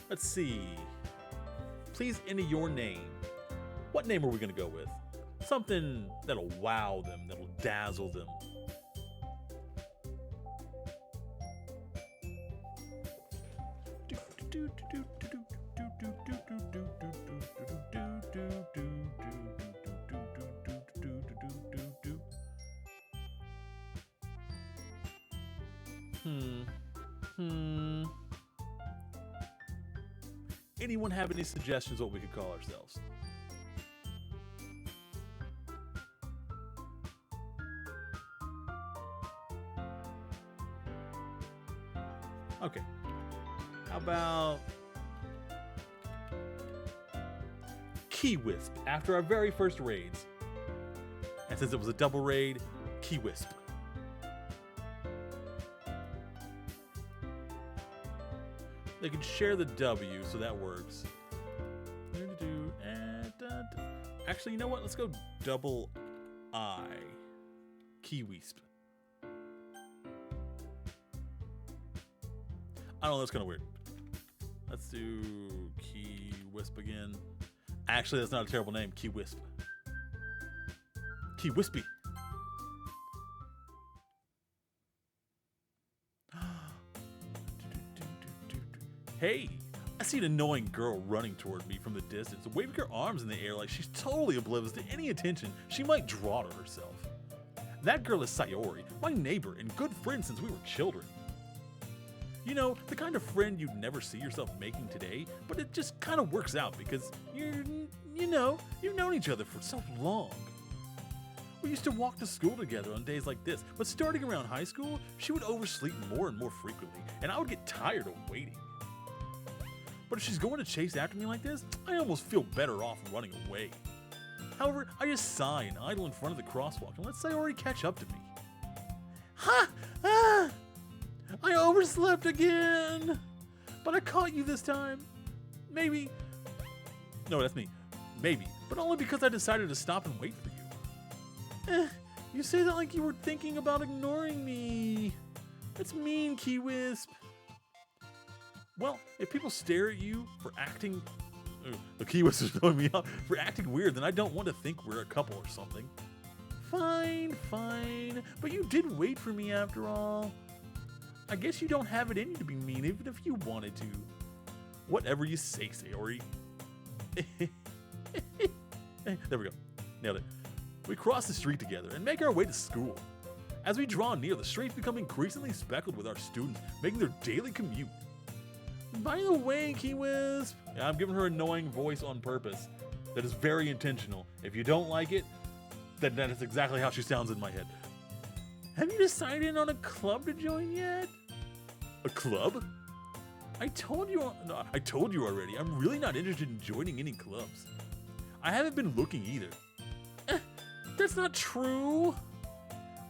Let's see. Please enter your name. What name are we going to go with? Something that'll wow them, that'll dazzle them. Anyone have any suggestions what we could call ourselves? Okay. How about Key Wisp after our very first raids? And since it was a double raid, Key Wisp. They can share the W, so that works. Actually, you know what? Let's go double I. Key Wisp. I don't know, that's kind of weird. Let's do Key Wisp again. Actually, that's not a terrible name. Key Wisp. Key Wispy. Hey, I see an annoying girl running toward me from the distance, waving her arms in the air like she's totally oblivious to any attention she might draw to herself. That girl is Sayori, my neighbor and good friend since we were children. You know, the kind of friend you'd never see yourself making today, but it just kind of works out because you've known each other for so long. We used to walk to school together on days like this, but starting around high school, she would oversleep more and more frequently, and I would get tired of waiting. But if she's going to chase after me like this, I almost feel better off running away. However, I just sigh and idle in front of the crosswalk and let Sayori catch up to me. Ha! Ah! I overslept again! But I caught you this time. Maybe. No, that's me. Maybe, but only because I decided to stop and wait for you. You say that like you were thinking about ignoring me. That's mean, Key Wisp. Well, if people stare at you for acting... the Key Wisp is throwing me off. For acting weird, then I don't want to think we're a couple or something. Fine. But you did wait for me after all. I guess you don't have it in you to be mean even if you wanted to. Whatever you say, Sayori. There we go. Nailed it. We cross the street together and make our way to school. As we draw near, the streets become increasingly speckled with our students making their daily commute. By the way, Key Wisp, yeah, I'm giving her an annoying voice on purpose. That is very intentional. If you don't like it, then that is exactly how she sounds in my head. Have you decided on a club to join yet? A club? I told you already. I'm really not interested in joining any clubs. I haven't been looking either. That's not true.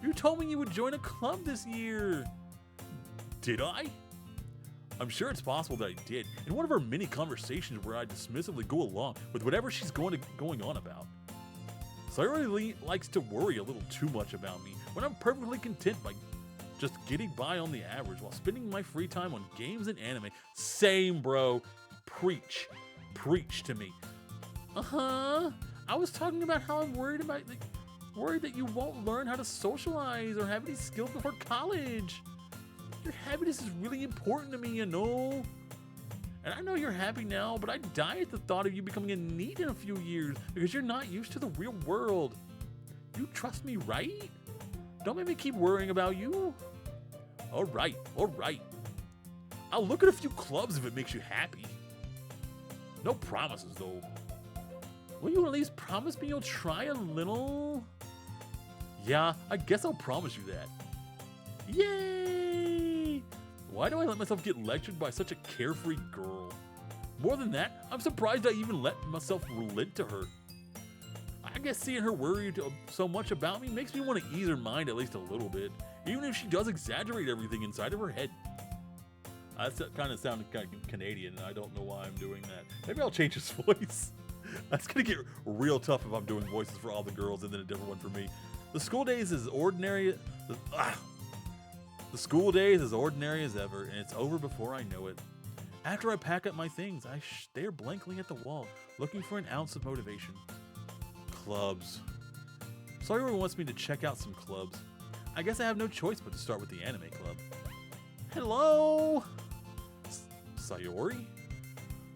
You told me you would join a club this year. Did I? I'm sure it's possible that I did, in one of our many conversations where I dismissively go along with whatever she's going on about. Sayori likes to worry a little too much about me when I'm perfectly content by just getting by on the average while spending my free time on games and anime. Same, bro. Preach to me. I was talking about how I'm worried that you won't learn how to socialize or have any skills before college. Your happiness is really important to me, you know. And I know you're happy now, but I'd die at the thought of you becoming a NEET in a few years because you're not used to the real world. You trust me, right? Don't make me keep worrying about you. All right. I'll look at a few clubs if it makes you happy. No promises, though. Will you at least promise me you'll try a little? Yeah, I guess I'll promise you that. Yay! Why do I let myself get lectured by such a carefree girl? More than that, I'm surprised I even let myself relate to her. I guess seeing her worried so much about me makes me want to ease her mind at least a little bit, even if she does exaggerate everything inside of her head. That kind of sounded kind of Canadian, and I don't know why I'm doing that. Maybe I'll change his voice. That's going to get real tough if I'm doing voices for all the girls and then a different one for me. The school days is ordinary. The school days as ordinary as ever, and it's over before I know it. After I pack up my things, I stare blankly at the wall, looking for an ounce of motivation. Clubs. Sayori wants me to check out some clubs. I guess I have no choice but to start with the anime club. Hello? Sayori?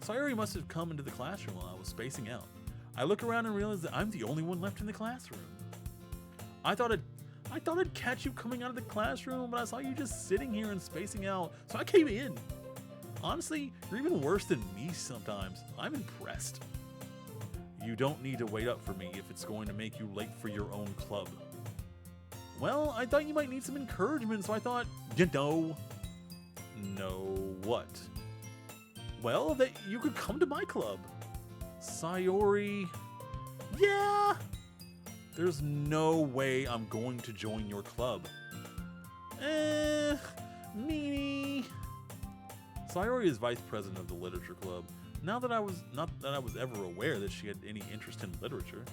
Sayori must have come into the classroom while I was spacing out. I look around and realize that I'm the only one left in the classroom. I thought I'd catch you coming out of the classroom, but I saw you just sitting here and spacing out, so I came in. Honestly, you're even worse than me sometimes. I'm impressed. You don't need to wait up for me if it's going to make you late for your own club. Well, I thought you might need some encouragement, so I thought, No what? Well, that you could come to my club. Sayori. Yeah! There's no way I'm going to join your club. Meanie. Sayori is vice president of the literature club. Not that I was ever aware that she had any interest in literature.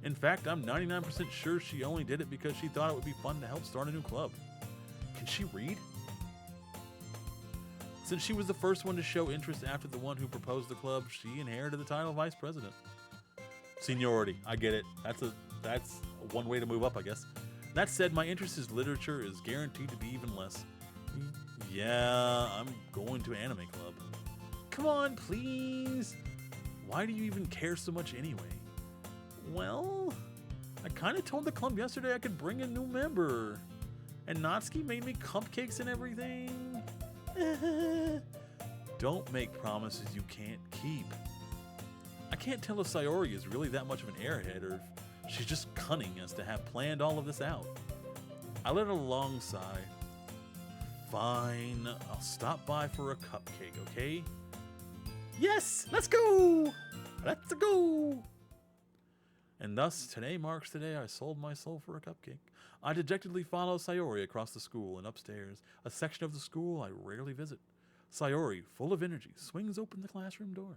In fact, I'm 99% sure she only did it because she thought it would be fun to help start a new club. Can she read? Since she was the first one to show interest after the one who proposed the club, she inherited the title of vice president. Seniority, I get it. That's one way to move up, I guess. That said, my interest in literature is guaranteed to be even less. Yeah, I'm going to anime club. Come on, please. Why do you even care so much anyway? Well, I kind of told the club yesterday I could bring a new member. And Natsuki made me cupcakes and everything. Don't make promises you can't keep. I can't tell if Sayori is really that much of an airhead or if she's just cunning as to have planned all of this out. I let a long sigh. Fine, I'll stop by for a cupcake, okay? Yes, let's go! Let's go! And thus, today marks the day I sold my soul for a cupcake. I dejectedly follow Sayori across the school and upstairs, a section of the school I rarely visit. Sayori, full of energy, swings open the classroom door.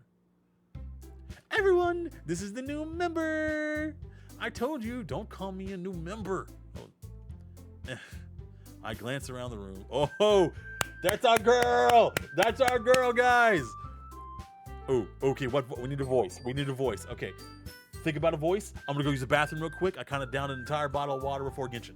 Everyone, this is the new member! I told you, don't call me a new member. Oh. I glance around the room. Oh, that's our girl! That's our girl, guys! Oh, okay, we need a voice. We need a voice. Okay, think about a voice. I'm gonna go use the bathroom real quick. I kind of downed an entire bottle of water before Genshin.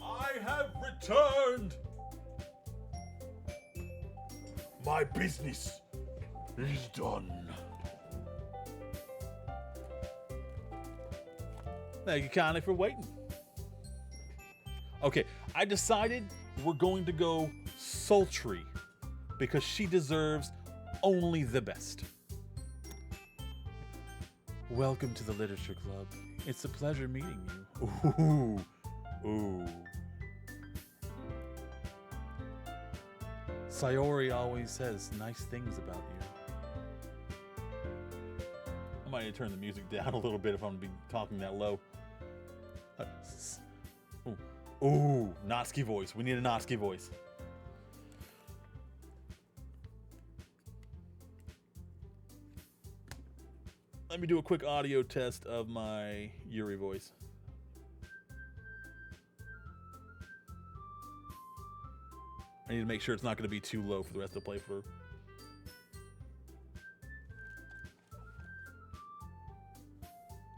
I have returned! My business is done. Thank you kindly for waiting. Okay, I decided we're going to go sultry because she deserves only the best. Welcome to the Literature Club. It's a pleasure meeting you. Ooh. Sayori always says nice things about you. I might need to turn the music down a little bit if I'm going to be talking that low. Ooh, Natsuki voice. We need a Natsuki voice. Let me do a quick audio test of my Yuri voice. I need to make sure it's not going to be too low for the rest of the playthrough.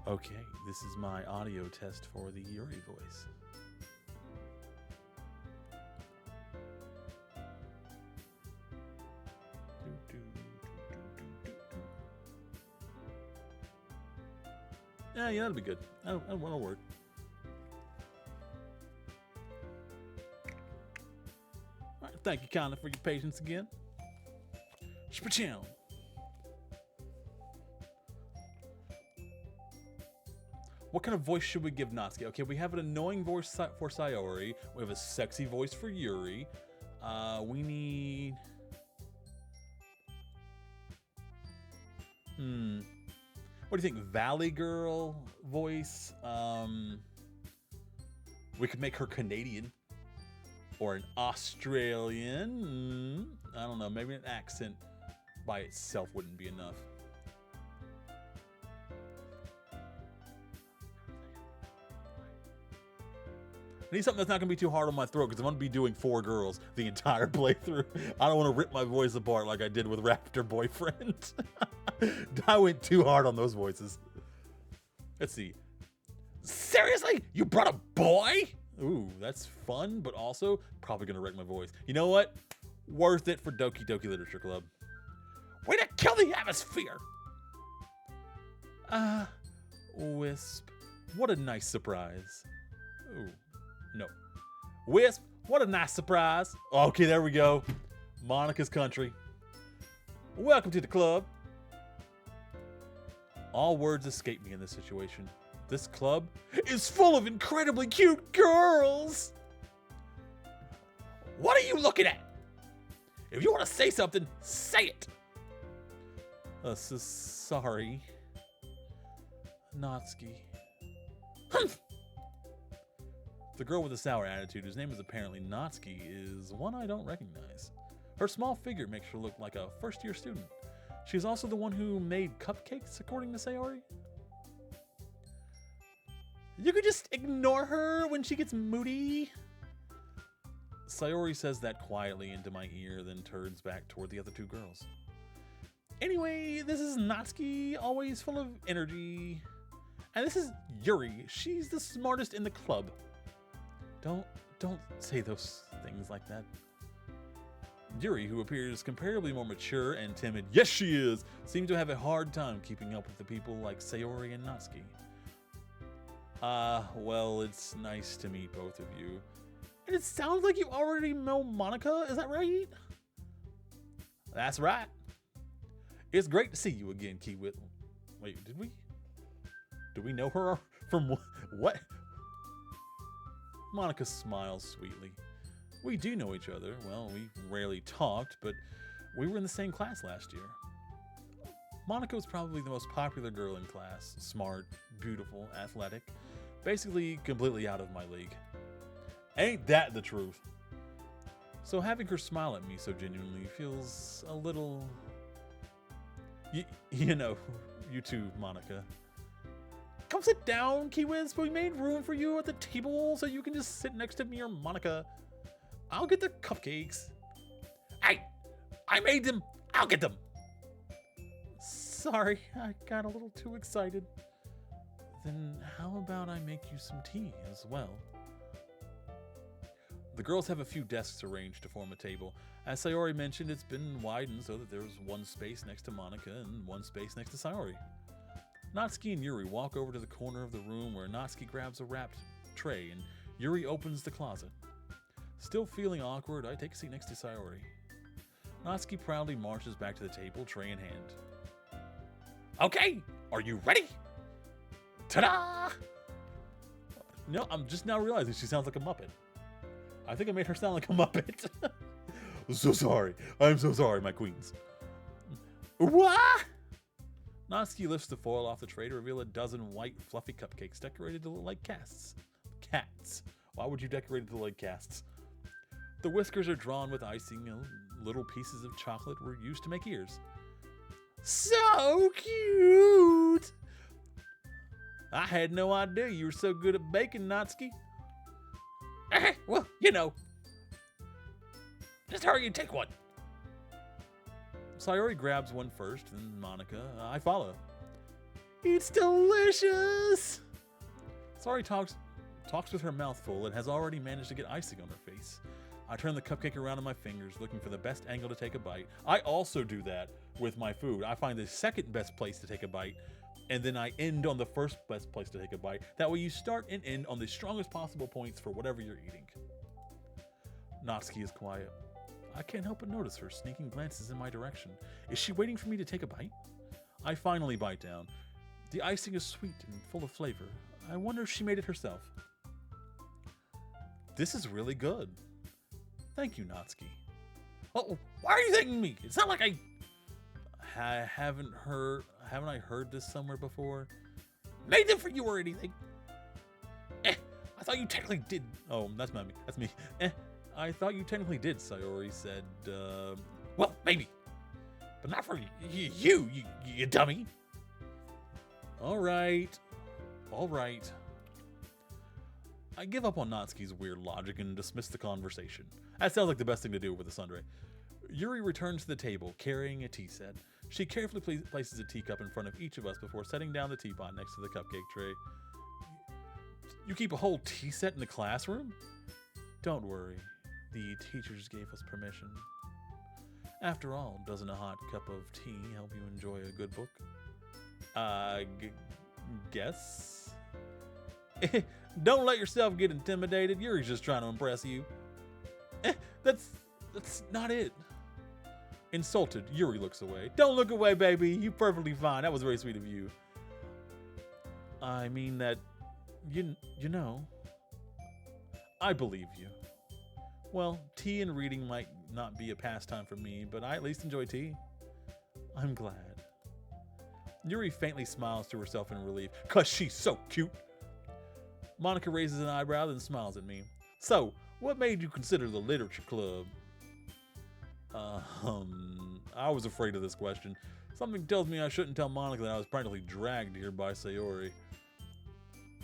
Okay, this is my audio test for the Yuri voice. Yeah, that'll be good. That'll work. All right, thank you, Kana, for your patience again. Shpachow. What kind of voice should we give Natsuki? Okay, we have an annoying voice for Sayori. We have a sexy voice for Yuri. We need... What do you think? Valley Girl voice? We could make her Canadian. Or an Australian. I don't know. Maybe an accent by itself wouldn't be enough. I need something that's not going to be too hard on my throat because I'm going to be doing 4 girls the entire playthrough. I don't want to rip my voice apart like I did with Raptor Boyfriend. I went too hard on those voices. Let's see. Seriously? You brought a boy? Ooh, that's fun, but also probably going to wreck my voice. You know what? Worth it for Doki Doki Literature Club. Way to kill the atmosphere! Wisp. What a nice surprise. Ooh. No. Wisp, what a nice surprise. Okay, there we go. Monica's country. Welcome to the club. All words escape me in this situation. This club is full of incredibly cute girls. What are you looking at? If you want to say something, say it. Sorry. Natsuki. The girl with the sour attitude, whose name is apparently Natsuki, is one I don't recognize. Her small figure makes her look like a first-year student. She's also the one who made cupcakes, according to Sayori. You could just ignore her when she gets moody. Sayori says that quietly into my ear, then turns back toward the other 2 girls. Anyway, this is Natsuki, always full of energy. And this is Yuri. She's the smartest in the club. Don't say those things like that. Yuri, who appears comparably more mature and timid, yes she is, seems to have a hard time keeping up with the people like Sayori and Natsuki. Well, it's nice to meet both of you. And it sounds like you already know Monica, is that right? That's right. It's great to see you again, Kiwit. Wait, did we? Do we know her from what? Monica smiles sweetly. We do know each other. Well, we rarely talked, but we were in the same class last year. Monica was probably the most popular girl in class. Smart, beautiful, athletic. Basically, completely out of my league. Ain't that the truth? So having her smile at me so genuinely feels a little... You know, you too, Monica. Come sit down, Keywiz. We made room for you at the table so you can just sit next to me or Monica. I'll get the cupcakes. Hey, I made them. I'll get them. Sorry, I got a little too excited. Then how about I make you some tea as well? The girls have a few desks arranged to form a table. As Sayori mentioned, it's been widened so that there's one space next to Monica and one space next to Sayori. Natsuki and Yuri walk over to the corner of the room where Natsuki grabs a wrapped tray and Yuri opens the closet. Still feeling awkward, I take a seat next to Sayori. Natsuki proudly marches back to the table, tray in hand. Okay, are you ready? Ta-da! No, I'm just now realizing she sounds like a Muppet. I think I made her sound like a Muppet. So sorry. I'm so sorry, my queens. What? Natsuki lifts the foil off the tray to reveal a dozen white, fluffy cupcakes decorated to look like cats. Cats. Why would you decorate it to look like cats? The whiskers are drawn with icing, and little pieces of chocolate were used to make ears. So cute! I had no idea you were so good at baking, Natsuki. Well, you know. Just hurry and take one. Sayori grabs one first, then Monica. I follow. It's delicious! Sayori talks with her mouth full and has already managed to get icing on her face. I turn the cupcake around in my fingers, looking for the best angle to take a bite. I also do that with my food. I find the second best place to take a bite, and then I end on the first best place to take a bite. That way you start and end on the strongest possible points for whatever you're eating. Natsuki is quiet. I can't help but notice her sneaking glances in my direction. Is she waiting for me to take a bite? I finally bite down. The icing is sweet and full of flavor. I wonder if she made it herself. This is really good. Thank you, Natsuki. Oh, why are you thanking me? It's not like I haven't I heard this somewhere before? Made them for you or anything? I thought you technically did. Oh, that's not me. That's me. I thought you technically did, Sayori said. Well, maybe. But not for you dummy. All right. I give up on Natsuki's weird logic and dismiss the conversation. That sounds like the best thing to do with a sundae. Yuri returns to the table, carrying a tea set. She carefully places a teacup in front of each of us before setting down the teapot next to the cupcake tray. You keep a whole tea set in the classroom? Don't worry. The teachers gave us permission. After all, doesn't a hot cup of tea help you enjoy a good book? Guess? Don't let yourself get intimidated. Yuri's just trying to impress you. That's not it. Insulted, Yuri looks away. Don't look away, baby. You're perfectly fine. That was very sweet of you. I mean that, you know, I believe you. Well, tea and reading might not be a pastime for me, but I at least enjoy tea. I'm glad. Yuri faintly smiles to herself in relief, 'cause she's so cute. Monica raises an eyebrow, then smiles at me. So, what made you consider the literature club? I was afraid of this question. Something tells me I shouldn't tell Monica that I was practically dragged here by Sayori.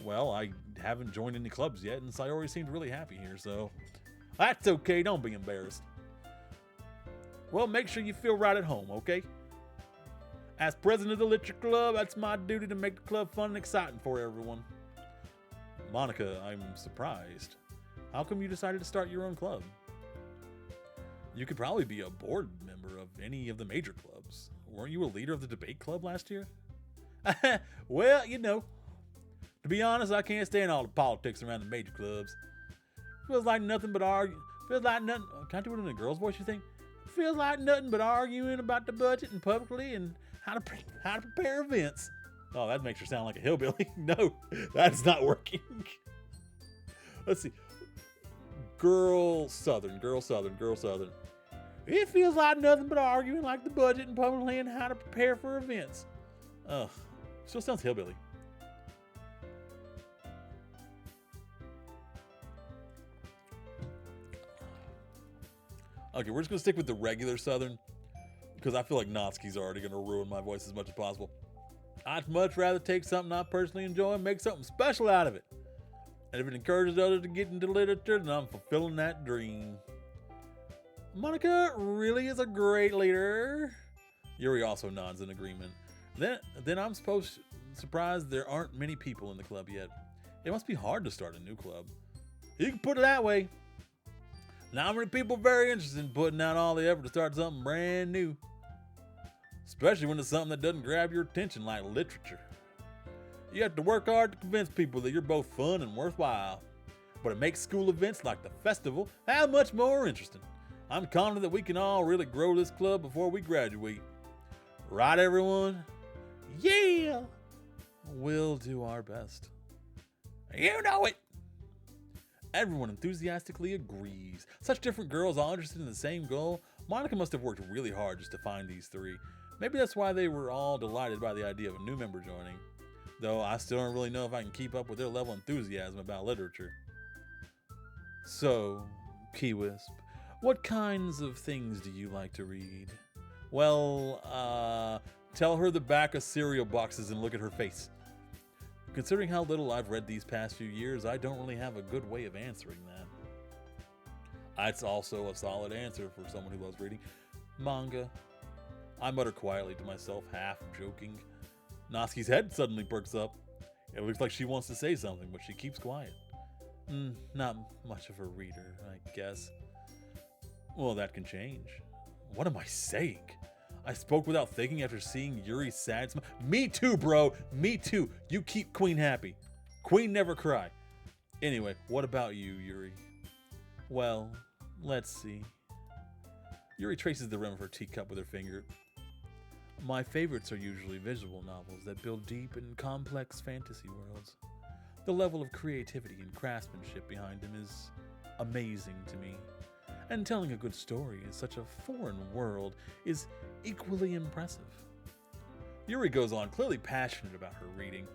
Well, I haven't joined any clubs yet, and Sayori seemed really happy here, so... That's okay, don't be embarrassed. Well, make sure you feel right at home, okay? As president of the literature club, that's my duty to make the club fun and exciting for everyone. Monica, I'm surprised. How come you decided to start your own club? You could probably be a board member of any of the major clubs. Weren't you a leader of the debate club last year? Well, you know, to be honest, I can't stand all the politics around the major clubs. Feels like nothing but arguing. Feels like nothing. Can I do it in a girl's voice, you think? Feels like nothing but arguing about the budget and publicly and how to prepare events. Oh, that makes her sound like a hillbilly. No, that's not working. Let's see. Girl Southern. It feels like nothing but arguing like the budget and publicly and how to prepare for events. Ugh, still sounds hillbilly. Okay, we're just going to stick with the regular Southern because I feel like Natsuki's already going to ruin my voice as much as possible. I'd much rather take something I personally enjoy and make something special out of it. And if it encourages others to get into literature, then I'm fulfilling that dream. Monica really is a great leader. Yuri also nods in agreement. Then I'm surprised there aren't many people in the club yet. It must be hard to start a new club. You can put it that way. Not many people are very interested in putting out all the effort to start something brand new. Especially when it's something that doesn't grab your attention like literature. You have to work hard to convince people that you're both fun and worthwhile. But it makes school events like the festival that much more interesting. I'm confident that we can all really grow this club before we graduate. Right, everyone? Yeah! We'll do our best. You know it! Everyone enthusiastically agrees. Such different girls all interested in the same goal. Monica must have worked really hard just to find these three. Maybe that's why they were all delighted by the idea of a new member joining. Though I still don't really know if I can keep up with their level of enthusiasm about literature. So, Key Wisp, what kinds of things do you like to read? Well, tell her the back of cereal boxes and look at her face. Considering how little I've read these past few years, I don't really have a good way of answering that. That's also a solid answer for someone who loves reading. Manga. I mutter quietly to myself, half joking. Natsuki's head suddenly perks up. It looks like she wants to say something, but she keeps quiet. Not much of a reader, I guess. Well, that can change. What am I saying? I spoke without thinking after seeing Yuri's sad smile. Me too, bro. Me too. You keep Queen happy. Queen never cry. Anyway, what about you, Yuri? Well, let's see. Yuri traces the rim of her teacup with her finger. My favorites are usually visual novels that build deep and complex fantasy worlds. The level of creativity and craftsmanship behind them is amazing to me. And telling a good story in such a foreign world is equally impressive. Yuri goes on, clearly passionate about her reading.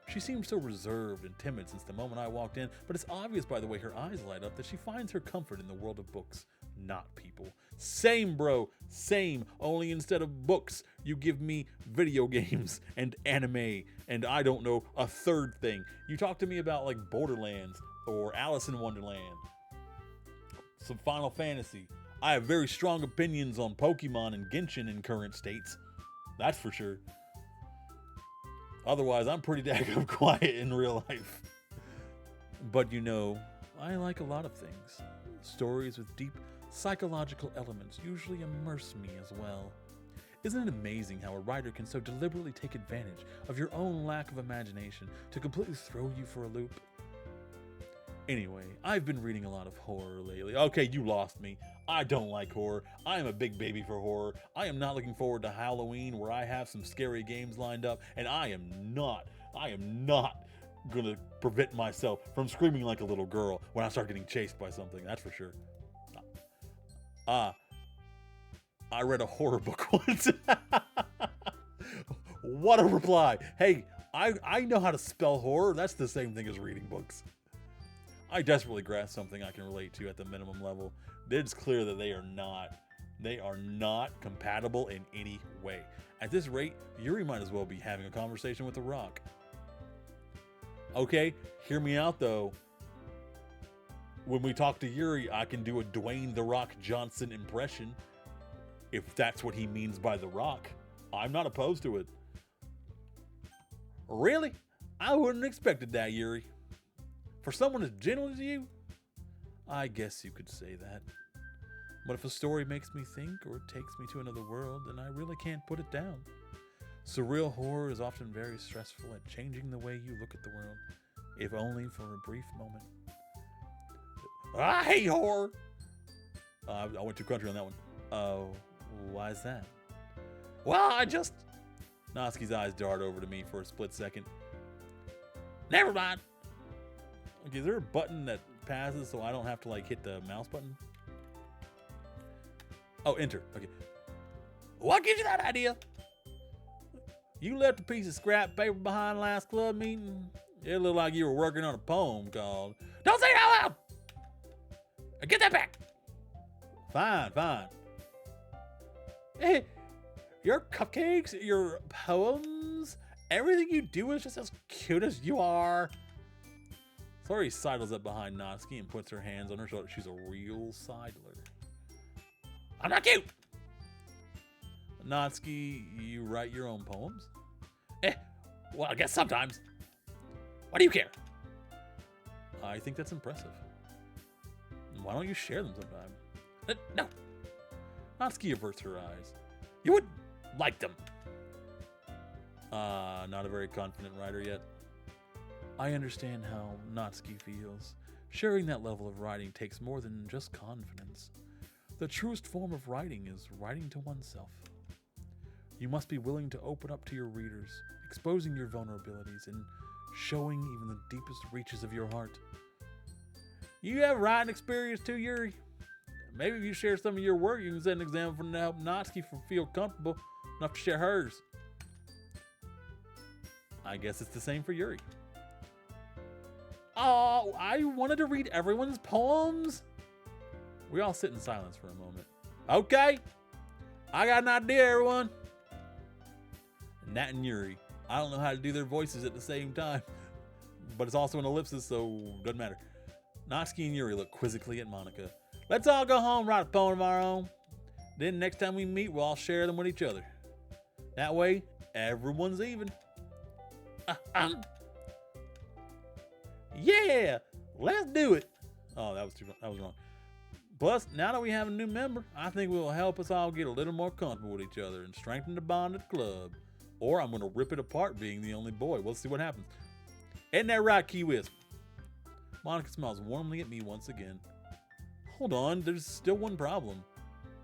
She seems so reserved and timid since the moment I walked in, but it's obvious by the way her eyes light up that she finds her comfort in the world of books, not people. Same, bro, same, only instead of books, you give me video games and anime, and I don't know, a third thing. You talk to me about like Borderlands or Alice in Wonderland. Some Final Fantasy. I have very strong opinions on Pokemon and Genshin in current states. That's for sure. Otherwise, I'm pretty daggone quiet in real life. But you know, I like a lot of things. Stories with deep psychological elements usually immerse me as well. Isn't it amazing how a writer can so deliberately take advantage of your own lack of imagination to completely throw you for a loop? Anyway, I've been reading a lot of horror lately. Okay, you lost me. I don't like horror. I am a big baby for horror. I am not looking forward to Halloween where I have some scary games lined up, and I am not gonna prevent myself from screaming like a little girl when I start getting chased by something, that's for sure. I read a horror book once. What a reply. Hey, I know how to spell horror. That's the same thing as reading books. I desperately grasp something I can relate to at the minimum level. It's clear that they are not compatible in any way. At this rate, Yuri might as well be having a conversation with The Rock. Okay, hear me out though. When we talk to Yuri, I can do a Dwayne The Rock Johnson impression. If that's what he means by The Rock, I'm not opposed to it. Really? I wouldn't have expected that, Yuri. For someone as gentle as you? I guess you could say that. But if a story makes me think or takes me to another world, then I really can't put it down. Surreal horror is often very stressful at changing the way you look at the world, if only for a brief moment. I hate horror! I went too country on that one. Oh, why is that? Well, Natsuki's eyes dart over to me for a split second. Never mind! Okay, is there a button that passes so I don't have to like hit the mouse button? Oh, enter. Okay. What gives you that idea? You left a piece of scrap paper behind last club meeting? It looked like you were working on a poem called Don't Say It Out Loud! Get that back! Fine. Hey, your cupcakes, your poems, everything you do is just as cute as you are. Sori sidles up behind Natsuki and puts her hands on her shoulder. She's a real sidler. I'm not cute! Natsuki, you write your own poems? Well, I guess sometimes. Why do you care? I think that's impressive. Why don't you share them sometime? No. Natsuki averts her eyes. You would like them. Not a very confident writer yet. I understand how Natsuki feels. Sharing that level of writing takes more than just confidence. The truest form of writing is writing to oneself. You must be willing to open up to your readers, exposing your vulnerabilities and showing even the deepest reaches of your heart. You have writing experience too, Yuri? Maybe if you share some of your work, you can set an example for to help Natsuki feel comfortable enough to share hers. I guess it's the same for Yuri. Oh, I wanted to read everyone's poems. We all sit in silence for a moment. Okay, I got an idea, everyone. Nat and Yuri, I don't know how to do their voices at the same time, but it's also an ellipsis, so doesn't matter. Natsuki and Yuri look quizzically at Monica. Let's all go home, write a poem of our own. Then next time we meet, we'll all share them with each other. That way, everyone's even. Yeah, let's do it. Oh, that was wrong. Plus, now that we have a new member, I think it will help us all get a little more comfortable with each other and strengthen the bond at the club. Or I'm going to rip it apart being the only boy. We'll see what happens. Isn't that right, Key Wisp? Monica smiles warmly at me once again. Hold on, there's still one problem.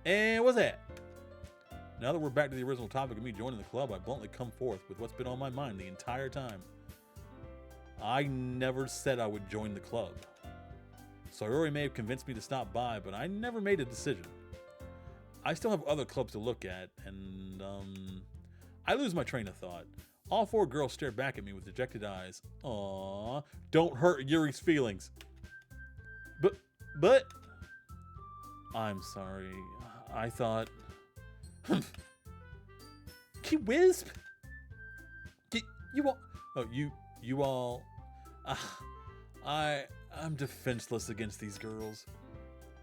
And what's that? Now that we're back to the original topic of me joining the club, I bluntly come forth with what's been on my mind the entire time. I never said I would join the club. Sayori may have convinced me to stop by, but I never made a decision. I still have other clubs to look at, and I lose my train of thought. All four girls stare back at me with dejected eyes. Aww, don't hurt Yuri's feelings. But, I'm sorry. I thought, Key Wisp? You all, I'm defenseless against these girls.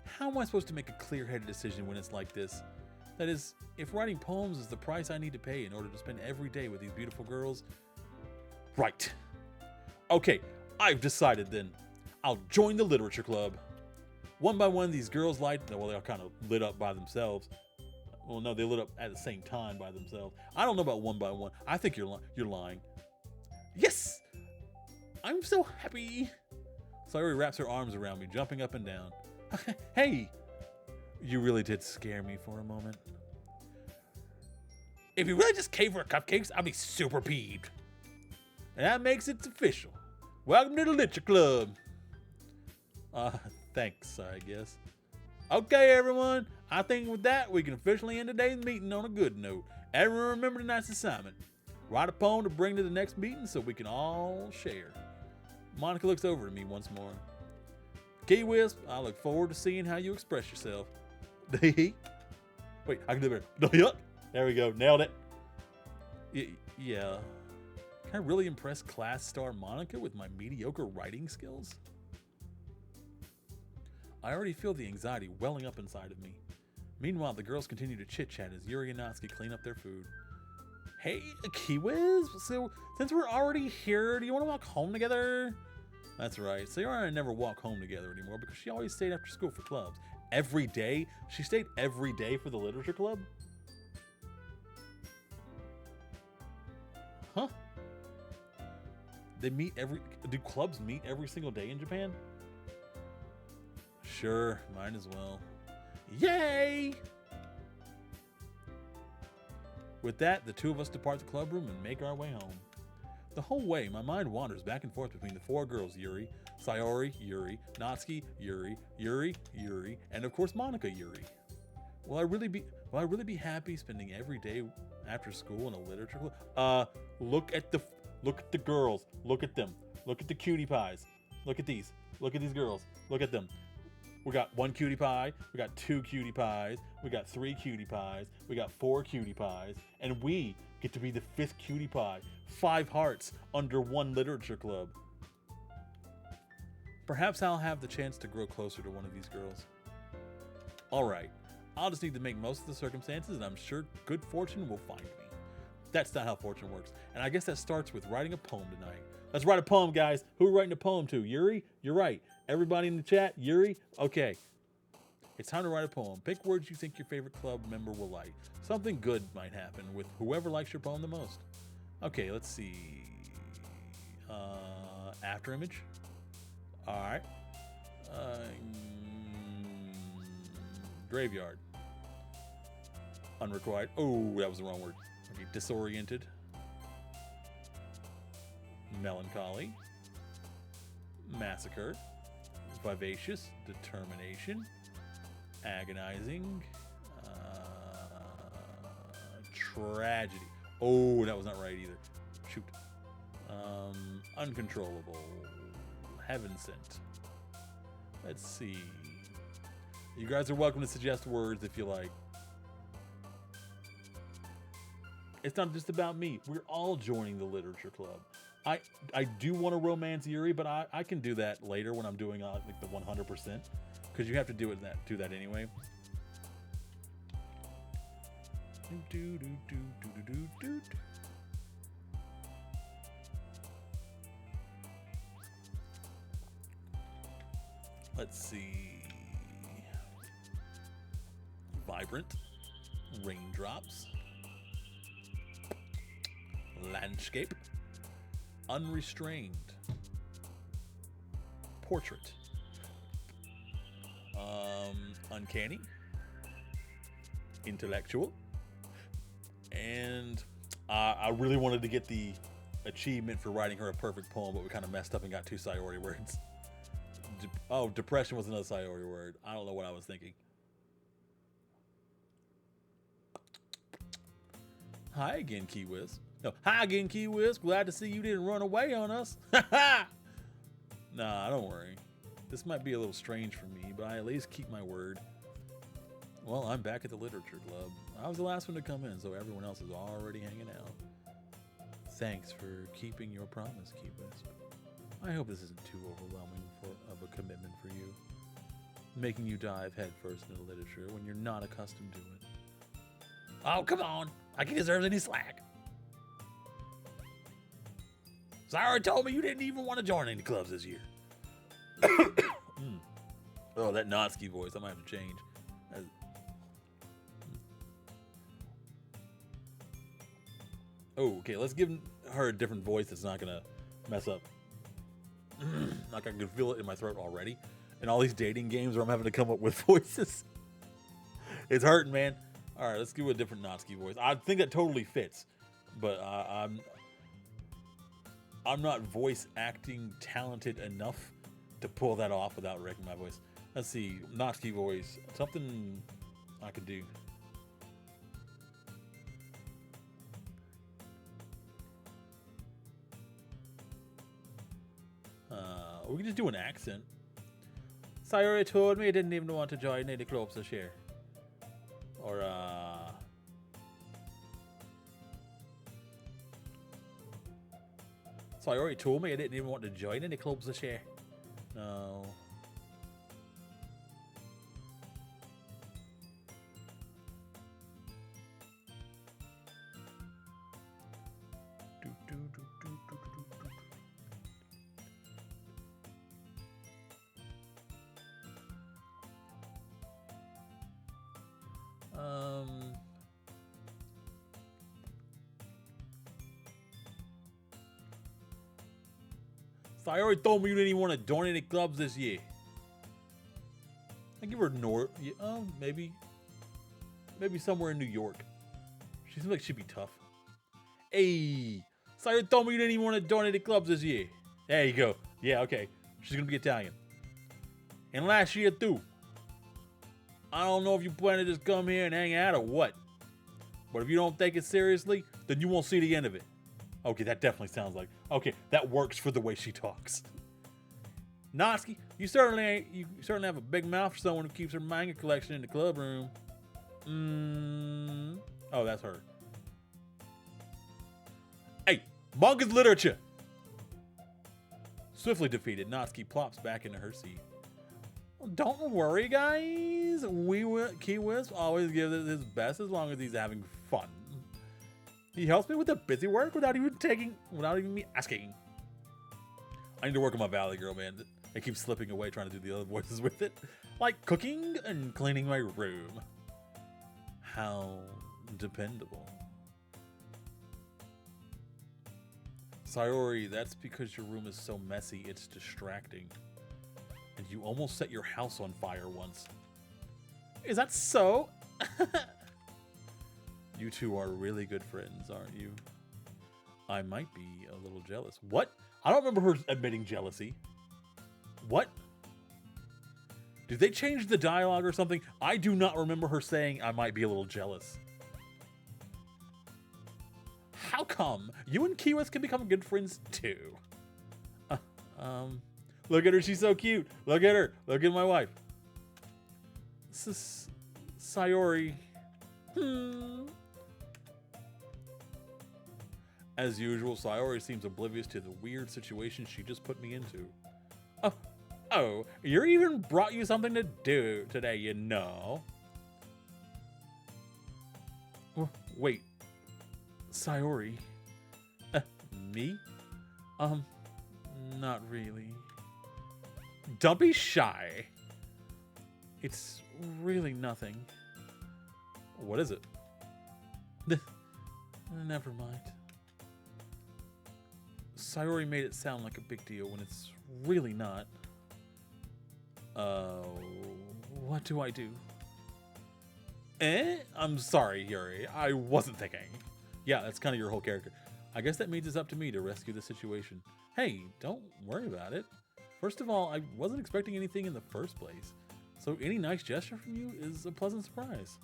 How am I supposed to make a clear-headed decision when it's like this? That is, if writing poems is the price I need to pay in order to spend every day with these beautiful girls. Right. Okay, I've decided then. I'll join the literature club. One by one, these girls light. Well, they all kind of lit up by themselves. Well, no, they lit up at the same time by themselves. I don't know about one by one. I think you're lying. Yes! I'm so happy. Sayori wraps her arms around me, jumping up and down. Hey! You really did scare me for a moment. If you really just came for cupcakes, I'll be super peeved. And that makes it official. Welcome to the Literature Club. Thanks, I guess. Okay, everyone. I think with that, we can officially end today's meeting on a good note. Everyone remember tonight's assignment. Write a poem to bring to the next meeting so we can all share. Monica looks over to me once more. Key Wisp, I look forward to seeing how you express yourself. Wait, I can do better. There we go. Nailed it. Yeah. Can I really impress class star Monica with my mediocre writing skills? I already feel the anxiety welling up inside of me. Meanwhile, the girls continue to chit-chat as Yuri and Natsuki clean up their food. Hey, Key Wisp, so since we're already here, do you want to walk home together? That's right. Sayori and I never walk home together anymore because she always stayed after school for clubs. Every day? She stayed every day for the literature club? Huh? Do clubs meet every single day in Japan? Sure, might as well. Yay! With that, the two of us depart the club room and make our way home. The whole way, my mind wanders back and forth between the four girls, Yuri, Sayori, Yuri, Natsuki, Yuri, and of course Monica Yuri. Will I really be happy spending every day after school in a literature club? Look at the girls. Look at them. Look at the cutie pies. Look at these. Look at these girls. Look at them. We got one cutie pie. We got two cutie pies. We got three cutie pies. We got four cutie pies. And we get to be the fifth cutie pie. 5 hearts under one literature club. Perhaps I'll have the chance to grow closer to one of these girls. Alright, I'll just need to make most of the circumstances and I'm sure good fortune will find me. That's not how fortune works. And I guess that starts with writing a poem tonight. Let's write a poem, guys. Who are we writing a poem to? Yuri? You're right. Everybody in the chat? Yuri? Okay. It's time to write a poem. Pick words you think your favorite club member will like. Something good might happen with whoever likes your poem the most. Okay, let's see. After image. All right. Graveyard. Unrequited. Oh, that was the wrong word. Okay, disoriented. Melancholy. Massacre. Vivacious. Determination. Agonizing. Tragedy. Oh, that was not right either. Shoot. Uncontrollable. Heaven sent. Let's see. You guys are welcome to suggest words if you like. It's not just about me. We're all joining the literature club. I do want to romance Yuri, but I can do that later when I'm doing like the 100%, because you have to do that anyway. Let's see. Vibrant. Raindrops. Landscape. Unrestrained. Portrait. Uncanny. Intellectual. And I really wanted to get the achievement for writing her a perfect poem, but we kind of messed up and got 2 Sayori words. Depression was another Sayori word. I don't know what I was thinking. Hi again, Kiwiz. No, hi again, Kiwiz. Glad to see you didn't run away on us. Nah, don't worry. This might be a little strange for me, but I at least keep my word. Well, I'm back at the literature club. I was the last one to come in, so everyone else is already hanging out. Thanks for keeping your promise, Kiwiz. I hope this isn't too overwhelming of a commitment for you, making you dive headfirst into literature when you're not accustomed to it. Oh, come on! Like he deserves any slack. Sarah told me you didn't even want to join any clubs this year. Oh, that Natsuki voice, I might have to change. Oh, okay, let's give her a different voice that's not gonna mess up. Like I can feel it in my throat already. And all these dating games where I'm having to come up with voices. It's hurting, man. All right, let's give a different Natsuki voice. I think that totally fits, but I'm not voice acting talented enough to pull that off without wrecking my voice. Let's see, Natsuki voice. Something I could do. We can just do an accent. Sayori told me he didn't even want to join any clubs this year. Or, Sayori told me I didn't even want to join any clubs this year. No. Sayori told me you didn't even want to join any clubs this year. I give her North. Yeah, maybe somewhere in New York. She seems like she'd be tough. Hey, Sayori told me you didn't even want to join any clubs this year. There you go. Yeah, okay. She's gonna be Italian. And last year too. I don't know if you plan to just come here and hang out or what. But if you don't take it seriously, then you won't see the end of it. Okay, that definitely sounds like... Okay, that works for the way she talks. Natsuki, you certainly have a big mouth for someone who keeps her manga collection in the club room. Oh, that's her. Hey, manga's literature! Swiftly defeated, Natsuki plops back into her seat. Well, don't worry, guys. Kiwiz always gives it his best as long as he's having fun. He helps me with the busy work without even me asking. I need to work on my Valley Girl, man. I keep slipping away trying to do the other voices with it. Like cooking and cleaning my room. How dependable. Sayori, that's because your room is so messy, it's distracting. And you almost set your house on fire once. Is that so? You two are really good friends, aren't you? I might be a little jealous. What? I don't remember her admitting jealousy. What? Did they change the dialogue or something? I do not remember her saying I might be a little jealous. How come? You and Kiwis can become good friends too. Look at her, she's so cute. Look at her. Look at my wife. This is Sayori. As usual, Sayori seems oblivious to the weird situation she just put me into. Oh, Yuri even brought you something to do today, you know. Wait, Sayori? Me? Not really. Don't be shy. It's really nothing. What is it? Never mind. Sayori made it sound like a big deal when it's really not. What do I do? I'm sorry, Yuri. I wasn't thinking. Yeah, that's kind of your whole character. I guess that means it's up to me to rescue the situation. Hey, don't worry about it. First of all, I wasn't expecting anything in the first place. So any nice gesture from you is a pleasant surprise.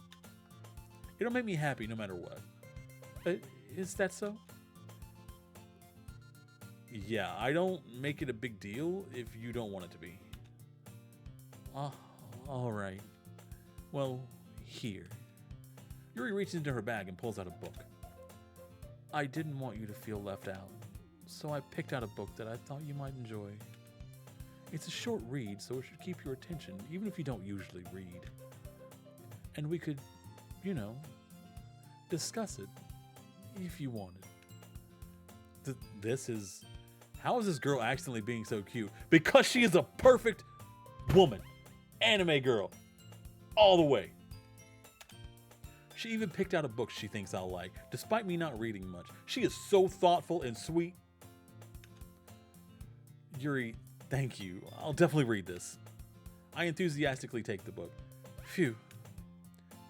It'll make me happy no matter what. Is that so? Yeah, I don't make it a big deal if you don't want it to be. Alright. Well, here. Yuri reaches into her bag and pulls out a book. I didn't want you to feel left out, so I picked out a book that I thought you might enjoy. It's a short read, so it should keep your attention, even if you don't usually read. And we could, you know, discuss it, if you wanted. How is this girl accidentally being so cute? Because she is a perfect woman. Anime girl. All the way. She even picked out a book she thinks I'll like, despite me not reading much. She is so thoughtful and sweet. Yuri, thank you. I'll definitely read this. I enthusiastically take the book. Phew.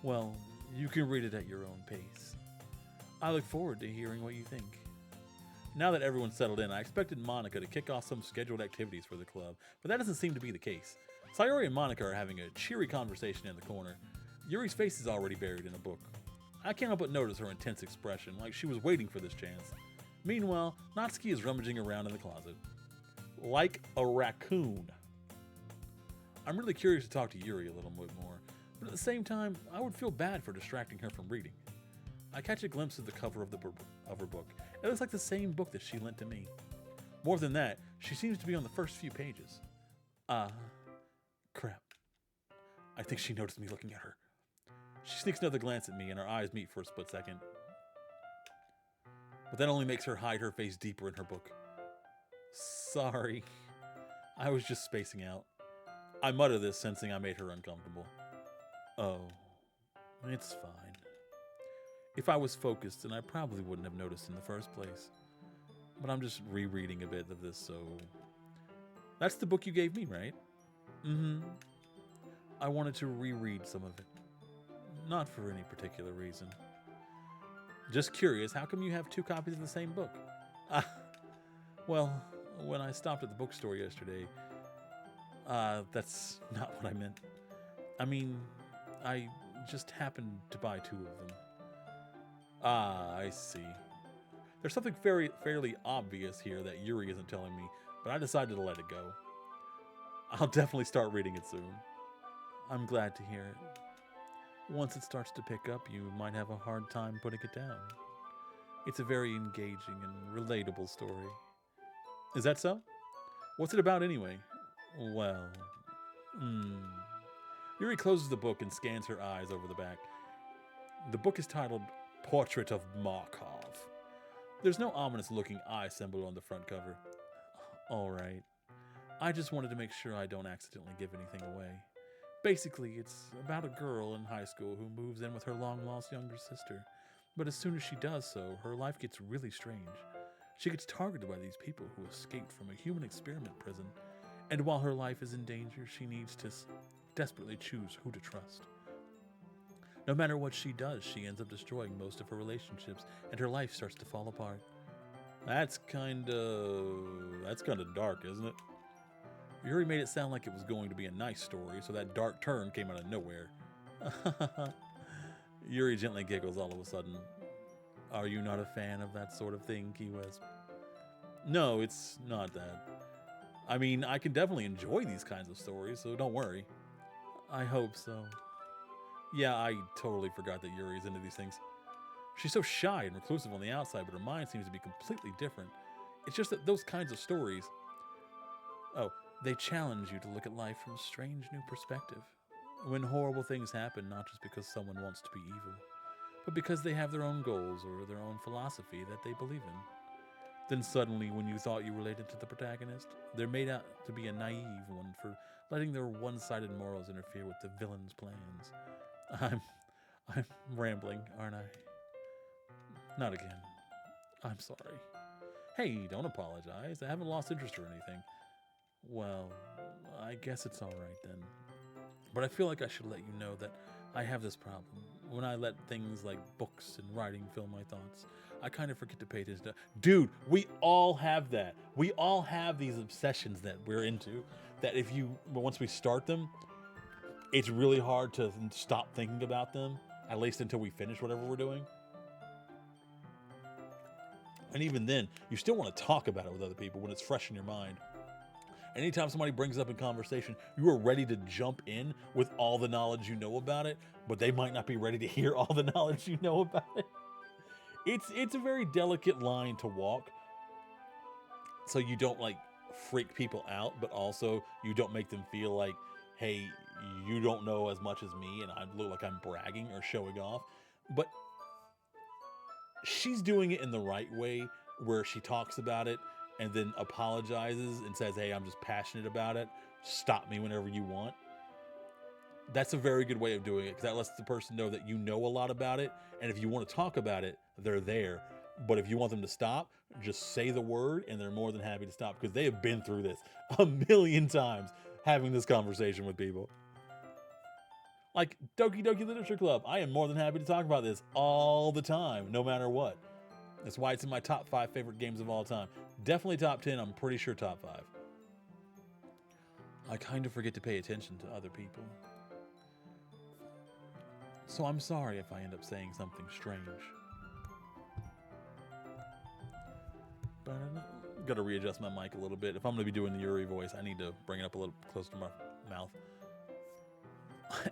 Well, you can read it at your own pace. I look forward to hearing what you think. Now that everyone's settled in, I expected Monica to kick off some scheduled activities for the club, but that doesn't seem to be the case. Sayori and Monica are having a cheery conversation in the corner. Yuri's face is already buried in a book. I can't help but notice her intense expression, like she was waiting for this chance. Meanwhile, Natsuki is rummaging around in the closet. Like a raccoon. I'm really curious to talk to Yuri a little bit more, but at the same time, I would feel bad for distracting her from reading. I catch a glimpse of the cover of her book. It looks like the same book that she lent to me. More than that, she seems to be on the first few pages. Crap. I think she noticed me looking at her. She sneaks another glance at me and our eyes meet for a split second. But that only makes her hide her face deeper in her book. Sorry. I was just spacing out. I mutter this, sensing I made her uncomfortable. Oh, it's fine. If I was focused, then I probably wouldn't have noticed in the first place. But I'm just rereading a bit of this, so... That's the book you gave me, right? Mm-hmm. I wanted to reread some of it. Not for any particular reason. Just curious, how come you have 2 copies of the same book? Well, when I stopped at the bookstore yesterday, that's not what I meant. I mean, I just happened to buy 2 of them. I see. There's something fairly obvious here that Yuri isn't telling me, but I decided to let it go. I'll definitely start reading it soon. I'm glad to hear it. Once it starts to pick up, you might have a hard time putting it down. It's a very engaging and relatable story. Is that so? What's it about anyway? Well, Yuri closes the book and scans her eyes over the back. The book is titled Portrait of Markov. There's no ominous-looking eye symbol on the front cover. Alright. I just wanted to make sure I don't accidentally give anything away. Basically, it's about a girl in high school who moves in with her long-lost younger sister. But as soon as she does so, her life gets really strange. She gets targeted by these people who escaped from a human experiment prison. And while her life is in danger, she needs to desperately choose who to trust. No matter what she does, she ends up destroying most of her relationships, and her life starts to fall apart. That's kinda dark, isn't it? Yuri made it sound like it was going to be a nice story, so that dark turn came out of nowhere. Yuri gently giggles all of a sudden. Are you not a fan of that sort of thing, Key West? No, it's not that. I mean, I can definitely enjoy these kinds of stories, so don't worry. I hope so. Yeah, I totally forgot that Yuri's into these things. She's so shy and reclusive on the outside, but her mind seems to be completely different. It's just that those kinds of stories, oh, they challenge you to look at life from a strange new perspective. When horrible things happen, not just because someone wants to be evil, but because they have their own goals or their own philosophy that they believe in. Then suddenly, when you thought you related to the protagonist, they're made out to be a naive one for letting their one-sided morals interfere with the villain's plans. I'm I'm rambling, aren't I? Not again. I'm sorry. Hey, don't apologize. I haven't lost interest or anything. Well, I guess it's alright then. But I feel like I should let you know that I have this problem. When I let things like books and writing fill my thoughts, I kind of forget to pay attention to. Dude, we all have that. We all have these obsessions that we're into. That once we start them, it's really hard to stop thinking about them, at least until we finish whatever we're doing. And even then, you still want to talk about it with other people when it's fresh in your mind. Anytime somebody brings it up in conversation, you are ready to jump in with all the knowledge you know about it, but they might not be ready to hear all the knowledge you know about it. It's a very delicate line to walk, so you don't like freak people out, but also you don't make them feel like, hey, you don't know as much as me, and I look like I'm bragging or showing off. But she's doing it in the right way, where she talks about it and then apologizes and says, hey, I'm just passionate about it. Stop me whenever you want. That's a very good way of doing it, because that lets the person know that you know a lot about it. And if you want to talk about it, they're there. But if you want them to stop, just say the word and they're more than happy to stop, because they have been through this a million times having this conversation with people. Like Doki Doki Literature Club. I am more than happy to talk about this all the time, no matter what. That's why it's in my top 5 favorite games of all time. Definitely top 10, I'm pretty sure top 5. I kind of forget to pay attention to other people. So I'm sorry if I end up saying something strange. Gotta readjust my mic a little bit. If I'm gonna be doing the Yuri voice, I need to bring it up a little closer to my mouth.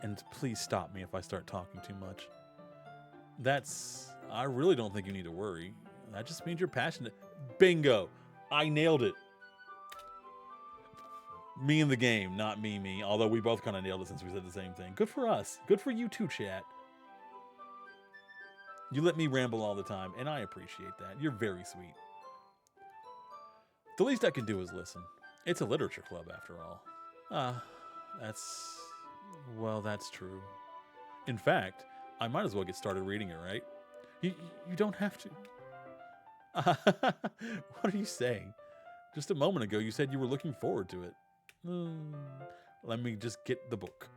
And please stop me if I start talking too much. I really don't think you need to worry. That just means you're passionate. Bingo! I nailed it. Me in the game, not me. Although we both kind of nailed it since we said the same thing. Good for us. Good for you too, chat. You let me ramble all the time, and I appreciate that. You're very sweet. The least I can do is listen. It's a literature club, after all. That's true. In fact, I might as well get started reading it, right? You don't have to. What are you saying? Just a moment ago, you said you were looking forward to it. Let me just get the book.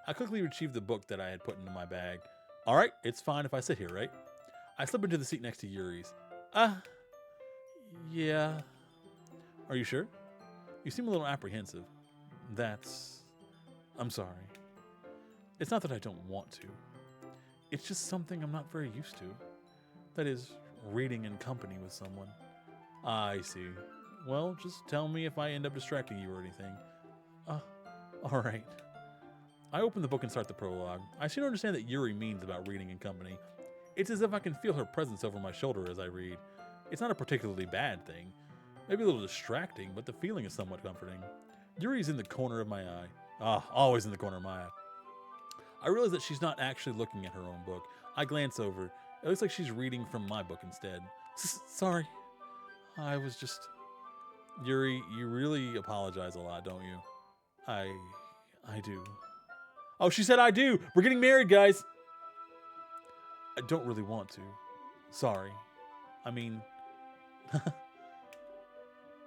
I quickly retrieved the book that I had put into my bag. All right, it's fine if I sit here, right? I slip into the seat next to Yuri's. Yeah. Are you sure? You seem a little apprehensive. I'm sorry. It's not that I don't want to. It's just something I'm not very used to. That is, reading in company with someone. I see. Well, just tell me if I end up distracting you or anything. All right. I open the book and start the prologue. I soon understand that Yuri means about reading in company. It's as if I can feel her presence over my shoulder as I read. It's not a particularly bad thing. Maybe a little distracting, but the feeling is somewhat comforting. Yuri's in the corner of my eye. Always in the corner of my eye. I realize that she's not actually looking at her own book. I glance over. It looks like she's reading from my book instead. Sorry. I was just... Yuri, you really apologize a lot, don't you? I do. Oh, she said I do! We're getting married, guys! I don't really want to. Sorry. I mean...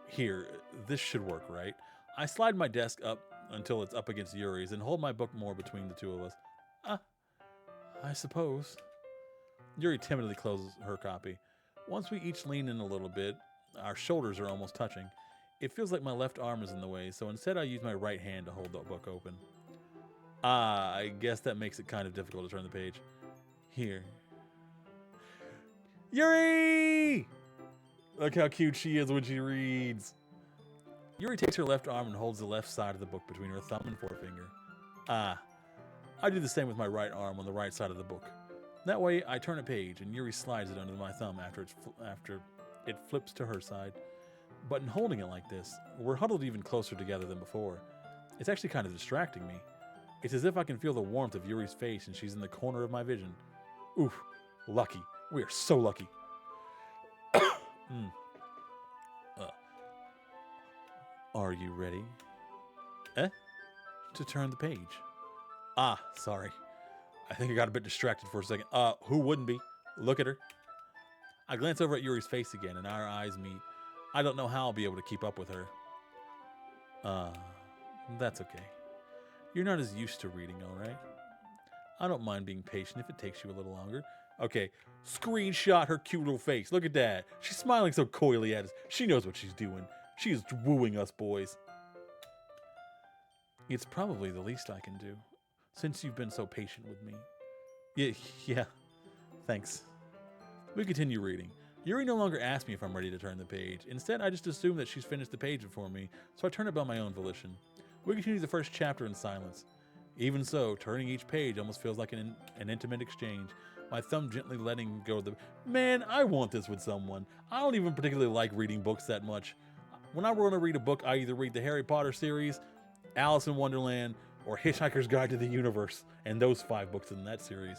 Here, this should work, right? I slide my desk up until it's up against Yuri's and hold my book more between the two of us. I suppose. Yuri timidly closes her copy. Once we each lean in a little bit, our shoulders are almost touching. It feels like my left arm is in the way, so instead I use my right hand to hold the book open. I guess that makes it kind of difficult to turn the page. Here. Yuri! Look how cute she is when she reads. Yuri takes her left arm and holds the left side of the book between her thumb and forefinger. I do the same with my right arm on the right side of the book. That way, I turn a page and Yuri slides it under my thumb after it flips to her side. But in holding it like this, we're huddled even closer together than before. It's actually kind of distracting me. It's as if I can feel the warmth of Yuri's face and she's in the corner of my vision. Oof, lucky. We are so lucky. Are you ready? To turn the page. Sorry. I think I got a bit distracted for a second. Who wouldn't be? Look at her. I glance over at Yuri's face again and our eyes meet. I don't know how I'll be able to keep up with her. That's okay. You're not as used to reading, all right? I don't mind being patient if it takes you a little longer. Okay, screenshot her cute little face. Look at that. She's smiling so coyly at us. She knows what she's doing. She is wooing us boys. It's probably the least I can do, since you've been so patient with me. Yeah. Thanks. We continue reading. Yuri no longer asks me if I'm ready to turn the page. Instead, I just assume that she's finished the page before me, so I turn it by my own volition. We continue the first chapter in silence. Even so, turning each page almost feels like an intimate exchange. My thumb gently letting go of the... Man, I want this with someone. I don't even particularly like reading books that much. When I want to read a book, I either read the Harry Potter series, Alice in Wonderland, or Hitchhiker's Guide to the Universe, and those 5 books in that series.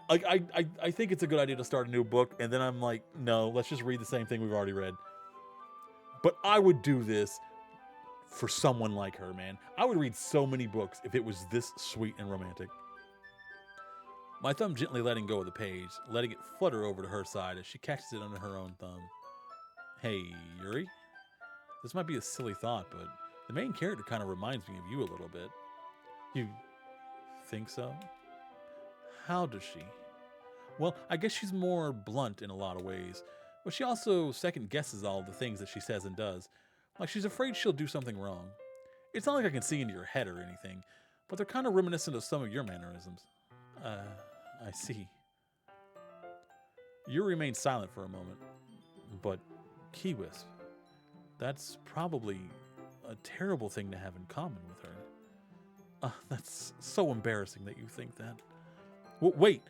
Like, I think it's a good idea to start a new book, and then I'm like, no, let's just read the same thing we've already read. But I would do this for someone like her, man. I would read so many books if it was this sweet and romantic. My thumb gently letting go of the page, letting it flutter over to her side as she catches it under her own thumb. Hey, Yuri? This might be a silly thought, but the main character kind of reminds me of you a little bit. You think so? How does she? Well, I guess she's more blunt in a lot of ways, but she also second guesses all of the things that she says and does. Like she's afraid she'll do something wrong. It's not like I can see into your head or anything, but they're kind of reminiscent of some of your mannerisms. I see. You remain silent for a moment, but Key-Wisp, that's probably a terrible thing to have in common with her. That's so embarrassing that you think that. Wait,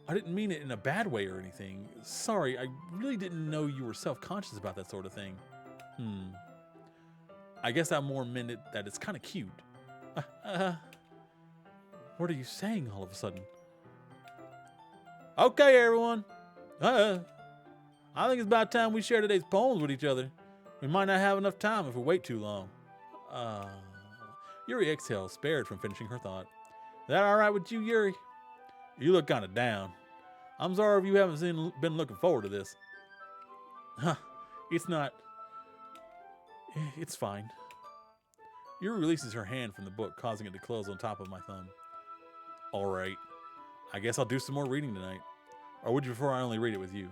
I didn't mean it in a bad way or anything. Sorry, I really didn't know you were self-conscious about that sort of thing. I guess I more meant it that it's kind of cute. What are you saying all of a sudden? Okay, everyone. I think it's about time we share today's poems with each other. We might not have enough time if we wait too long. Yuri exhales, spared from finishing her thought. That all right with you, Yuri? You look kind of down. I'm sorry if you haven't been looking forward to this. It's not. It's fine. Yuri releases her hand from the book, causing it to close on top of my thumb. All right. I guess I'll do some more reading tonight. Or would you prefer I only read it with you?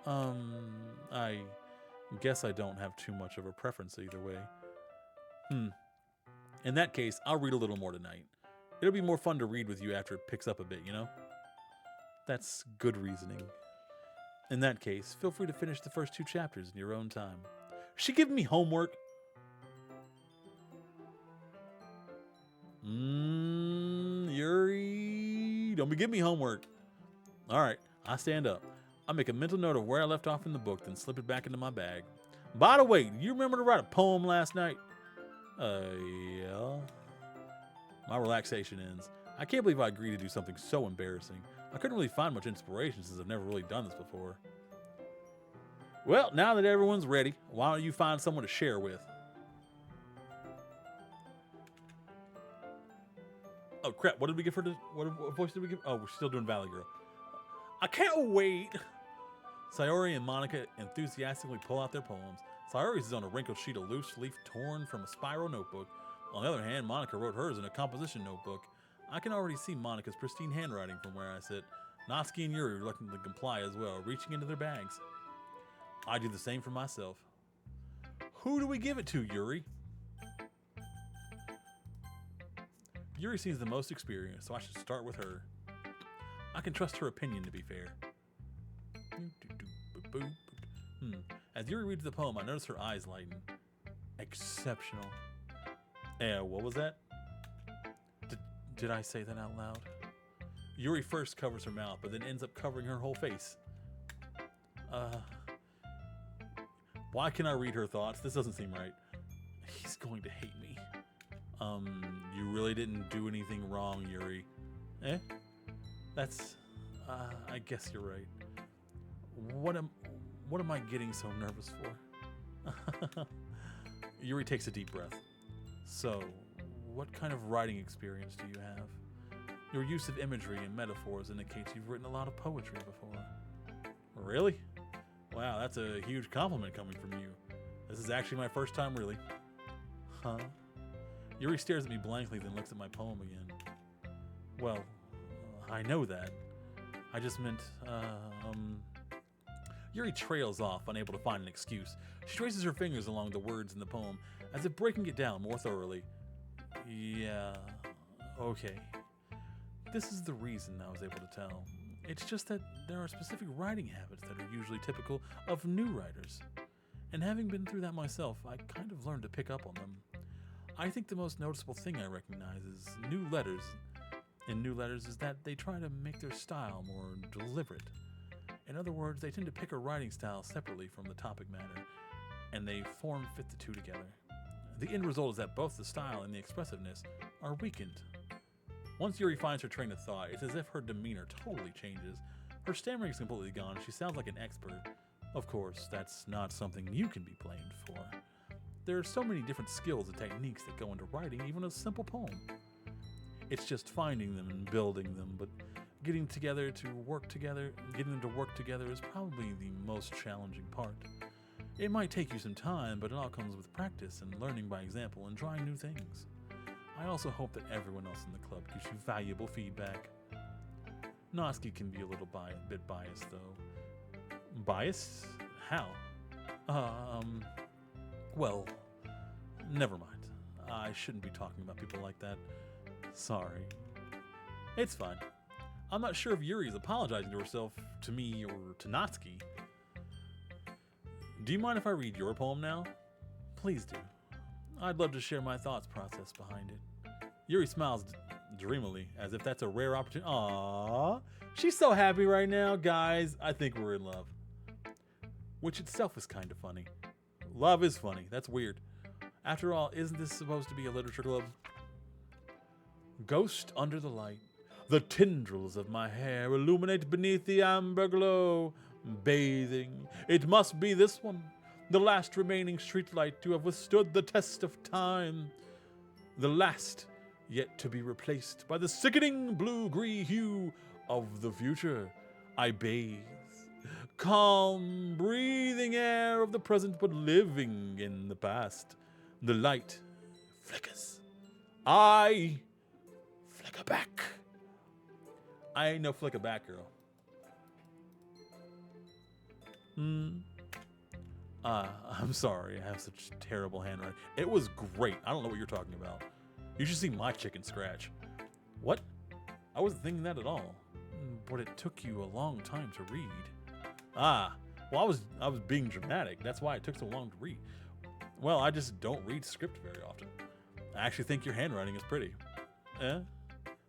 I guess I don't have too much of a preference either way. In that case, I'll read a little more tonight. It'll be more fun to read with you after it picks up a bit, you know? That's good reasoning. In that case, feel free to finish the first 2 chapters in your own time. Is she giving me homework? Yuri, don't be giving me homework. All right, I stand up. I make a mental note of where I left off in the book, then slip it back into my bag. By the way, do you remember to write a poem last night? Yeah. My relaxation ends. I can't believe I agreed to do something so embarrassing. I couldn't really find much inspiration since I've never really done this before. Well, now that everyone's ready, why don't you find someone to share with? Oh crap, what did we give her to, what voice did we give? Oh, we're still doing Valley Girl. I can't wait. Sayori and Monica enthusiastically pull out their poems. Sayori's is on a wrinkled sheet of loose leaf torn from a spiral notebook. On the other hand, Monica wrote hers in a composition notebook. I can already see Monika's pristine handwriting from where I sit. Natsuki and Yuri reluctantly comply as well, reaching into their bags. I do the same for myself. Who do we give it to, Yuri? Yuri seems the most experienced, so I should start with her. I can trust her opinion, to be fair. As Yuri reads the poem, I notice her eyes lighten. Exceptional. What was that? Did I say that out loud? Yuri first covers her mouth, but then ends up covering her whole face. Why can't I read her thoughts? This doesn't seem right. He's going to hate me. You really didn't do anything wrong, Yuri. That's... I guess you're right. What am I getting so nervous for? Yuri takes a deep breath. So, what kind of writing experience do you have? Your use of imagery and metaphors indicates you've written a lot of poetry before. Really? Wow, that's a huge compliment coming from you. This is actually my first time, really. Huh? Yuri stares at me blankly, then looks at my poem again. Well, I know that. I just meant, Yuri trails off, unable to find an excuse. She traces her fingers along the words in the poem, as if breaking it down more thoroughly. Yeah, okay. This is the reason I was able to tell. It's just that there are specific writing habits that are usually typical of new writers. And having been through that myself, I kind of learned to pick up on them. I think the most noticeable thing I recognize is new letters is that they try to make their style more deliberate. In other words, they tend to pick a writing style separately from the topic matter, and they fit the two together. The end result is that both the style and the expressiveness are weakened. Once Yuri finds her train of thought, it's as if her demeanor totally changes. Her stammering is completely gone, she sounds like an expert. Of course, that's not something you can be blamed for. There are so many different skills and techniques that go into writing even a simple poem. It's just finding them and building them, but getting them to work together is probably the most challenging part. It might take you some time, but it all comes with practice and learning by example and trying new things. I also hope that everyone else in the club gives you valuable feedback. Natsuki can be a little bit biased, though. Biased? How? Well, never mind. I shouldn't be talking about people like that. Sorry. It's fine. I'm not sure if Yuri is apologizing to herself, to me, or to Natsuki. Do you mind if I read your poem now? Please do. I'd love to share my thoughts process behind it. Yuri smiles dreamily, as if that's a rare opportunity. Aww, she's so happy right now. Guys, I think we're in love. Which itself is kind of funny. Love is funny. That's weird. After all, isn't this supposed to be a literature club? Ghost under the light. The tendrils of my hair illuminate beneath the amber glow. Bathing. It must be this one. The last remaining streetlight to have withstood the test of time. The last yet to be replaced by the sickening blue-green hue of the future. I bathe. Calm, breathing air of the present, but living in the past. The light flickers. I flicker back. I ain't no flicker back, girl. I'm sorry, I have such terrible handwriting. It was great. I don't know what you're talking about. You should see my chicken scratch. What? I wasn't thinking that at all. But it took you a long time to read. Well, I was being dramatic. That's why it took so long to read. Well, I just don't read script very often. I actually think your handwriting is pretty.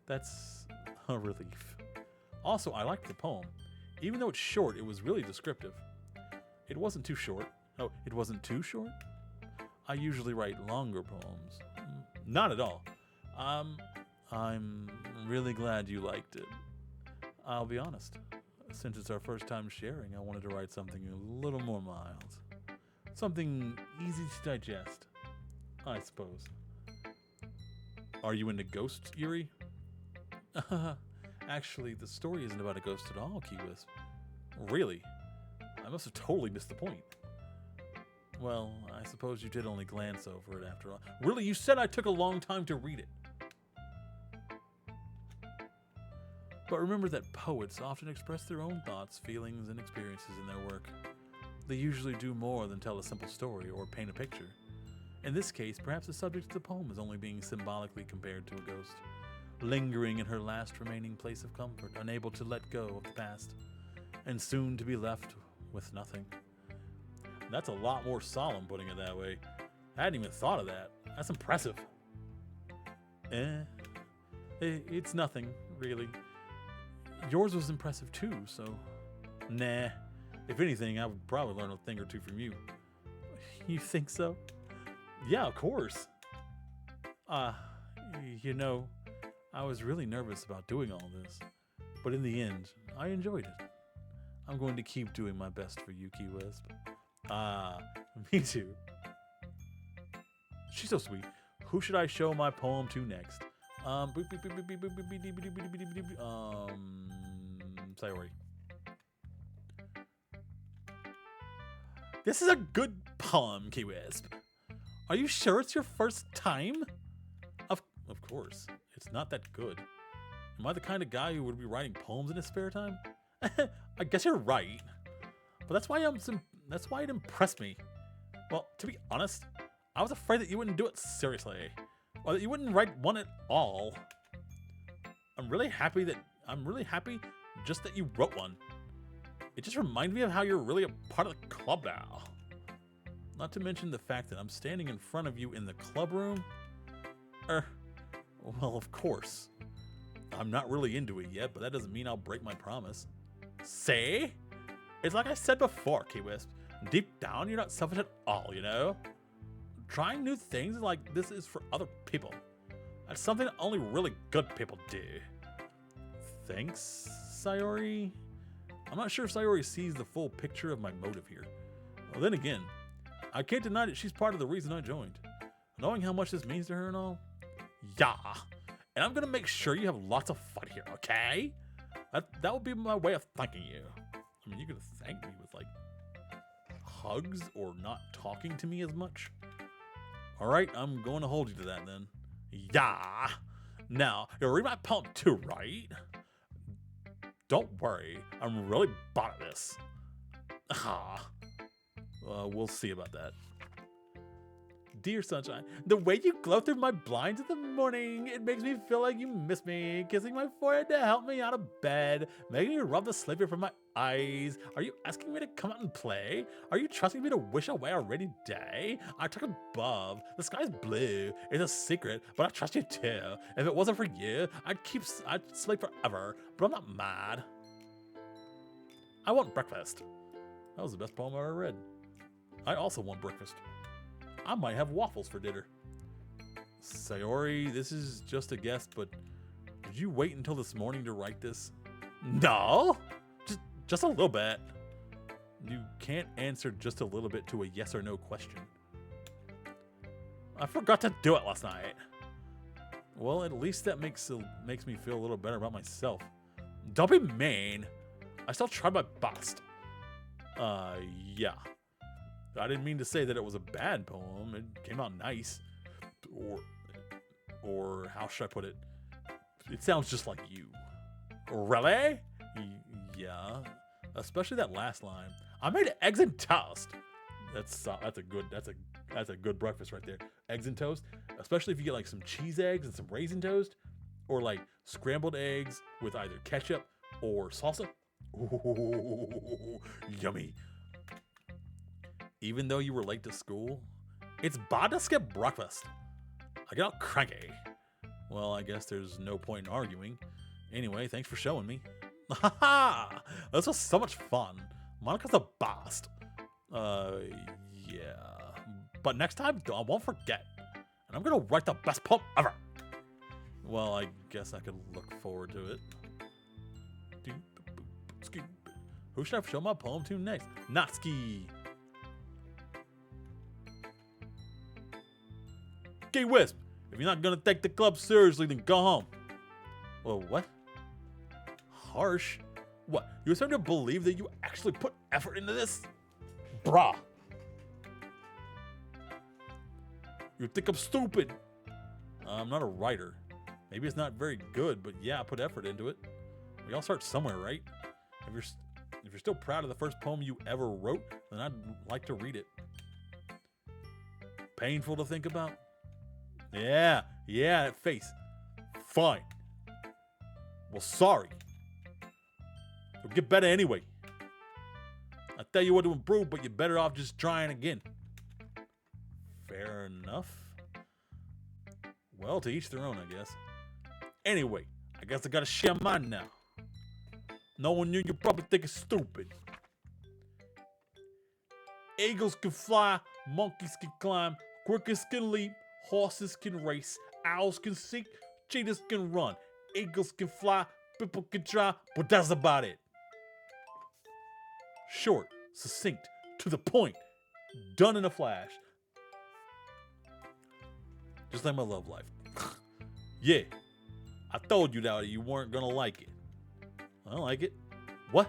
That's a relief. Also, I liked the poem. Even though it's short, it was really descriptive. It wasn't too short. Oh, it wasn't too short? I usually write longer poems. Not at all. I'm really glad you liked it. I'll be honest. Since it's our first time sharing, I wanted to write something a little more mild. Something easy to digest, I suppose. Are you into ghosts, Yuri? Actually, the story isn't about a ghost at all, Keywisp. Really? I must have totally missed the point. Well, I suppose you did only glance over it after all. Really? You said I took a long time to read it. But remember that poets often express their own thoughts, feelings, and experiences in their work. They usually do more than tell a simple story or paint a picture. In this case, perhaps the subject of the poem is only being symbolically compared to a ghost, lingering in her last remaining place of comfort, unable to let go of the past, and soon to be left with nothing. That's a lot more solemn putting it that way. I hadn't even thought of that. That's impressive. It's nothing, really. Yours was impressive too, so... Nah. If anything, I would probably learn a thing or two from you. You think so? Yeah, of course. You know, I was really nervous about doing all this, but in the end, I enjoyed it. I'm going to keep doing my best for you, Key Wisp. Me too. She's so sweet. Who should I show my poem to next? Sayori. This is a good poem, Key Wisp. Are you sure it's your first time? Of course. It's not that good. Am I the kind of guy who would be writing poems in his spare time? I guess you're right. But that's why it impressed me. Well, to be honest, I was afraid that you wouldn't do it seriously, or that you wouldn't write one at all. I'm really happy just that you wrote one. It just reminds me of how you're really a part of the club now. Not to mention the fact that I'm standing in front of you in the club room. Well, of course. I'm not really into it yet, but that doesn't mean I'll break my promise. See? It's like I said before, Key-Wisp. Deep down, you're not selfish at all, you know? Trying new things like this is for other people. That's something that only really good people do. Thanks, Sayori? I'm not sure if Sayori sees the full picture of my motive here. Well, then again, I can't deny that she's part of the reason I joined. Knowing how much this means to her and all, yeah. And I'm gonna make sure you have lots of fun here, okay? That would be my way of thanking you. I mean, you could thank me with, like, hugs or not talking to me as much. All right, I'm going to hold you to that then. Yeah. Now, you'll read my poem too, right? Don't worry, I'm really bad at this. We'll see about that. Dear Sunshine, the way you glow through my blinds in the morning, it makes me feel like you miss me. Kissing my forehead to help me out of bed, making me rub the sleepy from my eyes. Are you asking me to come out and play? Are you trusting me to wish away a rainy day? I talk above. The sky's blue. It's a secret, but I trust you too. If it wasn't for you, I'd sleep forever, but I'm not mad. I want breakfast. That was the best poem I ever read. I also want breakfast. I might have waffles for dinner. Sayori, this is just a guess, but did you wait until this morning to write this? No, just a little bit. You can't answer just a little bit to a yes or no question. I forgot to do it last night. Well, at least that makes me feel a little better about myself. Don't be mean. I still tried my best. Yeah. I didn't mean to say that it was a bad poem. It came out nice. Or how should I put it? It sounds just like you. Really? Yeah. Especially that last line. I made eggs and toast. That's a good breakfast right there. Eggs and toast. Especially if you get like some cheese eggs and some raisin toast. Or like scrambled eggs with either ketchup or salsa. Ooh, yummy. Even though you were late to school, it's bad to skip breakfast. I get all cranky. Well, I guess there's no point in arguing. Anyway, thanks for showing me. Haha! This was so much fun. Monica's a best. Yeah. But next time, I won't forget. And I'm gonna write the best poem ever. Well, I guess I could look forward to it. Who should I show my poem to next? Natsuki. Gay Wisp, if you're not gonna take the club seriously, then go home. Well, what? Harsh? What? You expect me to believe that you actually put effort into this? Bruh. You think I'm stupid? I'm not a writer. Maybe it's not very good, but yeah, I put effort into it. We all start somewhere, right? If you're still proud of the first poem you ever wrote, then I'd like to read it. Painful to think about? Yeah, that face. Fine. Well, sorry. It'll get better anyway. I tell you what to improve, but you're better off just trying again. Fair enough. Well, to each their own, I guess. Anyway, I guess I gotta share mine now. Knowing you probably think it's stupid. Eagles can fly, monkeys can climb, crickets can leap, horses can race, owls can seek, cheetahs can run, eagles can fly, people can try, but that's about it. Short, succinct, to the point, done in a flash. Just like my love life. Yeah, I told you that you weren't gonna like it. I don't like it. What?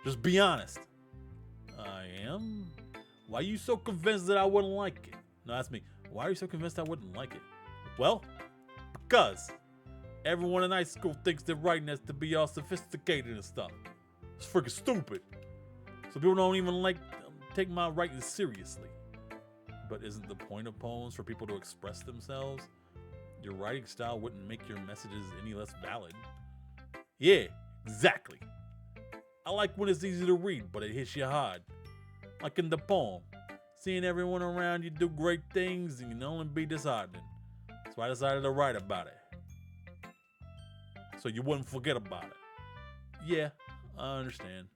Just be honest. I am? Why are you so convinced that I wouldn't like it? No, that's me. Why are you so convinced I wouldn't like it? Well, because everyone in high school thinks that writing has to be all sophisticated and stuff. It's freaking stupid. So people don't even take my writing seriously. But isn't the point of poems for people to express themselves? Your writing style wouldn't make your messages any less valid. Yeah, exactly. I like when it's easy to read, but it hits you hard. Like in the poem, seeing everyone around you do great things and can only be disheartening. So I decided to write about it. So you wouldn't forget about it. Yeah, I understand.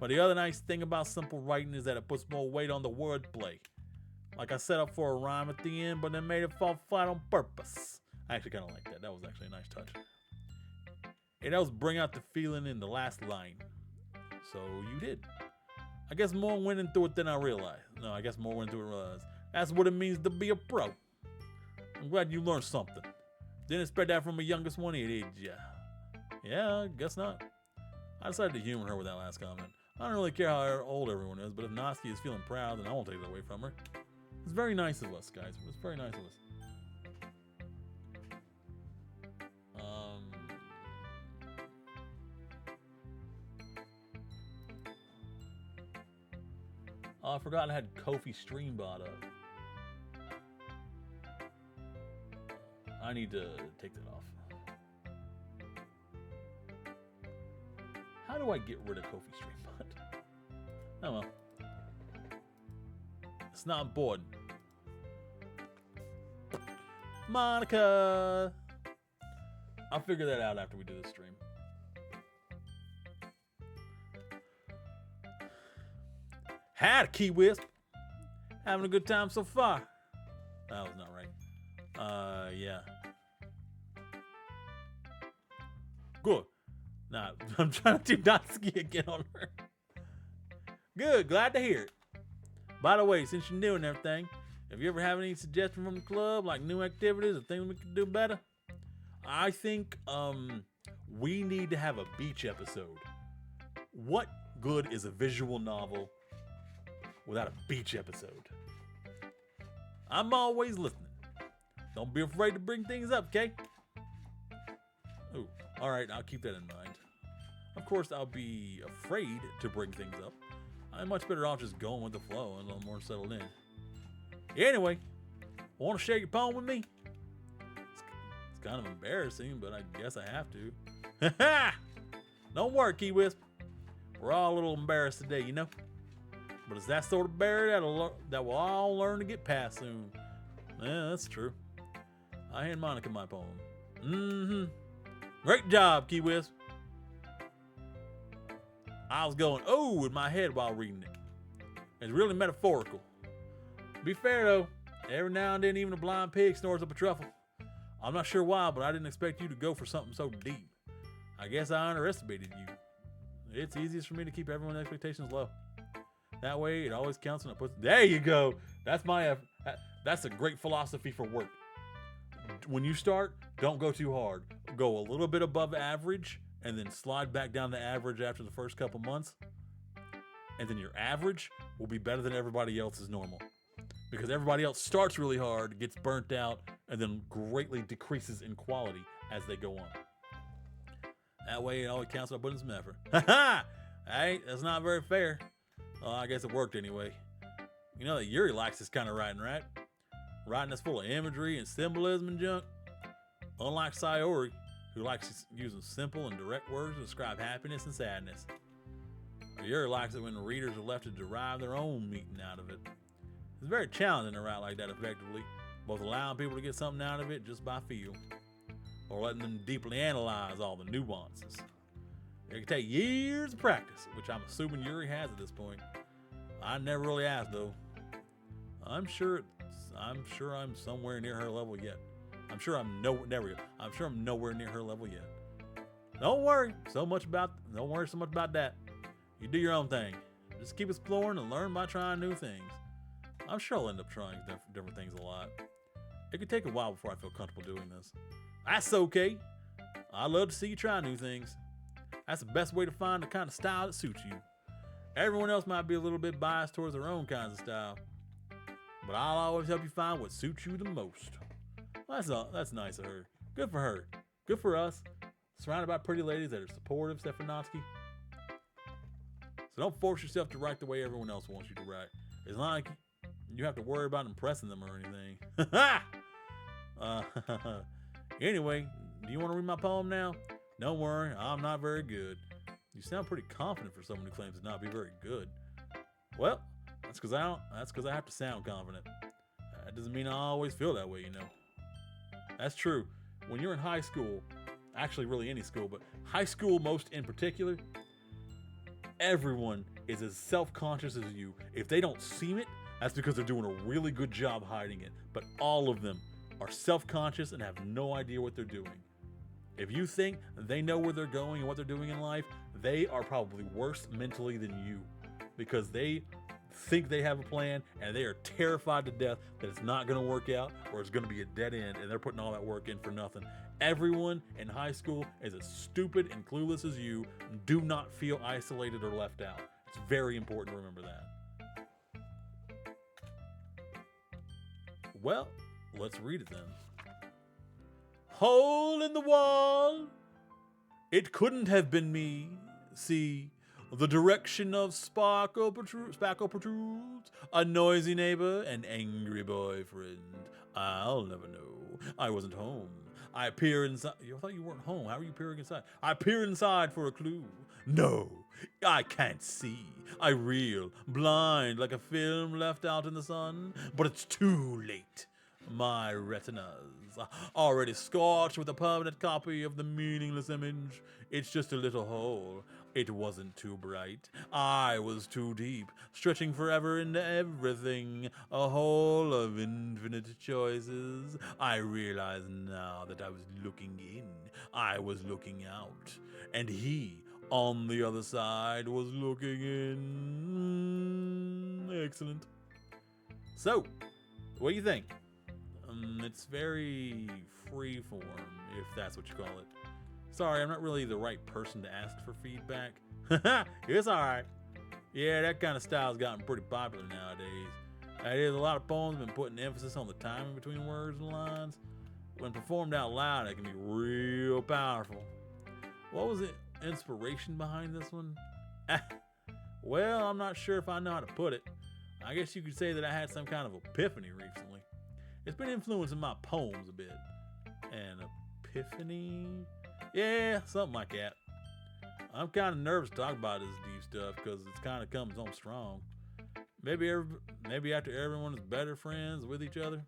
But the other nice thing about simple writing is that it puts more weight on the wordplay. Like I set up for a rhyme at the end, but then made it fall flat on purpose. I actually kind of like that. That was actually a nice touch. It helps bring out the feeling in the last line. So you did. I guess more went into it than I realized. No, I guess more went into it than I realized. That's what it means to be a pro. I'm glad you learned something. Didn't expect that from a youngest one here, did ya? Yeah, I guess not. I decided to humor her with that last comment. I don't really care how old everyone is, but if Noski is feeling proud, then I won't take it away from her. It's very nice of us, guys. It's very nice of us. Oh, I forgot I had Kofi Streambot up. I need to take that off. How do I get rid of Kofi Streambot? Oh well. It's not important. Monica! I'll figure that out after we do this stream. Had a Key Wisp. Having a good time so far. That was not right. Yeah. Good. Nah, I'm trying to do Natsuki again on her. Good, glad to hear it. By the way, since you're new and everything, if you ever have any suggestions from the club, like new activities or things we could do better, I think we need to have a beach episode. What good is a visual novel without a beach episode? I'm always listening. Don't be afraid to bring things up, okay? Ooh, all right, I'll keep that in mind. Of course, I'll be afraid to bring things up. I'm much better off just going with the flow and a little more settled in. Anyway, want to share your poem with me? It's kind of embarrassing, but I guess I have to. Don't worry, Key Wisp. We're all a little embarrassed today, you know? But it's that sort of barrier that we'll all learn to get past soon. Yeah, that's true. I hand Monica my poem. Mm-hmm. Great job, Key Wisp. I was going, oh, in my head while reading it. It's really metaphorical. To be fair, though, every now and then even a blind pig snores up a truffle. I'm not sure why, but I didn't expect you to go for something so deep. I guess I underestimated you. It's easiest for me to keep everyone's expectations low. That way, it always counts when I put... There you go. That's a great philosophy for work. When you start, don't go too hard. Go a little bit above average, and then slide back down to average after the first couple months. And then your average will be better than everybody else's normal. Because everybody else starts really hard, gets burnt out, and then greatly decreases in quality as they go on. That way it always counts on putting some effort. Ha ha! Hey, that's not very fair. Well, I guess it worked anyway. You know that Yuri likes this kind of writing, right? Writing that's full of imagery and symbolism and junk. Unlike Sayori, who likes using simple and direct words to describe happiness and sadness. Yuri likes it when the readers are left to derive their own meaning out of it. It's very challenging to write like that effectively, both allowing people to get something out of it just by feel, or letting them deeply analyze all the nuances. It can take years of practice, which I'm assuming Yuri has at this point. I never really asked though. I'm sure I'm somewhere near her level yet. I'm sure I'm nowhere near her level yet. Don't worry so much about that. You do your own thing. Just keep exploring and learn by trying new things. I'm sure I'll end up trying different things a lot. It could take a while before I feel comfortable doing this. That's okay. I love to see you try new things. That's the best way to find the kind of style that suits you. Everyone else might be a little bit biased towards their own kinds of style, but I'll always help you find what suits you the most. Well, that's nice of her. Good for her. Good for us. Surrounded by pretty ladies that are supportive, Stefanowski. So don't force yourself to write the way everyone else wants you to write. It's not like you have to worry about impressing them or anything. Anyway, do you want to read my poem now? Don't worry, I'm not very good. You sound pretty confident for someone who claims to not be very good. Well, that's because I have to sound confident. That doesn't mean I always feel that way, you know. That's true. When you're in high school, actually really any school, but high school most in particular, everyone is as self-conscious as you. If they don't seem it, that's because they're doing a really good job hiding it. But all of them are self-conscious and have no idea what they're doing. If you think they know where they're going and what they're doing in life, they are probably worse mentally than you, because they think they have a plan and they are terrified to death that it's not going to work out or it's going to be a dead end, and they're putting all that work in for nothing. Everyone in high school is as stupid and clueless as you. Do not feel isolated or left out. It's very important to remember that. Well, let's read it then. Hole in the wall. It couldn't have been me. See, the direction of sparkle protrudes. A noisy neighbor, an angry boyfriend. I'll never know. I wasn't home. I peer inside. I thought you weren't home. How are you peering inside? I peer inside for a clue. No, I can't see. I reel, blind like a film left out in the sun. But it's too late. My retinas already scorched with a permanent copy of the meaningless image. It's just a little hole. It wasn't too bright. I was too deep, stretching forever into everything. A hole of infinite choices. I realize now that I was looking in. I was looking out. And he, on the other side, was looking in. Excellent. So, what do you think? It's very freeform, if that's what you call it. Sorry, I'm not really the right person to ask for feedback. It's alright. Yeah, that kind of style's gotten pretty popular nowadays. That is, a lot of poems have been putting emphasis on the timing between words and lines. When performed out loud, it can be real powerful. What was the inspiration behind this one? Well, I'm not sure if I know how to put it. I guess you could say that I had some kind of epiphany recently. It's been influencing my poems a bit. An epiphany? Yeah, something like that. I'm kind of nervous to talk about this deep stuff because it's kind of comes on strong. Maybe after everyone is better friends with each other.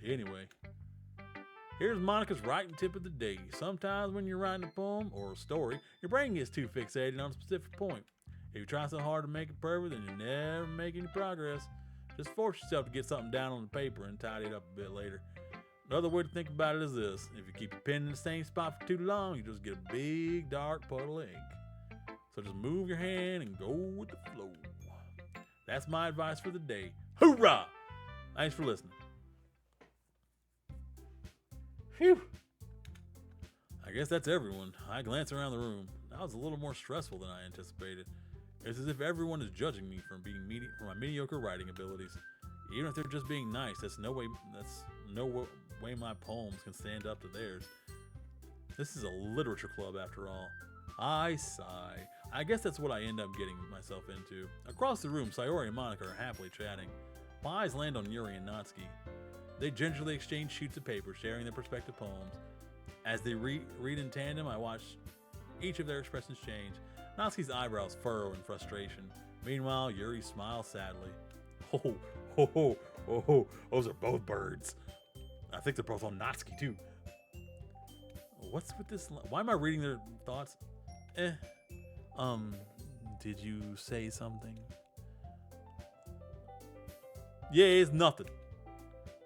Anyway, here's Monica's writing tip of the day. Sometimes when you're writing a poem or a story, your brain gets too fixated on a specific point. If you try so hard to make it perfect, then you never make any progress. Just force yourself to get something down on the paper and tidy it up a bit later. Another way to think about it is this. If you keep your pen in the same spot for too long, you just get a big dark puddle of ink. So just move your hand and go with the flow. That's my advice for the day. Hoorah! Thanks for listening. Phew. I guess that's everyone. I glance around the room. That was a little more stressful than I anticipated. It's as if everyone is judging me for my mediocre writing abilities. Even if they're just being nice, that's no way my poems can stand up to theirs. This is a literature club after all. I sigh. I guess that's what I end up getting myself into. Across the room, Sayori and Monica are happily chatting. My eyes land on Yuri and Natsuki. They gingerly exchange sheets of paper, sharing their respective poems. As they read in tandem, I watch each of their expressions change. Natsuki's eyebrows furrow in frustration. Meanwhile, Yuri smiles sadly. Oh, ho, ho, oh, ho. Those are both birds. I think they're both on Natsuki, too. What's with this? Why am I reading their thoughts? Did you say something? Yeah, it's nothing.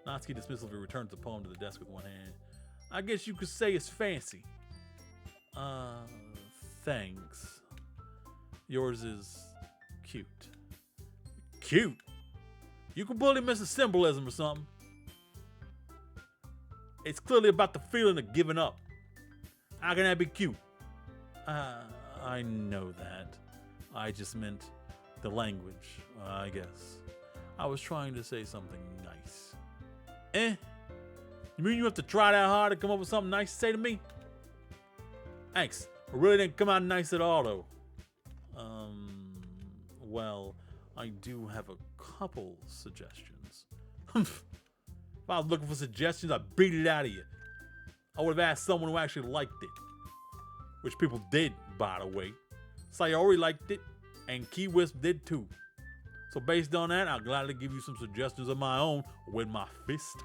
Natsuki dismissively returns the poem to the desk with one hand. I guess you could say it's fancy. Thanks. Yours is cute. Cute? You completely miss the symbolism or something. It's clearly about the feeling of giving up. How can that be cute? I know that. I just meant the language, I guess. I was trying to say something nice. You mean you have to try that hard to come up with something nice to say to me? Thanks. It really didn't come out nice at all, though. Well, I do have a couple suggestions. If I was looking for suggestions, I'd beat it out of you. I would have asked someone who actually liked it. Which people did, by the way. Sayori liked it, and Key Wisp did too. So based on that, I'll gladly give you some suggestions of my own with my fist.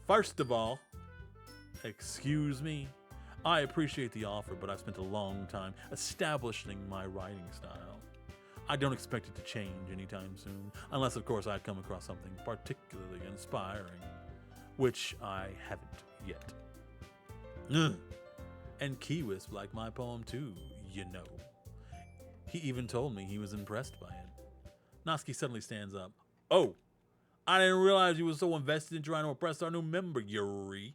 First of all, excuse me. I appreciate the offer, but I've spent a long time establishing my writing style. I don't expect it to change anytime soon, unless of course I come across something particularly inspiring, which I haven't yet. And Key Wisp liked my poem too, you know. He even told me he was impressed by it. Natsuki suddenly stands up. Oh, I didn't realize you were so invested in trying to impress our new member, Yuri.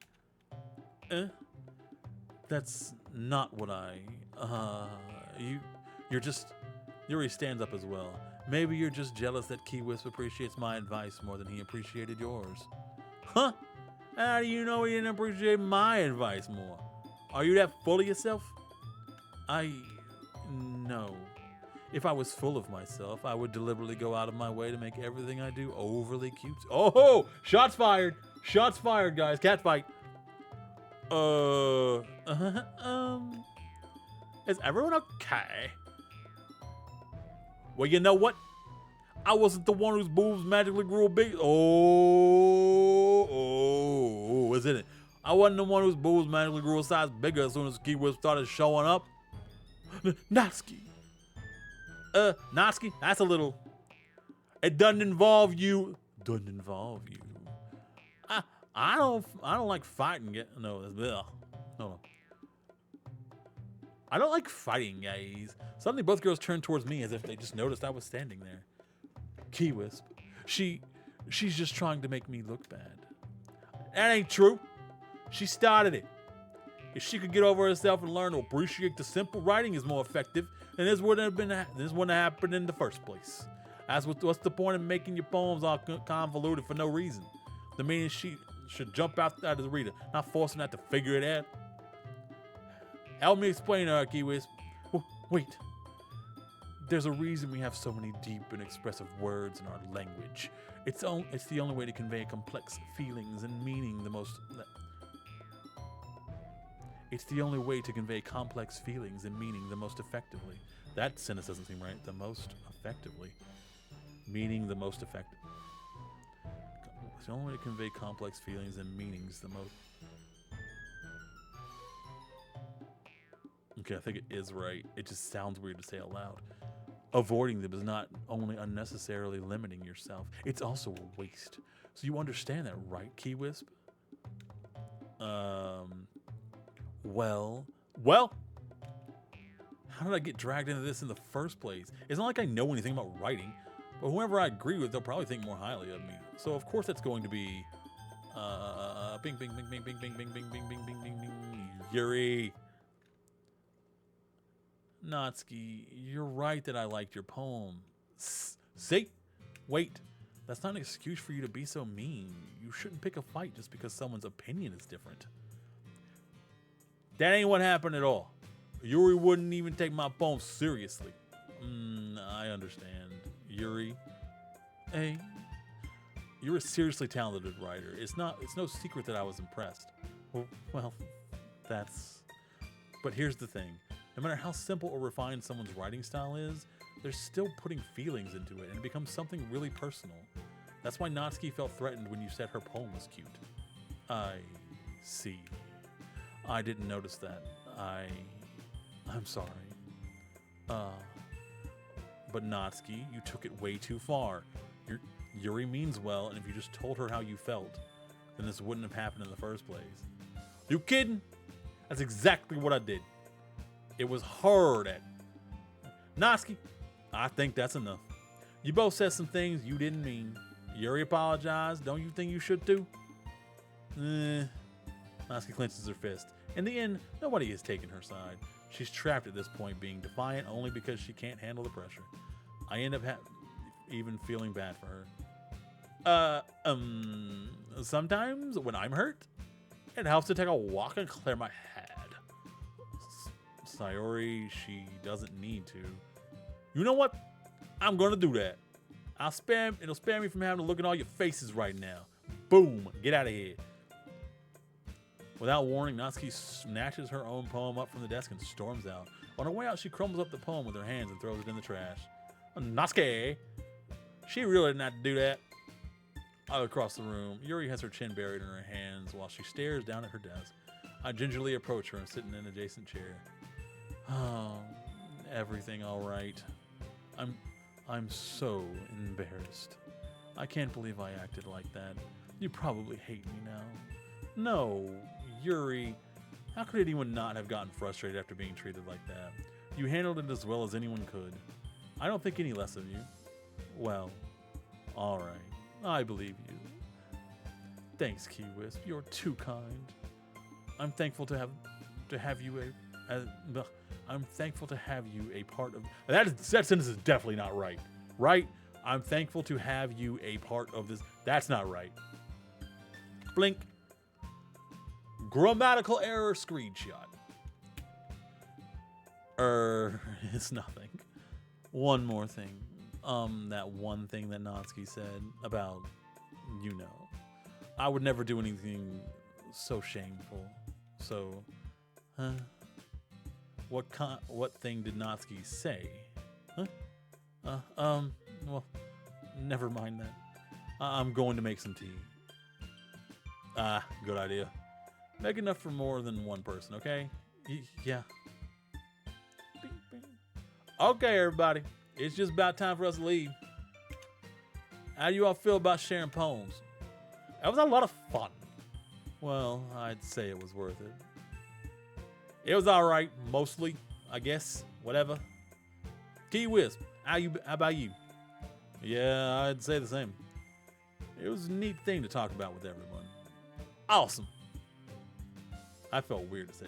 That's not what you're just... Yuri stands up as well. Maybe you're just jealous that Key Wisp appreciates my advice more than he appreciated yours. Huh? How do you know he didn't appreciate my advice more? Are you that full of yourself? No. If I was full of myself, I would deliberately go out of my way to make everything I do overly cute. Oh, shots fired. Shots fired, guys. Cat fight. Is everyone okay? Well, you know what? I wasn't the one whose boobs magically grew big. Isn't it? I wasn't the one whose boobs magically grew a size bigger as soon as Key Wisp started showing up. Natsuki. Natsuki, that's a little... It doesn't involve you. Doesn't involve you. I don't like fighting. No, that's... No. I don't like fighting, guys. Suddenly both girls turned towards me as if they just noticed I was standing there. Key Wisp. She's just trying to make me look bad. That ain't true. She started it. If she could get over herself and learn to appreciate the simple writing is more effective, then this wouldn't have happened in the first place. What's the point of making your poems all convoluted for no reason? The meaning she should jump out of the reader, not forcing her to figure it out. Help me explain to her, Key Wisp. Wait. There's a reason we have so many deep and expressive words in our language. It's the only way to convey complex feelings and meaning the most... It's the only way to convey complex feelings and meaning the most effectively. That sentence doesn't seem right. The most effectively. Meaning the most effective. It's the only way to convey complex feelings and meanings the most... Okay, I think it is right. It just sounds weird to say out loud. Avoiding them is not only unnecessarily limiting yourself, it's also a waste. So you understand that, right, Key Wisp? Well, how did I get dragged into this in the first place? It's not like I know anything about writing, but whoever I agree with, they'll probably think more highly of me. So of course that's going to be, bing, bing, bing, bing, bing, bing, bing, bing, bing, bing, bing, bing, bing, Yuri. Natsuki, you're right that I liked your poem. See? Wait. That's not an excuse for you to be so mean. You shouldn't pick a fight just because someone's opinion is different. That ain't what happened at all. Yuri wouldn't even take my poem seriously. I understand. Yuri. Hey, you're a seriously talented writer. It's no secret that I was impressed. Well, that's... But here's the thing. No matter how simple or refined someone's writing style is, they're still putting feelings into it, and it becomes something really personal. That's why Natsuki felt threatened when you said her poem was cute. I see. I didn't notice that. I'm sorry. But Natsuki, you took it way too far. Yuri means well, and if you just told her how you felt, then this wouldn't have happened in the first place. You kidding? That's exactly what I did. It was hard at Natsuki. I think that's enough. You both said some things you didn't mean. Yuri apologized. Don't you think you should too? Natsuki clenches her fist. In the end, nobody is taking her side. She's trapped at this point, being defiant only because she can't handle the pressure. I end up even feeling bad for her. Sometimes when I'm hurt, it helps to take a walk and clear my head. Sayori, she doesn't need to. You know what? I'm gonna do that. It'll spare me from having to look at all your faces right now. Boom! Get out of here. Without warning, Natsuki snatches her own poem up from the desk and storms out. On her way out, she crumbles up the poem with her hands and throws it in the trash. Natsuki! She really didn't have to do that. Across the room, Yuri has her chin buried in her hands while she stares down at her desk. I gingerly approach her and sit in an adjacent chair. Oh, everything all right. I'm so embarrassed. I can't believe I acted like that. You probably hate me now. No, Yuri. How could anyone not have gotten frustrated after being treated like that? You handled it as well as anyone could. I don't think any less of you. Well, all right. I believe you. Thanks, Key Wisp. You're too kind. I'm thankful to have you I'm thankful to have you a part of that sentence is definitely not right. Right? I'm thankful to have you a part of this. That's not right. Blink. Grammatical error screenshot. It's nothing. One more thing. That one thing that Natsuki said about, I would never do anything so shameful. So, what thing did Natsuki say? Well, never mind that. I'm going to make some tea. Good idea. Make enough for more than one person, okay? Yeah. Bing, bing. Okay, everybody. It's just about time for us to leave. How do you all feel about sharing poems? That was a lot of fun. Well, I'd say it was worth it. It was all right, mostly, I guess. Whatever. Key Wisp, how about you? Yeah, I'd say the same. It was a neat thing to talk about with everyone. Awesome. I felt weird to say.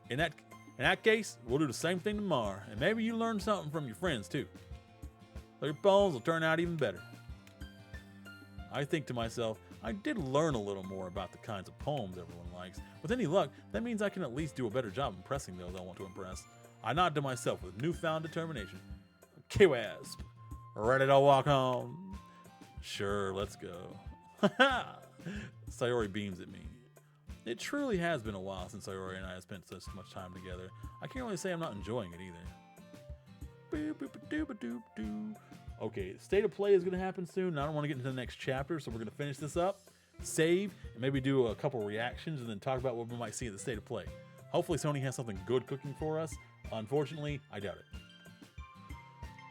In that case, we'll do the same thing tomorrow, and maybe you learn something from your friends too. So your poems will turn out even better. I think to myself, I did learn a little more about the kinds of poems everyone likes. With any luck, that means I can at least do a better job impressing those I want to impress. I nod to myself with newfound determination. K-Wasp, ready to walk home? Sure, let's go. Sayori beams at me. It truly has been a while since Sayori and I have spent such much time together. I can't really say I'm not enjoying it either. Okay, state of play is going to happen soon, and I don't want to get into the next chapter, so we're going to finish this up, save, and maybe do a couple reactions, and then talk about what we might see in the state of play. Hopefully Sony has something good cooking for us. Unfortunately, I doubt it.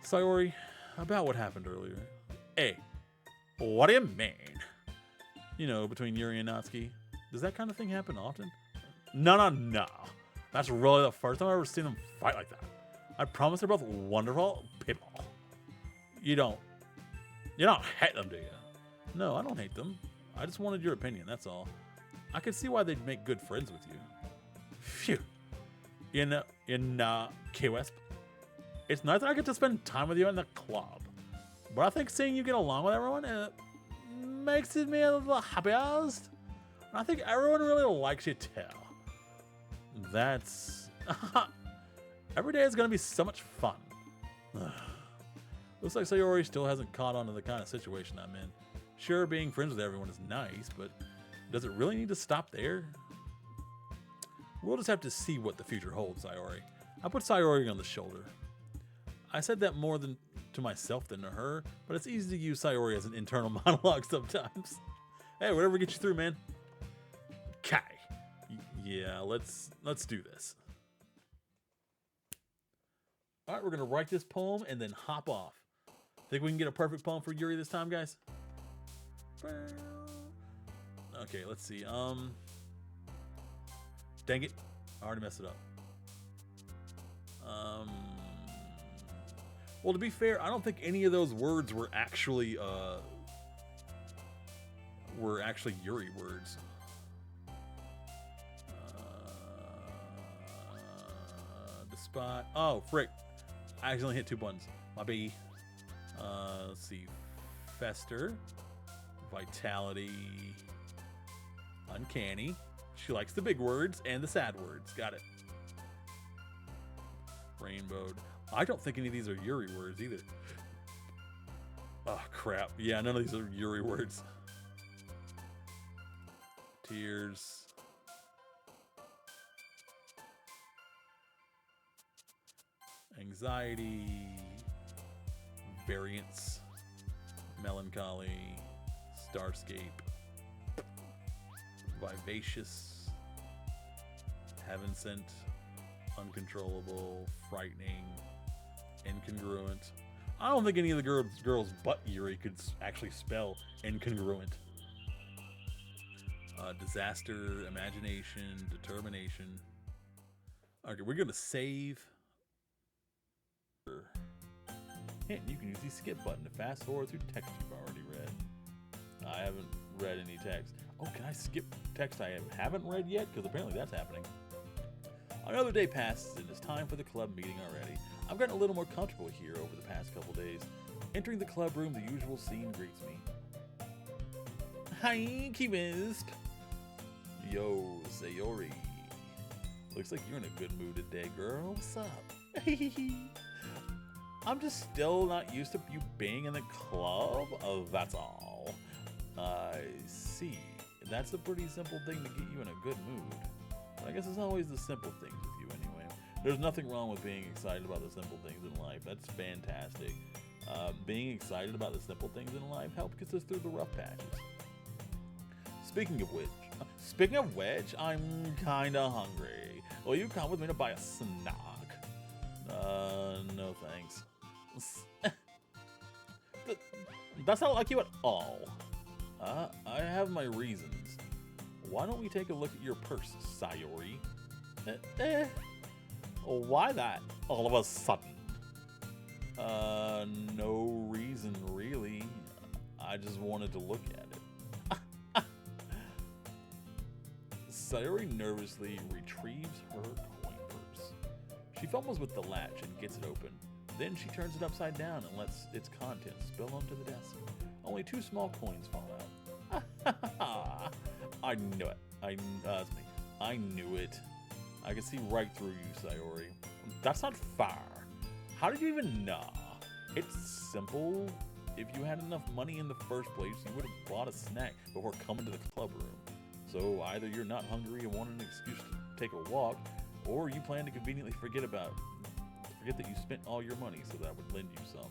Sayori, about what happened earlier. Hey, what do you mean? Between Yuri and Natsuki. Does that kind of thing happen often? No. That's really the first time I've ever seen them fight like that. I promise they're both wonderful people. You don't hate them, do you? No, I don't hate them. I just wanted your opinion, that's all. I could see why they'd make good friends with you. Phew. In K-Wisp, it's nice that I get to spend time with you in the club. But I think seeing you get along with everyone makes me a little happiest. I think everyone really likes you too. That's... Every day is going to be so much fun. Looks like Sayori still hasn't caught on to the kind of situation I'm in. Sure, being friends with everyone is nice, but does it really need to stop there? We'll just have to see what the future holds, Sayori. I put Sayori on the shoulder. I said that more than to myself than to her, but it's easy to use Sayori as an internal monologue sometimes. Hey, whatever gets you through, man. Kai. Yeah, let's do this. All right, we're gonna write this poem and then hop off. Think we can get a perfect poem for Yuri this time, guys? Okay, let's see. Dang it, I already messed it up. Well, to be fair, I don't think any of those words were actually Yuri words. The spot. Oh, frick. I accidentally hit 2 buttons. My B. Let's see. Fester. Vitality. Uncanny. She likes the big words and the sad words. Got it. Rainbowed. I don't think any of these are Yuri words either. Oh, crap. Yeah, none of these are Yuri words. Tears. Anxiety. Variance. Melancholy. Starscape. Vivacious. Heaven sent. Uncontrollable. Frightening. Incongruent. I don't think any of the girls but Yuri could actually spell incongruent. Disaster, imagination, determination. Okay, we're gonna save. Hint, you can use the skip button to fast forward through text you've already read. I haven't read any text. Oh, can I skip text I haven't read yet? Because apparently that's happening. Another day passes and it's time for the club meeting already. I've gotten a little more comfortable here over the past couple days. Entering the club room, the usual scene greets me. Hi, Key-Wisp. Yo, Sayori. Looks like you're in a good mood today, girl. What's up? I'm just still not used to you being in the club. Oh, that's all. I see. That's a pretty simple thing to get you in a good mood. But I guess it's always the simple things with you anyway. There's nothing wrong with being excited about the simple things in life. That's fantastic. Being excited about the simple things in life helps get us through the rough patches. Speaking of which, I'm kinda hungry. Will you come with me to buy a snack? No thanks. That's not like you at all. I have my reasons. Why don't we take a look at your purse, Sayori? Why that, all of a sudden? No reason, really. I just wanted to look at it. Sayori nervously retrieves her coin purse. She fumbles with the latch and gets it open. Then she turns it upside down and lets its contents spill onto the desk. Only 2 small coins fall out. I knew it. I knew it. I can see right through you, Sayori. That's not fair. How did you even know? It's simple. If you had enough money in the first place, you would have bought a snack before coming to the club room. So either you're not hungry and want an excuse to take a walk, or you plan to conveniently forget that you spent all your money so that I would lend you some.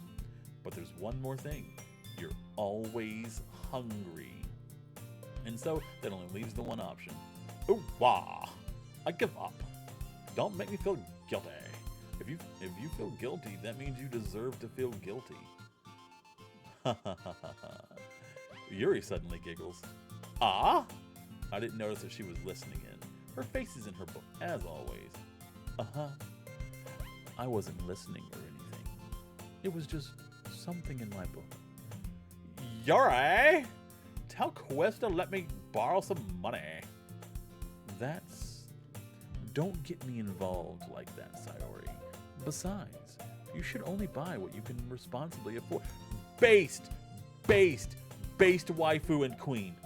But there's one more thing. You're always hungry. And so that only leaves the one option. Ooh, wah! I give up. Don't make me feel guilty. If you feel guilty, that means you deserve to feel guilty. Yuri suddenly giggles. Ah? I didn't notice that she was listening in. Her face is in her book, as always. Uh-huh. I wasn't listening or anything. It was just something in my book. Yuri! Tell Quest to let me borrow some money. Don't get me involved like that, Sayori. Besides, you should only buy what you can responsibly afford. Based waifu and queen.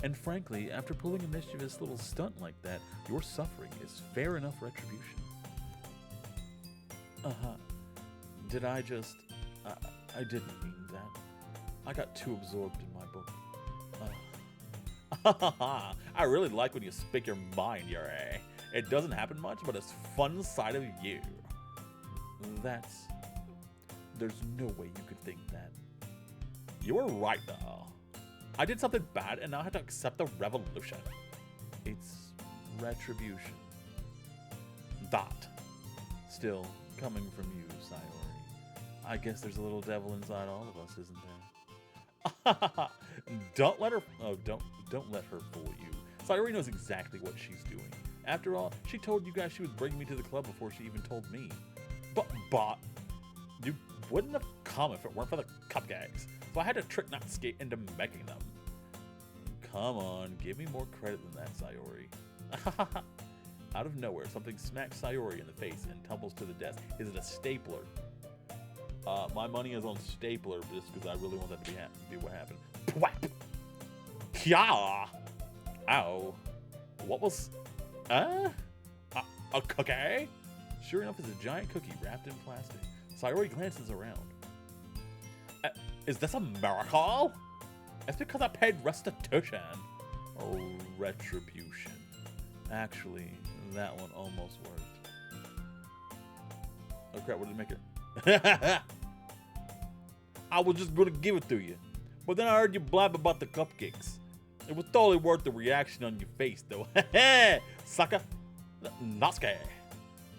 And frankly, after pulling a mischievous little stunt like that, your suffering is fair enough retribution. Uh-huh. Did I just... I didn't mean that. I got too absorbed in my book. I really like when you speak your mind, Yuri. It doesn't happen much, but it's fun side of you. There's no way you could think that. You were right, though. I did something bad, and now I have to accept the revolution. It's retribution. That. Still coming from you, Sayori. I guess there's a little devil inside all of us, isn't there? Don't let her fool you. Sayori knows exactly what she's doing. After all, she told you guys she was bringing me to the club before she even told me. But you wouldn't have come if it weren't for the cupcakes. So I had to trick Natsuki into making them. Come on, give me more credit than that, Sayori. Out of nowhere, something smacks Sayori in the face and tumbles to the desk. Is it a stapler? My money is on stapler just because I really want that to be what happened. Pwap! Kya! Ow. What was... a cookie? Sure enough, it's a giant cookie wrapped in plastic. Sayori glances around. Is this a miracle? It's because I paid restitution. Or retribution. Actually, that one almost worked. Oh crap, what did it make it? I was just gonna give it to you. But then I heard you blab about the cupcakes. It was totally worth the reaction on your face, though. Sucker. Natsuki.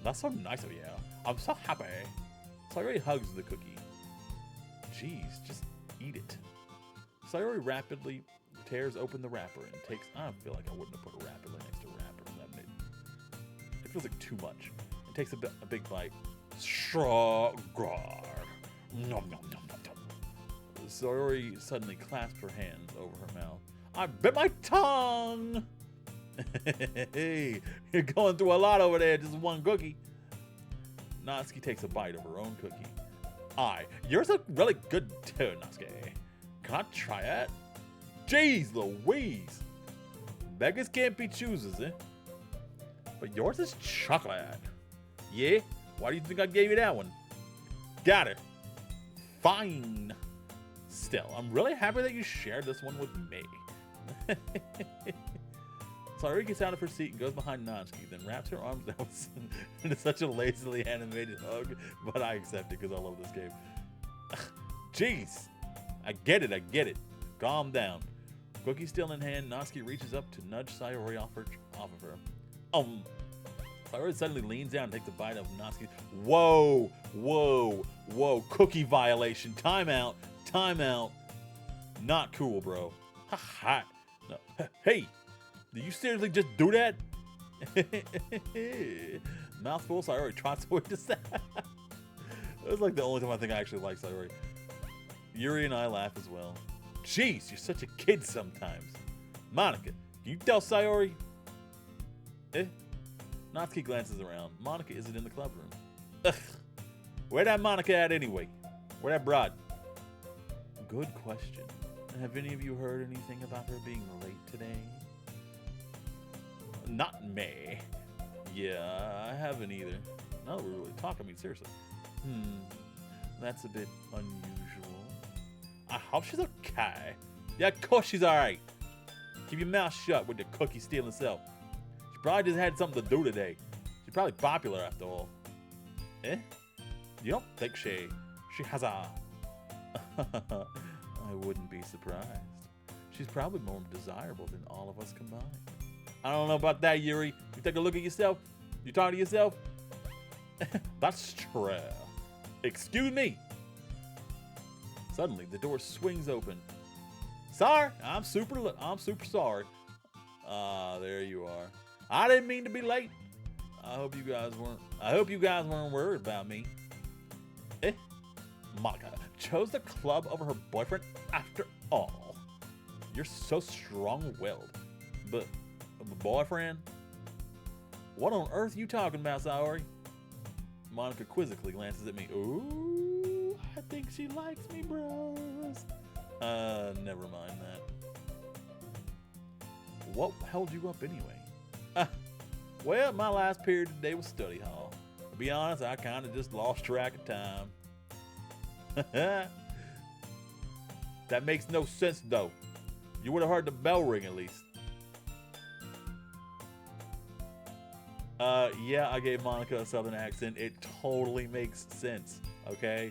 That's so nice of you. I'm so happy. Sayori hugs the cookie. Jeez, just eat it. Sayori rapidly tears open the wrapper and takes... I feel like I wouldn't have put a wrapper next to a wrapper. It feels like too much. It takes a big bite. Sugar. Nom, nom, nom, nom, nom. Sayori suddenly clasped her hands over her mouth. I bit my tongue! Hey, you're going through a lot over there, just one cookie. Natsuki takes a bite of her own cookie. Yours look really good too, Natsuki. Can I try it? Jeez Louise! Beggars can't be choosers, eh? But yours is chocolate. Yeah? Why do you think I gave you that one? Got it. Fine. Still, I'm really happy that you shared this one with me. Sayori gets out of her seat and goes behind Natsuki, then wraps her arms out into such a lazily animated hug, but I accept it because I love this game. Jeez. I get it. Calm down. Cookie still in hand, Natsuki reaches up to nudge Sayori off of her. Sayori suddenly leans down and takes a bite of Natsuki. Whoa. Cookie violation. Time out. Not cool, bro. Ha. No. Hey, did you seriously just do that? Mouthful, Sayori trots away to say. That was like the only time I think I actually like Sayori. Yuri and I laugh as well. Jeez, you're such a kid sometimes. Monica, can you tell Sayori? Natsuki glances around. Monica isn't in the club room. Ugh. Where that Monica at anyway? Where that broad? Good question. Have any of you heard anything about her being late today? Not me. Yeah, I haven't either. No, we're really talking. I mean, seriously. That's a bit unusual. I hope she's okay. Yeah, of course she's alright. Keep your mouth shut with your cookie stealing self. She probably just had something to do today. She's probably popular after all. You don't think she has a... I wouldn't be surprised. She's probably more desirable than all of us combined. I don't know about that, Yuri. You take a look at yourself? You talk to yourself? That's true. Excuse me. Suddenly, the door swings open. Sorry, I'm super sorry. There you are. I didn't mean to be late. I hope you guys weren't worried about me. Monica chose the club over her boyfriend after all. You're so strong-willed. But boyfriend? What on earth you talking about, Sayori? Monica quizzically glances at me. Ooh, I think she likes me, bros. Never mind that. What held you up anyway? Well, my last period today was study hall. be honest, I kind of just lost track of time. That makes no sense, though. You would have heard the bell ring at least. Yeah, I gave Monica a southern accent. It totally makes sense. Okay,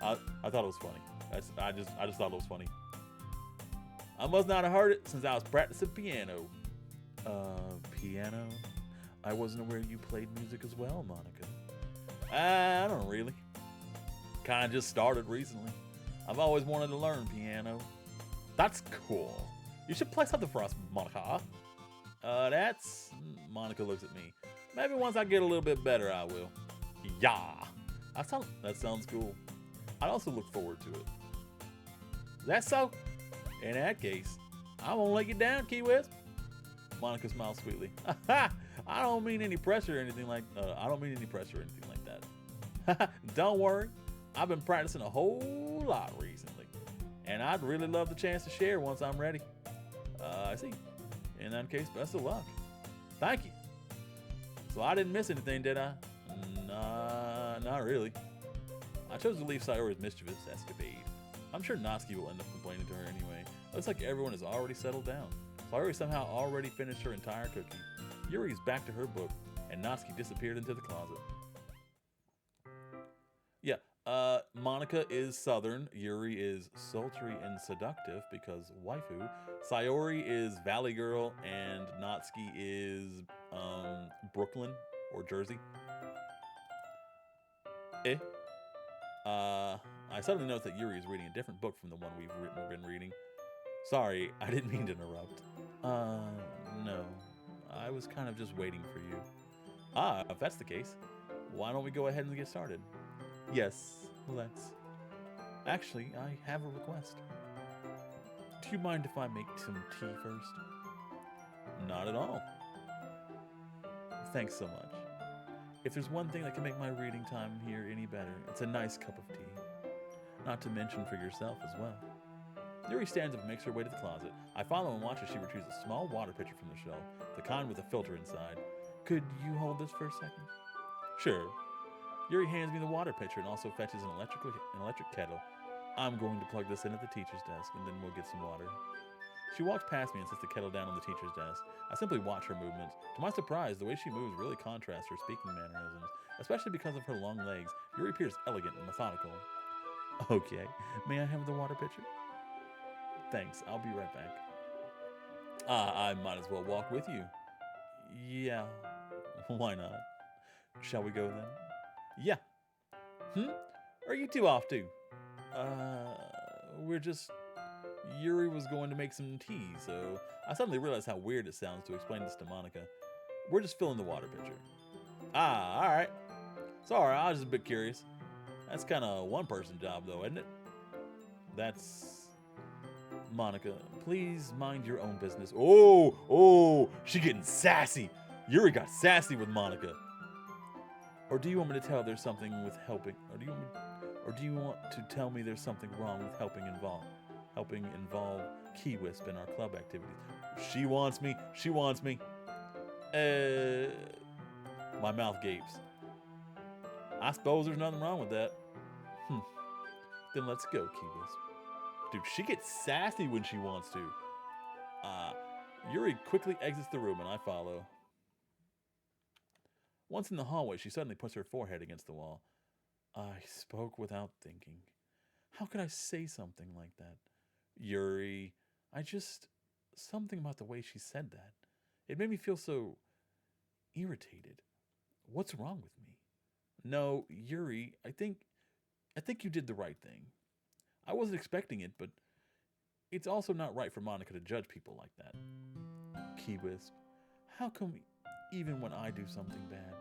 I thought it was funny. I just thought it was funny. I must not have heard it since I was practicing piano. Piano? I wasn't aware you played music as well, Monica. I don't really. Kind of just started recently. I've always wanted to learn piano. That's cool. You should play something for us, Monica. Monica looks at me. Maybe once I get a little bit better, I will. Yeah. That sounds cool. I'd also look forward to it. Is that so? In that case, I won't let you down, Key Wisp. Monica smiles sweetly. I don't mean any pressure or anything like that. Don't worry. I've been practicing a whole lot recently, and I'd really love the chance to share once I'm ready. I see. In that case, best of luck. Thank you. So I didn't miss anything, did I? Nah, not really. I chose to leave Sayori's mischievous escapade. I'm sure Natsuki will end up complaining to her anyway. Looks like everyone has already settled down. Sayori somehow already finished her entire cookie. Yuri's back to her book, and Natsuki disappeared into the closet. Yeah, Monica is southern, Yuri is sultry and seductive because waifu, Sayori is valley girl, and Natsuki is Brooklyn or Jersey. I suddenly noticed that Yuri is reading a different book from the one we've been reading. Sorry, I didn't mean to interrupt. No. I was kind of just waiting for you. If that's the case, why don't we go ahead and get started? Yes, let's. Actually, I have a request. Do you mind if I make some tea first? Not at all. Thanks so much. If there's one thing that can make my reading time here any better, it's a nice cup of tea. Not to mention for yourself as well. Yuri stands up and makes her way to the closet. I follow and watch as she retrieves a small water pitcher from the shelf, the kind with a filter inside. Could you hold this for a second? Sure. Yuri hands me the water pitcher and also fetches an electric kettle. I'm going to plug this in at the teacher's desk, and then we'll get some water. She walks past me and sets the kettle down on the teacher's desk. I simply watch her movements. To my surprise, the way she moves really contrasts her speaking mannerisms, especially because of her long legs. Yuri appears elegant and methodical. Okay, may I have the water pitcher? Thanks, I'll be right back. I might as well walk with you. Yeah, why not? Shall we go then? Yeah. Are you two off to? We're just... Yuri was going to make some tea, so I suddenly realized how weird it sounds to explain this to Monica. We're just filling the water pitcher. Alright. Sorry, I was just a bit curious. That's kind of a one-person job, though, isn't it? That's... Monica, please mind your own business. Oh, she getting sassy. Yuri got sassy with Monica. Or do you want me to tell there's something with helping? Or do you want to tell me there's something wrong with helping involve Key Wisp in our club activities? She wants me. My mouth gapes. I suppose there's nothing wrong with that. Then let's go, Key Wisp. Dude, she gets sassy when she wants to. Yuri quickly exits the room and I follow. Once in the hallway, she suddenly puts her forehead against the wall. I spoke without thinking. How could I say something like that? Yuri, something about the way she said that. It made me feel so irritated. What's wrong with me? No, Yuri, I think you did the right thing. I wasn't expecting it, but it's also not right for Monica to judge people like that. Key Wisp, how come even when I do something bad,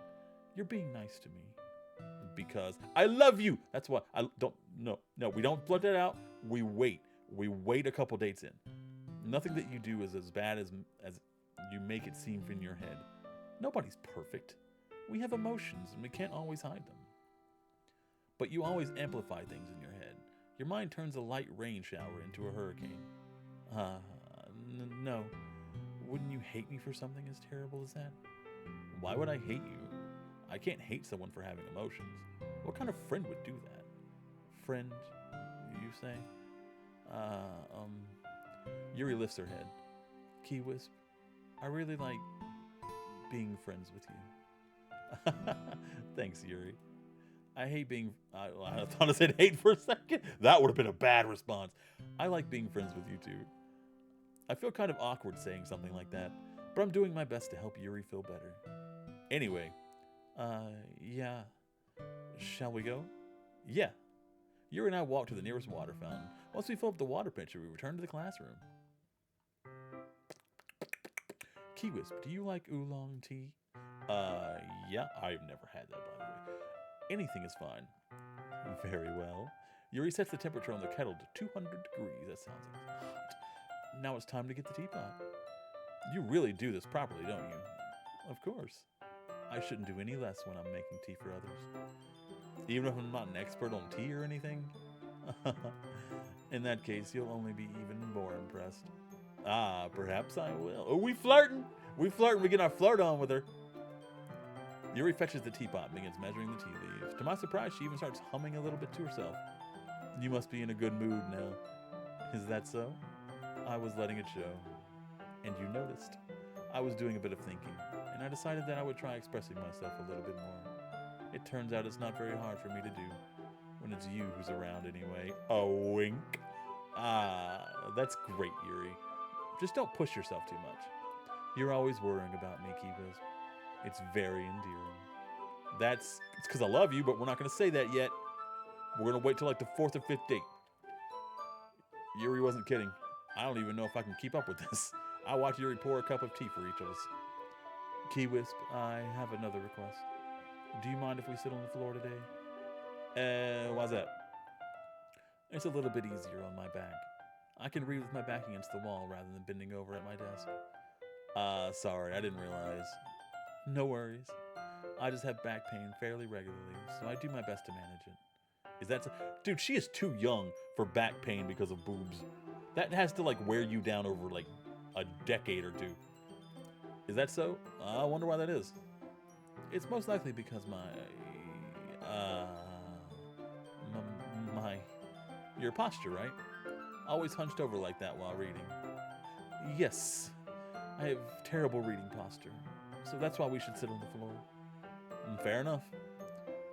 you're being nice to me? Because I love you. That's why we don't blurt that out. We wait a couple dates in. Nothing that you do is as bad as you make it seem in your head. Nobody's perfect. We have emotions and we can't always hide them. But you always amplify things in your head. Your mind turns a light rain shower into a hurricane. No. Wouldn't you hate me for something as terrible as that? Why would I hate you? I can't hate someone for having emotions. What kind of friend would do that? Friend, you say? Yuri lifts her head. Key Wisp, I really like being friends with you. Thanks, Yuri. I hate being... I thought I said hate for a second. That would have been a bad response. I like being friends with you, too. I feel kind of awkward saying something like that, but I'm doing my best to help Yuri feel better. Anyway, yeah. Shall we go? Yeah. Yuri and I walk to the nearest water fountain. Once we fill up the water pitcher, we return to the classroom. Key Wisp, do you like oolong tea? Yeah, I've never had that, by the way. Anything is fine. Very well. Yuri sets the temperature on the kettle to 200 degrees. That sounds like hot. Now it's time to get the teapot. You really do this properly, don't you? Of course. I shouldn't do any less when I'm making tea for others. Even if I'm not an expert on tea or anything? In that case, you'll only be even more impressed. Ah, perhaps I will. Oh, we flirting! We flirting. We get our flirt on with her. Yuri fetches the teapot and begins measuring the tea leaves. To my surprise, she even starts humming a little bit to herself. You must be in a good mood now. Is that so? I was letting it show. And you noticed. I was doing a bit of thinking, and I decided that I would try expressing myself a little bit more. It turns out it's not very hard for me to do, when it's you who's around anyway. A wink. Ah, that's great, Yuri. Just don't push yourself too much. You're always worrying about me, Key Wisp. It's very endearing. It's because I love you, but we're not going to say that yet. We're going to wait till like the 4th or 5th date. Yuri wasn't kidding. I don't even know if I can keep up with this. I watch Yuri pour a cup of tea for each of us. Key Wisp, I have another request. Do you mind if we sit on the floor today? Why's that? It's a little bit easier on my back. I can read with my back against the wall rather than bending over at my desk. Sorry, I didn't realize. No worries. I just have back pain fairly regularly, so I do my best to manage it. Is that so? Dude, she is too young for back pain because of boobs. That has to, like, wear you down over, like, a decade or two. Is that so? I wonder why that is. It's most likely because your posture, right? Always hunched over like that while reading. Yes, I have terrible reading posture, so that's why we should sit on the floor. Fair enough.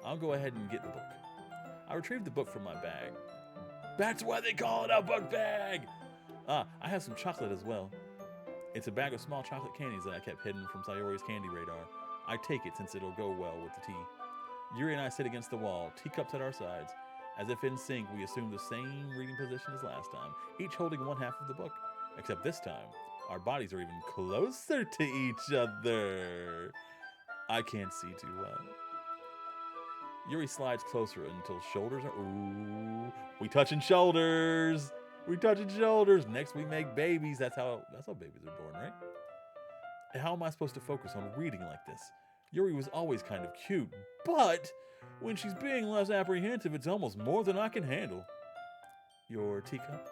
I'll go ahead and get the book. I retrieved the book from my bag. That's why they call it a book bag! I have some chocolate as well. It's a bag of small chocolate candies that I kept hidden from Sayori's candy radar. I take it since it'll go well with the tea. Yuri and I sit against the wall, teacups at our sides. As if in sync, we assume the same reading position as last time, each holding one half of the book. Except this time, our bodies are even closer to each other. I can't see too well. Yuri slides closer until shoulders are... Ooh, we touching shoulders. We touching shoulders. Next we make babies. That's how babies are born, right? And how am I supposed to focus on reading like this? Yuri was always kind of cute, but when she's being less apprehensive, it's almost more than I can handle. Your teacup?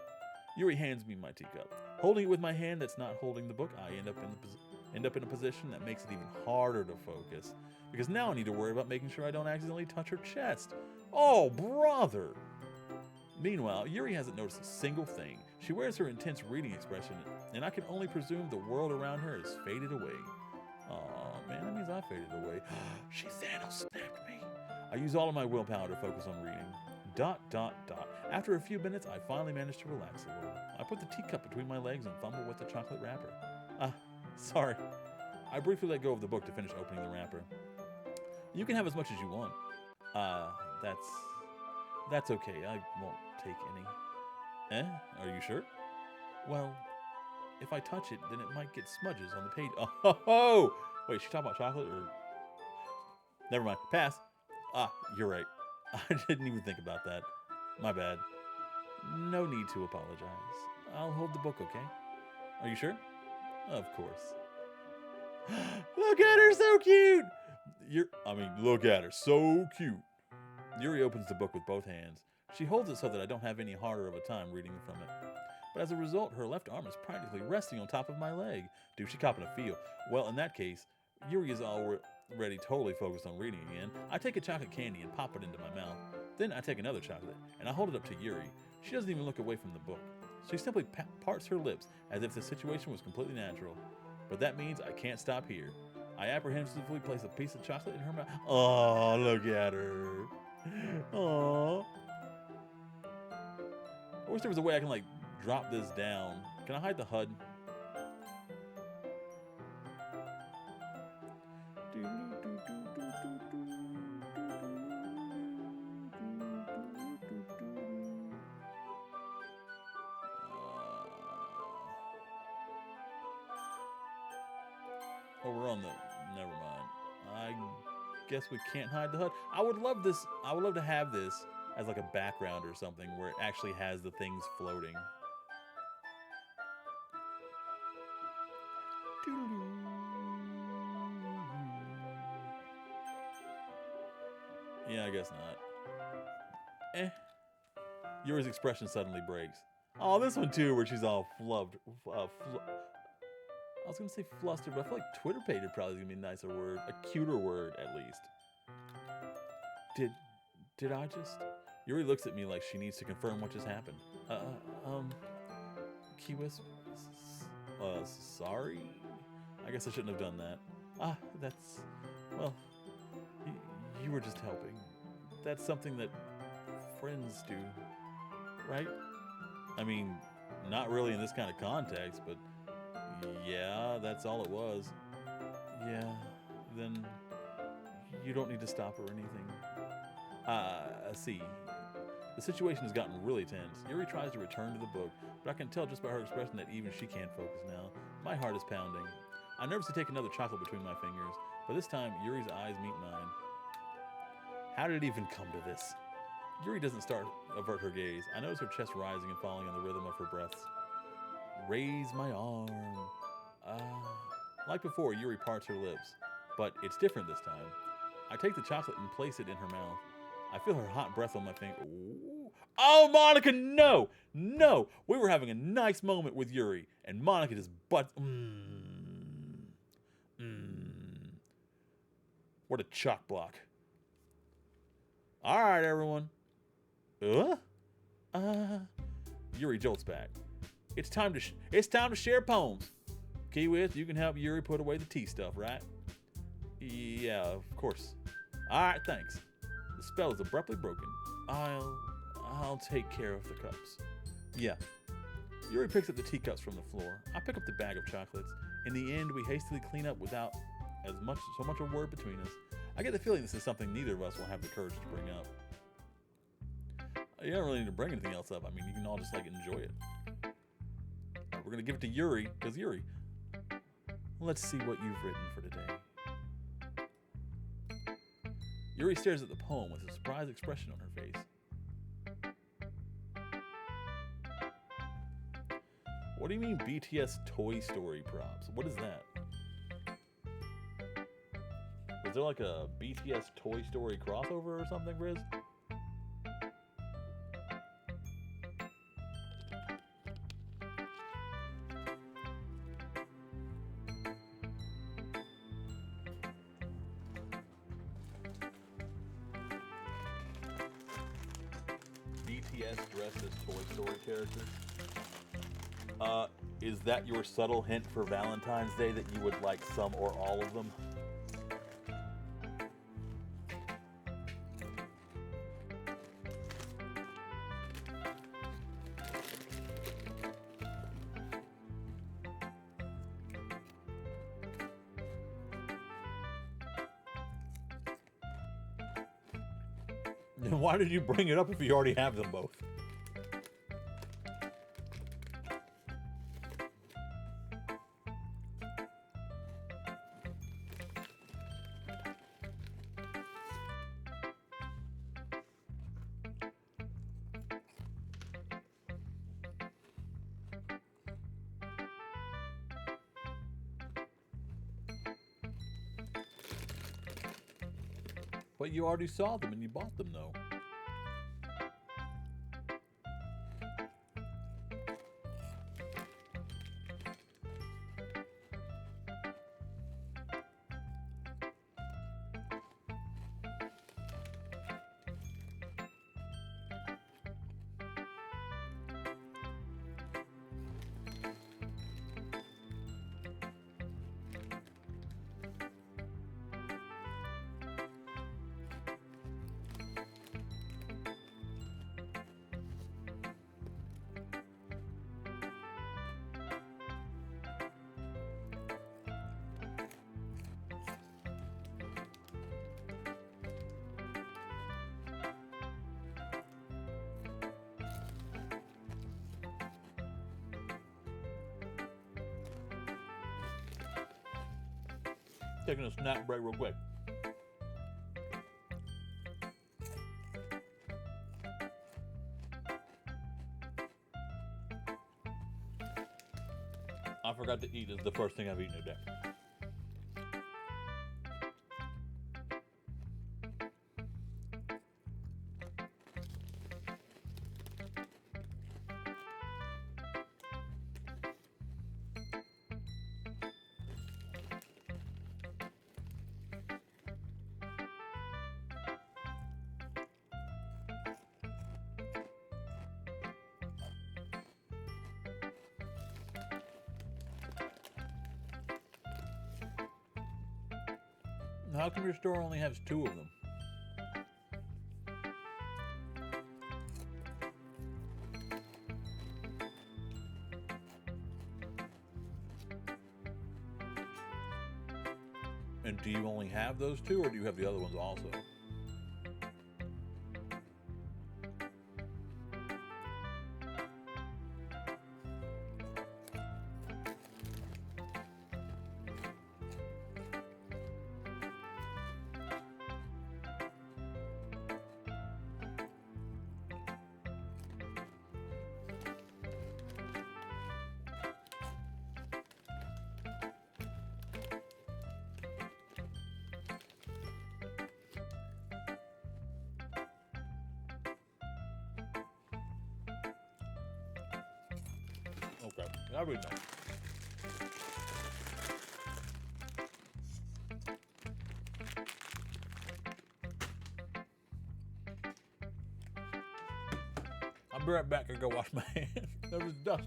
Yuri hands me my teacup. Holding it with my hand that's not holding the book, I end up in a position that makes it even harder to focus. Because now I need to worry about making sure I don't accidentally touch her chest. Oh, brother! Meanwhile, Yuri hasn't noticed a single thing. She wears her intense reading expression, and I can only presume the world around her has faded away. Aw, man, that means I faded away. She Thanos snapped me. I use all of my willpower to focus on reading. ... After a few minutes, I finally managed to relax a little. I put the teacup between my legs and fumble with the chocolate wrapper. Sorry. I briefly let go of the book to finish opening the wrapper. You can have as much as you want. That's okay. I won't take any. Are you sure? Well, if I touch it, then it might get smudges on the page. Oh! Wait, she talking about chocolate or... Never mind. Pass. You're right. I didn't even think about that. My bad. No need to apologize. I'll hold the book, okay? Are you sure? Of course. Look at her, so cute! Look at her, so cute. Yuri opens the book with both hands. She holds it so that I don't have any harder of a time reading from it. But as a result, her left arm is practically resting on top of my leg. Dude, she copping a feel. Well, in that case, Yuri is ready, totally focused on reading again, I take a chocolate candy and pop it into my mouth. Then I take another chocolate and I hold it up to Yuri. She doesn't even look away from the book. She simply parts her lips as if the situation was completely natural. But that means I can't stop here. I apprehensively place a piece of chocolate in her mouth. Oh, look at her. Oh. I wish there was a way I can, like, drop this down. Can I hide the HUD? Oh, we're on the... Never mind. I guess we can't hide the HUD. I would love this. I would love to have this as like a background or something where it actually has the things floating. Yeah, I guess not. Yuri's expression suddenly breaks. Oh, this one too, where she's all flubbed. I was gonna say flustered, but I feel like Twitter pated probably is gonna be a nicer word, a cuter word at least. Did I just? Yuri looks at me like she needs to confirm what just happened. Kiwis, sorry? I guess I shouldn't have done that. That's, well, you were just helping. That's something that friends do, right? I mean, not really in this kind of context, but yeah, that's all it was. Yeah, then you don't need to stop or anything. See, the situation has gotten really tense. Yuri tries to return to the book, but I can tell just by her expression that even she can't focus now. My heart is pounding. I nervously take another chocolate between my fingers, but this time Yuri's eyes meet mine. How did it even come to this? Yuri doesn't avert her gaze. I notice her chest rising and falling in the rhythm of her breaths. Raise my arm. Like before, Yuri parts her lips, but it's different this time. I take the chocolate and place it in her mouth. I feel her hot breath on my finger. Ooh. Oh, Monica, no! No! We were having a nice moment with Yuri, and Monica just What a chalk block. All right, everyone. Yuri jolts back. It's time to share poems. Kiwith, you can help Yuri put away the tea stuff, right? Yeah, of course. All right, thanks. The spell is abruptly broken. I'll take care of the cups. Yeah. Yuri picks up the teacups from the floor. I pick up the bag of chocolates. In the end, we hastily clean up without so much a word between us. I get the feeling this is something neither of us will have the courage to bring up. You don't really need to bring anything else up. I mean, you can all just like enjoy it. Right, we're gonna give it to Yuri, because Yuri, let's see what you've written for today. Yuri stares at the poem with a surprised expression on her face. What do you mean BTS Toy Story props? What is that? Is there like a BTS Toy Story crossover or something, Riz? BTS dressed as Toy Story characters? Is that your subtle hint for Valentine's Day that you would like some or all of them? Then why did you bring it up if you already have them both? But you already saw them and you bought them, though. Taking a snack break real quick. I forgot to eat. Is the first thing I've eaten today. How come your store only has 2 of them? And do you only have those 2, or do you have the other ones also? Okay, I read that. I'll be right back and go wash my hands. There was dust.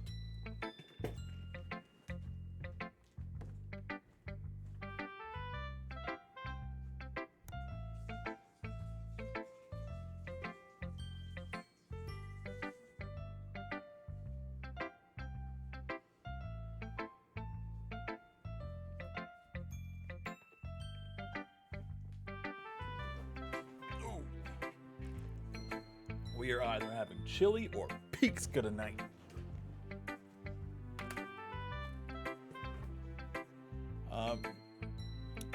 We are either having chili or pizza tonight.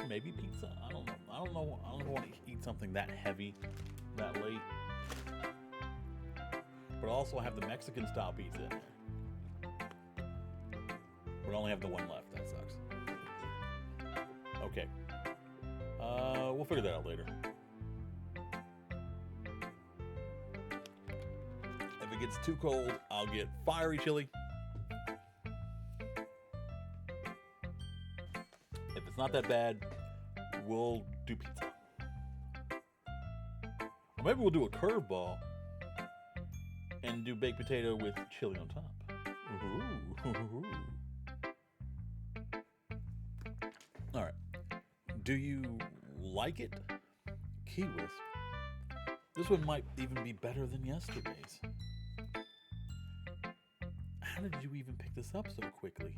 Maybe pizza. I don't know. I don't know if I want to eat something that heavy that late. But I also have the Mexican style pizza in there. We only have the one left. That sucks. Okay. We'll figure that out later. If it gets too cold, I'll get fiery chili. If it's not that bad, we'll do pizza. Or maybe we'll do a curveball and do baked potato with chili on top. Ooh. All right. Do you like it? Key West. This one might even be better than yesterday's. How did you even pick this up so quickly?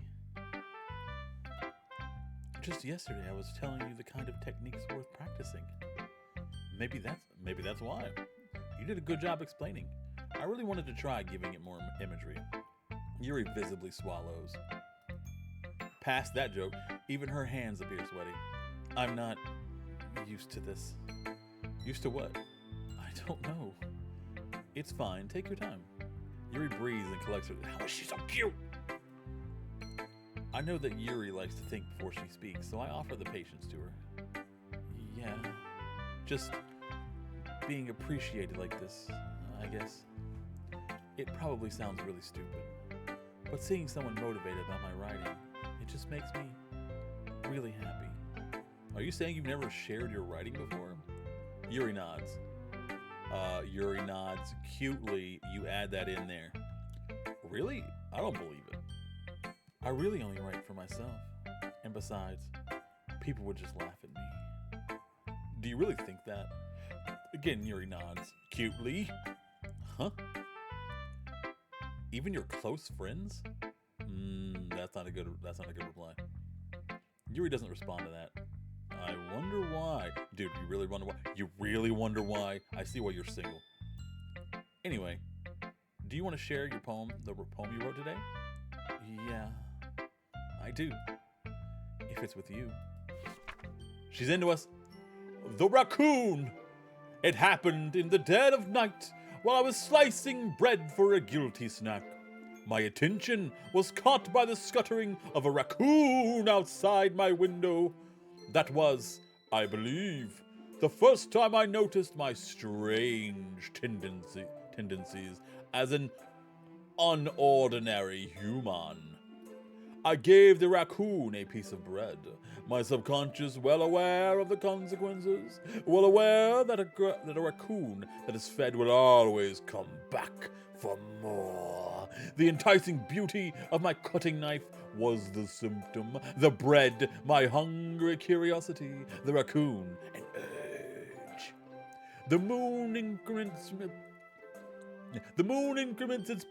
Just yesterday, I was telling you the kind of techniques worth practicing. Maybe that's why. You did a good job explaining. I really wanted to try giving it more imagery. Yuri visibly swallows. Past that joke, even her hands appear sweaty. I'm not used to this. Used to what? I don't know. It's fine. Take your time. Yuri breathes and collects her. How is she so cute? I know that Yuri likes to think before she speaks, so I offer the patience to her. Yeah, just being appreciated like this, I guess. It probably sounds really stupid, but seeing someone motivated by my writing, it just makes me really happy. Are you saying you've never shared your writing before? Yuri nods. Yuri nods cutely. You add that in there. Really? I don't believe it. I really only write for myself. And besides, people would just laugh at me. Do you really think that? Again, Yuri nods cutely. Huh? Even your close friends? That's not a good reply. Yuri doesn't respond to that. I wonder why. Dude, you really wonder why? You really wonder why? I see why you're single. Anyway, do you want to share your poem, the poem you wrote today? Yeah, I do. If it's with you. She's into us. The raccoon! It happened in the dead of night while I was slicing bread for a guilty snack. My attention was caught by the scuttering of a raccoon outside my window. That was, I believe, the first time I noticed my strange tendencies as an unordinary human. I gave the raccoon a piece of bread, my subconscious well aware of the consequences, well aware that a raccoon that is fed will always come back for more. The enticing beauty of my cutting knife was the symptom, the bread, my hungry curiosity, the raccoon, an urge. The moon increments its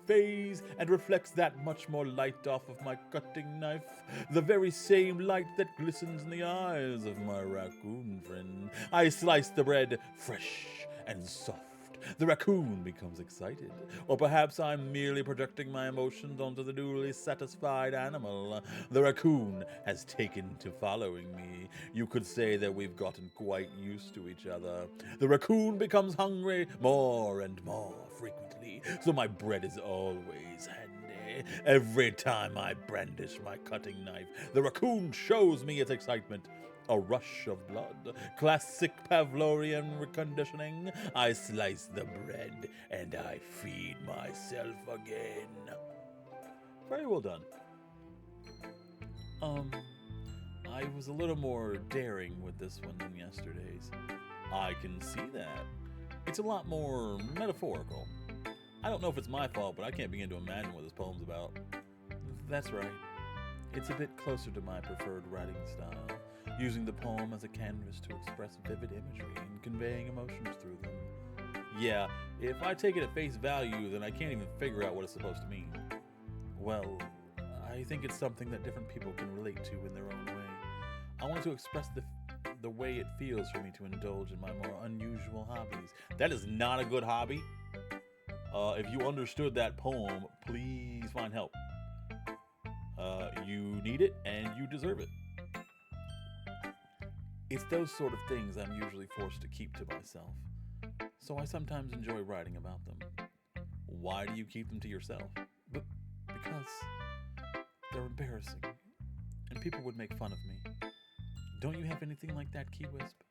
phase and reflects that much more light off of my cutting knife, the very same light that glistens in the eyes of my raccoon friend. I slice the bread fresh and soft. The raccoon becomes excited, or perhaps I'm merely projecting my emotions onto the newly satisfied animal. The raccoon has taken to following me. You could say that we've gotten quite used to each other. The raccoon becomes hungry more and more frequently, so my bread is always handy. Every time I brandish my cutting knife, the raccoon shows me its excitement. A rush of blood, classic Pavlovian reconditioning. I slice the bread and I feed myself again. Very well done. I was a little more daring with this one than yesterday's. I can see that. It's a lot more metaphorical. I don't know if it's my fault, but I can't begin to imagine what this poem's about. That's right. It's a bit closer to my preferred writing style, using the poem as a canvas to express vivid imagery and conveying emotions through them. Yeah, if I take it at face value, then I can't even figure out what it's supposed to mean. Well, I think it's something that different people can relate to in their own way. I want to express the way it feels for me to indulge in my more unusual hobbies. That is not a good hobby. If you understood that poem, please find help. You need it and you deserve it. It's those sort of things I'm usually forced to keep to myself, so I sometimes enjoy writing about them. Why do you keep them to yourself? Because they're embarrassing, and people would make fun of me. Don't you have anything like that, Key Wisp?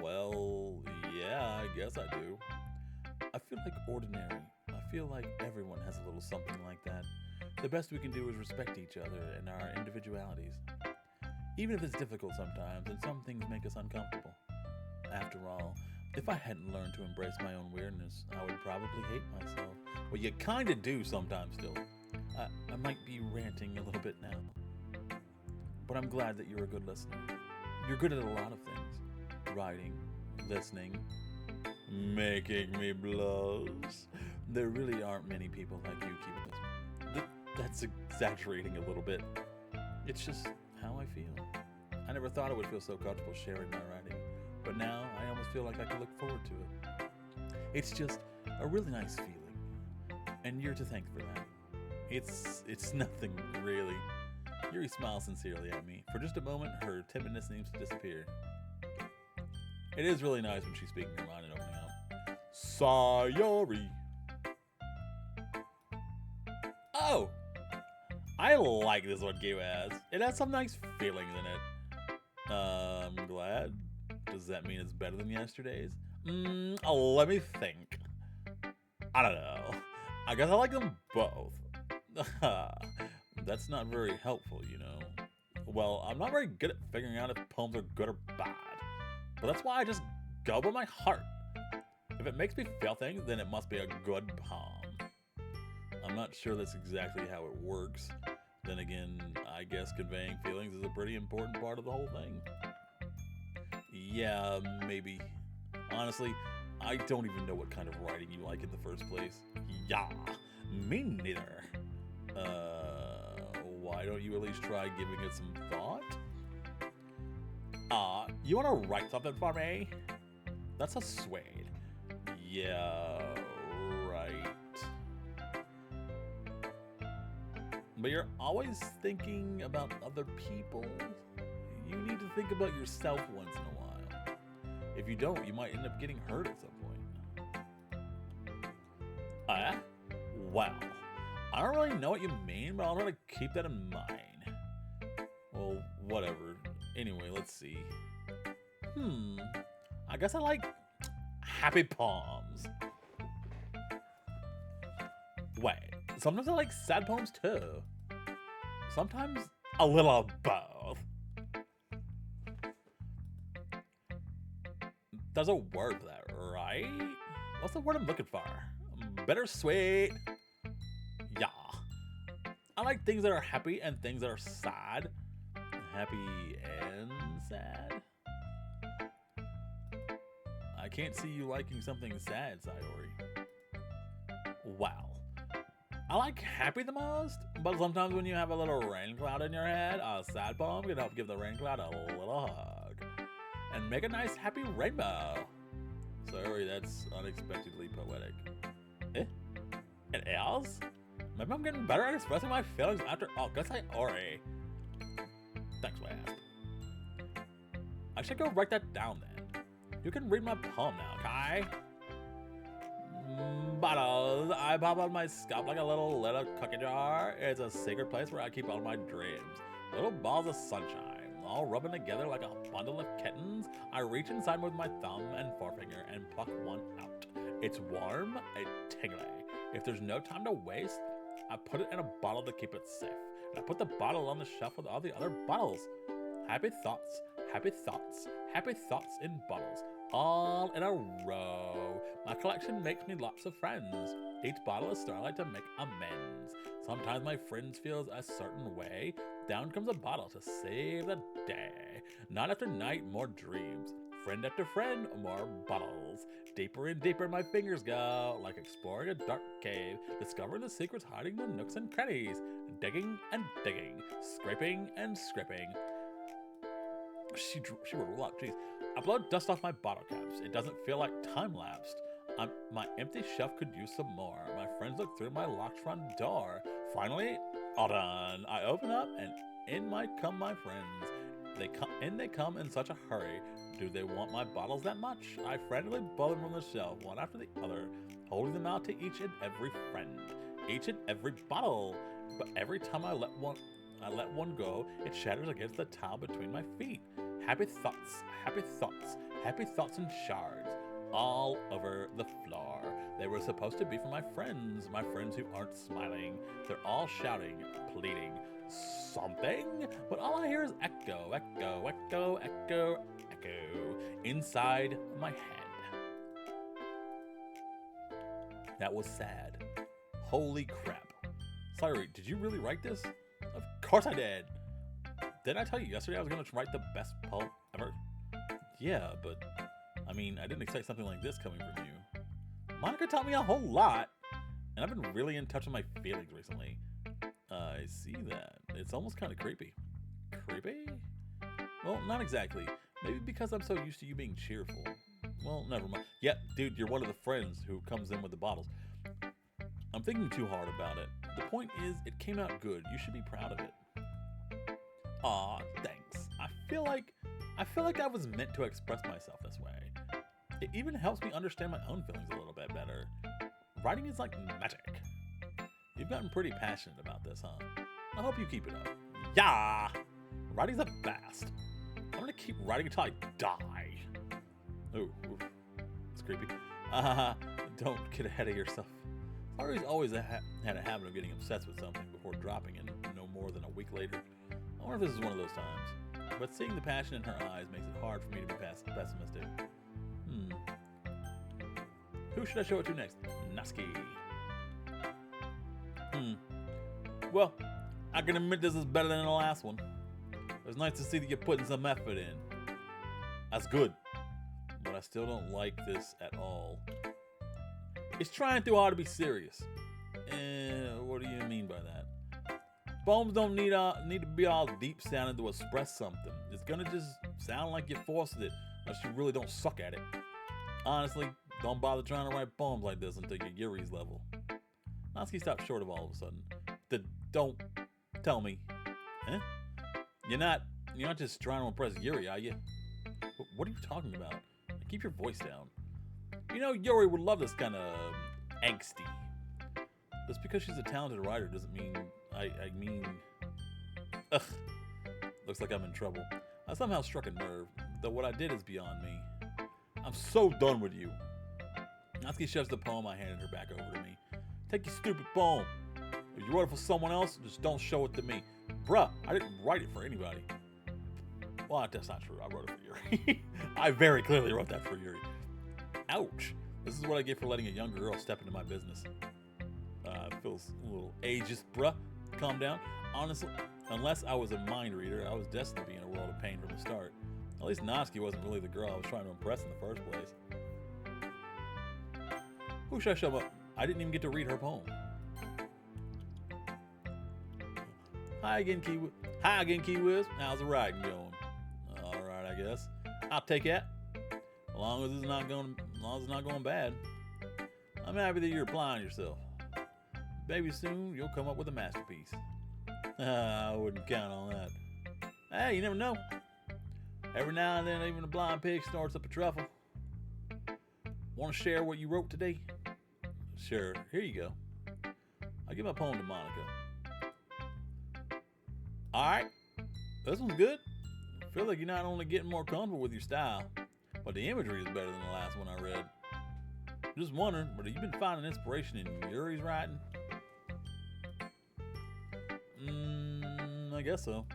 Well, yeah, I guess I do. I feel like ordinary. I feel like everyone has a little something like that. The best we can do is respect each other and our individualities. Even if it's difficult sometimes, and some things make us uncomfortable. After all, if I hadn't learned to embrace my own weirdness, I would probably hate myself. Well, you kinda do sometimes still. I might be ranting a little bit now. But I'm glad that you're a good listener. You're good at a lot of things. Writing, listening, making me blush. There really aren't many people like you, Keep. That's exaggerating a little bit. It's just how I feel. I never thought I would feel so comfortable sharing my writing, but now I almost feel like I can look forward to it. It's just a really nice feeling, and you're to thank for that. It's nothing, really. Yuri smiles sincerely at me. For just a moment, her timidness seems to disappear. It is really nice when she's speaking her mind and opening up. Sayori. Oh! I like this one Q has. It has some nice feelings in it. I'm glad. Does that mean it's better than yesterday's? Let me think. I don't know. I guess I like them both. That's not very helpful, you know. Well, I'm not very good at figuring out if poems are good or bad. But that's why I just go by my heart. If it makes me feel things, then it must be a good poem. I'm not sure that's exactly how it works. Then again, I guess conveying feelings is a pretty important part of the whole thing. Yeah, maybe. Honestly, I don't even know what kind of writing you like in the first place. Yeah, me neither. Why don't you at least try giving it some thought? You wanna write something for me? That's a suede. Yeah, right. But you're always thinking about other people. You you need to think about yourself once in a while. If you don't, you might end up getting hurt at some point. Well, I don't really know what you mean, but I'll try to keep that in mind. Well, whatever. Anyway, let's see. I guess I like happy poems. Wait, sometimes I like sad poems too. Sometimes a little of both. There's a word for that, right? What's the word I'm looking for? Bittersweet. Yeah. I like things that are happy and things that are sad. Happy and sad. I can't see you liking something sad, Sayori. Wow. I like happy the most, but sometimes when you have a little rain cloud in your head, a sad poem can help give the rain cloud a little hug. And make a nice happy rainbow. Sorry, that's unexpectedly poetic. It is? Maybe I'm getting better at expressing my feelings after all. Good Sayori. Thanks, I asked. I should go write that down then. You can read my poem now, okay? Bottles. I pop on my scalp like a little cookie jar. It's a sacred place where I keep all my dreams. Little balls of sunshine, all rubbing together like a bundle of kittens. I reach inside with my thumb and forefinger and pluck one out. It's warm and tingly. If there's no time to waste, I put it in a bottle to keep it safe. And I put the bottle on the shelf with all the other bottles. Happy thoughts, happy thoughts, happy thoughts in bottles, all in a row. My collection makes me lots of friends. Each bottle is starlight to make amends. Sometimes my friends feels a certain way. Down comes a bottle to save the day. Night after night, more dreams. Friend after friend, more bottles. Deeper and deeper my fingers go, like exploring a dark cave, discovering the secrets hiding in the nooks and crannies. Digging and digging, scraping and scraping. She wrote a lot, jeez. I blow dust off my bottle caps. It doesn't feel like time lapsed. My empty shelf could use some more. My friends look through my locked front door. Finally, all done. I open up and in might come my friends. They come in such a hurry. Do they want my bottles that much? I frantically pull them from the shelf, one after the other, holding them out to each and every friend, each and every bottle. But every time I let one go, it shatters against the tile between my feet. Happy thoughts, happy thoughts, happy thoughts in shards, all over the floor. They were supposed to be for my friends who aren't smiling. They're all shouting, pleading something, but all I hear is echo, echo, echo, echo, echo inside my head. That was sad. Holy crap. Sorry, did you really write this? Of course I did. Didn't I tell you yesterday I was going to write the best poem ever? Yeah, but I mean, I didn't expect something like this coming from you. Monica taught me a whole lot, and I've been really in touch with my feelings recently. I see that. It's almost kind of creepy. Creepy? Well, not exactly. Maybe because I'm so used to you being cheerful. Well, never mind. Yeah, dude, you're one of the friends who comes in with the bottles. I'm thinking too hard about it. The point is, it came out good. You should be proud of it. Aw, thanks. I feel like I was meant to express myself this way. It even helps me understand my own feelings a little bit better. Writing is like magic. You've gotten pretty passionate about this, huh? I hope you keep it up. Yeah! Writing's the best. I'm gonna keep writing until I die. Ooh, it's creepy. Don't get ahead of yourself. Ari's always had a habit of getting obsessed with something before dropping it no more than a week later. I wonder if this is one of those times. But seeing the passion in her eyes makes it hard for me to be pessimistic. Who should I show it to next? Natsuki. Well, I can admit this is better than the last one. It's nice to see that you're putting some effort in. That's good. But I still don't like this at all. It's trying too hard to be serious. What do you mean by that? Poems don't need to be all deep sounding to express something. It's gonna just sound like you forced it, unless you really don't suck at it. Honestly, don't bother trying to write poems like this until you're Yuri's level. Natsuki stopped short of all of a sudden. Don't tell me. Huh? You're you're not just trying to impress Yuri, are you? What are you talking about? Keep your voice down. You know, Yuri would love this kind of angsty. Just because she's a talented writer doesn't mean I mean. Ugh. Looks like I'm in trouble. I somehow struck a nerve, though what I did is beyond me. I'm so done with you. Natsuki shoves the poem I handed her back over to me. Take your stupid poem. If you wrote it for someone else, just don't show it to me. Bruh, I didn't write it for anybody. Well, that's not true. I wrote it for Yuri. I very clearly wrote that for Yuri. Ouch. This is what I get for letting a younger girl step into my business. It feels a little ageist, bruh. Calm down. Honestly, unless I was a mind reader, I was destined to be in a world of pain from the start. At least Natsuki wasn't really the girl I was trying to impress in the first place. Who should I show up? I didn't even get to read her poem. Hi again, Key Wiz. How's the writing going? All right, I guess. I'll take that. As long as it's not going bad. I'm happy that you're applying yourself. Maybe soon you'll come up with a masterpiece. I wouldn't count on that. Hey, you never know. Every now and then, even a blind pig snorts up a truffle. Want to share what you wrote today? Sure, here you go. I'll give my poem to Monica. Alright, this one's good. I feel like you're not only getting more comfortable with your style, but the imagery is better than the last one I read. Just wondering, but have you been finding inspiration in Yuri's writing? I guess so.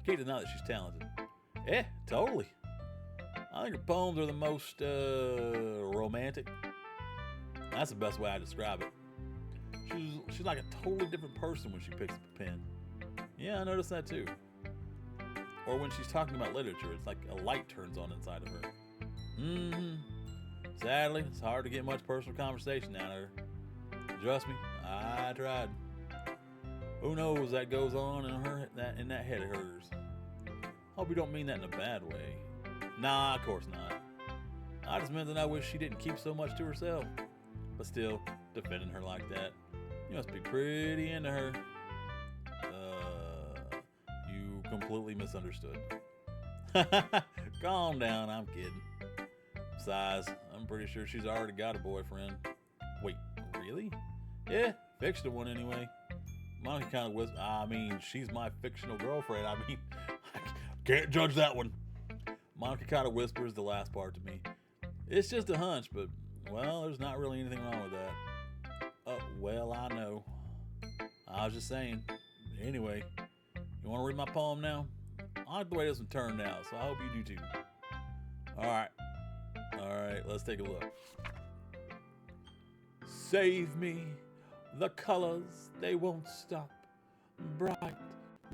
Can't deny that she's talented. Yeah, totally. I think her poems are the most romantic. That's the best way I describe it. She's like a totally different person when she picks up a pen. Yeah, I noticed that too. Or when she's talking about literature, it's like a light turns on inside of her. Sadly, it's hard to get much personal conversation out of her. Trust me, I tried. Who knows that goes on in that head of hers. Hope you don't mean that in a bad way. Nah, of course not. I just meant that I wish she didn't keep so much to herself. But still, defending her like that, you must be pretty into her. You completely misunderstood. Calm down, I'm kidding. Besides, I'm pretty sure she's already got a boyfriend. Wait, really? Yeah, fictional one anyway. Monica kind of whispers, I mean, she's my fictional girlfriend. I mean, I can't judge that one. Monica kind of whispers the last part to me. It's just a hunch, but, well, there's not really anything wrong with that. Well, I know. I was just saying. Anyway, you want to read my poem now? I like the way this one turned out, so I hope you do too. Alright, let's take a look. Save me. The colors, they won't stop. Bright,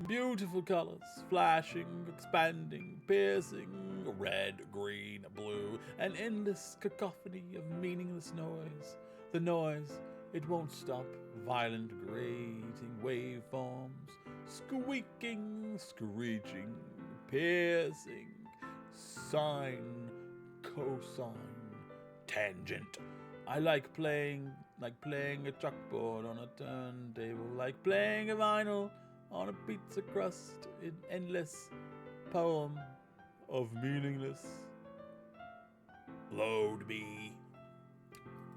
beautiful colors, flashing, expanding, piercing, red, green, blue, an endless cacophony of meaningless noise. The noise, it won't stop. Violent, grating waveforms, squeaking, screeching, piercing, sine, cosine, tangent. I like playing a chalkboard on a turntable, like playing a vinyl on a pizza crust, an endless poem of meaningless. Load me.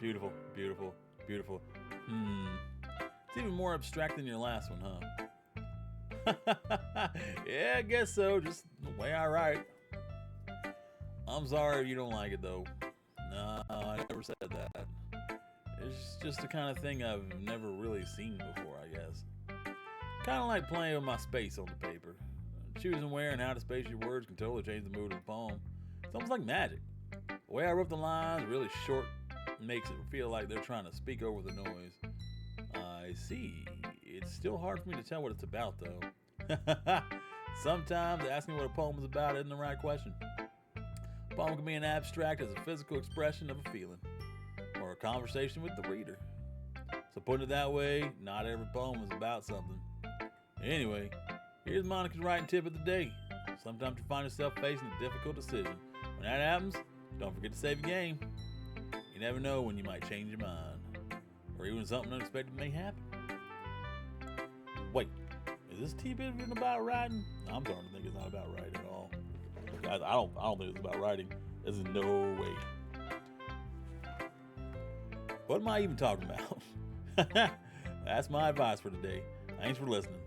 Beautiful, beautiful, beautiful. It's even more abstract than your last one, huh? Yeah, I guess so, just the way I write. I'm sorry if you don't like it, though. No, I never said that. It's just the kind of thing I've never really seen before, I guess. Kind of like playing with my space on the paper. Choosing where and how to space your words can totally change the mood of the poem. It's almost like magic. The way I wrote the lines really short makes it feel like they're trying to speak over the noise. I see. It's still hard for me to tell what it's about, though. Sometimes asking what a poem is about isn't the right question. A poem can be an abstract as a physical expression of a feeling, or a conversation with the reader. So putting it that way, not every poem is about something. Anyway, here's Monica's writing tip of the day. Sometimes you find yourself facing a difficult decision. When that happens, don't forget to save your game. You never know when you might change your mind, or even something unexpected may happen. Wait, is this TV even about writing? I'm starting to think it's not about writing at all. Guys, I don't think it's about writing. There's no way. What am I even talking about? That's my advice for today. Thanks for listening.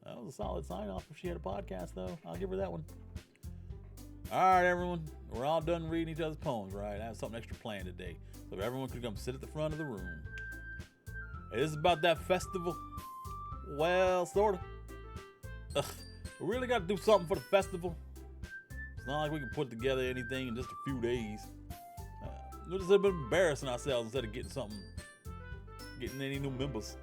That was a solid sign off if she had a podcast, though. I'll give her that one. All right, everyone. We're all done reading each other's poems, right? I have something extra planned today. So everyone could come sit at the front of the room. It is about that festival. Well, sort of. We really got to do something for the festival. It's not like we can put together anything in just a few days. We're just a bit embarrassing ourselves instead of getting any new members.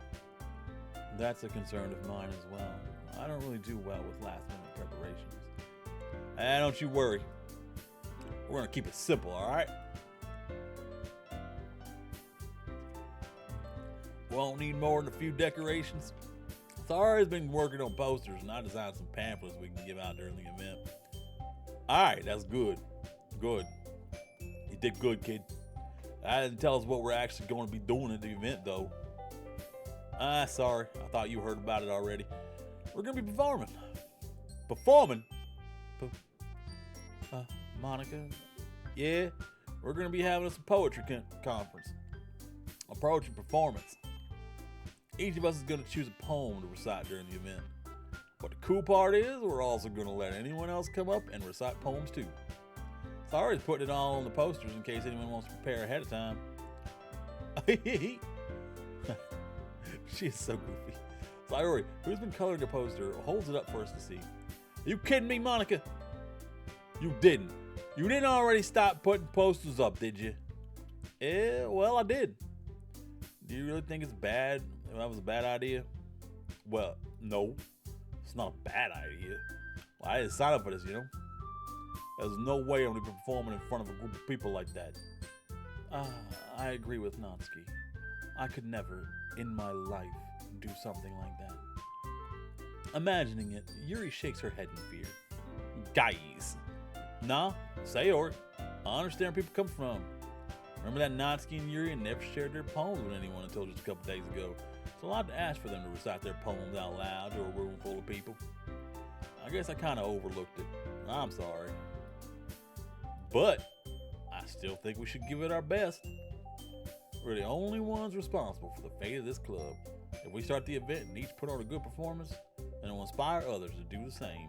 That's a concern of mine as well. I don't really do well with last minute preparations. Don't you worry. We're going to keep it simple, all right? Won't need more than a few decorations. Sorry's been working on posters, and I designed some pamphlets we can give out during the event. All right, that's good. Good. You did good, kid. I didn't tell us what we're actually going to be doing at the event, though. Sorry. I thought you heard about it already. We're going to be performing. Performing? Monica? Yeah, we're going to be having a poetry conference. A poetry performance. Each of us is going to choose a poem to recite during the event. But the cool part is, we're also going to let anyone else come up and recite poems too. Sorry's putting it all on the posters in case anyone wants to prepare ahead of time. She is so goofy. Sayori, who's been coloring the poster, holds it up for us to see. Are you kidding me, Monica? You didn't. You didn't already stop putting posters up, did you? Yeah, well, I did. Do you really think it's bad? That was a bad idea? Well, no. It's not a bad idea. Well, I didn't sign up for this, you know? There's no way I'm going to be performing in front of a group of people like that. I agree with Natsuki. I could never, in my life, do something like that. Imagining it, Yuri shakes her head in fear. Guys. Nah, Sayori. I understand where people come from. Remember that Natsuki and Yuri never shared their poems with anyone until just a couple days ago. It's a lot to ask for them to recite their poems out loud to a room full of people. I guess I kind of overlooked it. I'm sorry. But I still think we should give it our best. We're the only ones responsible for the fate of this club. If we start the event and each put on a good performance, then it will inspire others to do the same.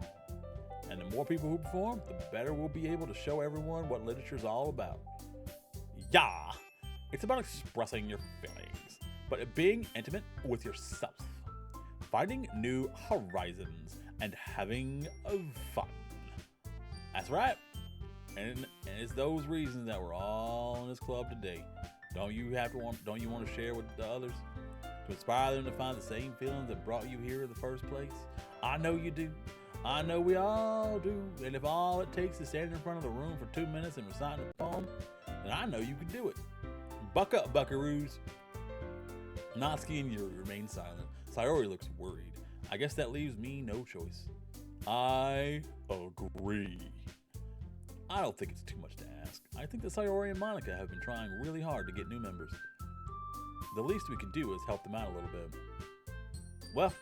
And the more people who perform, the better we'll be able to show everyone what literature is all about. Yeah, it's about expressing your feelings, but being intimate with yourself, finding new horizons, and having fun. That's right. And it's those reasons that we're all in this club today. Don't you want to share with the others? To inspire them to find the same feelings that brought you here in the first place? I know you do. I know we all do. And if all it takes is standing in front of the room for 2 minutes and reciting a poem, then I know you can do it. Buck up, buckaroos. Natsuki and Yuri remain silent. Sayori looks worried. I guess that leaves me no choice. I agree. I don't think it's too much to ask. I think that Sayori and Monica have been trying really hard to get new members. The least we can do is help them out a little bit. Well,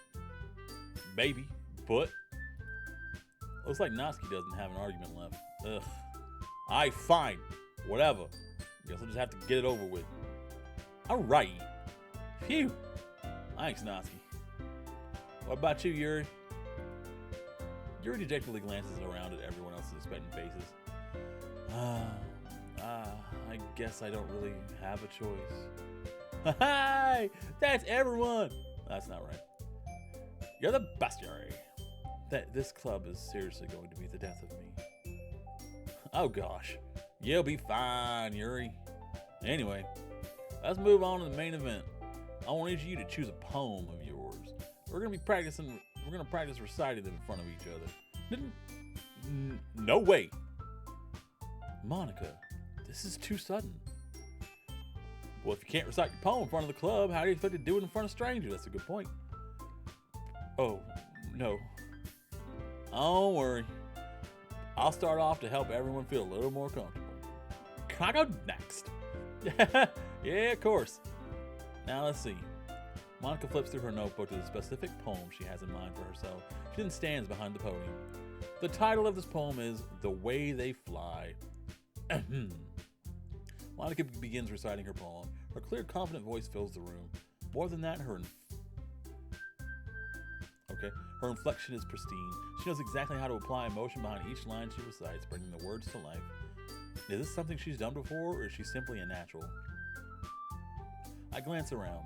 maybe, but looks like Natsuki doesn't have an argument left. Ugh. Alright, fine. Whatever. Guess I'll just have to get it over with. Alright. Phew. Thanks, Natsuki. What about you, Yuri? Yuri dejectedly glances around at everyone else's expectant faces. I guess I don't really have a choice. Hi! That's everyone! That's not right. You're the best, Yuri. This club is seriously going to be the death of me. Oh gosh. You'll be fine, Yuri. Anyway, let's move on to the main event. I want each of you to choose a poem of yours. We're gonna practice reciting them in front of each other. No way. Monica, this is too sudden. Well, if you can't recite your poem in front of the club, how do you expect to do it in front of strangers? That's a good point. Oh, no. Don't worry. I'll start off to help everyone feel a little more comfortable. Can I go next? Yeah, of course. Now let's see. Monica flips through her notebook to the specific poem she has in mind for herself. She then stands behind the podium. The title of this poem is The Way They Fly. Monica begins reciting her poem. Her clear, confident voice fills the room. More than that, her inflection is pristine. She knows exactly how to apply emotion behind each line she recites, bringing the words to life. Is this something she's done before, or is she simply a natural? I glance around.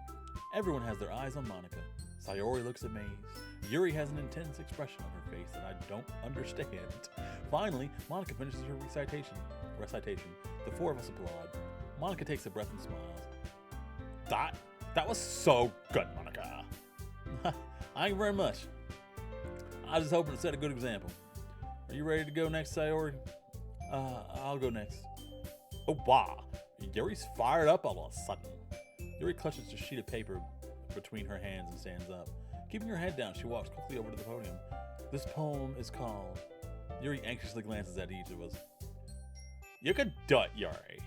Everyone has their eyes on Monica. Sayori looks amazed. Yuri has an intense expression on her face that I don't understand. Finally, Monica finishes her recitation. The four of us applaud. Monica takes a breath and smiles. That was so good, Monica. Thank you very much. I was just hoping to set a good example. Are you ready to go next, Sayori? I'll go next. Oh, wow. Yuri's fired up all of a sudden. Yuri clutches a sheet of paper between her hands and stands up. Keeping her head down, she walks quickly over to the podium. This poem is called... Yuri anxiously glances at each of us. You can do it, Yuri.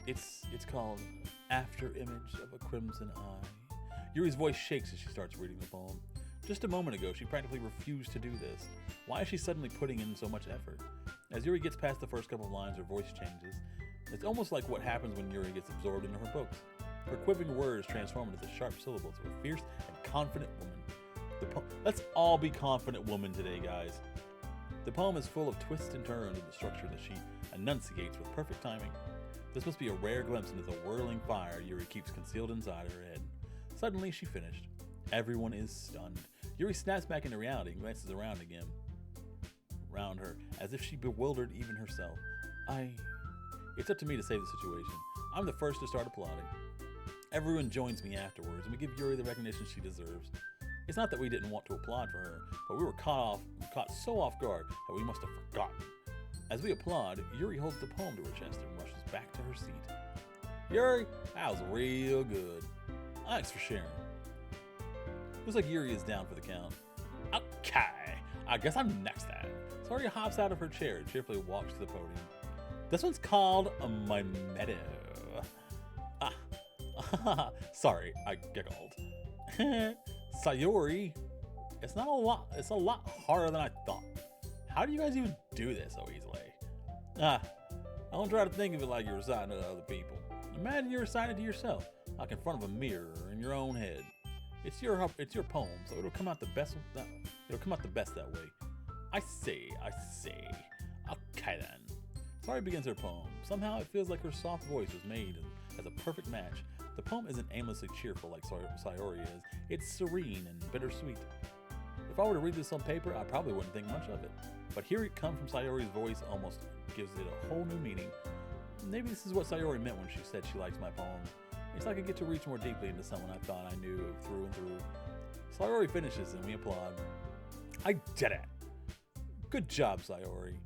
It's called After Image of a Crimson Eye. Yuri's voice shakes as she starts reading the poem. Just a moment ago, she practically refused to do this. Why is she suddenly putting in so much effort? As Yuri gets past the first couple of lines, her voice changes. It's almost like what happens when Yuri gets absorbed into her books. Her quivering words transform into the sharp syllables of a fierce and confident woman. Let's all be confident women today, guys. The poem is full of twists and turns in the structure that she enunciates with perfect timing. This must be a rare glimpse into the whirling fire Yuri keeps concealed inside her head. Suddenly, she finished. Everyone is stunned. Yuri snaps back into reality and glances around her, as if she bewildered even herself. It's up to me to save the situation. I'm the first to start applauding. Everyone joins me afterwards, and we give Yuri the recognition she deserves. It's not that we didn't want to applaud for her, but we were caught so off guard that we must have forgotten. As we applaud, Yuri holds the poem to her chest and rushes back to her seat. Yuri, that was real good. Thanks for sharing. Looks like Yuri is down for the count. Okay, I guess I'm next then. Sayori hops out of her chair and cheerfully walks to the podium. This one's called My Meadow. Sorry, I giggled. Sayori, it's a lot harder than I thought. How do you guys even do this so easily? Don't try to think of it like you're reciting it to other people. Imagine you're reciting it to yourself, like in front of a mirror in your own head. It's your poem, so it'll come out the best. It'll come out the best that way. I see. Okay then. Sayori begins her poem. Somehow it feels like her soft voice was made as a perfect match. The poem isn't aimlessly cheerful like Sayori is. It's serene and bittersweet. If I were to read this on paper, I probably wouldn't think much of it. But hearing it come from Sayori's voice almost gives it a whole new meaning. Maybe this is what Sayori meant when she said she likes my poems. It's like I get to reach more deeply into someone I thought I knew through and through. Sayori finishes and we applaud. I did it! Good job, Sayori.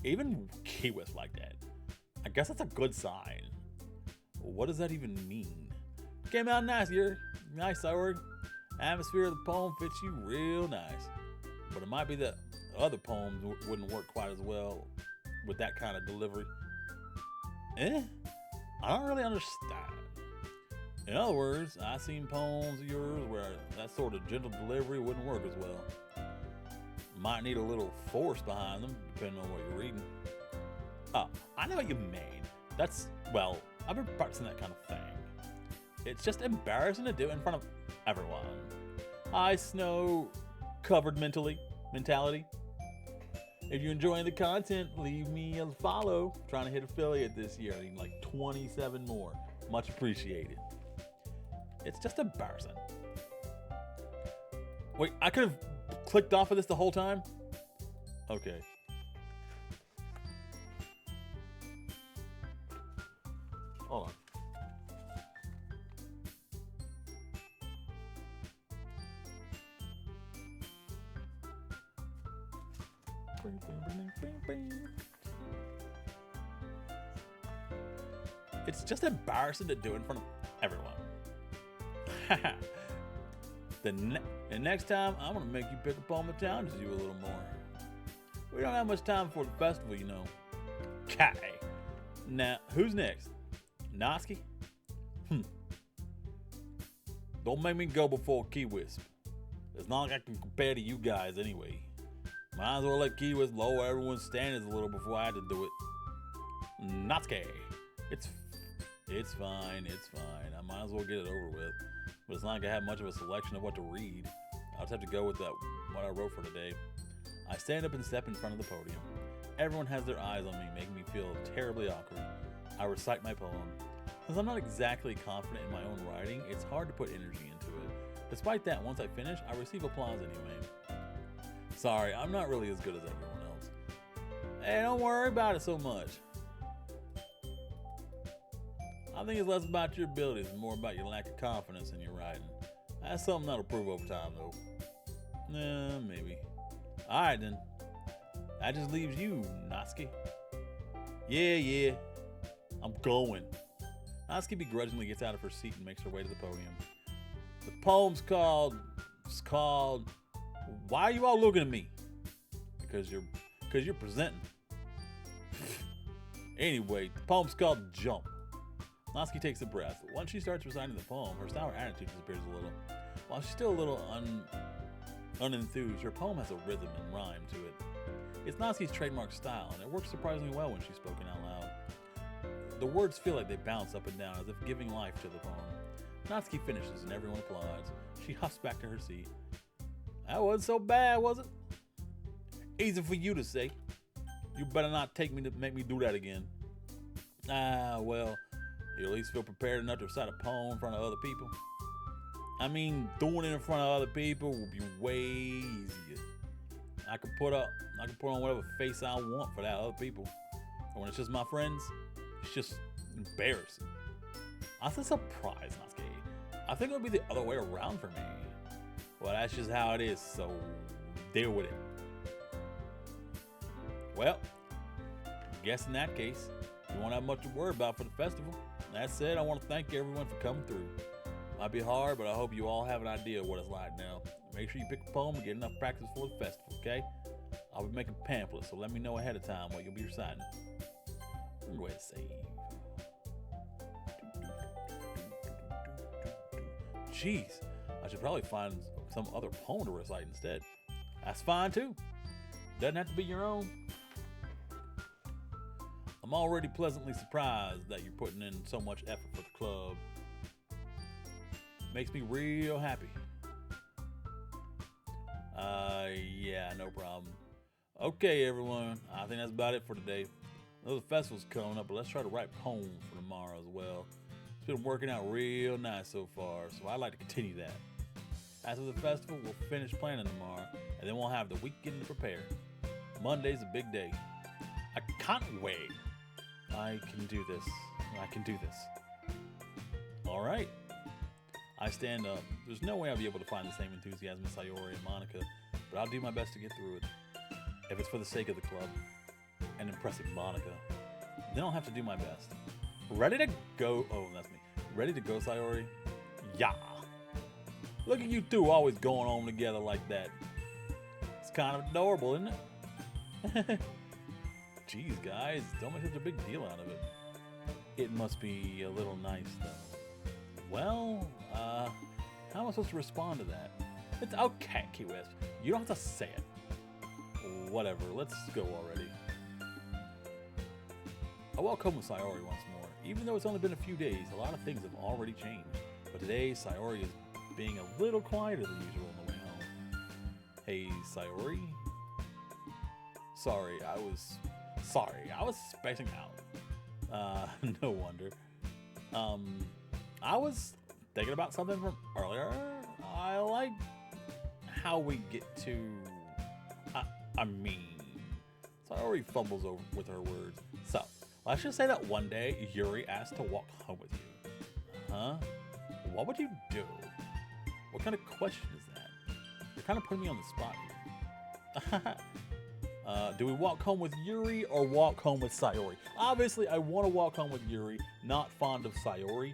Even Kiwis like that. I guess that's a good sign. What does that even mean? Came out nice, Yuri. Nice, Sayori. Atmosphere of the poem fits you real nice. But it might be that other poems wouldn't work quite as well with that kind of delivery. I don't really understand. In other words, I've seen poems of yours where that sort of gentle delivery wouldn't work as well. Might need a little force behind them, depending on what you're reading. Oh, I know what you mean. I've been practicing that kind of thing. It's just embarrassing to do in front of everyone. Hi, snow-covered mentality. If you're enjoying the content, leave me a follow. I'm trying to hit affiliate this year. I need like 27 more. Much appreciated. It's just embarrassing. Wait, I could have clicked off of this the whole time? Okay. Hold on. It's just embarrassing to do in front of everyone. The next time, I'm gonna make you pick a poem that challenges you a little more. We don't have much time for the festival, you know. Okay. Now, who's next? Noski? Don't make me go before Key Wisp. It's not like I can compare to you guys anyway. Might as well let Key Wisp lower everyone's standards a little before I had to do it. Natsuki. It's fine. I might as well get it over with. But it's not like I have much of a selection of what to read. I'll just have to go with that what I wrote for today. I stand up and step in front of the podium. Everyone has their eyes on me, making me feel terribly awkward. I recite my poem. Since I'm not exactly confident in my own writing, it's hard to put energy into it. Despite that, once I finish, I receive applause anyway. Sorry, I'm not really as good as everyone else. Hey, don't worry about it so much. I think it's less about your abilities and more about your lack of confidence in your writing. That's something that'll prove over time, though. Maybe. Alright then. That just leaves you, Natsuki. Yeah. I'm going. Natsuki begrudgingly gets out of her seat and makes her way to the podium. The poem's called Why Are You All Looking at Me? Because you're presenting. Anyway, the poem's called Jump. Natsuki takes a breath. Once she starts reciting the poem, her sour attitude disappears a little. While she's still a little unenthused, her poem has a rhythm and rhyme to it. It's Natsuki's trademark style, and it works surprisingly well when she's spoken out loud. The words feel like they bounce up and down as if giving life to the poem. Natsuki finishes and everyone applauds. She huffs back to her seat. That wasn't so bad, was it? Easy for you to say. You better not make me do that again. Well, you at least feel prepared enough to recite a poem in front of other people. I mean, doing it in front of other people will be way easier. I can put on whatever face I want for that other people. But when it's just my friends, it's just embarrassing. I'm so surprised, Natsuki. I think it would be the other way around for me. Well, that's just how it is, so deal with it. Well, I guess in that case, you won't have much to worry about for the festival. That said, I want to thank everyone for coming through. Might be hard, but I hope you all have an idea of what it's like now. Make sure you pick a poem and get enough practice for the festival, okay? I'll be making pamphlets, so let me know ahead of time what you'll be reciting. I'm going to save. Jeez, I should probably find some other poem to recite instead. That's fine too. Doesn't have to be your own. I'm already pleasantly surprised that you're putting in so much effort for the club. Makes me real happy. Yeah, no problem. Okay, everyone. I think that's about it for today. I know the festival's coming up, but let's try to write poems for tomorrow as well. It's been working out real nice so far, so I'd like to continue that. After the festival, we'll finish planning tomorrow, and then we'll have the weekend to prepare. Monday's a big day. I can't wait. I can do this. All right. I stand up. There's no way I'll be able to find the same enthusiasm as Sayori and Monica, but I'll do my best to get through it. If it's for the sake of the club and impressing Monica, then I'll have to do my best. Ready to go? Oh, that's me. Ready to go, Sayori? Yeah. Look at you two always going home together like that. It's kind of adorable, isn't it? Jeez, guys, don't make such a big deal out of it. It must be a little nice, though. Well, how am I supposed to respond to that? It's okay, Key Wisp. You don't have to say it. Whatever, let's go already. I walk home with Sayori once more. Even though it's only been a few days, a lot of things have already changed. But today, Sayori is being a little quieter than usual on the way home. Hey, Sayori? Sorry, I was spacing out. No wonder. I was thinking about something from earlier. I like how we get to... Sayori fumbles over with her words. So, let's just say that one day, Yuri asked to walk home with you. Huh? What would you do? What kind of question is that? You're kind of putting me on the spot here. Do we walk home with Yuri or walk home with Sayori? Obviously, I want to walk home with Yuri, not fond of Sayori.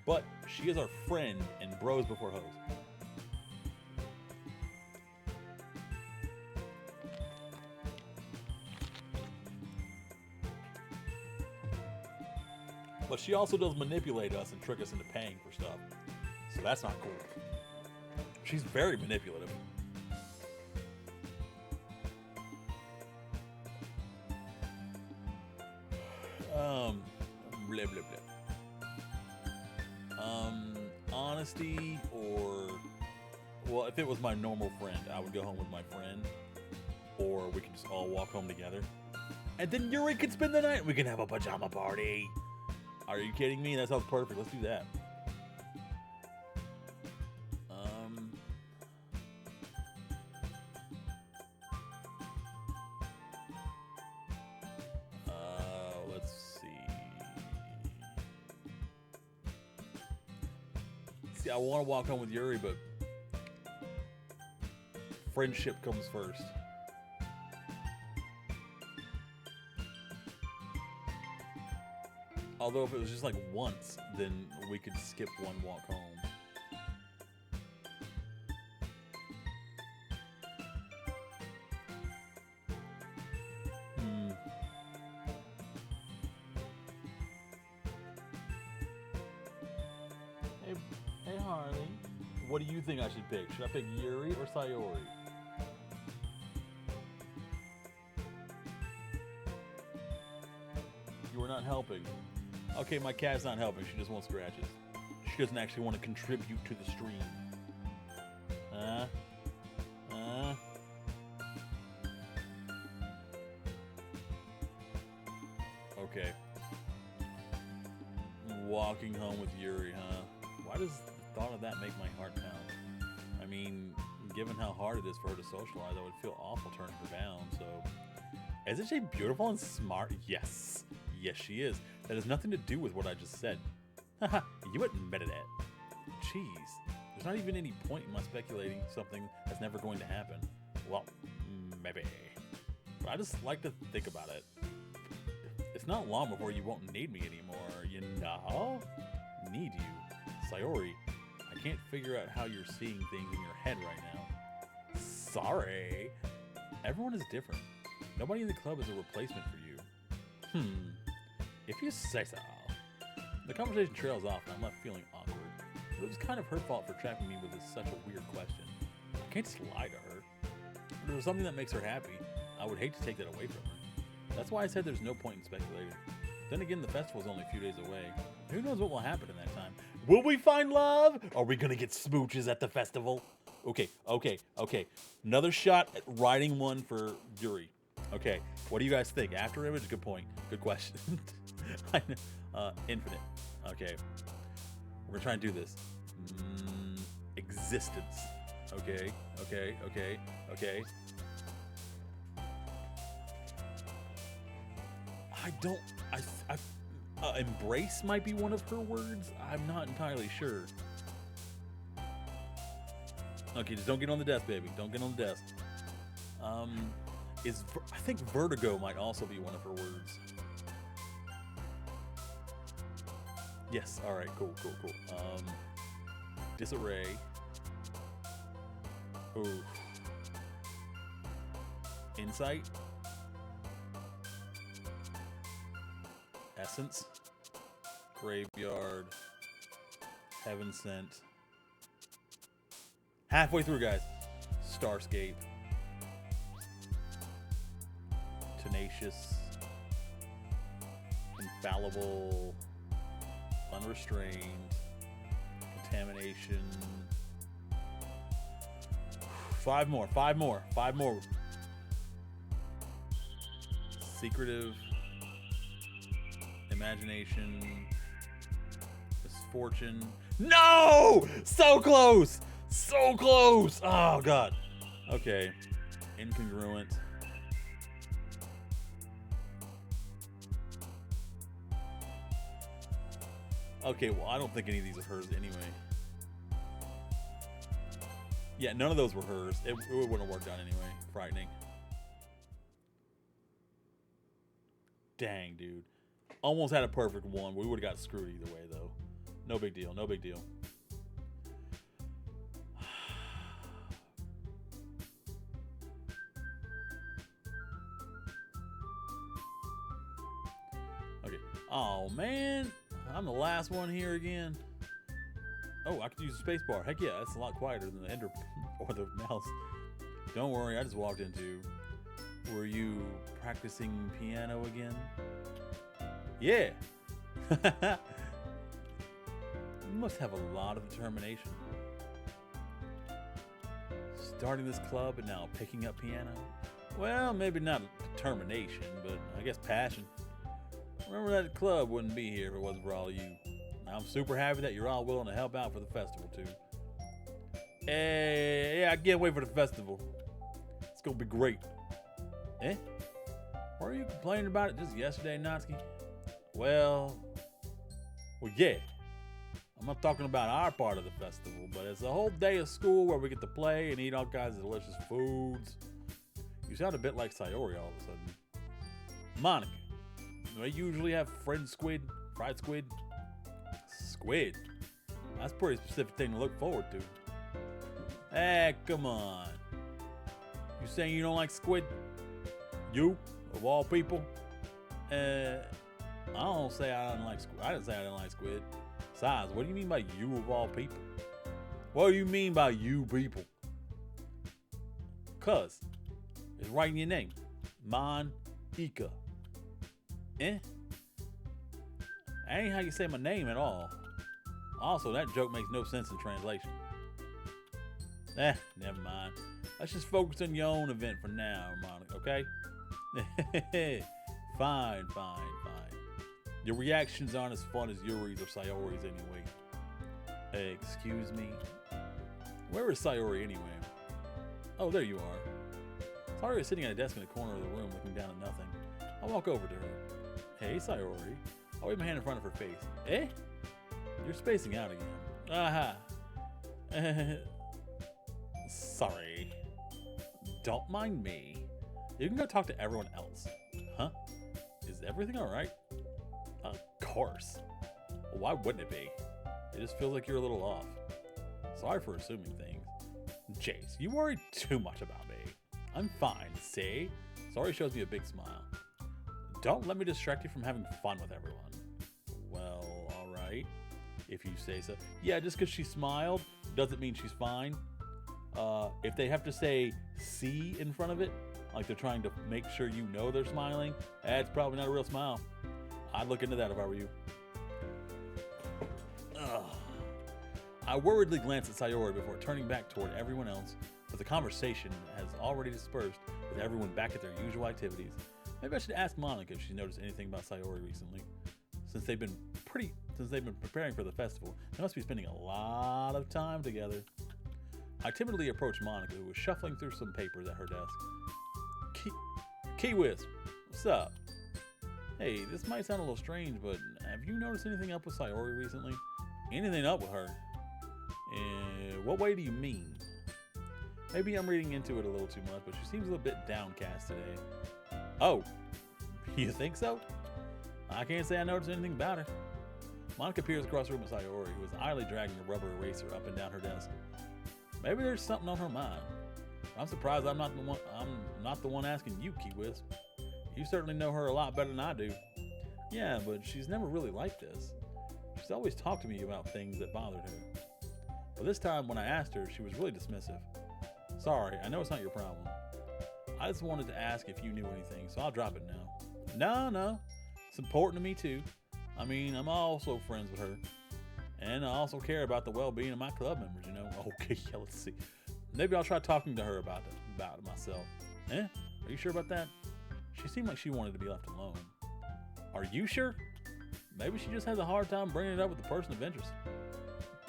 But she is our friend and bros before hoes. But she also does manipulate us and trick us into paying for stuff. So that's not cool. She's very manipulative. Blah, blah, blah. Honesty or... Well, if it was my normal friend, I would go home with my friend. Or we could just all walk home together. And then Yuri could spend the night. We can have a pajama party. Are you kidding me? That sounds perfect. Let's do that. Let's see. See, I want to walk home with Yuri, but friendship comes first. Although if it was just like once, then we could skip one walk home. Hey Harley, what do you think I should pick? Should I pick Yuri or Sayori? You are not helping. Okay, my cat's not helping. She just wants scratches. She doesn't actually want to contribute to the stream. Okay. Walking home with Yuri, huh? Why does the thought of that make my heart pound? I mean, given how hard it is for her to socialize, I would feel awful turning her down, so... Isn't she beautiful and smart? Yes. Yes, she is. That has nothing to do with what I just said. Haha, you admitted it. Jeez, there's not even any point in my speculating something that's never going to happen. Well, maybe. But I just like to think about it. It's not long before you won't need me anymore, you know? Need you. Sayori, I can't figure out how you're seeing things in your head right now. Sorry. Everyone is different. Nobody in the club is a replacement for you. If you say so. The conversation trails off and I'm left feeling awkward. But it was kind of her fault for trapping me with such a weird question. I can't just lie to her. If it was something that makes her happy, I would hate to take that away from her. That's why I said there's no point in speculating. Then again, the festival's only a few days away. Who knows what will happen in that time? Will we find love? Are we gonna get smooches at the festival? Okay. Another shot at writing one for Yuri. Okay, what do you guys think? After image, good point. Good question. Infinite. Okay. We're gonna try and do this. Existence. Okay. Embrace might be one of her words. I'm not entirely sure. Okay, just don't get on the desk, baby. Don't get on the desk. I think vertigo might also be one of her words. Yes, alright, cool. Disarray. Ooh. Insight. Essence. Graveyard. Heaven Sent. Halfway through, guys. Starscape. Tenacious. Infallible. Unrestrained. Contamination. 5 more. Secretive. Imagination. Misfortune. No! So close! Oh, God. Okay. Incongruent. Okay, well, I don't think any of these are hers anyway. Yeah, none of those were hers. It wouldn't have worked out anyway. Frightening. Dang, dude. Almost had a perfect one. We would have got screwed either way, though. No big deal. Okay. Oh, man. I'm the last one here again. Oh, I could use a space bar. Heck yeah, that's a lot quieter than the ender or the mouse. Don't worry, I just walked into. Were you practicing piano again? Yeah. You must have a lot of determination. Starting this club and now picking up piano? Well, maybe not determination, but I guess passion. Remember that club wouldn't be here if it wasn't for all of you. I'm super happy that you're all willing to help out for the festival, too. Hey, yeah, I can't wait for the festival. It's gonna be great. Eh? Were you complaining about it just yesterday, Natsuki? Well, yeah. I'm not talking about our part of the festival, but it's a whole day of school where we get to play and eat all kinds of delicious foods. You sound a bit like Sayori all of a sudden. Monica, do they usually have fried squid? Squid? That's a pretty specific thing to look forward to. Hey, come on. You saying you don't like squid? You, of all people? I don't say I don't like squid. I didn't say I didn't like squid. Besides, what do you mean by you of all people? What do you mean by you people? Cuz, it's right in your name. Mon-Ika. Eh? That ain't how you say my name at all. Also, that joke makes no sense in translation. Never mind. Let's just focus on your own event for now, Monica, okay? Fine. Your reactions aren't as fun as Yuri's or Sayori's anyway. Excuse me? Where is Sayori anyway? Oh, there you are. Sayori is sitting at a desk in the corner of the room looking down at nothing. I'll walk over to her. Hey, Sayori. I'll wave my hand in front of her face. Eh? You're spacing out again. Aha. Sorry. Don't mind me. You can go talk to everyone else. Huh? Is everything alright? Of course. Well, why wouldn't it be? It just feels like you're a little off. Sorry for assuming things. Jace, you worry too much about me. I'm fine, see? Sayori shows me a big smile. Don't let me distract you from having fun with everyone. Well, alright. If you say so. Yeah, just because she smiled doesn't mean she's fine. If they have to say "see" in front of it, like they're trying to make sure you know they're smiling, that's probably not a real smile. I'd look into that if I were you. I worriedly glanced at Sayori before turning back toward everyone else, but the conversation has already dispersed with everyone back at their usual activities. Maybe I should ask Monica if she noticed anything about Sayori recently. Since they've been preparing for the festival, they must be spending a lot of time together. I timidly approached Monica, who was shuffling through some papers at her desk. Key-Whiz, what's up? Hey, this might sound a little strange, but have you noticed anything up with Sayori recently? Anything up with her? What way do you mean? Maybe I'm reading into it a little too much, but she seems a little bit downcast today. Oh, you think so? I can't say I noticed anything about her. Monica peers across the room at Sayori, who is idly dragging a rubber eraser up and down her desk. Maybe there's something on her mind. I'm surprised I'm not the one asking you, Key-Whiz. You certainly know her a lot better than I do. Yeah, but she's never really like this. She's always talked to me about things that bothered her. But this time when I asked her, she was really dismissive. Sorry, I know it's not your problem. I just wanted to ask if you knew anything, so I'll drop it now. No. It's important to me too. I mean, I'm also friends with her. And I also care about the well-being of my club members, you know. Okay, yeah, let's see. Maybe I'll try talking to her about it myself. Are you sure about that? She seemed like she wanted to be left alone. Are you sure? Maybe she just has a hard time bringing it up with the person of interest.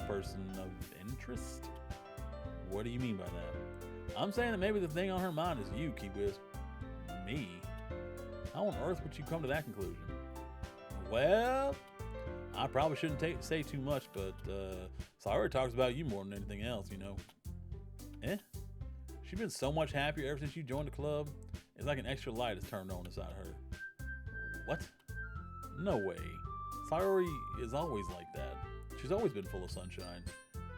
Person of interest? What do you mean by that? I'm saying that maybe the thing on her mind is you, Key-Whiz. Me? How on earth would you come to that conclusion? Well, I probably shouldn't say too much, but Sayori talks about you more than anything else, you know. She's been so much happier ever since you joined the club. It's like an extra light is turned on inside her. What? No way. Sayori is always like that. She's always been full of sunshine.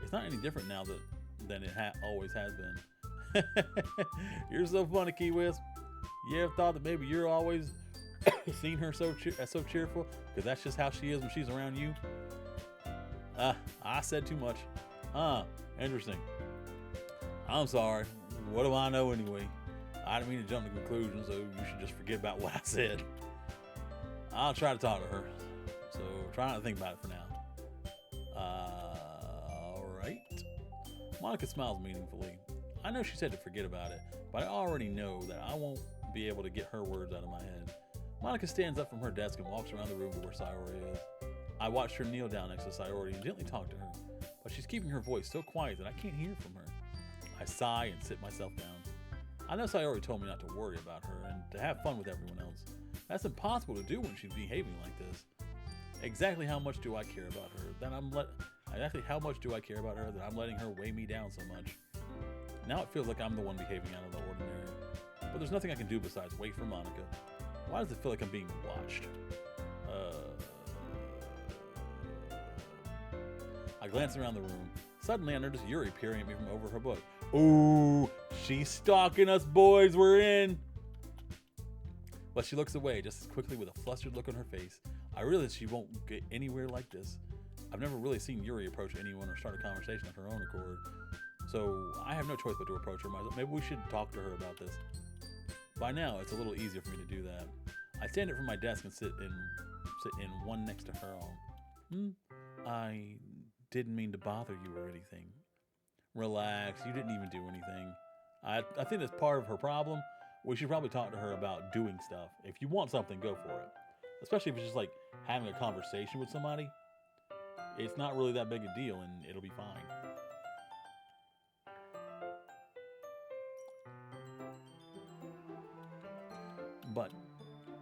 It's not any different now than it always has been. You're so funny, Key-Whiz. You ever thought that maybe you're always Seen her so cheerful? Because that's just how she is when she's around you. I said too much. Interesting. I'm sorry. What do I know anyway? I didn't mean to jump to conclusions, so you should just forget about what I said. I'll try to talk to her. So try not to think about it for now. Alright. Monica smiles meaningfully. I know she said to forget about it, but I already know that I won't be able to get her words out of my head. Monica stands up from her desk and walks around the room to where Sayori is. I watched her kneel down next to Sayori and gently talk to her, but she's keeping her voice so quiet that I can't hear from her. I sigh and sit myself down. I know Sayori told me not to worry about her and to have fun with everyone else. That's impossible to do when she's behaving like this. Exactly how much do I care about her that I'm letting her weigh me down so much? Now it feels like I'm the one behaving out of the ordinary. But there's nothing I can do besides wait for Monica. Why does it feel like I'm being watched? I glance around the room. Suddenly I notice Yuri peering at me from over her book. Ooh, she's stalking us, boys. We're in. But she looks away just as quickly with a flustered look on her face. I realize she won't get anywhere like this. I've never really seen Yuri approach anyone or start a conversation of her own accord. So I have no choice but to approach her. Maybe we should talk to her about this. By now, it's a little easier for me to do that. I stand up from my desk and sit in one next to her own. I didn't mean to bother you or anything. Relax, you didn't even do anything. I think that's part of her problem. We should probably talk to her about doing stuff. If you want something, go for it. Especially if it's just like having a conversation with somebody. It's not really that big a deal and it'll be fine. But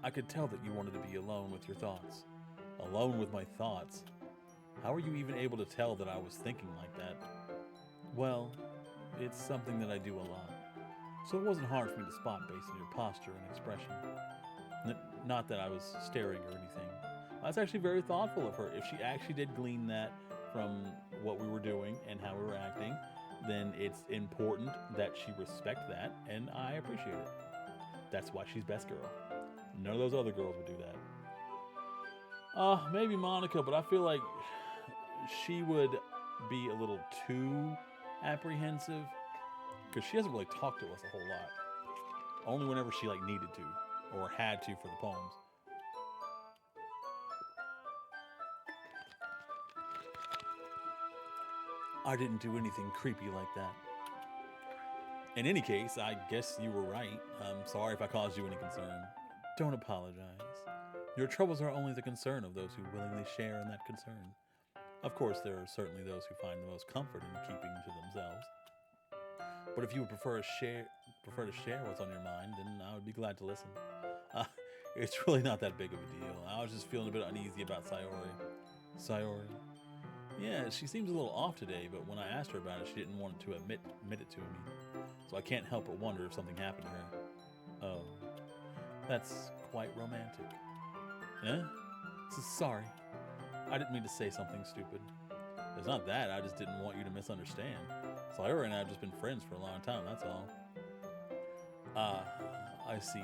I could tell that you wanted to be alone with your thoughts. Alone with my thoughts? How are you even able to tell that I was thinking like that? Well, it's something that I do a lot. So it wasn't hard for me to spot based on your posture and expression. Not that I was staring or anything. That's actually very thoughtful of her. If she actually did glean that from what we were doing and how we were acting, then it's important that she respect that, and I appreciate it. That's why she's best girl. None of those other girls would do that. Maybe Monica, but I feel like she would be a little too apprehensive because she doesn't really talk to us a whole lot. Only whenever she needed to or had to for the poems. I didn't do anything creepy like that. In any case, I guess you were right. I'm sorry if I caused you any concern. Don't apologize. Your troubles are only the concern of those who willingly share in that concern. Of course, there are certainly those who find the most comfort in keeping to themselves. But if you would prefer to share what's on your mind, then I would be glad to listen. It's really not that big of a deal. I was just feeling a bit uneasy about Sayori. Sayori? Yeah, she seems a little off today, but when I asked her about it, she didn't want to admit it to me. So I can't help but wonder if something happened to her. Oh, that's quite romantic. Eh? Sorry. I didn't mean to say something stupid. It's not that, I just didn't want you to misunderstand. Sayori and I have just been friends for a long time, that's all. I see.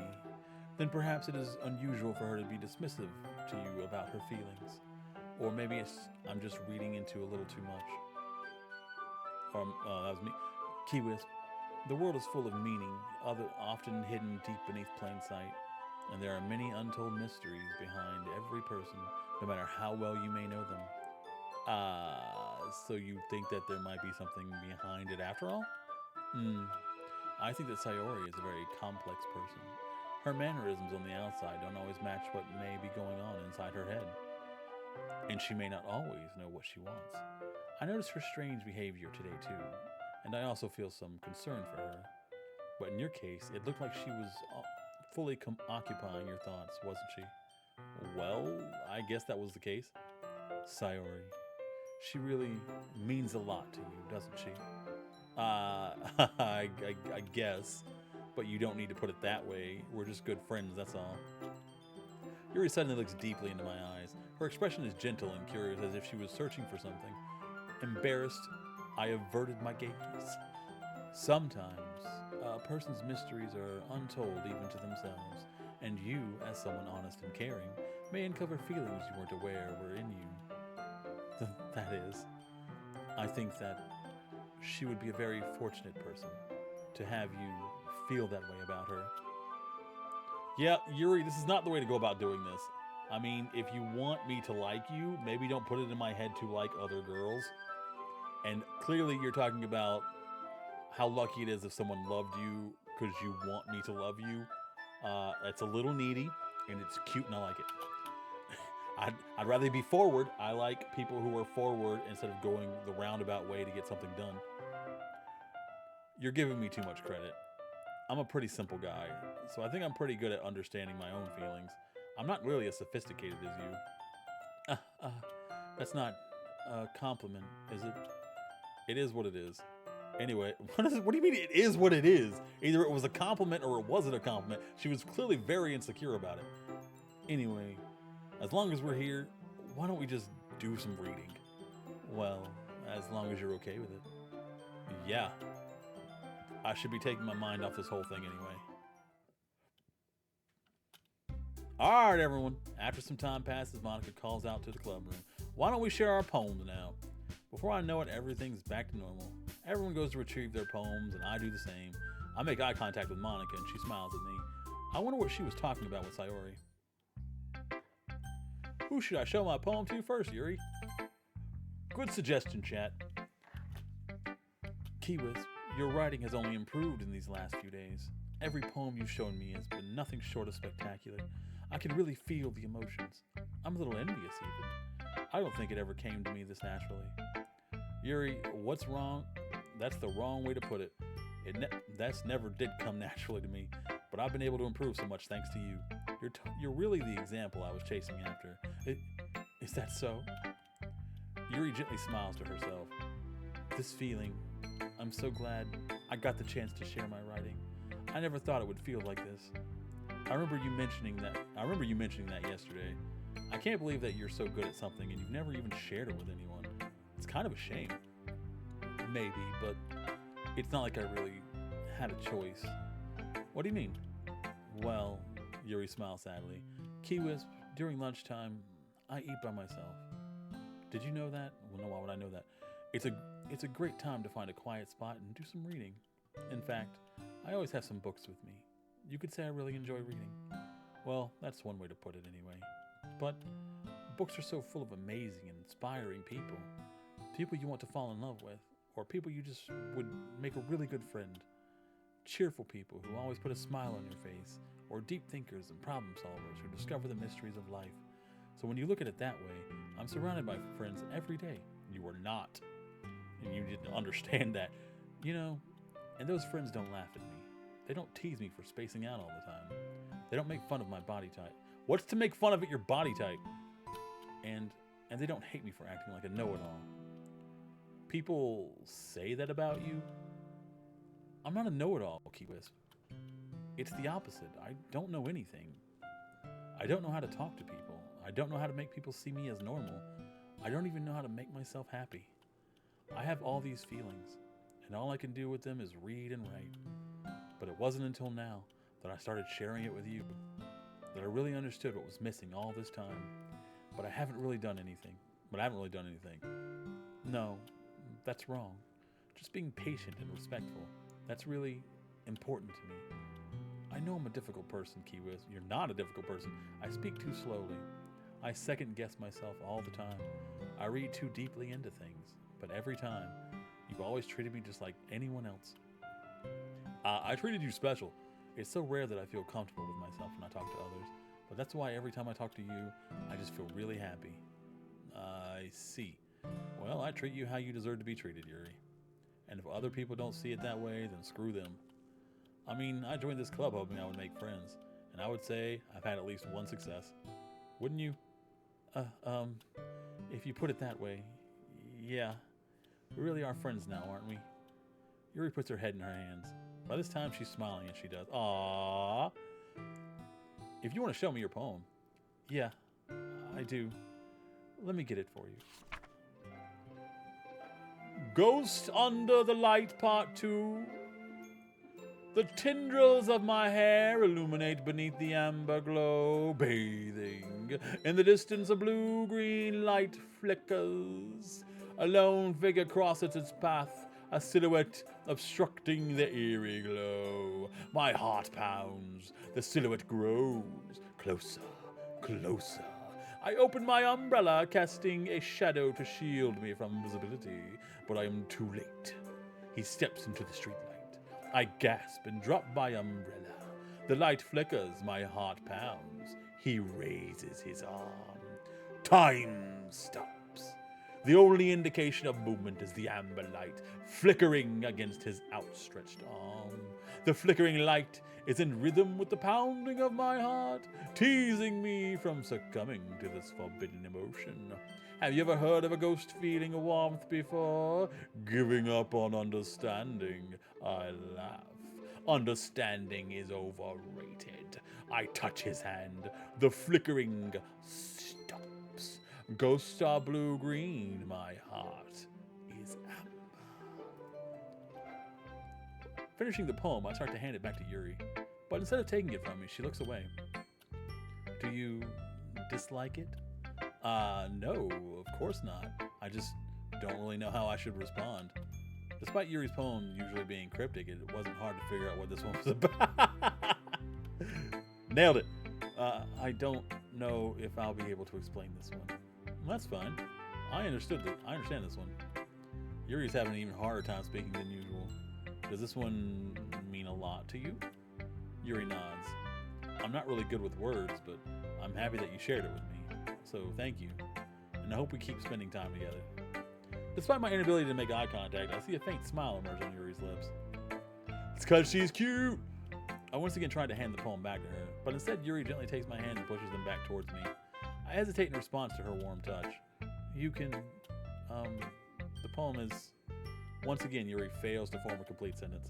Then perhaps it is unusual for her to be dismissive to you about her feelings. Or maybe I'm just reading into a little too much. That was me. Key Wisp. The world is full of meaning, often hidden deep beneath plain sight. And there are many untold mysteries behind every person, no matter how well you may know them. So you think that there might be something behind it after all? I think that Sayori is a very complex person. Her mannerisms on the outside don't always match what may be going on inside her head. And she may not always know what she wants. I noticed her strange behavior today too, and I also feel some concern for her. But in your case, it looked like she was fully occupying your thoughts, wasn't she? Well, I guess that was the case. Sayori, she really means a lot to you, doesn't she? I guess, but you don't need to put it that way. We're just good friends, that's all. Yuri suddenly looks deeply into my eyes. Her expression is gentle and curious, as if she was searching for something. Embarrassed, I averted my gaze. Sometimes, a person's mysteries are untold even to themselves, And you, as someone honest and caring, may uncover feelings you weren't aware were in you. That is, I think that she would be a very fortunate person to have you feel that way about her. Yeah, Yuri, this is not the way to go about doing this. I mean, if you want me to like you, maybe don't put it in my head to like other girls. And clearly, you're talking about how lucky it is if someone loved you because you want me to love you. It's a little needy, and it's cute, and I like it. I'd rather be forward. I like people who are forward instead of going the roundabout way to get something done. You're giving me too much credit. I'm a pretty simple guy, so I think I'm pretty good at understanding my own feelings. I'm not really as sophisticated as you. That's not a compliment, is it? It is what it is. Anyway, what do you mean it is what it is? Either it was a compliment or it wasn't a compliment. She was clearly very insecure about it. Anyway, as long as we're here, why don't we just do some reading? Well, as long as you're okay with it. Yeah. I should be taking my mind off this whole thing anyway. Alright, everyone. After some time passes, Monica calls out to the club room. Why don't we share our poems now? Before I know it, everything's back to normal. Everyone goes to retrieve their poems, and I do the same. I make eye contact with Monica, and she smiles at me. I wonder what she was talking about with Sayori. Who should I show my poem to first, Yuri? Good suggestion, chat. Kiwis, your writing has only improved in these last few days. Every poem you've shown me has been nothing short of spectacular. I can really feel the emotions. I'm a little envious, even. I don't think it ever came to me this naturally. Yuri, what's wrong? That's the wrong way to put it. That's never did come naturally to me, but I've been able to improve so much thanks to you. You're really the example I was chasing after. Is that so? Yuri gently smiles to herself. This feeling, I'm so glad I got the chance to share my writing. I never thought it would feel like this. I remember you mentioning that yesterday. I can't believe that you're so good at something and you've never even shared it with anyone. It's kind of a shame. Maybe, but it's not like I really had a choice. What do you mean? Well, Yuri smiles sadly. Keywisp, during lunchtime, I eat by myself. Did you know that? Well, no, why would I know that? It's a great time to find a quiet spot and do some reading. In fact, I always have some books with me. You could say I really enjoy reading. Well, that's one way to put it anyway. But books are so full of amazing and inspiring people. People you want to fall in love with, or people you just would make a really good friend. Cheerful people who always put a smile on your face, or deep thinkers and problem solvers who discover the mysteries of life. So when you look at it that way, I'm surrounded by friends every day. You are not. And you didn't understand that. You know, and those friends don't laugh at me. They don't tease me for spacing out all the time. They don't make fun of my body type. What's to make fun of it, your body type? And they don't hate me for acting like a know-it-all. People say that about you. I'm not a know-it-all, Keywisp. It's the opposite. I don't know anything. I don't know how to talk to people. I don't know how to make people see me as normal. I don't even know how to make myself happy. I have all these feelings, and all I can do with them is read and write. But it wasn't until now that I started sharing it with you that I really understood what was missing all this time. But I haven't really done anything. No, that's wrong. Just being patient and respectful. That's really important to me. I know I'm a difficult person, Keywiz. You're not a difficult person. I speak too slowly. I second guess myself all the time. I read too deeply into things. But every time, you've always treated me just like anyone else. I treated you special. It's so rare that I feel comfortable with myself when I talk to others. But that's why every time I talk to you, I just feel really happy. I see. Well, I treat you how you deserve to be treated, Yuri. And if other people don't see it that way, then screw them. I mean, I joined this club hoping I would make friends. And I would say I've had at least one success. Wouldn't you? If you put it that way, yeah. We really are friends now, aren't we? Yuri puts her head in her hands. By this time, she's smiling and she does. Aww. If you want to show me your poem. Yeah, I do. Let me get it for you. Ghost Under the Light Part 2. The tendrils of my hair illuminate beneath the amber glow, bathing. In the distance, a blue-green light flickers. A lone figure crosses its path, a silhouette obstructing the eerie glow. My heart pounds. The silhouette grows. Closer, closer. I open my umbrella, casting a shadow to shield me from visibility, but I am too late. He steps into the streetlight. I gasp and drop my umbrella. The light flickers, my heart pounds. He raises his arm. Time stops. The only indication of movement is the amber light flickering against his outstretched arm. The flickering light is in rhythm with the pounding of my heart, teasing me from succumbing to this forbidden emotion. Have you ever heard of a ghost feeling a warmth before? Giving up on understanding. I laugh. Understanding is overrated. I touch his hand. The flickering stops. Ghosts are blue-green. My heart is amber. Finishing the poem, I start to hand it back to Yuri. But instead of taking it from me, she looks away. Do you dislike it? No, of course not. I just don't really know how I should respond. Despite Yuri's poem usually being cryptic, it wasn't hard to figure out what this one was about. Nailed it. I don't know if I'll be able to explain this one. That's fine. I understand this one. Yuri's having an even harder time speaking than usual. Does this one mean a lot to you? Yuri nods. I'm not really good with words, but I'm happy that you shared it with me. So thank you. And I hope we keep spending time together. Despite my inability to make eye contact, I see a faint smile emerge on Yuri's lips. It's because she's cute! I once again tried to hand the poem back to her, but instead Yuri gently takes my hand and pushes them back towards me. I hesitate in response to her warm touch. You can... The poem is... Once again, Yuri fails to form a complete sentence.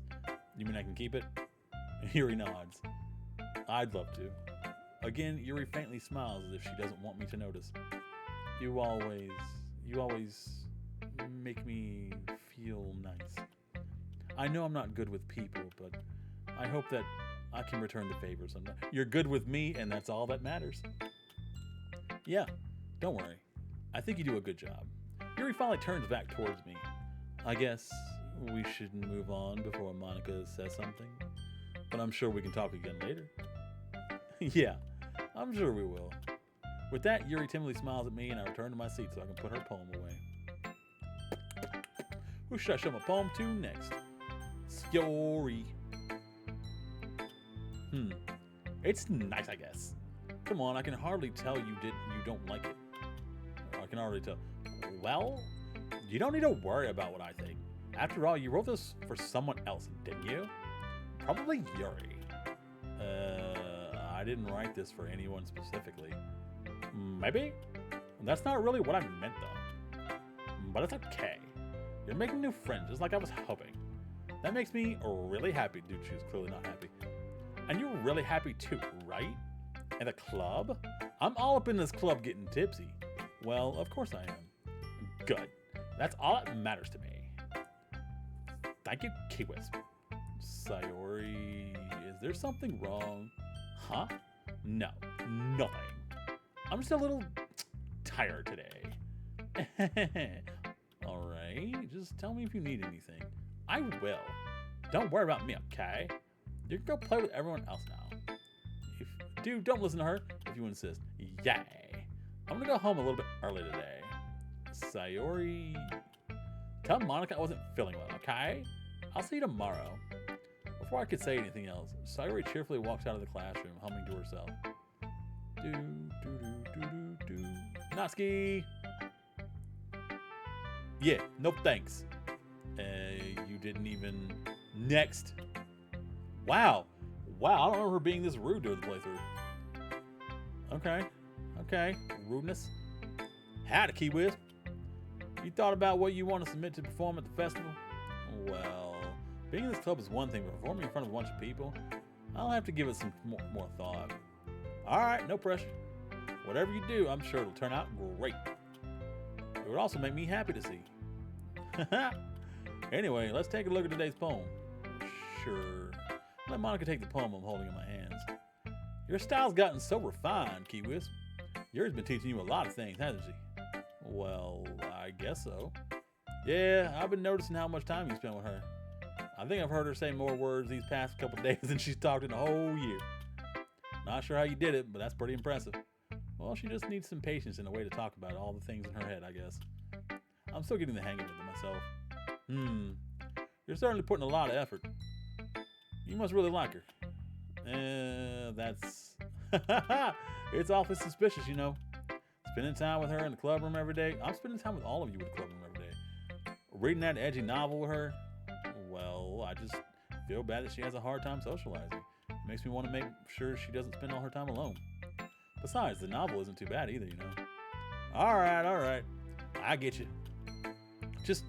You mean I can keep it? Yuri nods. I'd love to. Again, Yuri faintly smiles as if she doesn't want me to notice. You always make me feel nice. I know I'm not good with people, but I hope that I can return the favor sometime. You're good with me, and that's all that matters. Yeah, don't worry. I think you do a good job. Yuri finally turns back towards me. I guess we should move on before Monica says something, but I'm sure we can talk again later. Yeah, I'm sure we will. With that, Yuri timidly smiles at me, and I return to my seat so I can put her poem away. Who should I show my poem to next? Yuri. It's nice, I guess. Come on, I can hardly tell you don't like it. I can already tell. Well, you don't need to worry about what I think. After all, you wrote this for someone else, didn't you? Probably Yuri. I didn't write this for anyone specifically. Maybe? That's not really what I meant, though. But it's okay. You're making new friends, just like I was hoping. That makes me really happy. Dude, she was clearly not happy. And you're really happy too, right? And the club? I'm all up in this club getting tipsy. Well, of course I am. Good. That's all that matters to me. Thank you, Kiwis. Sayori, is there something wrong? Huh? No, nothing. I'm just a little tired today. Alright, just tell me if you need anything. I will. Don't worry about me, okay? You can go play with everyone else now. Dude, don't listen to her if you insist. Yay. I'm gonna go home a little bit early today. Sayori, tell Monica I wasn't feeling well, okay? I'll see you tomorrow. Before I could say anything else, Sayori cheerfully walks out of the classroom, humming to herself. Do, do, do, do, do, do. Natsuki! Yeah, no thanks. You didn't even... Next. Wow. Wow, I don't remember her being this rude during the playthrough. Okay. Rudeness. Howdy, Key Wisp. You thought about what you want to submit to perform at the festival? Well, being in this club is one thing, but performing in front of a bunch of people, I'll have to give it some more thought. Alright, no pressure. Whatever you do, I'm sure it'll turn out great. It would also make me happy to see. Anyway, let's take a look at today's poem. Sure. Let Monica take the poem I'm holding in my hands. Your style's gotten so refined, Keywisp. Yuri's been teaching you a lot of things, hasn't she? Well, I guess so. Yeah, I've been noticing how much time you spend with her. I think I've heard her say more words these past couple days than she's talked in a whole year. Not sure how you did it, but that's pretty impressive. Well, she just needs some patience and a way to talk about all the things in her head, I guess. I'm still getting the hang of it myself. You're certainly putting a lot of effort. You must really like her. That's... It's awfully suspicious, you know. Spending time with her in the club room every day. I'm spending time with all of you in the club room every day. Reading that edgy novel with her. Well, I just feel bad that she has a hard time socializing. It makes me want to make sure she doesn't spend all her time alone. Besides, the novel isn't too bad either, you know. All right. I get you. Just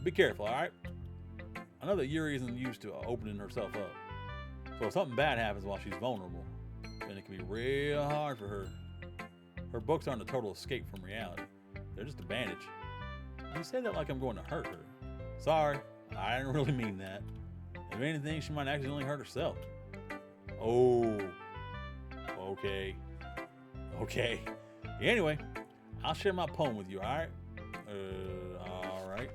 be careful, all right? I know that Yuri isn't used to opening herself up. So if something bad happens while she's vulnerable, then it can be real hard for her. Her books aren't a total escape from reality. They're just a bandage. You say that like I'm going to hurt her. Sorry, I didn't really mean that. If anything, she might accidentally hurt herself. Oh, okay. Anyway, I'll share my poem with you, alright? Alright.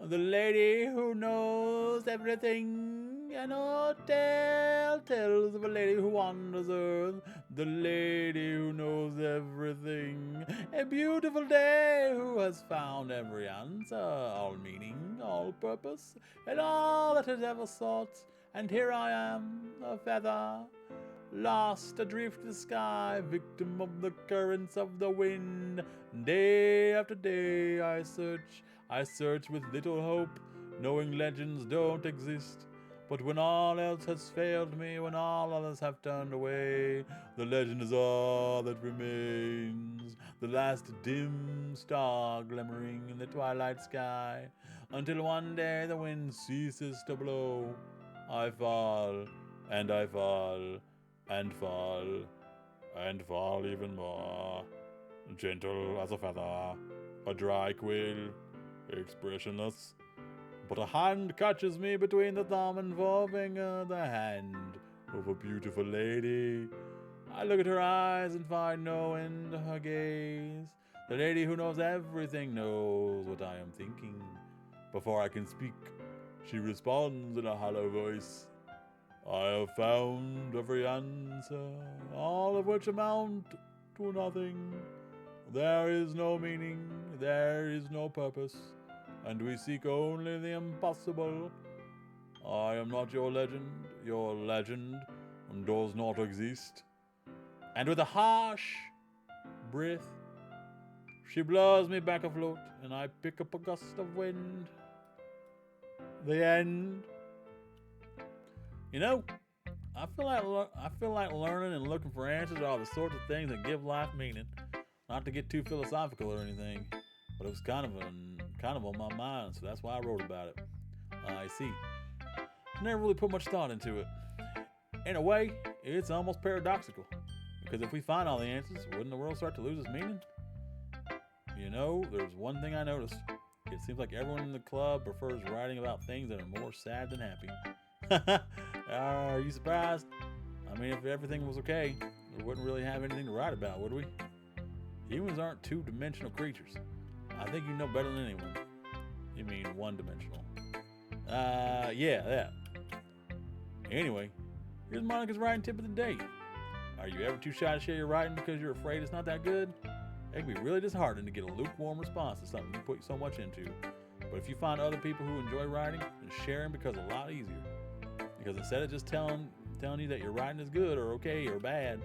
The lady who knows everything, an old tale tells of a lady who wanders earth. The lady who knows everything, a beautiful day who has found every answer, all meaning, all purpose, and all that it ever sought. And here I am, a feather, lost adrift in the sky, victim of the currents of the wind. Day after day I search with little hope, knowing legends don't exist. But when all else has failed me, when all others have turned away, the legend is all that remains, the last dim star glimmering in the twilight sky, until one day the wind ceases to blow. I fall, and I fall, and fall, and fall even more, gentle as a feather, a dry quill, expressionless. But a hand catches me between the thumb and forefinger, the hand of a beautiful lady. I look at her eyes and find no end to her gaze. The lady who knows everything knows what I am thinking. Before I can speak, she responds in a hollow voice. I have found every answer, all of which amount to nothing. There is no meaning, there is no purpose, and we seek only the impossible. I am not your legend does not exist. And with a harsh breath, she blows me back afloat, and I pick up a gust of wind. The end. You know, I feel like learning and looking for answers are the sorts of things that give life meaning. Not to get too philosophical or anything, but it was kind of on my mind, so that's why I wrote about it. I see. I never really put much thought into it. In a way, it's almost paradoxical, because if we find all the answers, wouldn't the world start to lose its meaning? You know, there's one thing I noticed. It seems like everyone in the club prefers writing about things that are more sad than happy. Are you surprised? I mean, if everything was okay, we wouldn't really have anything to write about, would we? Humans aren't two-dimensional creatures. I think you know better than anyone. You mean one-dimensional. Yeah, that. Anyway, here's Monica's writing tip of the day. Are you ever too shy to share your writing because you're afraid it's not that good? It can be really disheartening to get a lukewarm response to something you put so much into. But if you find other people who enjoy writing, then sharing becomes a lot easier. Because instead of just telling you that your writing is good or okay or bad,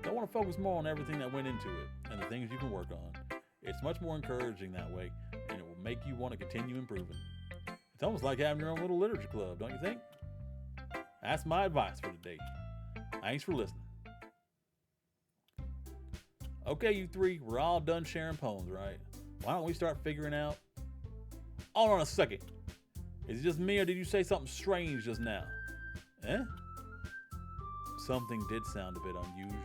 I want to focus more on everything that went into it and the things you can work on. It's much more encouraging that way, and it will make you want to continue improving. It's almost like having your own little literature club, don't you think? That's my advice for today. Thanks for listening. Okay, you three, we're all done sharing poems, right? Why don't we start figuring out... Hold on a second. Is it just me, or did you say something strange just now? Something did sound a bit unusual.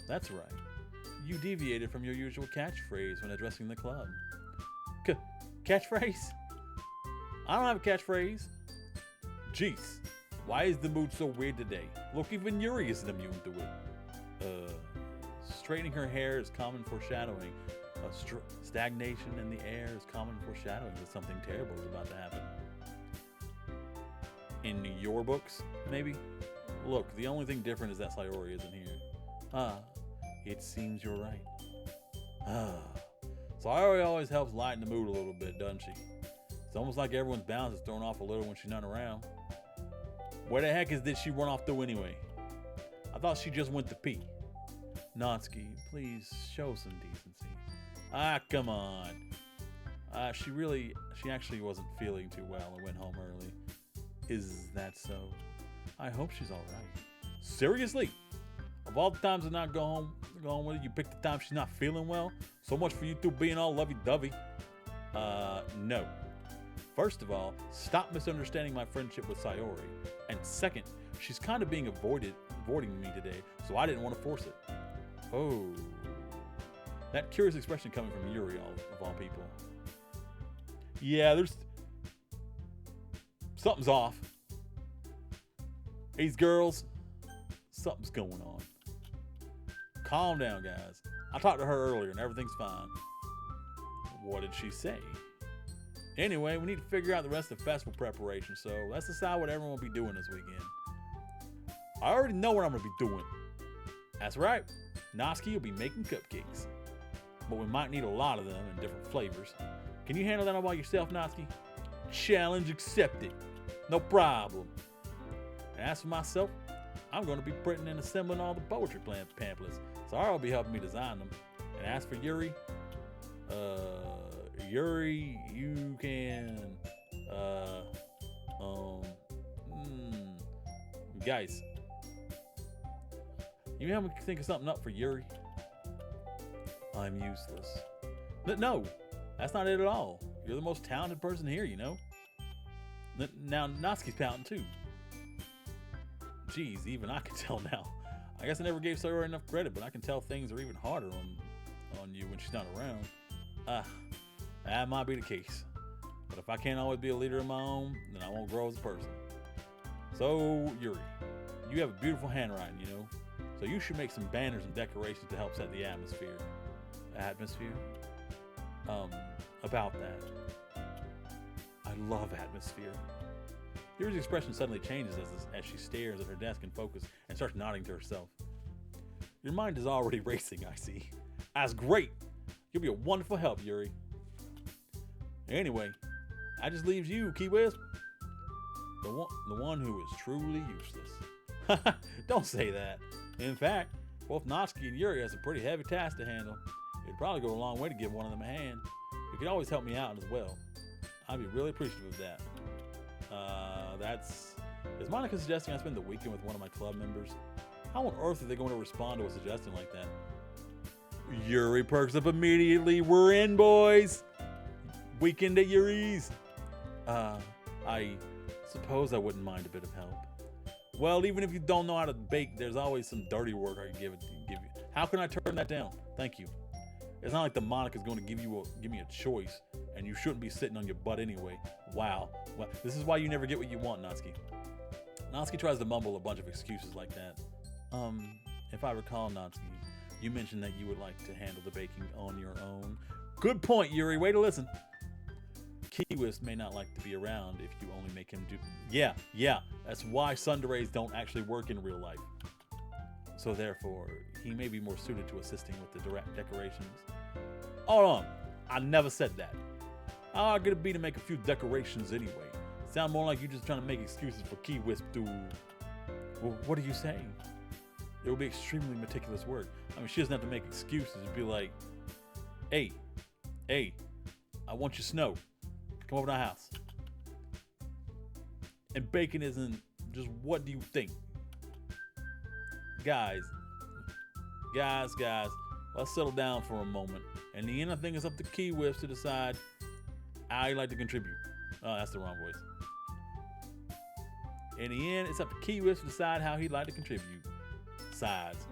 That's right. You deviated from your usual catchphrase when addressing the club. Catchphrase? I don't have a catchphrase. Jeez, why is the mood so weird today? Look, even Yuri isn't immune to it. Straightening her hair is common foreshadowing. Stagnation in the air is common foreshadowing that something terrible is about to happen. In your books, maybe? Look, the only thing different is that Sayori isn't here. It seems you're right. Sayori always helps lighten the mood a little bit, doesn't she? It's almost like everyone's balance is thrown off a little when she's not around. Where the heck did she run off to anyway? I thought she just went to pee. Natsuki, please show some decency. Come on. She actually wasn't feeling too well and went home early. Is that so? I hope she's alright. Seriously? Of all the times to not go home with her, you picked the time she's not feeling well? So much for you two being all lovey-dovey. No. First of all, stop misunderstanding my friendship with Sayori. And second, she's kind of being avoiding me today, so I didn't want to force it. Oh. That curious expression coming from Yuri, of all people. Yeah, something's off. These girls, something's going on. Calm down, guys. I talked to her earlier and everything's fine. What did she say? Anyway, we need to figure out the rest of the festival preparation, so let's decide what everyone will be doing this weekend. I already know what I'm going to be doing. That's right. Natsuki will be making cupcakes. But we might need a lot of them in different flavors. Can you handle that all by yourself, Natsuki? Challenge accepted. No problem. And as for myself, I'm going to be printing and assembling all the poetry pamphlets. So I'll be helping me design them. And as for Yuri, you can, guys, you help me think of something up for Yuri? I'm useless. No, that's not it at all. You're the most talented person here, you know? Now, Natsuki's pouting too. Geez, even I can tell now. I guess I never gave Sayori enough credit, but I can tell things are even harder on you when she's not around. That might be the case. But if I can't always be a leader of my own, then I won't grow as a person. So, Yuri, you have a beautiful handwriting, you know? So you should make some banners and decorations to help set the atmosphere. About that. I love atmosphere. Yuri's expression suddenly changes as she stares at her desk in focus and starts nodding to herself. Your mind is already racing, I see. That's great. You'll be a wonderful help, Yuri. Anyway, that just leaves you, Key Wisp. The one who is truly useless. Don't say that. In fact, both Natsuki and Yuri has a pretty heavy task to handle. It'd probably go a long way to give one of them a hand. You could always help me out as well. I'd be really appreciative of that. Is Monica suggesting I spend the weekend with one of my club members? How on earth are they going to respond to a suggestion like that? Yuri perks up immediately. We're in, boys. Weekend at Yuri's. I suppose I wouldn't mind a bit of help. Well, even if you don't know how to bake, there's always some dirty work I can give you. How can I turn that down? Thank you. It's not like the Monica's going to give me a choice, and you shouldn't be sitting on your butt anyway. Wow. Well, this is why you never get what you want, Natsuki. Natsuki tries to mumble a bunch of excuses like that. If I recall, Natsuki, you mentioned that you would like to handle the baking on your own. Good point, Yuri. Way to listen. Key-Wisp may not like to be around if you only make him do... Yeah. That's why sundays don't actually work in real life. So therefore, he may be more suited to assisting with the direct decorations. Hold on. I never said that. How hard could it be to make a few decorations anyway? Sound more like you're just trying to make excuses for Key-Wisp to... Well, what are you saying? It will be extremely meticulous work. I mean, she doesn't have to make excuses. It'd be like, hey, I want you snow. Come over to our house. And bacon isn't just what do you think? Guys, let's settle down for a moment. In the end, I think it's up to Key-Wisp to decide how he'd like to contribute. Oh, that's the wrong voice. In the end, it's up to Key-Wisp to decide how he'd like to contribute. Besides,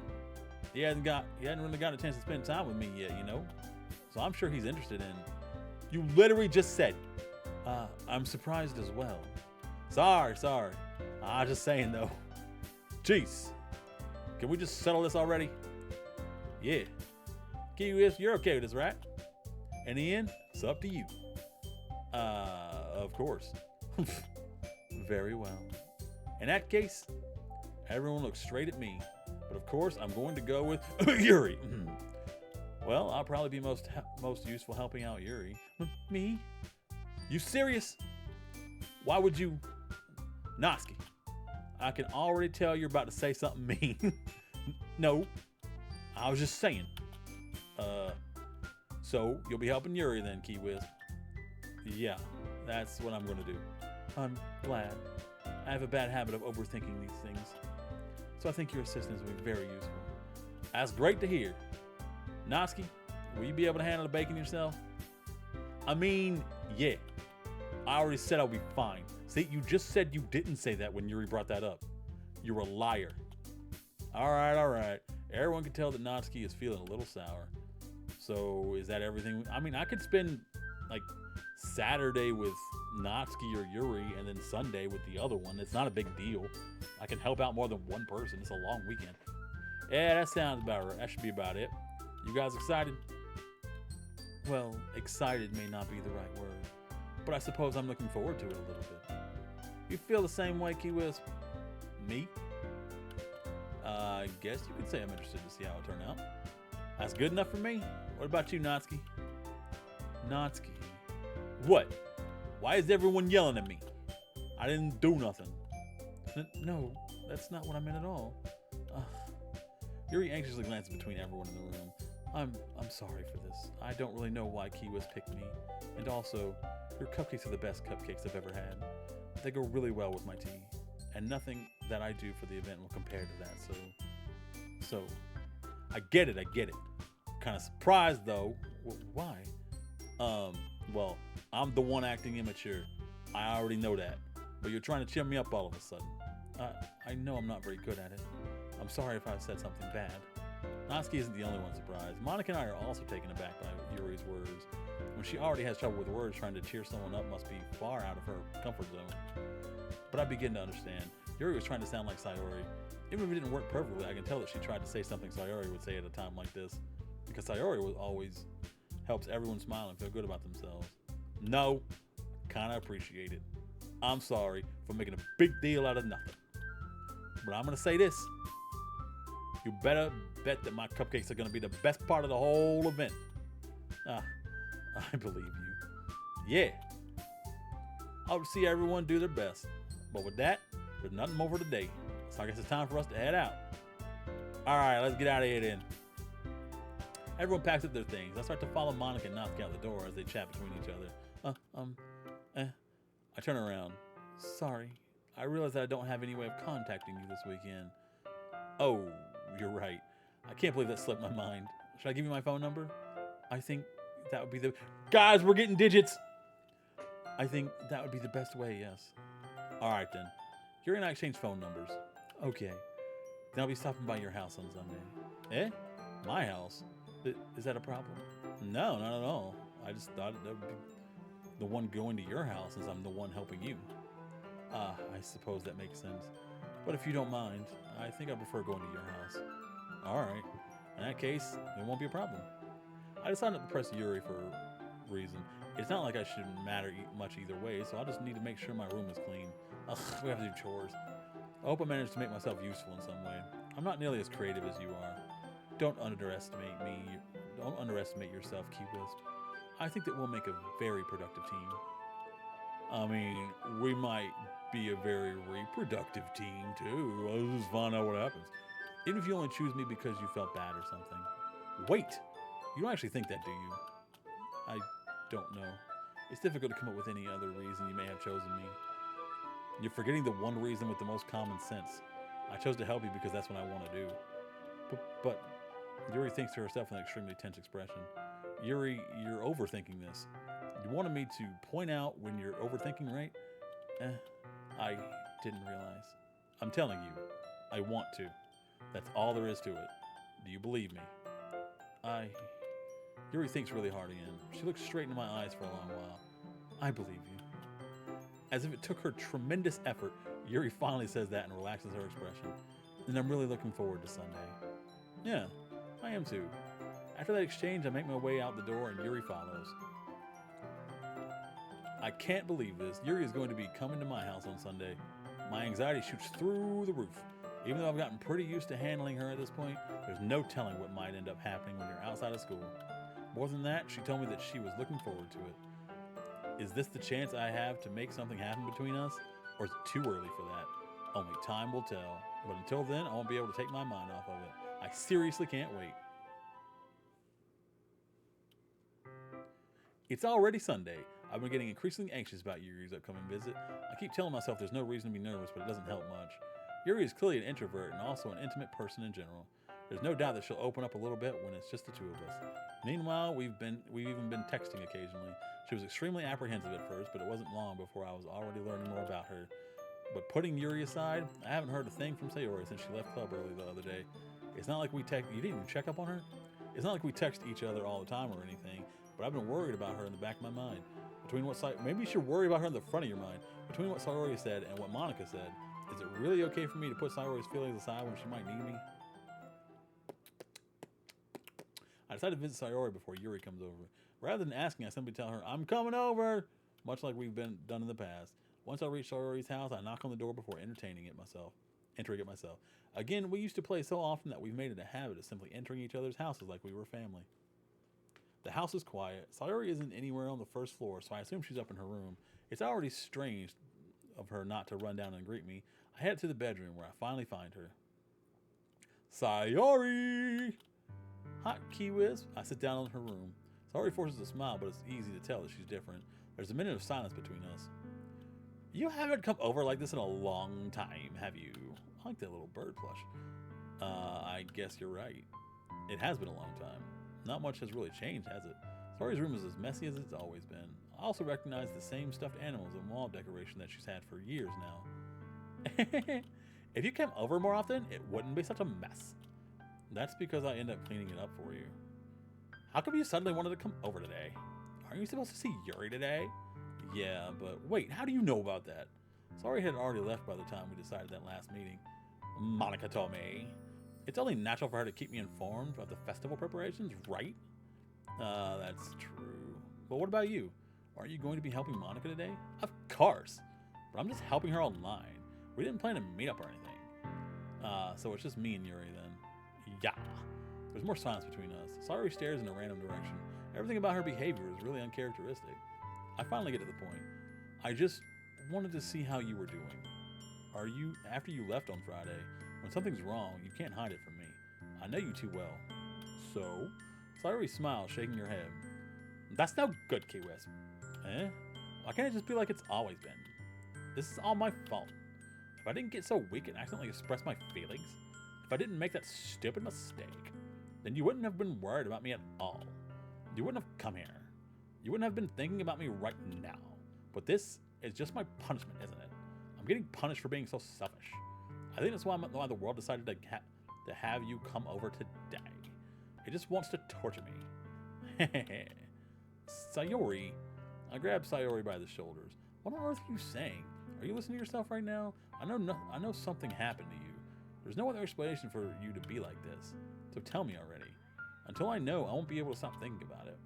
he hasn't really gotten a chance to spend time with me yet, you know? So I'm sure he's interested in... You literally just said, I'm surprised as well. Sorry. I was just saying, though. Jeez. Can we just settle this already? Yeah. Kiwi, you're okay with this, right? In the end, it's up to you. Of course. Very well. In that case, everyone looks straight at me. But of course, I'm going to go with Yuri. Well, I'll probably be most useful helping out Yuri. Me? You serious? Why would you? Natsuki, I can already tell you're about to say something mean. No, I was just saying. So you'll be helping Yuri then, Keywiz? Yeah, that's what I'm going to do. I'm glad. I have a bad habit of overthinking these things. So I think your assistance will be very useful. That's great to hear. Natsuki, will you be able to handle the bacon yourself? I mean, yeah. I already said I'll be fine. See, you just said you didn't say that when Yuri brought that up. You're a liar. All right. Everyone can tell that Natsuki is feeling a little sour. So is that everything? I mean, I could spend like Saturday with Natsuki or Yuri and then Sunday with the other one. It's not a big deal. I can help out more than one person. It's a long weekend. Yeah, that sounds about right. That should be about it. You guys excited? Well, excited may not be the right word, but I suppose I'm looking forward to it a little bit. You feel the same way, Keywiz? Me? I guess you could say I'm interested to see how it turned out. That's good enough for me. What about you, Natsuki? Natsuki? What? Why is everyone yelling at me? I didn't do nothing. No, that's not what I meant at all. Yuri anxiously glances between everyone in the room. I'm sorry for this. I don't really know why Keywiz picked me. And also, your cupcakes are the best cupcakes I've ever had. They go really well with my tea. And nothing that I do for the event will compare to that, so I get it. Kind of surprised though. Why? Well, I'm the one acting immature. I already know that. But you're trying to cheer me up all of a sudden. I know I'm not very good at it. I'm sorry if I said something bad. Natsuki isn't the only one surprised. Monica and I are also taken aback by Yuri's words. When she already has trouble with words, trying to cheer someone up must be far out of her comfort zone. But I begin to understand. Yuri was trying to sound like Sayori. Even if it didn't work perfectly, I can tell that she tried to say something Sayori would say at a time like this. Because Sayori always helps everyone smile and feel good about themselves. No, kinda appreciate it. I'm sorry for making a big deal out of nothing. But I'm gonna say this. You better bet that my cupcakes are gonna be the best part of the whole event. I believe you. Yeah. I'll see everyone do their best. But with that, there's nothing more for today. So I guess it's time for us to head out. Alright, let's get out of here then. Everyone packs up their things. I start to follow Monica and Natsuki out the door as they chat between each other. I turn around. Sorry. I realize that I don't have any way of contacting you this weekend. Oh, you're right. I can't believe that slipped my mind. Should I give you my phone number? I think that would be the... Guys, we're getting digits! I think that would be the best way, yes. Alright then. Yuri and I exchange phone numbers. Okay. Then I'll be stopping by your house on Sunday. Eh? My house? Is that a problem? No, not at all. I just thought that would be the one going to your house since I'm the one helping you. I suppose that makes sense. But if you don't mind, I think I prefer going to your house. Alright. In that case, it won't be a problem. I decided not to press Yuri for a reason. It's not like I should matter much either way, so I'll just need to make sure my room is clean. Ugh, we have to do chores. I hope I managed to make myself useful in some way. I'm not nearly as creative as you are. Don't underestimate me. Don't underestimate yourself, Keywiz. I think that we'll make a very productive team. I mean, we might be a very reproductive team, too. Let's just find out what happens. Even if you only choose me because you felt bad or something. Wait! You don't actually think that, do you? I don't know. It's difficult to come up with any other reason you may have chosen me. You're forgetting the one reason with the most common sense. I chose to help you because that's what I want to do. But Yuri thinks to herself with an extremely tense expression. Yuri, you're overthinking this. You wanted me to point out when you're overthinking, right? I didn't realize. I'm telling you, I want to. That's all there is to it. Do you believe me? Yuri thinks really hard again. She looks straight into my eyes for a long while. I believe you. As if it took her tremendous effort, Yuri finally says that and relaxes her expression. And I'm really looking forward to Sunday. Yeah, I am too. After that exchange, I make my way out the door and Yuri follows. I can't believe this. Yuri is going to be coming to my house on Sunday. My anxiety shoots through the roof. Even though I've gotten pretty used to handling her at this point, there's no telling what might end up happening when you're outside of school. More than that, she told me that she was looking forward to it. Is this the chance I have to make something happen between us? Or is it too early for that? Only time will tell. But until then, I won't be able to take my mind off of it. I seriously can't wait. It's already Sunday. I've been getting increasingly anxious about Yuri's upcoming visit. I keep telling myself there's no reason to be nervous, but it doesn't help much. Yuri is clearly an introvert and also an intimate person in general. There's no doubt that she'll open up a little bit when it's just the two of us. Meanwhile, we've even been texting occasionally. She was extremely apprehensive at first, but it wasn't long before I was already learning more about her. But putting Yuri aside, I haven't heard a thing from Sayori since she left club early the other day. It's not like we text. You didn't even check up on her? It's not like we text each other all the time or anything, but I've been worried about her in the back of my mind. Maybe you should worry about her in the front of your mind. Between what Sayori said and what Monica said, is it really okay for me to put Sayori's feelings aside when she might need me? I decided to visit Sayori before Yuri comes over. Rather than asking, I simply tell her, I'm coming over, much like we've been done in the past. Once I reach Sayori's house, I knock on the door before entering it myself. Again, we used to play so often that we've made it a habit of simply entering each other's houses like we were family. The house is quiet. Sayori isn't anywhere on the first floor, so I assume she's up in her room. It's already strange of her not to run down and greet me. I head to the bedroom where I finally find her. Sayori! Hot key whiz. I sit down in her room. Sayori forces a smile, but it's easy to tell that she's different. There's a minute of silence between us. You haven't come over like this in a long time, have you? I like that little bird plush. I guess you're right. It has been a long time. Not much has really changed, has it? Sayori's room is as messy as it's always been. I also recognize the same stuffed animals and wall decoration that she's had for years now. If you came over more often, it wouldn't be such a mess. That's because I end up cleaning it up for you. How come you suddenly wanted to come over today? Aren't you supposed to see Yuri today? Yeah, but wait, how do you know about that? Sayori had already left by the time we decided that last meeting. Monica told me. It's only natural for her to keep me informed of the festival preparations, right? That's true. But what about you? Aren't you going to be helping Monica today? Of course. But I'm just helping her online. We didn't plan to meet up or anything. So it's just me and Yuri then. Yeah. There's more silence between us. Sayori stares in a random direction. Everything about her behavior is really uncharacteristic. I finally get to the point. I just wanted to see how you were doing. After you left on Friday, when something's wrong, you can't hide it from me. I know you too well. So? Sayori smiles, shaking her head. That's no good, Key-Wisp. Eh? Why can't it just be like it's always been? This is all my fault. If I didn't get so weak and accidentally express my feelings, if I didn't make that stupid mistake, then you wouldn't have been worried about me at all. You wouldn't have come here. You wouldn't have been thinking about me right now. But this is just my punishment, isn't it? I'm getting punished for being so selfish. I think that's why the world decided to have you come over today. It just wants to torture me. Sayori. I grab Sayori by the shoulders. What on earth are you saying? Are you listening to yourself right now? I know something happened to you. There's no other explanation for you to be like this. So tell me already. Until I know, I won't be able to stop thinking about it.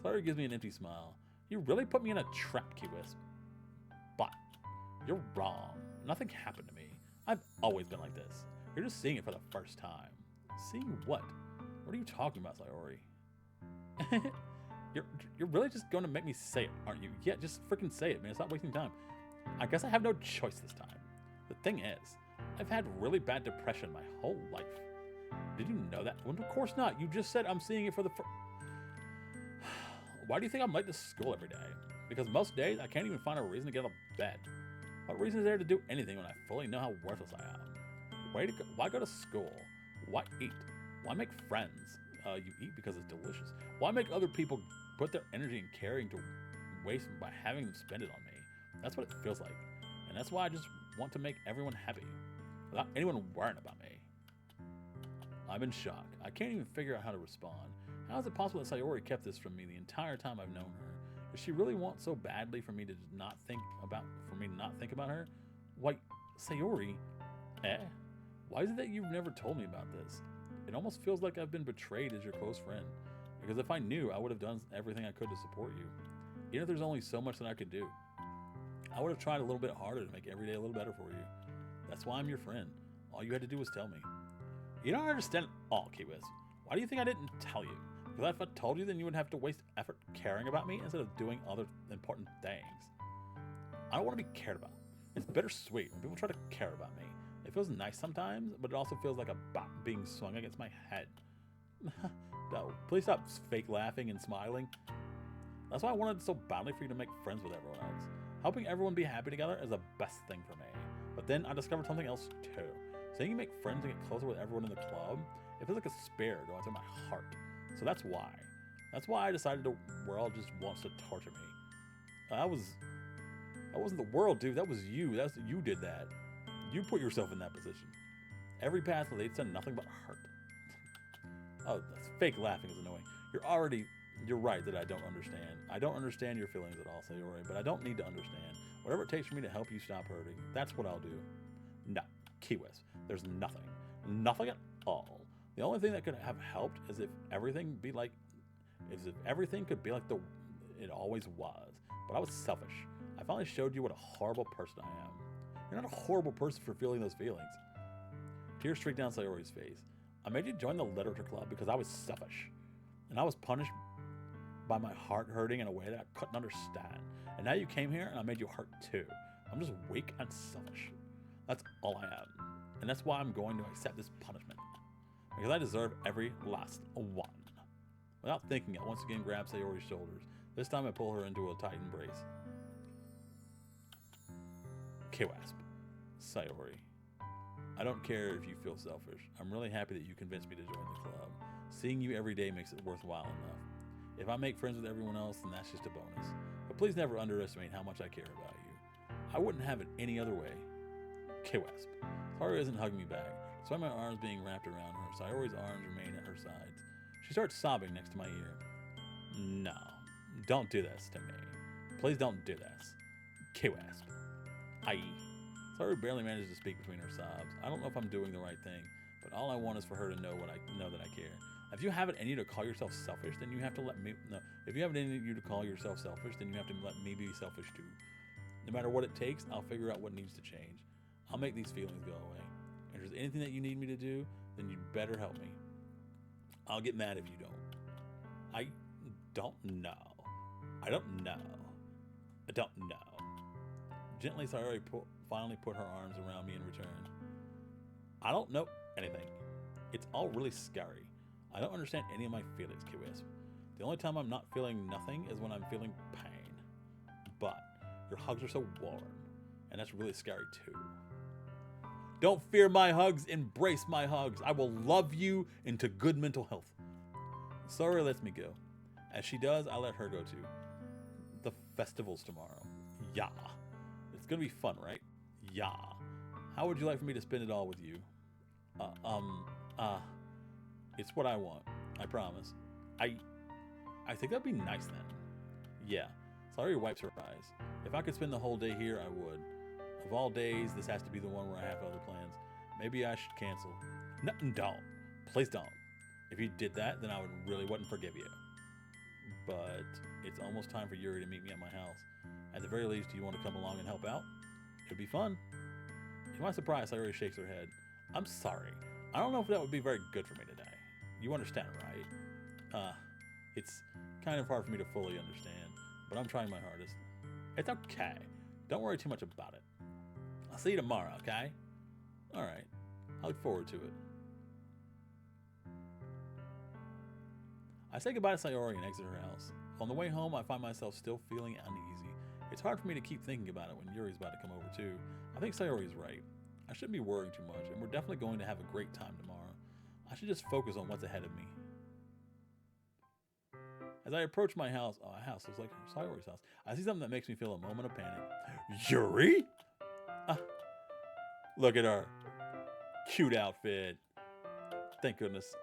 Sayori gives me an empty smile. You really put me in a trap, Key-Wisp. But you're wrong. Nothing happened to me. I've always been like this. You're just seeing it for the first time. Seeing what? What are you talking about, Sayori? You're really just going to make me say it, aren't you? Yeah, just freaking say it, man. Stop wasting time. I guess I have no choice this time. The thing is, I've had really bad depression my whole life. Did you know that? Well, of course not. You just said I'm seeing it for the first... Why do you think I'm late to school every day? Because most days, I can't even find a reason to get out of bed. What reason is there to do anything when I fully know how worthless I am? Why go to school? Why eat? Why make friends? You eat because it's delicious. Why make other people put their energy and caring to waste by having them spend it on me? That's what it feels like. And that's why I just want to make everyone happy, without anyone worrying about me. I'm in shock. I can't even figure out how to respond. How is it possible that Sayori kept this from me the entire time I've known her? Does she really want so badly for me to not think about her? Why, Sayori, eh? Why is it that you've never told me about this? It almost feels like I've been betrayed as your close friend. Because if I knew, I would have done everything I could to support you. Even if there's only so much that I could do. I would have tried a little bit harder to make every day a little better for you. That's why I'm your friend. All you had to do was tell me. You don't understand at all, Kiwis. Why do you think I didn't tell you? Because if I told you, then you would have to waste effort caring about me instead of doing other important things. I don't want to be cared about. It's bittersweet when people try to care about me. It feels nice sometimes, but it also feels like a bat being swung against my head. No, please stop fake laughing and smiling. That's why I wanted so badly for you to make friends with everyone else. Helping everyone be happy together is the best thing for me. But then I discovered something else too. Seeing you make friends and get closer with everyone in the club, it feels like a spear going through my heart. So that's why. That's why I decided the world just wants to torture me. That wasn't the world, dude. That was you. You did that. You put yourself in that position. Every path leads to nothing but hurt. Oh, that's fake laughing is annoying. You're right that I don't understand. I don't understand your feelings at all, Sayori, but I don't need to understand. Whatever it takes for me to help you stop hurting, that's what I'll do. No, Kiwis, there's nothing. Nothing at all. The only thing that could have helped is if everything could be like it always was. But I was selfish. I finally showed you what a horrible person I am. You're not a horrible person for feeling those feelings. Tears streaked down Sayori's face. I made you join the literature club because I was selfish. And I was punished by my heart hurting in a way that I couldn't understand. And now you came here and I made you hurt too. I'm just weak and selfish. That's all I am. And that's why I'm going to accept this punishment. Because I deserve every last one. Without thinking, I once again grabbed Sayori's shoulders. This time I pull her into a tight embrace. Kwasp. Sayori. I don't care if you feel selfish. I'm really happy that you convinced me to join the club. Seeing you every day makes it worthwhile enough. If I make friends with everyone else, then that's just a bonus. But please never underestimate how much I care about you. I wouldn't have it any other way. Kwasp. Sayori isn't hugging me back, despite my arms being wrapped around her. Sayori's arms remain at her sides. She starts sobbing next to my ear. No, don't do this to me. Please don't do this. Kwasp. Sayori barely manages to speak between her sobs. I don't know if I'm doing the right thing, but all I want is for her to know that I care. If you have it in you to call yourself selfish, then you have to let me no. If you have it in you to call yourself selfish, then you have to let me be selfish too. No matter what it takes, I'll figure out what needs to change. I'll make these feelings go away. If there's anything that you need me to do, then you'd better help me. I'll get mad if you don't. I don't know. I don't know. I don't know. Gently, Sayori finally put her arms around me in return. I don't know anything. It's all really scary. I don't understand any of my feelings, Kwasp. The only time I'm not feeling nothing is when I'm feeling pain. But your hugs are so warm, and that's really scary too. Don't fear my hugs, embrace my hugs. I will love you into good mental health. Sayori lets me go. As she does, I let her go too. The festival's tomorrow. Yeah. It's gonna be fun, right? Yeah. How would you like for me to spend it all with you? It's what I want. I promise. I think that'd be nice then. Yeah. Sayori wipes her eyes. If I could spend the whole day here, I would. Of all days, this has to be the one where I have other plans. Maybe I should cancel. No, don't. Please don't. If you did that, then I wouldn't forgive you. But it's almost time for Yuri to meet me at my house. At the very least, do you want to come along and help out? It'd be fun. To my surprise, Sayori shakes her head. I'm sorry. I don't know if that would be very good for me today. You understand, right? It's kind of hard for me to fully understand, but I'm trying my hardest. It's okay. Don't worry too much about it. I'll see you tomorrow, okay? Alright. I look forward to it. I say goodbye to Sayori and exit her house. On the way home, I find myself still feeling uneasy. It's hard for me to keep thinking about it when Yuri's about to come over too. I think Sayori's right. I shouldn't be worrying too much, and we're definitely going to have a great time tomorrow. I should just focus on what's ahead of me. As I approach my house, my house looks like Sayori's house. I see something that makes me feel a moment of panic. Yuri? Look at her. Cute outfit. Thank goodness.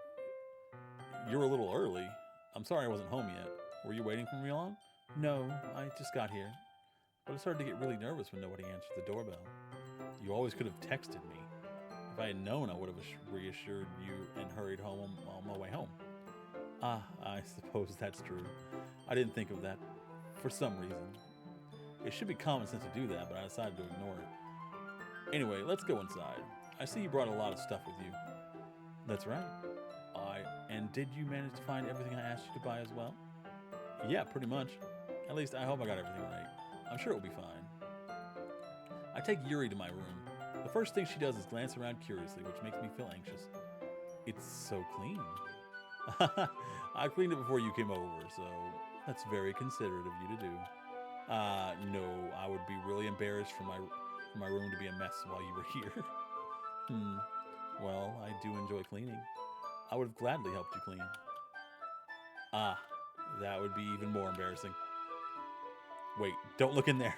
You're a little early. I'm sorry I wasn't home yet. Were you waiting for me long? No, I just got here. But I started to get really nervous when nobody answered the doorbell. You always could have texted me. If I had known, I would have reassured you and hurried home on my way home. Ah, I suppose that's true. I didn't think of that for some reason. It should be common sense to do that, but I decided to ignore it. Anyway, let's go inside. I see you brought a lot of stuff with you. That's right. And did you manage to find everything I asked you to buy as well? Yeah, pretty much. At least I hope I got everything right. I'm sure it will be fine. I take Yuri to my room. The first thing she does is glance around curiously, which makes me feel anxious. It's so clean. I cleaned it before you came over, so that's very considerate of you to do. No, I would be really embarrassed for my room to be a mess while you were here. Well, I do enjoy cleaning. I would have gladly helped you clean. Ah, that would be even more embarrassing. Wait, don't look in there.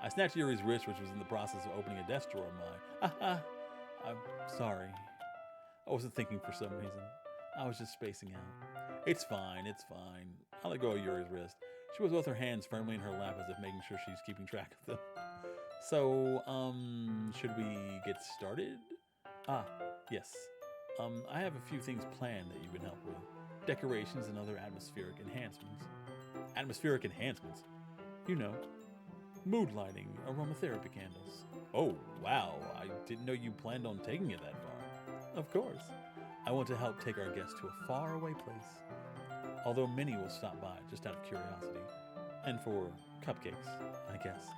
I snatched Yuri's wrist, which was in the process of opening a desk drawer of mine. I'm sorry. I wasn't thinking for some reason. I was just spacing out. It's fine, it's fine. I let go of Yuri's wrist. She was with her hands firmly in her lap as if making sure she's keeping track of them. So, should we get started? Ah, yes. I have a few things planned that you can help with. Decorations and other atmospheric enhancements. Atmospheric enhancements? You know, mood lighting, aromatherapy candles. Oh, wow. I didn't know you planned on taking it that far. Of course. I want to help take our guests to a faraway place. Although many will stop by just out of curiosity. And for cupcakes, I guess.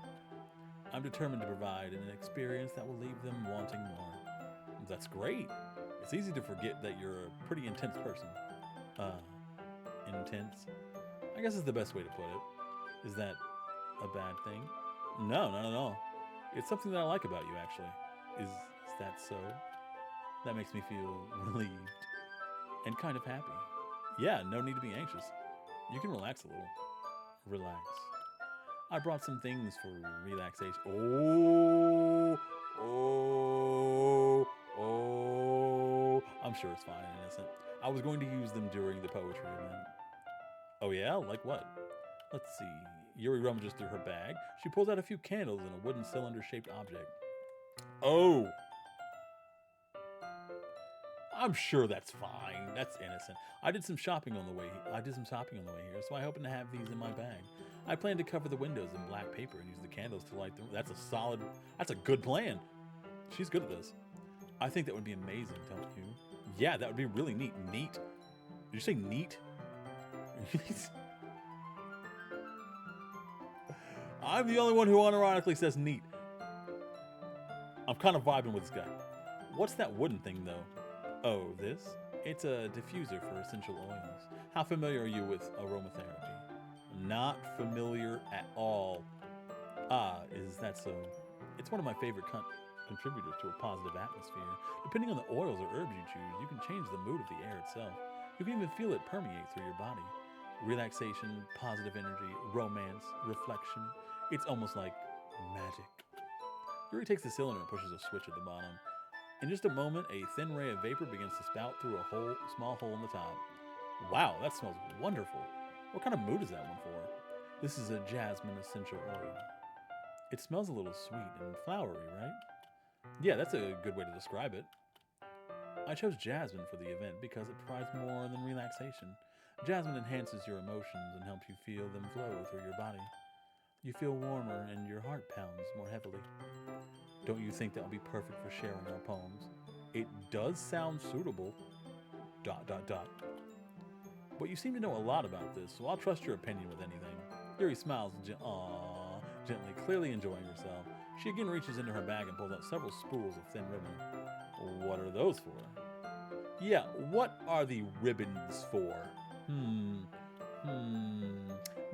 I'm determined to provide an experience that will leave them wanting more. That's great. It's easy to forget that you're a pretty intense person. Intense? I guess is the best way to put it. Is that a bad thing? No, not at all. It's something that I like about you, actually. Is that so? That makes me feel relieved and kind of happy. Yeah, no need to be anxious. You can relax a little. Relax. I brought some things for relaxation. Oh. I'm sure it's fine and innocent. I was going to use them during the poetry event. Oh yeah? Like what? Let's see. Yuri rummages through her bag. She pulls out a few candles and a wooden cylinder-shaped object. Oh! I'm sure that's fine. That's innocent. I did some shopping on the way here, so I happen to have these in my bag. I plan to cover the windows in black paper and use the candles to light them. That's a good plan. She's good at this. I think that would be amazing, don't you? Yeah, that would be really neat. Neat? Did you say neat? I'm the only one who unironically says neat. I'm kind of vibing with this guy. What's that wooden thing, though? Oh, this? It's a diffuser for essential oils. How familiar are you with aromatherapy? Not familiar at all. Ah, is that so? It's one of my favorite contributors to a positive atmosphere. Depending on the oils or herbs you choose, you can change the mood of the air itself. You can even feel it permeate through your body. Relaxation, positive energy, romance, reflection. It's almost like magic. Yuri takes the cylinder and pushes a switch at the bottom. In just a moment, a thin ray of vapor begins to spout through a small hole in the top. Wow, that smells wonderful. What kind of mood is that one for? This is a jasmine essential oil. It smells a little sweet and flowery, right? Yeah, that's a good way to describe it. I chose jasmine for the event because it provides more than relaxation. Jasmine enhances your emotions and helps you feel them flow through your body. You feel warmer and your heart pounds more heavily. Don't you think that would be perfect for sharing our poems? It does sound suitable. ... But you seem to know a lot about this, so I'll trust your opinion with anything. Yuri smiles gently, clearly enjoying herself. She again reaches into her bag and pulls out several spools of thin ribbon. What are those for? Yeah, what are the ribbons for?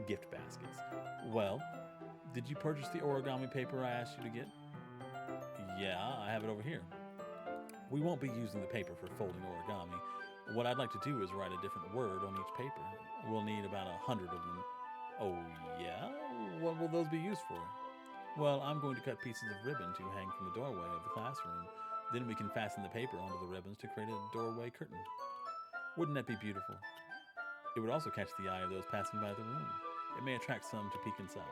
Gift baskets. Well, did you purchase the origami paper I asked you to get? Yeah, I have it over here. We won't be using the paper for folding origami. What I'd like to do is write a different word on each paper. We'll need about 100 of them. Oh, yeah? What will those be used for? Well, I'm going to cut pieces of ribbon to hang from the doorway of the classroom. Then we can fasten the paper onto the ribbons to create a doorway curtain. Wouldn't that be beautiful? It would also catch the eye of those passing by the room. It may attract some to peek inside.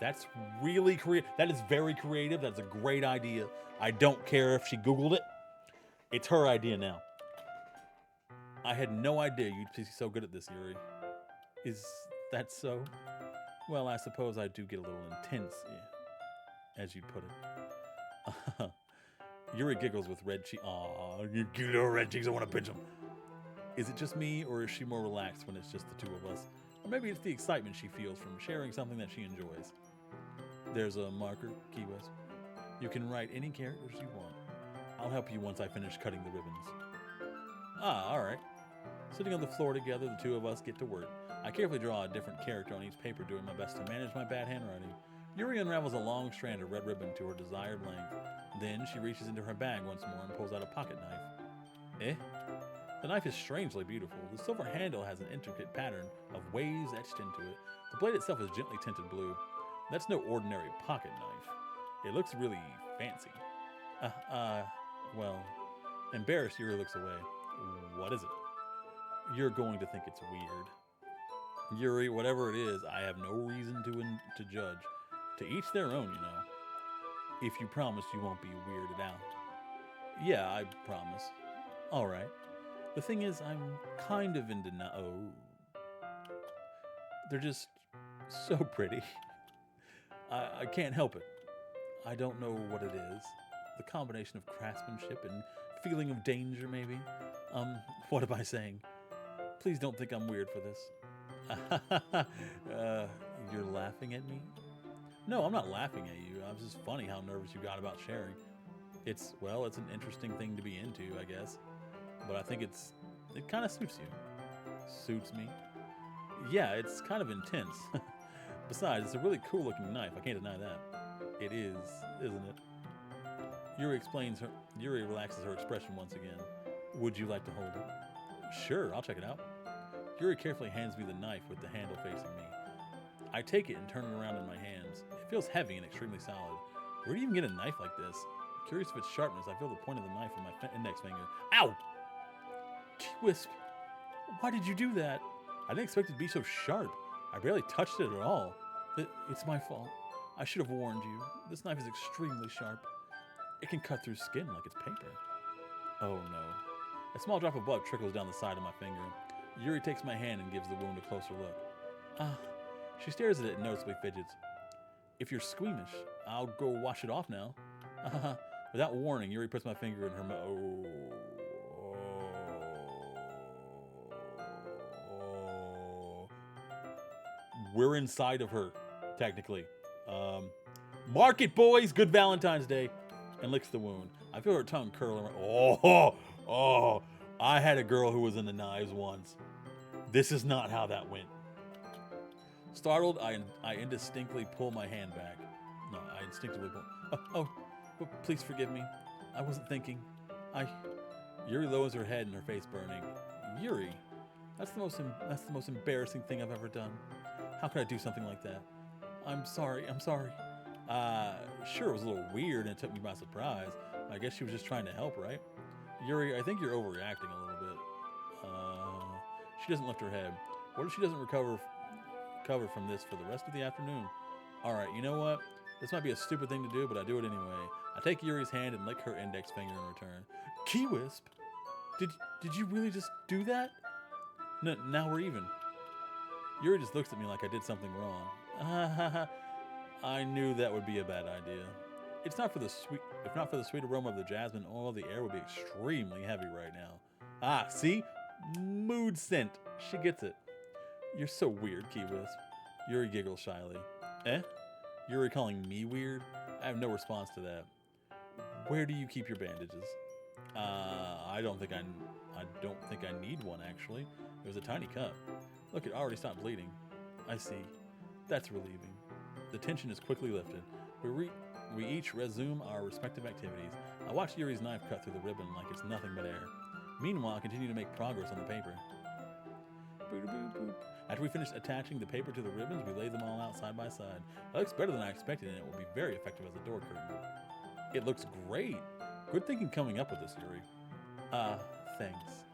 That's really creative. That is very creative. That's a great idea. I don't care if she Googled it. It's her idea now. I had no idea you'd be so good at this, Yuri. Is that so? Well, I suppose I do get a little intense, as you put it. Yuri giggles with red cheeks. Aw, you cute little red cheeks. I want to pinch them. Is it just me, or is she more relaxed when it's just the two of us? Or maybe it's the excitement she feels from sharing something that she enjoys. There's a marker, Key West. You can write any characters you want. I'll help you once I finish cutting the ribbons. Ah, alright. Sitting on the floor together, the two of us get to work. I carefully draw a different character on each paper, doing my best to manage my bad handwriting. Yuri unravels a long strand of red ribbon to her desired length. Then she reaches into her bag once more and pulls out a pocket knife. The knife is strangely beautiful. The silver handle has an intricate pattern of waves etched into it. The blade itself is gently tinted blue. That's no ordinary pocket knife. It looks really fancy. Well, embarrassed, Yuri looks away. What is it? You're going to think it's weird. Yuri, whatever it is, I have no reason to judge. To each their own, you know. If you promise you won't be weirded out. Yeah, I promise. All right. The thing is, I'm kind of in denial. Oh. They're just so pretty. I can't help it. I don't know what it is. The combination of craftsmanship and feeling of danger, maybe. What am I saying? Please don't think I'm weird for this. You're laughing at me? No, I'm not laughing at you. I was just funny how nervous you got about sharing. It's an interesting thing to be into, I guess. But I think it kind of suits you. Suits me? Yeah, it's kind of intense. Besides, it's a really cool looking knife. I can't deny that. It is, isn't it? Yuri relaxes her expression once again. Would you like to hold it? Sure, I'll check it out. Yuri carefully hands me the knife with the handle facing me. I take it and turn it around in my hands. It feels heavy and extremely solid. Where do you even get a knife like this? Curious of its sharpness, I feel the point of the knife in my index finger. Ow! Wisp, why did you do that? I didn't expect it to be so sharp. I barely touched it at all. It's my fault. I should have warned you. This knife is extremely sharp. It can cut through skin like it's paper. Oh no. A small drop of blood trickles down the side of my finger. Yuri takes my hand and gives the wound a closer look. She stares at it and noticeably fidgets. If you're squeamish, I'll go wash it off now. Without warning, Yuri puts my finger in her mouth. We're inside of her, technically. Mark it, boys! Good Valentine's Day! And licks the wound. I feel her tongue curl around. Oh! I had a girl who was in the knives once. This is not how that went. Startled, I indistinctly pull my hand back. No, I instinctively pull. Please forgive me. I wasn't thinking. Yuri lowers her head and her face burning. Yuri, that's the most embarrassing thing I've ever done. How could I do something like that? I'm sorry. Sure, it was a little weird and it took me by surprise. I guess she was just trying to help, right? Yuri, I think you're overreacting a little bit. She doesn't lift her head. What if she doesn't recover from this for the rest of the afternoon? All right, you know what? This might be a stupid thing to do, but I do it anyway. I take Yuri's hand and lick her index finger in return. Key Wisp, did you really just do that? No, now we're even. Yuri just looks at me like I did something wrong. I knew that would be a bad idea. If not for the sweet aroma of the jasmine oil, the air would be extremely heavy right now. See? Mood scent. She gets it. You're so weird, Key Wisp. Yuri giggles shyly. Yuri calling me weird? I have no response to that. Where do you keep your bandages? I don't think I need one, actually. It was a tiny cut. Look, it already stopped bleeding. I see. That's relieving. The tension is quickly lifted. We each resume our respective activities. I watch Yuri's knife cut through the ribbon like it's nothing but air. Meanwhile, I continue to make progress on the paper. After we finish attaching the paper to the ribbons, we lay them all out side by side. It looks better than I expected, and it will be very effective as a door curtain. It looks great. Good thinking coming up with this, Yuri. Thanks.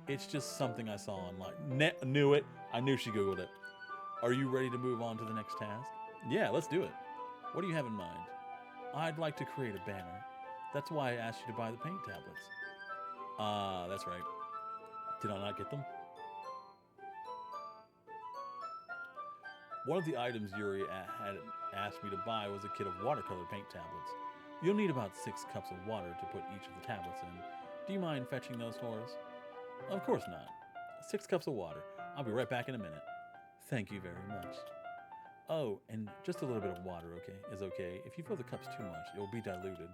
It's just something I saw online. Knew it. I knew she Googled it. Are you ready to move on to the next task? Yeah, let's do it. What do you have in mind? I'd like to create a banner. That's why I asked you to buy the paint tablets. That's right. Did I not get them? One of the items Yuri had asked me to buy was a kit of watercolor paint tablets. You'll need about 6 cups of water to put each of the tablets in. Do you mind fetching those for us? Of course not. 6 cups of water. I'll be right back in a minute. Thank you very much. Oh, and just a little bit of water, is okay. If you fill the cups too much, it will be diluted.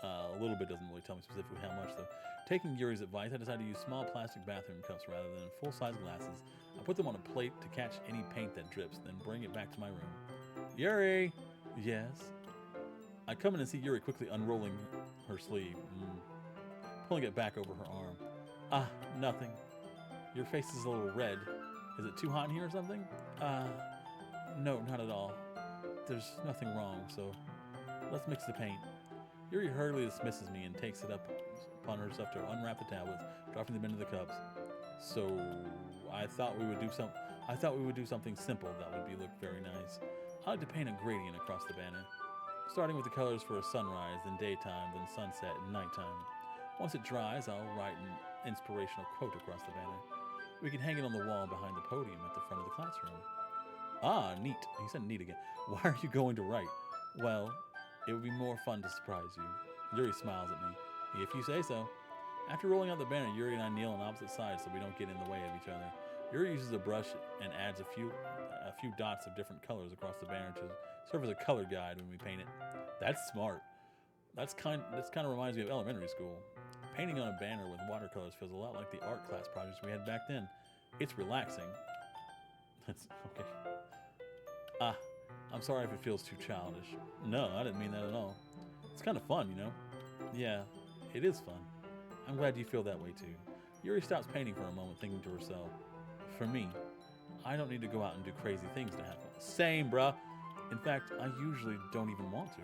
A little bit doesn't really tell me specifically how much, though. Taking Yuri's advice, I decided to use small plastic bathroom cups rather than full-size glasses. I put them on a plate to catch any paint that drips, then bring it back to my room. Yuri! Yes? I come in and see Yuri quickly unrolling her sleeve, pulling it back over her arm. Ah, nothing. Your face is a little red. Is it too hot in here or something? No, not at all. There's nothing wrong, so let's mix the paint. Yuri hurriedly dismisses me and takes it upon herself to unwrap the tablets, dropping them into the cups. So I thought we would do something simple that would look very nice. I like to paint a gradient across the banner, starting with the colors for a sunrise, then daytime, then sunset, and nighttime. Once it dries, I'll write an inspirational quote across the banner. We can hang it on the wall behind the podium at the front of the classroom. Ah, neat. He said neat again. Why are you going to write? Well, it would be more fun to surprise you. Yuri smiles at me. If you say so. After rolling out the banner, Yuri and I kneel on opposite sides so we don't get in the way of each other. Yuri uses a brush and adds a few dots of different colors across the banner to serve as a color guide when we paint it. That's smart. This kind of reminds me of elementary school. Painting on a banner with watercolors feels a lot like the art class projects we had back then. It's relaxing. That's okay. I'm sorry if it feels too childish. No, I didn't mean that at all. It's kind of fun, you know? Yeah, it is fun. I'm glad you feel that way too. Yuri stops painting for a moment, thinking to herself, for me, I don't need to go out and do crazy things to have fun. Same, bruh. In fact, I usually don't even want to.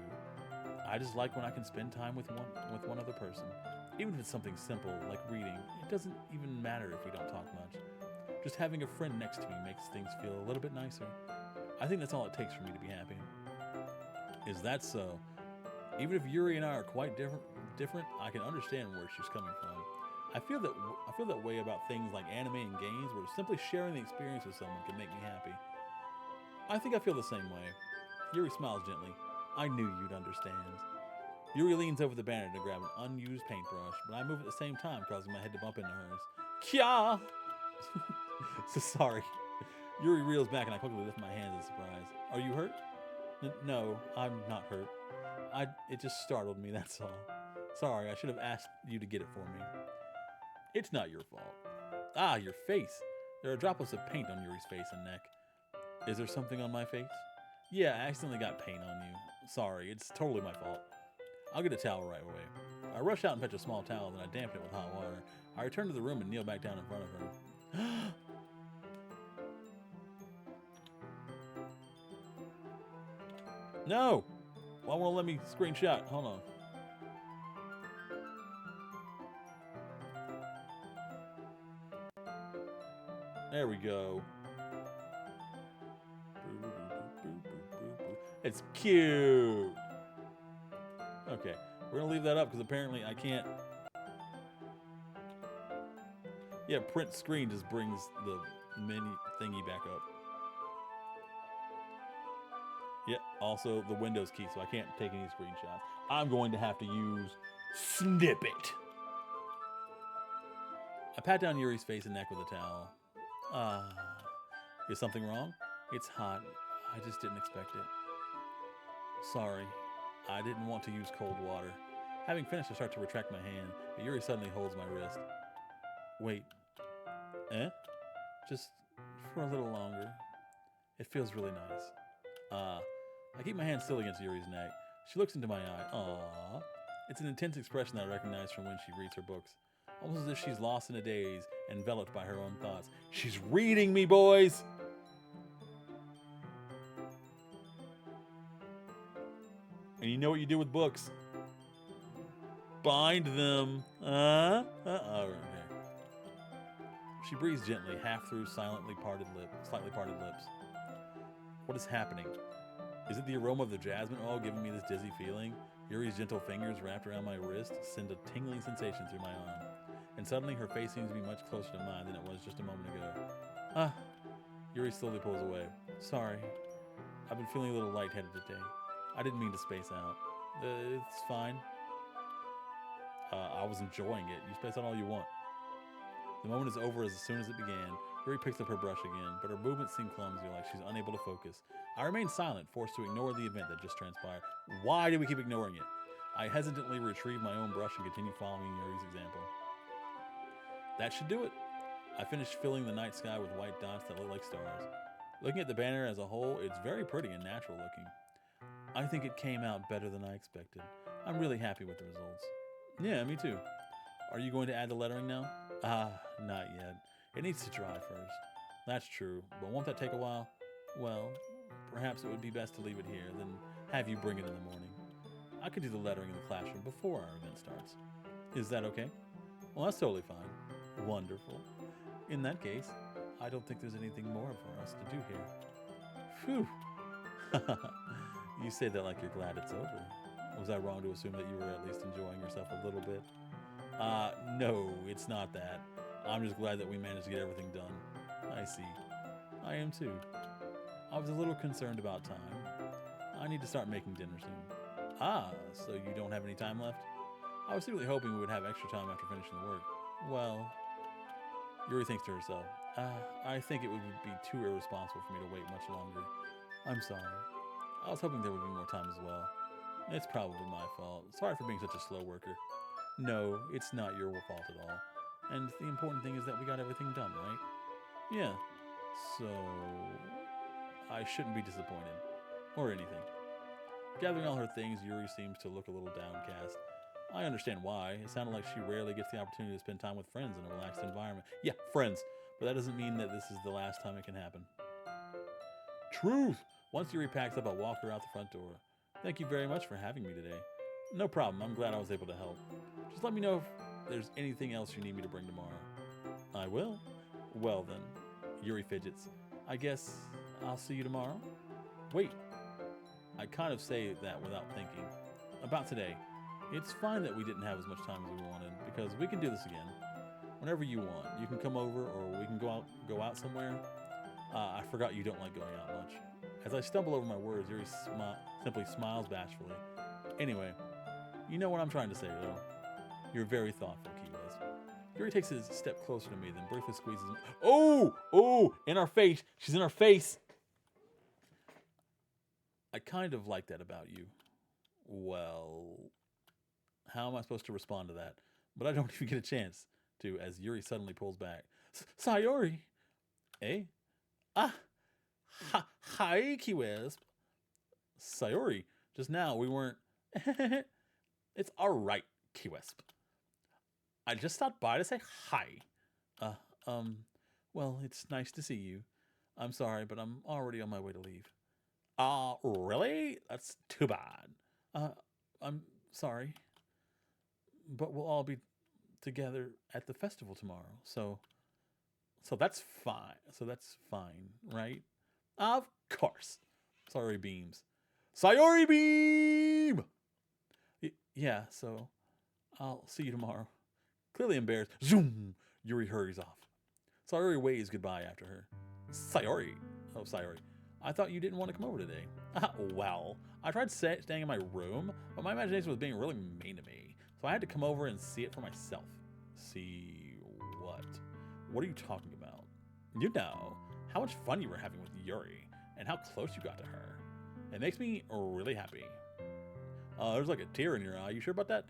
I just like when I can spend time with one other person. Even if it's something simple, like reading, it doesn't even matter if we don't talk much. Just having a friend next to me makes things feel a little bit nicer. I think that's all it takes for me to be happy. Is that so? Even if Yuri and I are quite different, I can understand where she's coming from. I feel that way about things like anime and games, where simply sharing the experience with someone can make me happy. I think I feel the same way. Yuri smiles gently. I knew you'd understand. Yuri leans over the banner to grab an unused paintbrush, but I move at the same time, causing my head to bump into hers. Kya! So sorry. Yuri reels back and I quickly lift my hands in surprise. Are you hurt? No, I'm not hurt. It just startled me, that's all. Sorry, I should have asked you to get it for me. It's not your fault. Ah, your face. There are droplets of paint on Yuri's face and neck. Is there something on my face? Yeah, I accidentally got paint on you. Sorry, it's totally my fault. I'll get a towel right away. I rush out and fetch a small towel, then I dampen it with hot water. I return to the room and kneel back down in front of her. No! Why won't it let me screenshot? Hold on. There we go. It's cute. Okay, we're gonna leave that up because apparently I can't. Yeah, print screen just brings the menu thingy back up. Yeah, also the Windows key, so I can't take any screenshots. I'm going to have to use Snippet. I pat down Yuri's face and neck with a towel. Is something wrong? It's hot. I just didn't expect it. Sorry. I didn't want to use cold water. Having finished, I start to retract my hand, but Yuri suddenly holds my wrist. Wait. Just for a little longer. It feels really nice. I keep my hand still against Yuri's neck. She looks into my eye. Aww. It's an intense expression that I recognize from when she reads her books. Almost as if she's lost in a daze, enveloped by her own thoughts. She's reading me, boys! And you know what you do with books. Bind them. Okay. She breathes gently, half through slightly parted lips. What is happening? Is it the aroma of the jasmine oil giving me this dizzy feeling? Yuri's gentle fingers wrapped around my wrist send a tingling sensation through my arm. And suddenly her face seems to be much closer to mine than it was just a moment ago. Ah, Yuri slowly pulls away. Sorry. I've been feeling a little lightheaded today. I didn't mean to space out. It's fine. I was enjoying it. You space out all you want. The moment is over as soon as it began. Yuri picks up her brush again, but her movements seem clumsy, like she's unable to focus. I remain silent, forced to ignore the event that just transpired. Why do we keep ignoring it? I hesitantly retrieve my own brush and continue following Yuri's example. That should do it. I finished filling the night sky with white dots that look like stars. Looking at the banner as a whole, it's very pretty and natural looking. I think it came out better than I expected. I'm really happy with the results. Yeah, me too. Are you going to add the lettering now? Not yet. It needs to dry first. That's true, but won't that take a while? Well, perhaps it would be best to leave it here, then have you bring it in the morning. I could do the lettering in the classroom before our event starts. Is that okay? Well, that's totally fine. Wonderful. In that case, I don't think there's anything more for us to do here. Phew. You say that like you're glad it's over. Was I wrong to assume that you were at least enjoying yourself a little bit? No, it's not that. I'm just glad that we managed to get everything done. I see. I am too. I was a little concerned about time. I need to start making dinner soon. So you don't have any time left? I was secretly hoping we would have extra time after finishing the work. Well, Yuri thinks to herself, I think it would be too irresponsible for me to wait much longer. I'm sorry. I was hoping there would be more time as well. It's probably my fault. Sorry for being such a slow worker. No, it's not your fault at all. And the important thing is that we got everything done, right? Yeah. So, I shouldn't be disappointed. Or anything. Gathering all her things, Yuri seems to look a little downcast. I understand why. It sounded like she rarely gets the opportunity to spend time with friends in a relaxed environment. Yeah, friends. But that doesn't mean that this is the last time it can happen. Truth! Once Yuri packs up, I'll walk her out the front door. Thank you very much for having me today. No problem. I'm glad I was able to help. Just let me know if there's anything else you need me to bring tomorrow. I will. Well then. Yuri fidgets. I guess I'll see you tomorrow? Wait. I kind of say that without thinking. About today. It's fine that we didn't have as much time as we wanted, because we can do this again. Whenever you want. You can come over, or we can go out somewhere. I forgot you don't like going out much. As I stumble over my words, Yuri simply smiles bashfully. Anyway, you know what I'm trying to say, though. You're very thoughtful, Key West. Yuri takes a step closer to me, then briefly squeezes me. Oh! In our face! She's in our face! I kind of like that about you. Well, how am I supposed to respond to that? But I don't even get a chance to, as Yuri suddenly pulls back. Sayori! Eh? Hi, Key Wisp. Sayori, just now we weren't... It's alright, Key Wisp. I just stopped by to say hi. Well, it's nice to see you. I'm sorry, but I'm already on my way to leave. Really? That's too bad. I'm sorry. But we'll all be together at the festival tomorrow, so that's fine. So that's fine, right? Of course. Sayori beams. Sayori beam! Yeah, so I'll see you tomorrow. Clearly embarrassed, zoom! Yuri hurries off. Sayori waves goodbye after her. Sayori. Oh, Sayori. I thought you didn't want to come over today. Well, I tried staying in my room, but my imagination was being really mean to me. So I had to come over and see it for myself. See what? What are you talking about? You know, how much fun you were having with Yuri, and how close you got to her. It makes me really happy. There's like a tear in your eye. You sure about that?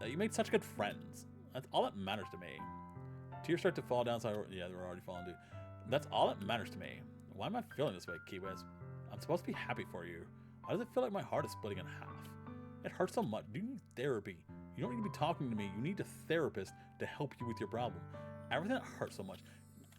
You made such good friends. That's all that matters to me. Tears start to fall down. Yeah, they're already falling, dude. That's all that matters to me. Why am I feeling this way, Key West? I'm supposed to be happy for you. Why does it feel like my heart is splitting in half? It hurts so much. You need therapy. You don't need to be talking to me. You need a therapist to help you with your problem. Everything that hurts so much.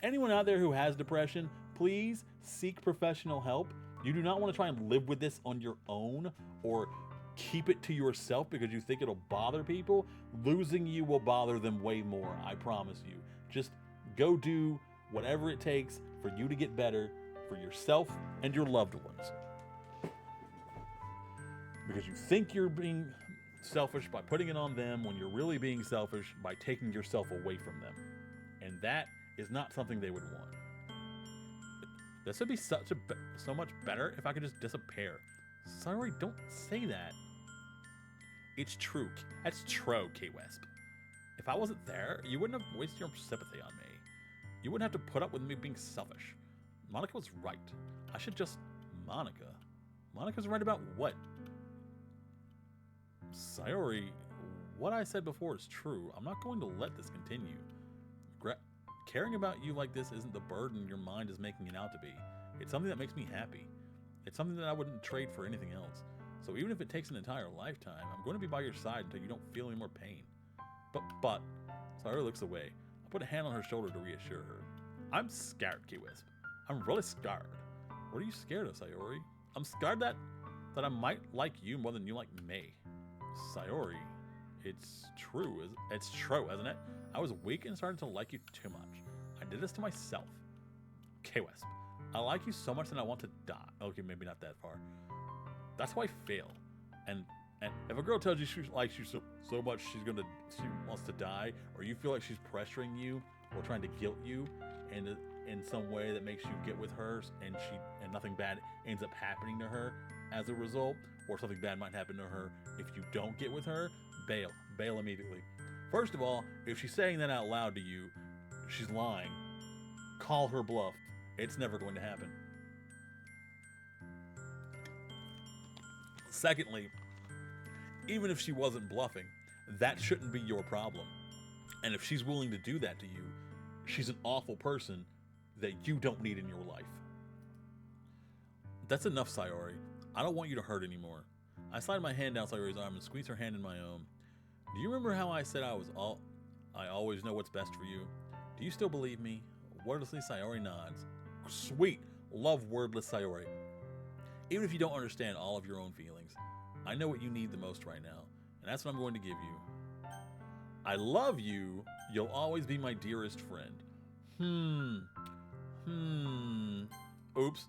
Anyone out there who has depression, please seek professional help. You do not want to try and live with this on your own or keep it to yourself because you think it'll bother people. Losing you will bother them way more, I promise you. Just Go do whatever it takes for you to get better for yourself and your loved ones. Because you think you're being selfish by putting it on them when you're really being selfish by taking yourself away from them. And that is not something they would want. This would be so much better if I could just disappear. Sorry, don't say that. It's true. That's true, K-Wisp. If I wasn't there, you wouldn't have wasted your sympathy on me. You wouldn't have to put up with me being selfish. Monica was right. I should just... Monica? Monica's right about what? Sayori, what I said before is true. I'm not going to let this continue. Caring about you like this isn't the burden your mind is making it out to be. It's something that makes me happy. It's something that I wouldn't trade for anything else. So even if it takes an entire lifetime, I'm going to be by your side until you don't feel any more pain. But, Sayori looks away. I put a hand on her shoulder to reassure her. I'm scared, K-Wisp. I'm really scared. What are you scared of, Sayori? I'm scared that I might like you more than you like me. Sayori, it's true, isn't it? I was weak and started to like you too much. I did this to myself. K-Wisp, I like you so much that I want to die. Okay, maybe not that far. That's how I feel. And if a girl tells you she likes you so much she wants to die, or you feel like she's pressuring you or trying to guilt you in some way that makes you get with her and nothing bad ends up happening to her as a result, or something bad might happen to her if you don't get with her, bail immediately. First of all, if she's saying that out loud to you, she's lying. Call her bluff. It's never going to happen. Secondly, even if she wasn't bluffing, that shouldn't be your problem. And if she's willing to do that to you, she's an awful person that you don't need in your life. That's enough, Sayori. I don't want you to hurt anymore. I slide my hand down Sayori's arm and squeeze her hand in my own. Do you remember how I said I always know what's best for you? Do you still believe me? Wordlessly, Sayori nods. Sweet. Love wordless Sayori. Even if you don't understand all of your own feelings, I know what you need the most right now, and that's what I'm going to give you. I love you. You'll always be my dearest friend. Oops.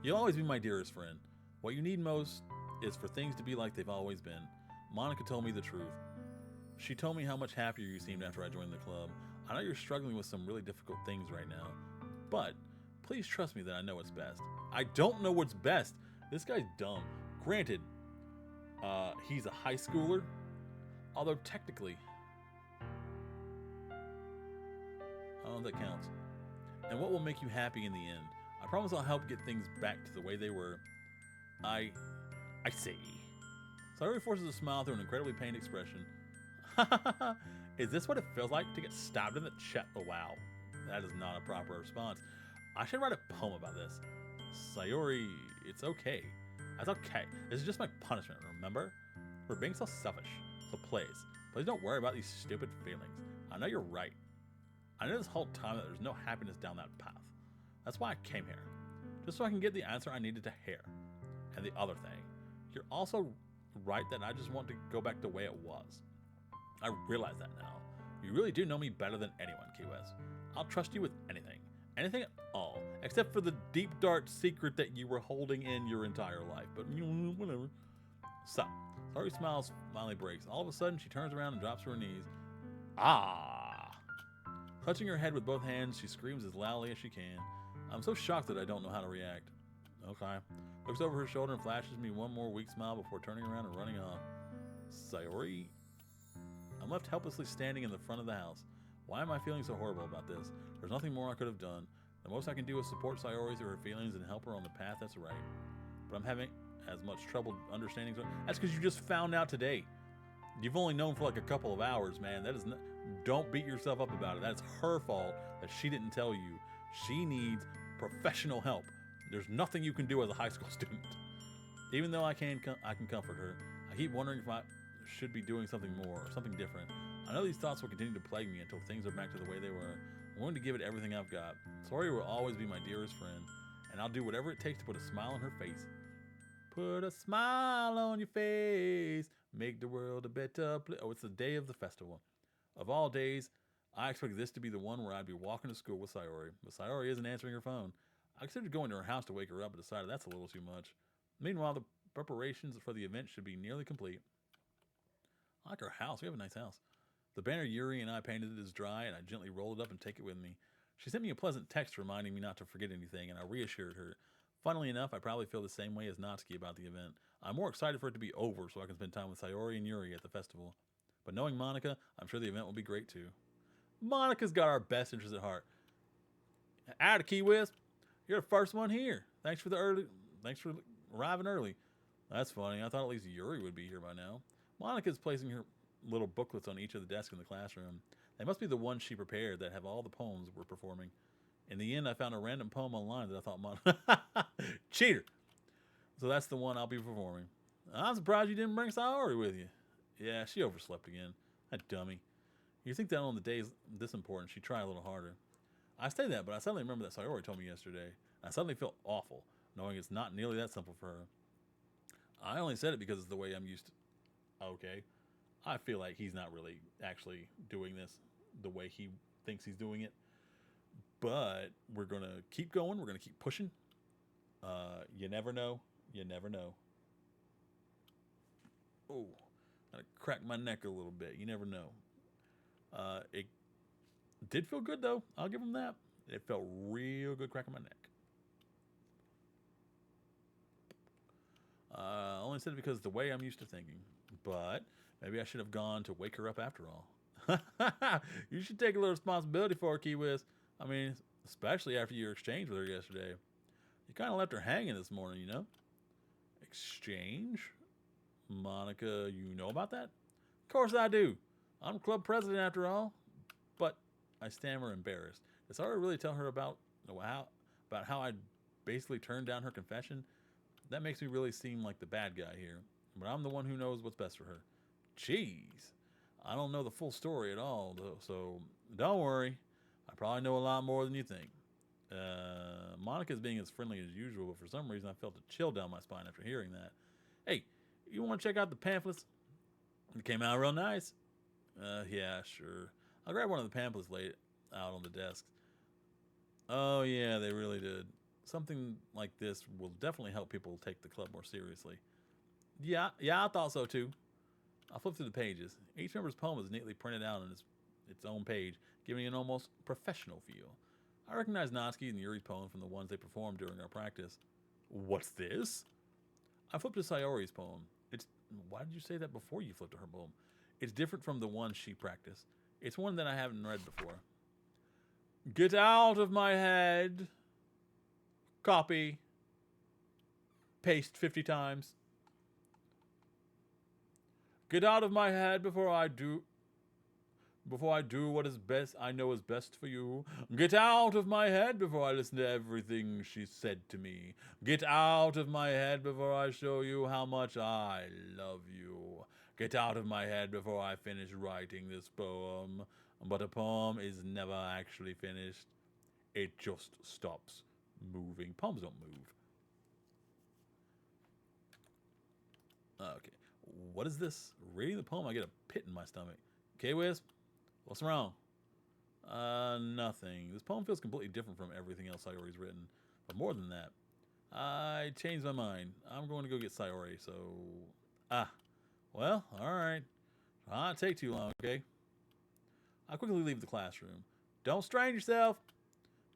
You'll always be my dearest friend. What you need most is for things to be like they've always been. Monica told me the truth. She told me how much happier you seemed after I joined the club. I know you're struggling with some really difficult things right now, but please trust me that I know what's best. I don't know what's best. This guy's dumb. Granted, he's a high schooler, although technically, I don't know if that counts. And what will make you happy in the end? I promise I'll help get things back to the way they were. I see. Sayori forces a smile through an incredibly pained expression. Is this what it feels like to get stabbed in the chest? Oh, wow. That is not a proper response. I should write a poem about this. Sayori, it's okay. That's okay. This is just my punishment, remember? For being so selfish. So please don't worry about these stupid feelings. I know you're right. I know this whole time that there's no happiness down that path. That's why I came here. Just so I can get the answer I needed to hear. And the other thing, you're also right that I just want to go back the way it was. I realize that now. You really do know me better than anyone, K-Wisp. I'll trust you with anything. Anything at all. Except for the deep, dark secret that you were holding in your entire life. But, whatever. So, Sayori smiles, finally breaks. All of a sudden, she turns around and drops to her knees. Ah! Clutching her head with both hands, she screams as loudly as she can. I'm so shocked that I don't know how to react. Okay. Looks over her shoulder and flashes me one more weak smile before turning around and running off. Sayori. I'm left helplessly standing in the front of the house. Why am I feeling so horrible about this? There's nothing more I could have done. The most I can do is support Sayori through her feelings and help her on the path that's right. But I'm having as much trouble understanding. That's because you just found out today. You've only known for like a couple of hours, man. That is not, don't beat yourself up about it. That's her fault that she didn't tell you. She needs professional help. There's nothing you can do as a high school student. Even though I can comfort her, I keep wondering if I should be doing something more or something different. I know these thoughts will continue to plague me until things are back to the way they were. I'm willing to give it everything I've got. Sayori will always be my dearest friend, and I'll do whatever it takes to put a smile on her face. Put a smile on your face, make the world a better place. Oh, it's the day of the festival. Of all days, I expected this to be the one where I'd be walking to school with Sayori, but Sayori isn't answering her phone. I considered going to her house to wake her up, but decided that's a little too much. Meanwhile, the preparations for the event should be nearly complete. I like our house. We have a nice house. The banner Yuri and I painted is dry, and I gently roll it up and take it with me. She sent me a pleasant text reminding me not to forget anything, and I reassured her. Funnily enough, I probably feel the same way as Natsuki about the event. I'm more excited for it to be over so I can spend time with Sayori and Yuri at the festival. But knowing Monica, I'm sure the event will be great too. Monica's got our best interests at heart. Out of Key West, you're the first one here. Thanks for arriving early. That's funny. I thought at least Yuri would be here by now. Monica's placing her little booklets on each of the desks in the classroom. They must be the ones she prepared that have all the poems we're performing. In the end, I found a random poem online that I thought Monica... Cheater! So that's the one I'll be performing. I'm surprised you didn't bring Sayori with you. Yeah, she overslept again. That dummy. You think that on the days this important, she'd try a little harder. I say that, but I suddenly remember that Sayori told me yesterday. I suddenly feel awful, knowing it's not nearly that simple for her. I only said it because it's the way I'm used to. Okay. I feel like he's not really actually doing this the way he thinks he's doing it. But we're going to keep going. We're going to keep pushing. You never know. You never know. Oh, I cracked my neck a little bit. You never know. It did feel good, though. I'll give him that. It felt real good cracking my neck. Only said it because of the way I'm used to thinking. But maybe I should have gone to wake her up after all. You should take a little responsibility for her, Key West. I mean, especially after your exchange with her yesterday. You kind of left her hanging this morning, you know? Exchange? Monica, you know about that? Of course I do. I'm club president after all. But I stammer embarrassed. Did Sarah really tell her about how I basically turned down her confession? That makes me really seem like the bad guy here. But I'm the one who knows what's best for her. Jeez. I don't know the full story at all, though, so don't worry. I probably know a lot more than you think. Monica's being as friendly as usual, but for some reason I felt a chill down my spine after hearing that. Hey, you want to check out the pamphlets? It came out real nice. Yeah, sure. I'll grab one of the pamphlets laid out on the desk. Oh, yeah, they really did. Something like this will definitely help people take the club more seriously. Yeah, I thought so too. I'll flip through the pages. Each member's poem is neatly printed out on its own page, giving it an almost professional feel. I recognize Natsuki and Yuri's poem from the ones they performed during our practice. What's this? I flipped to Sayori's poem. Why did you say that before you flipped to her poem? It's different from the one she practiced. It's one that I haven't read before. Get out of my head. Copy. Paste 50 times. Get out of my head before I do what is best I know is best for you. Get out of my head before I listen to everything she said to me. Get out of my head before I show you how much I love you. Get out of my head before I finish writing this poem. But a poem is never actually finished. It just stops moving. Poems don't move. Okay. What is this? Reading the poem, I get a pit in my stomach. Okay, Wiz? What's wrong? Nothing. This poem feels completely different from everything else Sayori's written. But more than that, I changed my mind. I'm going to go get Sayori, so... Well, alright. Try not to take too long, okay? I quickly leave the classroom. Don't strain yourself!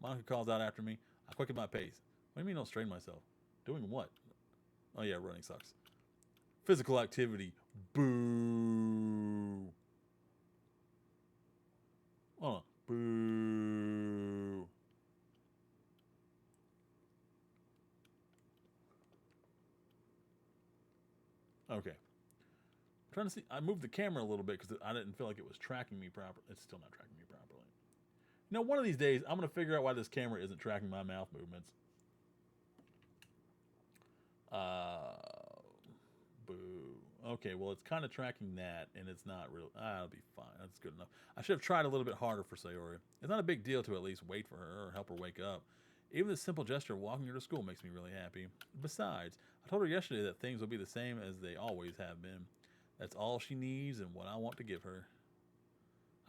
Monica calls out after me. I quicken my pace. What do you mean don't strain myself? Doing what? Oh yeah, running sucks. Physical activity. Boo! Hold on. Boo! Okay. I'm trying to see. I moved the camera a little bit because I didn't feel like it was tracking me properly. It's still not tracking me properly. You know, one of these days, I'm going to figure out why this camera isn't tracking my mouth movements. Boo. Okay, well, it's kind of tracking that, and it's not real. That'll be fine. That's good enough. I should have tried a little bit harder for Sayori. It's not a big deal to at least wait for her or help her wake up. Even the simple gesture of walking her to school makes me really happy. Besides, I told her yesterday that things will be the same as they always have been. That's all she needs and what I want to give her.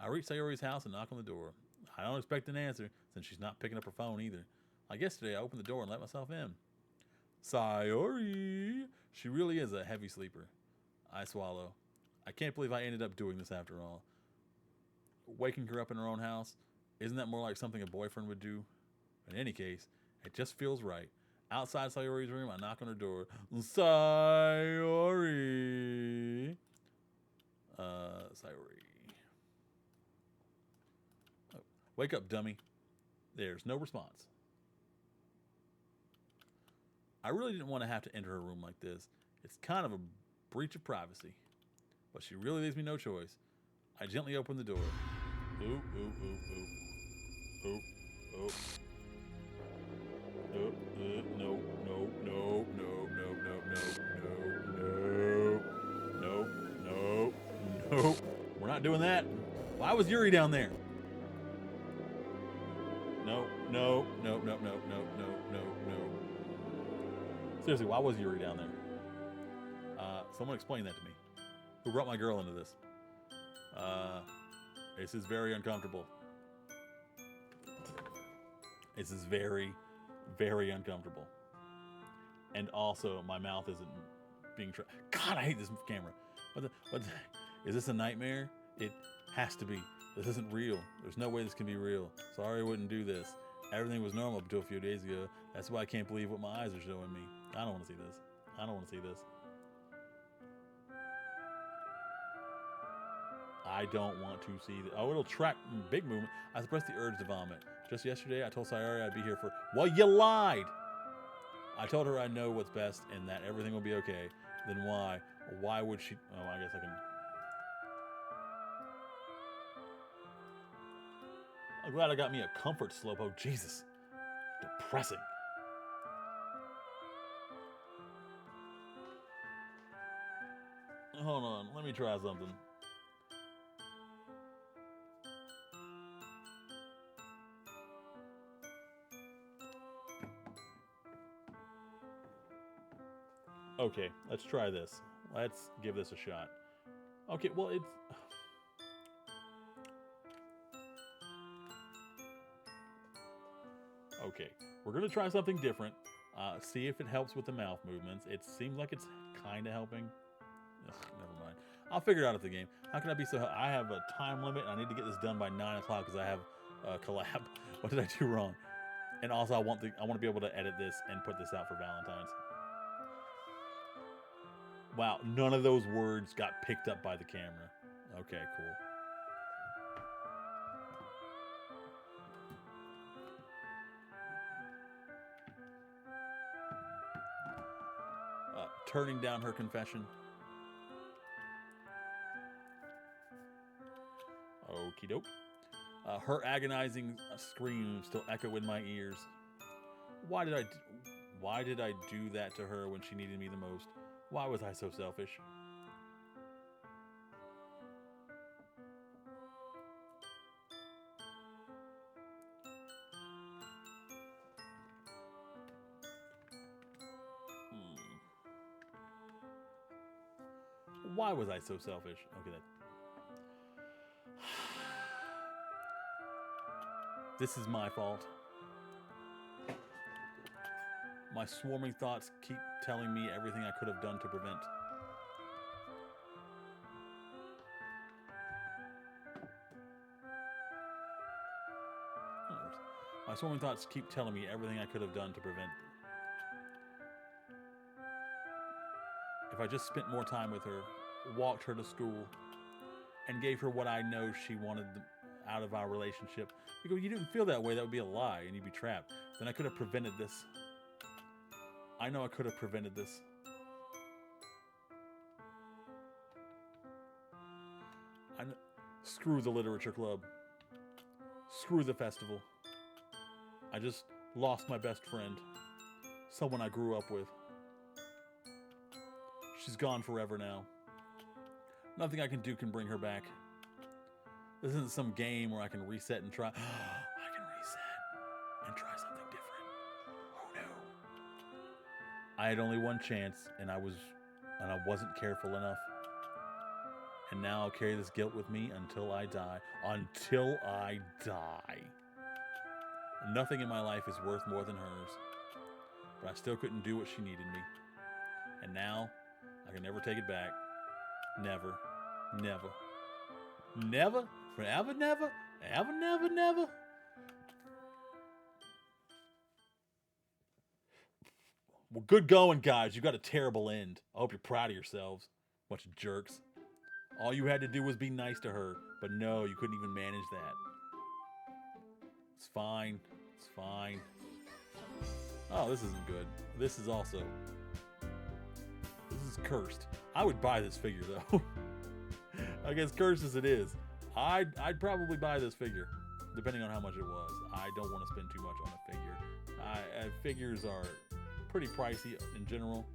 I reach Sayori's house and knock on the door. I don't expect an answer since she's not picking up her phone either. Like yesterday, I opened the door and let myself in. Sayori! She really is a heavy sleeper. I swallow. I can't believe I ended up doing this after all. Waking her up in her own house, isn't that more like something a boyfriend would do? In any case, it just feels right. Outside Sayori's room, I knock on her door. Sayori. Sayori. Oh, wake up, dummy. There's no response. I really didn't want to have to enter her room like this. It's kind of a breach of privacy. But she really leaves me no choice. I gently open the door. Ooh, ooh, ooh, ooh. Ooh, ooh. No, no, no, no, no, no, no, no, no, no, no. We're not doing that. Why was Yuri down there? No, no, no, no, no, no, no, no, no. Seriously, why was Yuri down there? Someone explain that to me. Who brought my girl into this? This is very uncomfortable. This is very, very uncomfortable. And also, my mouth isn't being God, I hate this camera. Is this a nightmare? It has to be. This isn't real. There's no way this can be real. Sorry I wouldn't do this. Everything was normal up until a few days ago. That's why I can't believe what my eyes are showing me. I don't want to see this. I don't want to see this. I don't want to see this. Oh, it'll track big movement. I suppressed the urge to vomit. Just yesterday, I told Sayori I'd be here for... Well, you lied! I told her I know what's best and that everything will be okay. Then why? Why would she... Oh, I guess I can... I'm glad I got me a comfort slowpoke. Jesus. Depressing. Hold on. Let me try something. Okay, let's try this. Let's give this a shot. Okay, well, it's... Okay, we're going to try something different. See if it helps with the mouth movements. It seems like it's kind of helping. Ugh, never mind. I'll figure it out at the game. How can I be so... I have a time limit. I need to get this done by 9 o'clock because I have a collab. What did I do wrong? And also, I want to be able to edit this and put this out for Valentine's. Wow, none of those words got picked up by the camera. Okay, cool. Turning down her confession. Okie doke. Her agonizing screams still echo in my ears. Why did I do that to her when she needed me the most? Why was I so selfish? Why was I so selfish? Okay, this is my fault. My swarming thoughts keep telling me everything I could have done to prevent. My swarming thoughts keep telling me everything I could have done to prevent. If I just spent more time with her, walked her to school, and gave her what I know she wanted out of our relationship. Because you didn't feel that way, that would be a lie, and you'd be trapped. Then I could have prevented this. I know I could have prevented this. Screw the literature club. Screw the festival. I just lost my best friend. Someone I grew up with. She's gone forever now. Nothing I can do can bring her back. This isn't some game where I can reset and try. I can reset and try something different. Oh no. I had only one chance and I wasn't careful enough. And now I'll carry this guilt with me until I die. Until I die. Nothing in my life is worth more than hers. But I still couldn't do what she needed me. And now, I can never take it back. Never. Never. Never. Forever never. Ever never never. Well, good going, guys. You got a terrible end. I hope you're proud of yourselves. Bunch of jerks. All you had to do was be nice to her. But no, you couldn't even manage that. It's fine. It's fine. Oh, this isn't good. This is also... This is cursed. I would buy this figure, though. I guess cursed as it is. I'd probably buy this figure, depending on how much it was. I don't want to spend too much on a figure. Figures are pretty pricey in general.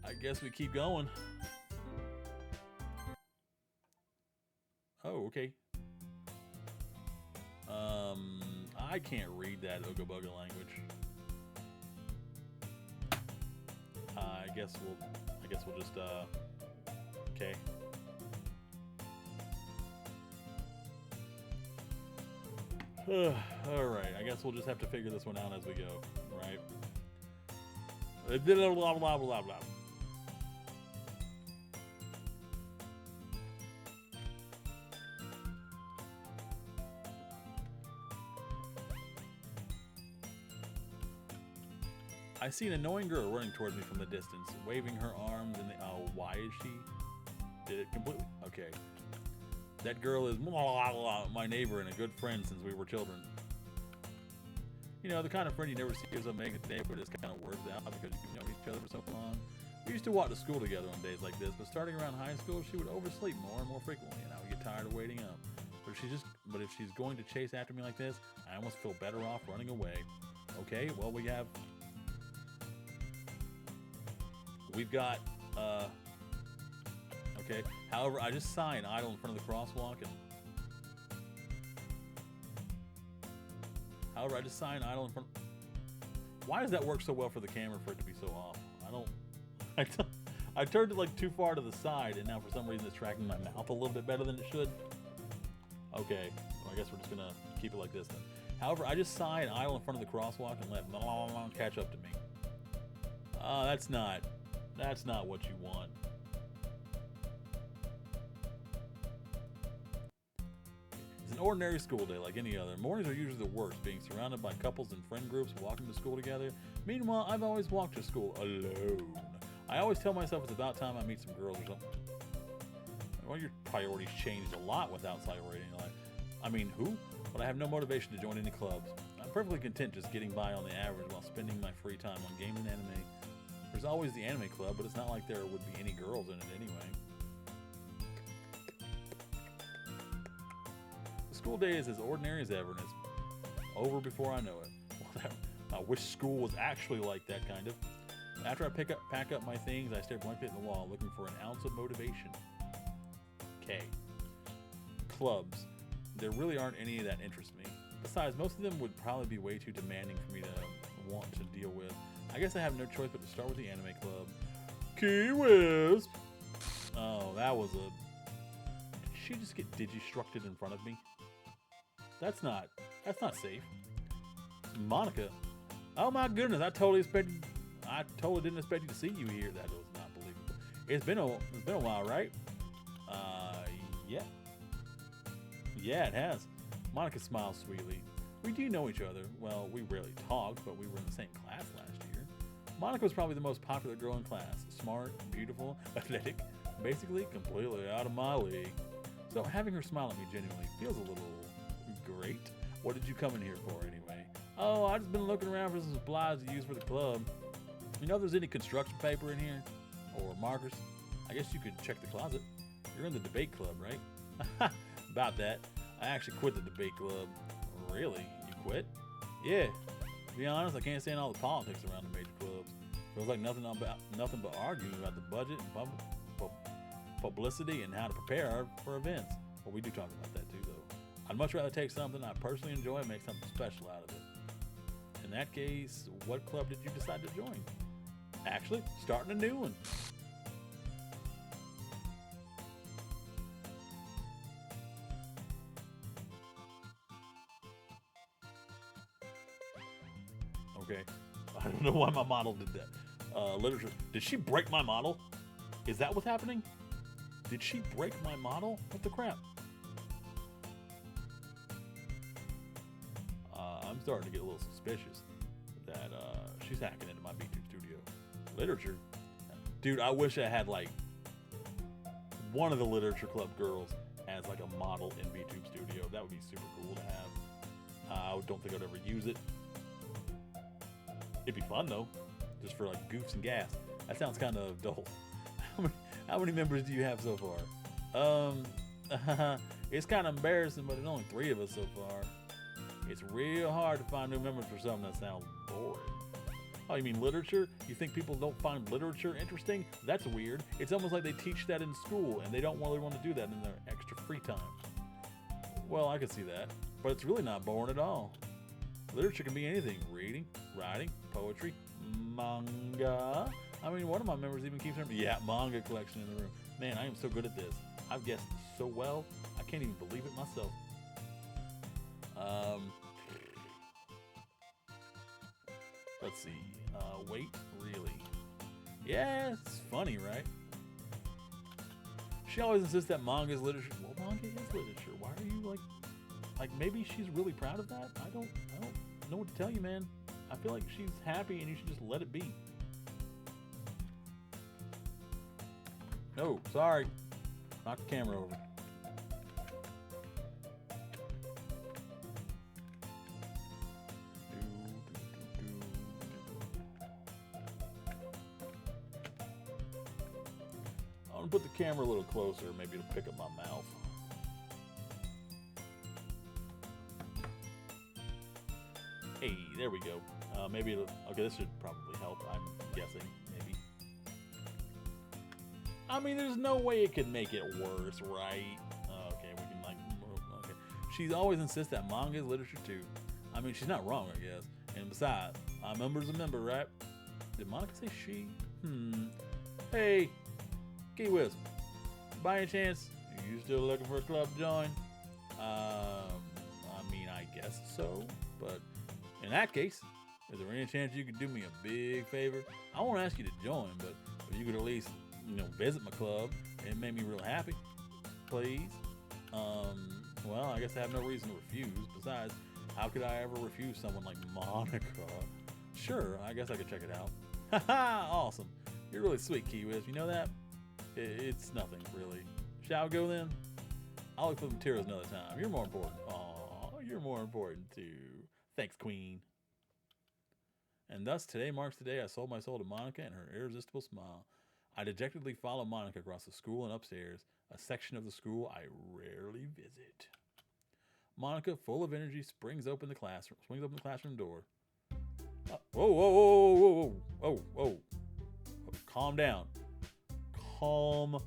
I guess we keep going. Oh, okay. I can't read that Ooga Booga language. I guess we'll just okay. All right. I guess we'll just have to figure this one out as we go, right? Blah blah blah blah blah. I see an annoying girl running towards me from the distance, waving her arms and oh, why is she? Did it completely? Okay. That girl is my neighbor and a good friend since we were children. You know, the kind of friend you never see as a make a day, but it's kind of works out because you've known each other for so long. We used to walk to school together on days like this, but starting around high school, she would oversleep more and more frequently, and I would get tired of waiting up. But if she's going to chase after me like this, I almost feel better off running away. Okay, well we've got, okay. However, I just sigh and idle in front of the crosswalk and... However, I just sigh and idle in front... Why does that work so well for the camera for it to be so off? I turned it like too far to the side and now for some reason it's tracking my mouth a little bit better than it should. Okay, well, I guess we're just gonna keep it like this then. However, I just sigh and idle in front of the crosswalk and let catch up to me. That's not what you want. It's an ordinary school day like any other. Mornings are usually the worst, being surrounded by couples and friend groups walking to school together. Meanwhile, I've always walked to school alone. I always tell myself it's about time I meet some girls or something. Well, your priorities changed a lot with outside rating. I mean, who? But I have no motivation to join any clubs. I'm perfectly content just getting by on the average while spending my free time on games and anime. There's always the anime club, but it's not like there would be any girls in it anyway. The school day is as ordinary as ever, and it's over before I know it. Well, I wish school was actually like that, kind of. After I pack up my things, I stare blankly at the wall, looking for an ounce of motivation. Okay. Clubs. There really aren't any that interest me. Besides, most of them would probably be way too demanding for me to want to deal with. I guess I have no choice but to start with the anime club. Key Wisp! Oh, that was a... Did she just get digi-structed in front of me? That's not safe. Monica. Oh my goodness, I totally didn't expect you to see you here. That was not believable. It's been a while, right? Yeah. Yeah, it has. Monica smiles sweetly. We do know each other. Well, we rarely talked, but we were in the same class last year. Monica was probably the most popular girl in class. Smart, beautiful, athletic, basically completely out of my league. So having her smile at me genuinely feels a little great. What did you come in here for anyway? Oh, I just been looking around for some supplies to use for the club. You know if there's any construction paper in here? Or markers? I guess you could check the closet. You're in the debate club, right? About that. I actually quit the debate club. Really? You quit? Yeah. To be honest, I can't stand all the politics around the major clubs. Feels like nothing but arguing about the budget and publicity and how to prepare for events. Well, we do talk about that too, though. I'd much rather take something I personally enjoy and make something special out of it. In that case, what club did you decide to join? Actually, starting a new one. Okay. I don't know why my model did that. Literature. Did she break my model? Is that what's happening? Did she break my model? What the crap? I'm starting to get a little suspicious that she's hacking into my B2 studio. Literature? Dude, I wish I had like one of the literature club girls as like a model in B2 studio. That would be super cool to have. I don't think I'd ever use it. It'd be fun though, just for like goofs and gas. That sounds kind of dull. How many members do you have so far? It's kind of embarrassing, but there's only 3 of us so far. It's real hard to find new members for something that sounds boring. Oh, you mean literature? You think people don't find literature interesting? That's weird. It's almost like they teach that in school and they don't really want to do that in their extra free time. Well, I can see that, but it's really not boring at all. Literature can be anything: reading, writing, poetry, manga. I mean, one of my members even keeps manga collection in the room. Man, I am so good at this. I've guessed so well, I can't even believe it myself. Let's see. Wait, really? Yeah, it's funny, right? She always insists that manga is literature. Well, manga is literature. Why are you like maybe she's really proud of that? I don't know what to tell you, man. I feel like she's happy and you should just let it be. No, sorry. Knock the camera over. I'm gonna put the camera a little closer, maybe it'll pick up my mouth. Hey, there we go. Maybe it'll, okay, this should probably help, I'm guessing, maybe. I mean, there's no way it could make it worse, right? Okay, we can okay. She always insists that manga is literature too. I mean, she's not wrong, I guess. And besides, a member's a member, right? Did Monica say she? Hey, Key Whiz, by any chance, are you still looking for a club to join? I mean, I guess so, but in that case, is there any chance you could do me a big favor? I won't ask you to join, but if you could at least, visit my club, it made me real happy. Please. Well, I guess I have no reason to refuse. Besides, how could I ever refuse someone like Monica? Sure, I guess I could check it out. Haha, awesome. You're really sweet, Key Whiz. You know that? It's nothing, really. Shall we go then? I'll look for the materials another time. You're more important. Aw, you're more important too. Thanks, Queen. And thus, today marks the day I sold my soul to Monica and her irresistible smile. I dejectedly follow Monica across the school and upstairs, a section of the school I rarely visit. Monica, full of energy, swings open the classroom door. Whoa. Calm down. Calm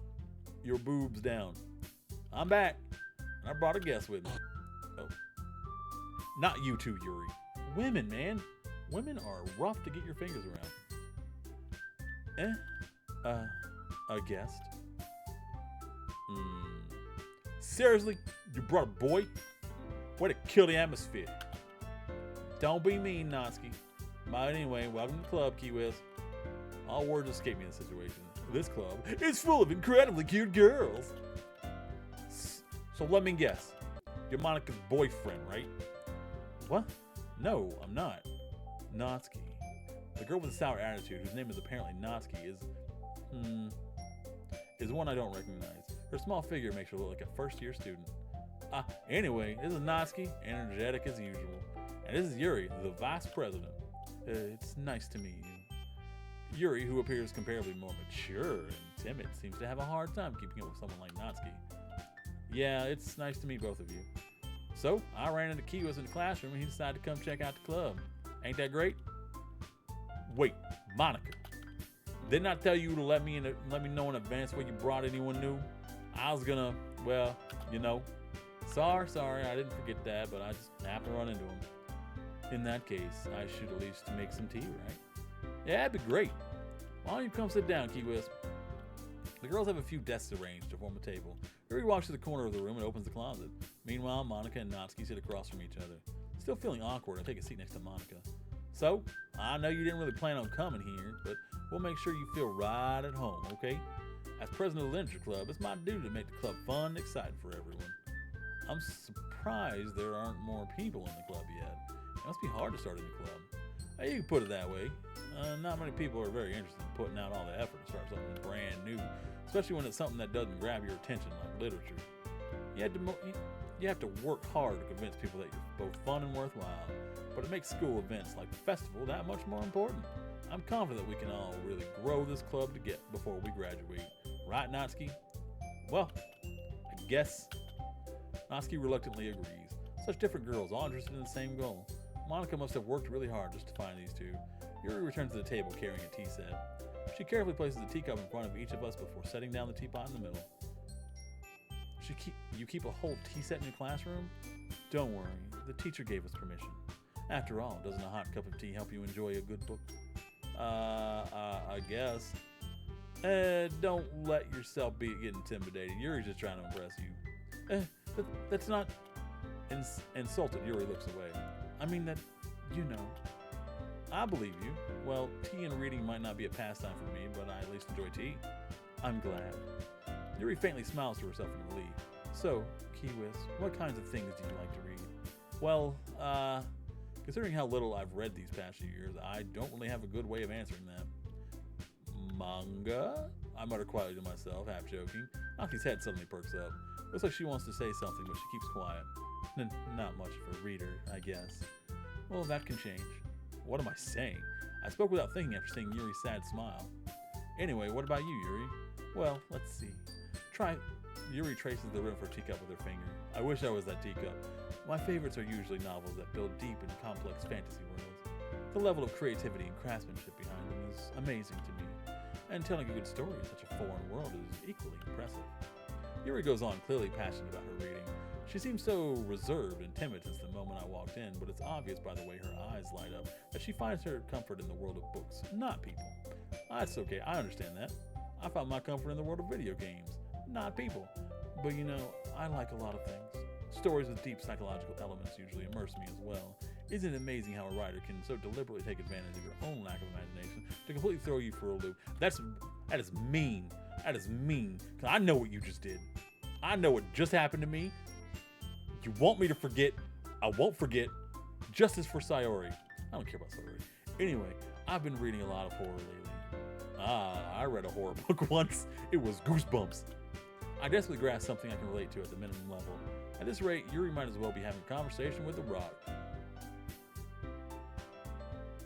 your boobs down. I'm back, and I brought a guest with me. Oh. Not you two, Yuri. Women, man. Women are rough to get your fingers around. A guest? Seriously? You brought a boy? Way to kill the atmosphere. Don't be mean, Natsuki. But anyway, welcome to the club, Key Whiz. All words escape me in this situation. This club is full of incredibly cute girls. So let me guess. You're Monica's boyfriend, right? What? No, I'm not. Natsuki. The girl with the sour attitude, whose name is apparently Natsuki, is one I don't recognize. Her small figure makes her look like a first-year student. Anyway, this is Natsuki, energetic as usual. And this is Yuri, the vice president. It's nice to meet you. Yuri, who appears comparably more mature and timid, seems to have a hard time keeping up with someone like Natsuki. Yeah, it's nice to meet both of you. So, I ran into Key Whiz in the classroom and he decided to come check out the club. Ain't that great? Wait, Monica. Didn't I tell you to let me know in advance when you brought anyone new? I was gonna, sorry, I didn't forget that, but I just happened to run into him. In that case, I should at least make some tea, right? Yeah, that'd be great. Why don't you come sit down, Kiwis? The girls have a few desks arranged to form a table. Yuri walks to the corner of the room and opens the closet. Meanwhile, Monica and Natsuki sit across from each other. Still feeling awkward, I take a seat next to Monica. So, I know you didn't really plan on coming here, but we'll make sure you feel right at home, okay? As president of the Literature Club, it's my duty to make the club fun and exciting for everyone. I'm surprised there aren't more people in the club yet. It must be hard to start a new club. You can put it that way. Not many people are very interested in putting out all the effort to start something brand new, especially when it's something that doesn't grab your attention like literature. You have to work hard to convince people that you're both fun and worthwhile, but it makes school events like the festival that much more important. I'm confident we can all really grow this club to get before we graduate. Right, Natsuki? Well, I guess. Natsuki reluctantly agrees. Such different girls, all interested in the same goal. Monica must have worked really hard just to find these two. Yuri returns to the table carrying a tea set. She carefully places the teacup in front of each of us before setting down the teapot in the middle. You keep a whole tea set in your classroom? Don't worry, the teacher gave us permission. After all, doesn't a hot cup of tea help you enjoy a good book? I guess. Don't let yourself get intimidated. Yuri's just trying to impress you. That's not... Insulted, Yuri looks away. I mean that, you know. I believe you. Well, tea and reading might not be a pastime for me, but I at least enjoy tea. I'm glad. Yuri faintly smiles to herself in relief. So, Kiwis, what kinds of things do you like to read? Well, considering how little I've read these past few years, I don't really have a good way of answering that. Manga? I mutter quietly to myself, half joking. Naki's head suddenly perks up. Looks like she wants to say something, but she keeps quiet. Not much of a reader, I guess. Well, that can change. What am I saying? I spoke without thinking after seeing Yuri's sad smile. Anyway, what about you, Yuri? Well, let's see. Yuri traces the rim for a teacup with her finger. I wish I was that teacup. My favorites are usually novels that build deep and complex fantasy worlds. The level of creativity and craftsmanship behind them is amazing to me. And telling a good story in such a foreign world is equally impressive. Yuri goes on, clearly passionate about her reading. She seems so reserved and timid since the moment I walked in, but it's obvious by the way her eyes light up that she finds her comfort in the world of books, not people. That's okay, I understand that. I found my comfort in the world of video games, not people. But you know, I like a lot of things. Stories with deep psychological elements usually immerse me as well. Isn't it amazing how a writer can so deliberately take advantage of your own lack of imagination to completely throw you for a loop? That is mean. That is mean. Because I know what you just did. I know what just happened to me. You want me to forget? I won't forget. Justice for Sayori. I don't care about Sayori. Anyway, I've been reading a lot of horror lately. I read a horror book once. It was Goosebumps. I desperately grasp something I can relate to at the minimum level. At this rate, Yuri might as well be having a conversation with the rock.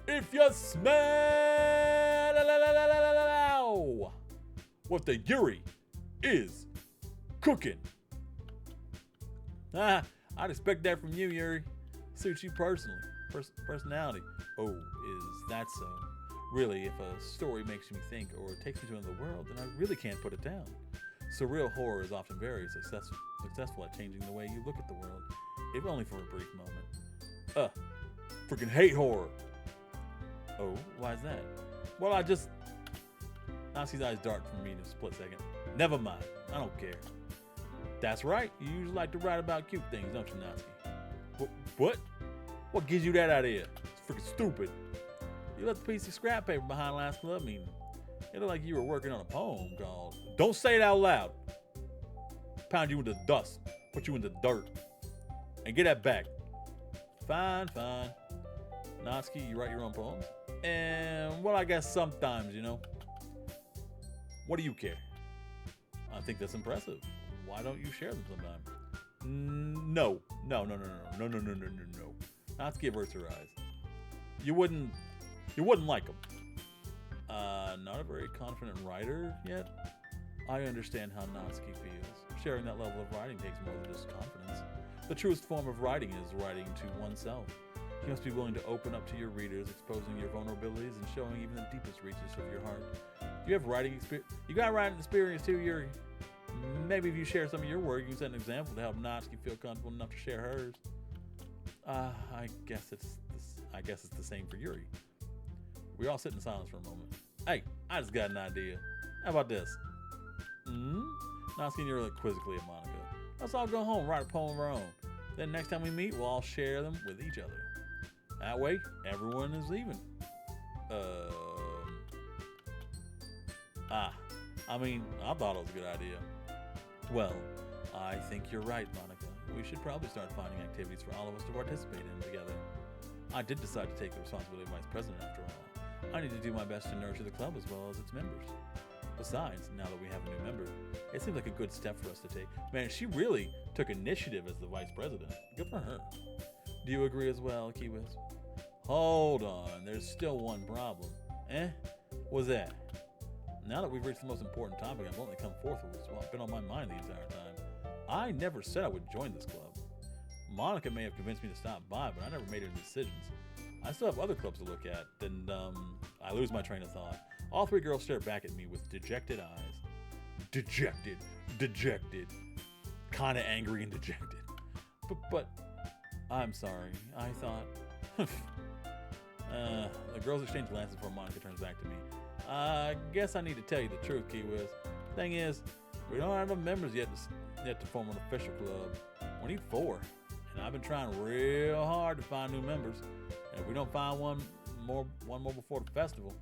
If you smell what the Yuri is cooking. I'd expect that from you, Yuri. Suits you personally. Personality. Oh, is that so? Really, if a story makes me think or takes me to another world, then I really can't put it down. Surreal horror is often very successful at changing the way you look at the world, if only for a brief moment. Freaking hate horror. Oh, why is that? Well, Natsuki's eyes dart from me in a split second. Never mind, I don't care. That's right, you usually like to write about cute things, don't you, Natsuki? What? What gives you that idea? It's freaking stupid. You left a piece of scrap paper behind last club meeting. It looked like you were working on a poem called... Don't say it out loud. Pound you into dust. Put you in the dirt. And get that back. Fine. Natsuki, you write your own poems? And, well, I guess sometimes, you know. What do you care? I think that's impressive. Why don't you share them sometime? No. Natsuki averts her eyes. You wouldn't like them. Not a very confident writer yet? I understand how Natsuki feels. Sharing that level of writing takes more than just confidence. The truest form of writing is writing to oneself. You must be willing to open up to your readers, exposing your vulnerabilities and showing even the deepest reaches of your heart. You have writing experience. You got writing experience too, Yuri. Maybe if you share some of your work, you can set an example to help Natsuki feel comfortable enough to share hers. I guess it's the same for Yuri. We all sit in silence for a moment. Hey, I just got an idea. How about this? Hmm? Now asking you really quizzically at Monica. Let's all go home, write a poem of our own. Then next time we meet, we'll all share them with each other. That way, everyone is even. I mean, I thought it was a good idea. Well, I think you're right, Monica. We should probably start finding activities for all of us to participate in together. I did decide to take the responsibility of vice president after all. I need to do my best to nurture the club as well as its members. Besides, now that we have a new member, it seems like a good step for us to take. Man, she really took initiative as the vice president. Good for her. Do you agree as well, Kiwis? Hold on, there's still one problem. What's that? Now that we've reached the most important topic, I've only come forth with what's been on my mind the entire time. I never said I would join this club. Monica may have convinced me to stop by, but I never made any decisions. I still have other clubs to look at, and I lose my train of thought. All three girls stare back at me with dejected eyes. Dejected. Kinda angry and dejected. But, I'm sorry. I thought... the girls exchange glances before Monica turns back to me. I guess I need to tell you the truth, Kiwiz. Thing is, we don't have enough members yet to form an official club. We need 4. And I've been trying real hard to find new members. And if we don't find one more before the festival,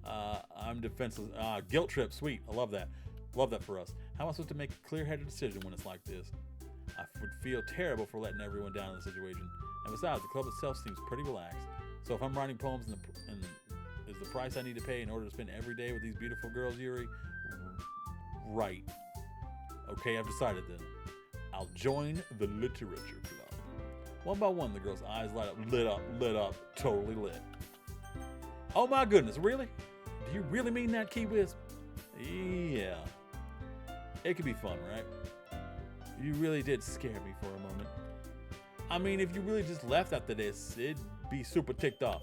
I'm defenseless. Guilt trip, sweet. I love that. Love that for us. How am I supposed to make a clear-headed decision when it's like this? I would feel terrible for letting everyone down in the situation. And besides, the club itself seems pretty relaxed. So if I'm writing poems and is the price I need to pay in order to spend every day with these beautiful girls, Yuri? Right. Okay, I've decided then. I'll join the literature club. One by one, the girls' eyes lit up, totally lit. Oh my goodness, really? Do you really mean that, Kiwiz? Yeah. It could be fun, right? You really did scare me for a moment. I mean, if you really just left after this, it'd be super ticked off.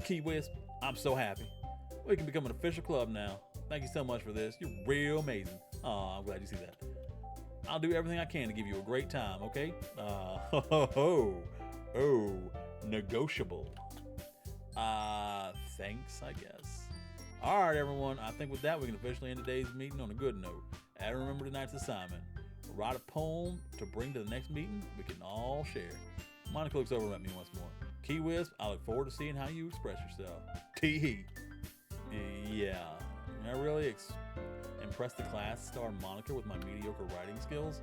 Kiwiz, I'm so happy. We can become an official club now. Thank you so much for this. You're real amazing. Oh, I'm glad you see that. I'll do everything I can to give you a great time, okay? Negotiable. Thanks, I guess. All right, everyone. I think with that, we can officially end today's meeting on a good note. And remember tonight's assignment. Write a poem to bring to the next meeting we can all share. Monica looks over at me once more. Kiwiz, I look forward to seeing how you express yourself. Tee. Yeah. I really impressed the class star Monica with my mediocre writing skills.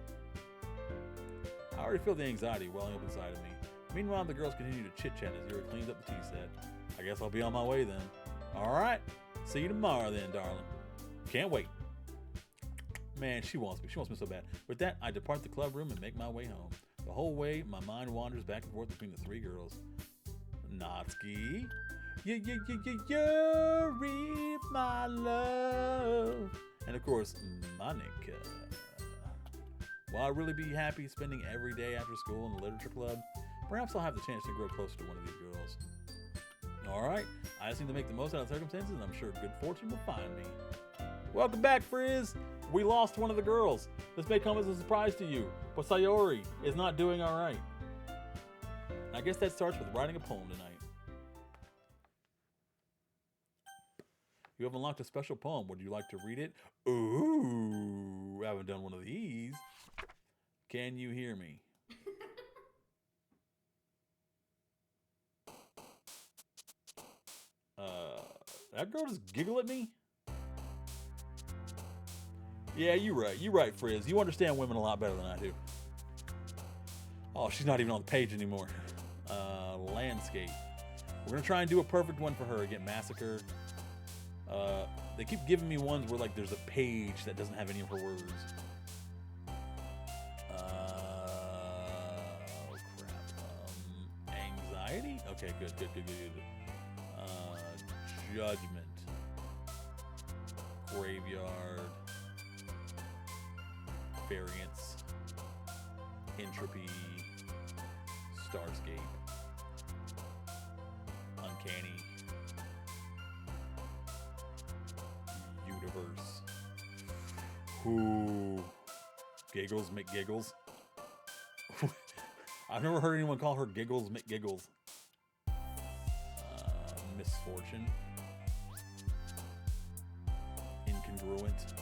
I already feel the anxiety welling up inside of me. Meanwhile, the girls continue to chit-chat as Yuri cleans up the tea set. I guess I'll be on my way then. All right. See you tomorrow then, darling. Can't wait. Man, she wants me. She wants me so bad. With that, I depart the club room and make my way home. The whole way, my mind wanders back and forth between the 3 girls. Natsuki. Yuri, my love. And of course, Monica. Will I really be happy spending every day after school in the literature club? Perhaps I'll have the chance to grow closer to one of these girls. Alright, I just need to make the most out of the circumstances, and I'm sure good fortune will find me. Welcome back, Frizz! We lost one of the girls. This may come as a surprise to you, but Sayori is not doing alright. I guess that starts with writing a poem tonight. You have unlocked a special poem. Would you like to read it? Ooh, I haven't done one of these. Can you hear me? That girl just giggle at me? Yeah, you're right. You're right, Frizz. You understand women a lot better than I do. Oh, she's not even on the page anymore. Landscape. We're going to try and do a perfect one for her. Get massacred. They keep giving me ones where like there's a page that doesn't have any of her words. Oh crap. Anxiety? Okay, good. Judgment. Graveyard. Variance. Entropy. Starscape. Uncanny. Universe. Ooh. Giggles McGiggles. I've never heard anyone call her Giggles McGiggles. Misfortune. Congruent.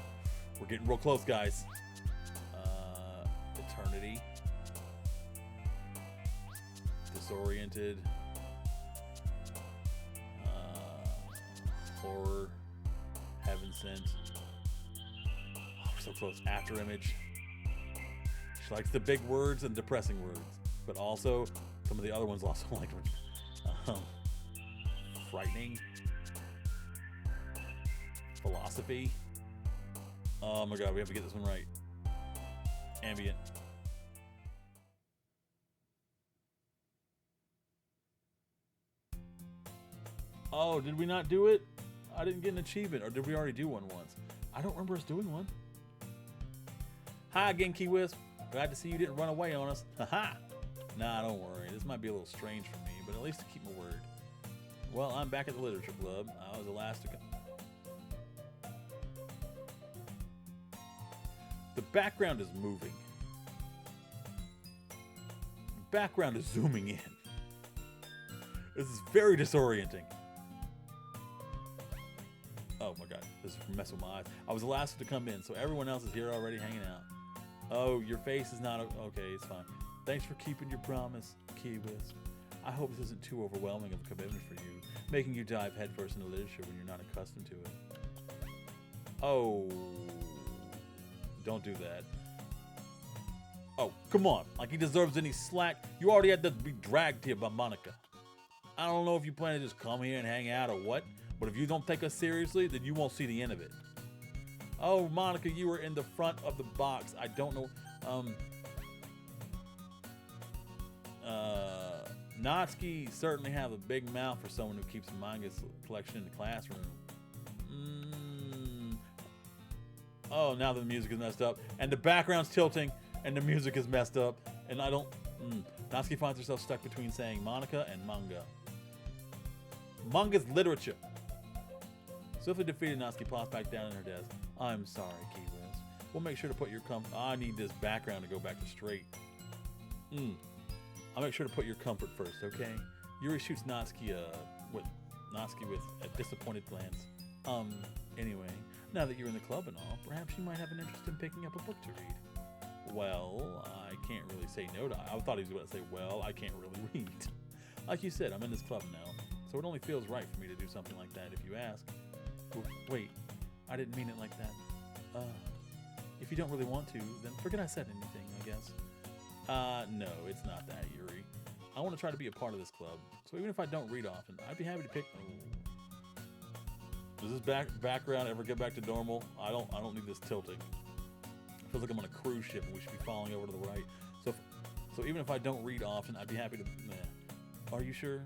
We're getting real close, guys. Eternity. Disoriented. Horror. Heaven Sent. Oh, we're so close. After Image. She likes the big words and depressing words, but also some of the other ones also like frightening. Philosophy. Oh my god, we have to get this one right. Ambient. Oh, did we not do it? I didn't get an achievement, or did we already do one once? I don't remember us doing one. Hi again, Key Wisp. Glad to see you didn't run away on us. Haha. Nah, don't worry. This might be a little strange for me, but at least to keep my word. Well, I'm back at the Literature Club. I was the last to come. The background is moving. The background is zooming in. This is very disorienting. Oh my god, this is messing with my eyes. I was the last to come in, so everyone else is here already hanging out. Oh, your face is not okay. It's fine. Thanks for keeping your promise, Key Wisp. I hope this isn't too overwhelming of a commitment for you, making you dive headfirst into literature when you're not accustomed to it. Oh, don't do that. Oh, come on. Like he deserves any slack. You already had to be dragged here by Monica. I don't know if you plan to just come here and hang out or what, but if you don't take us seriously, then you won't see the end of it. Oh, Monica, you were in the front of the box. I don't know. Natsuki certainly have a big mouth for someone who keeps a manga collection in the classroom. Oh, now the music is messed up, and the background's tilting, and the music is messed up, and I don't. Natsuki finds herself stuck between saying Monica and manga. Manga's literature. Swiftly defeated, Natsuki plops back down in her desk. I'm sorry, Key Wisp. We'll make sure to put your I need this background to go back to straight. I'll make sure to put your comfort first, okay? Yuri shoots Natsuki with a disappointed glance. Anyway, now that you're in the club and all, perhaps you might have an interest in picking up a book to read. Well, I can't really say no to. I thought he was going to say, well, I can't really read. Like you said, I'm in this club now, so it only feels right for me to do something like that if you ask. Wait, I didn't mean it like that. If you don't really want to, then forget I said anything, I guess. No, it's not that, Yuri. I want to try to be a part of this club, so even if I don't read often, I'd be happy to pick. Does this background ever get back to normal? I don't need this tilting. It feels like I'm on a cruise ship and we should be falling over to the right. So even if I don't read often, I'd be happy to. Are you sure?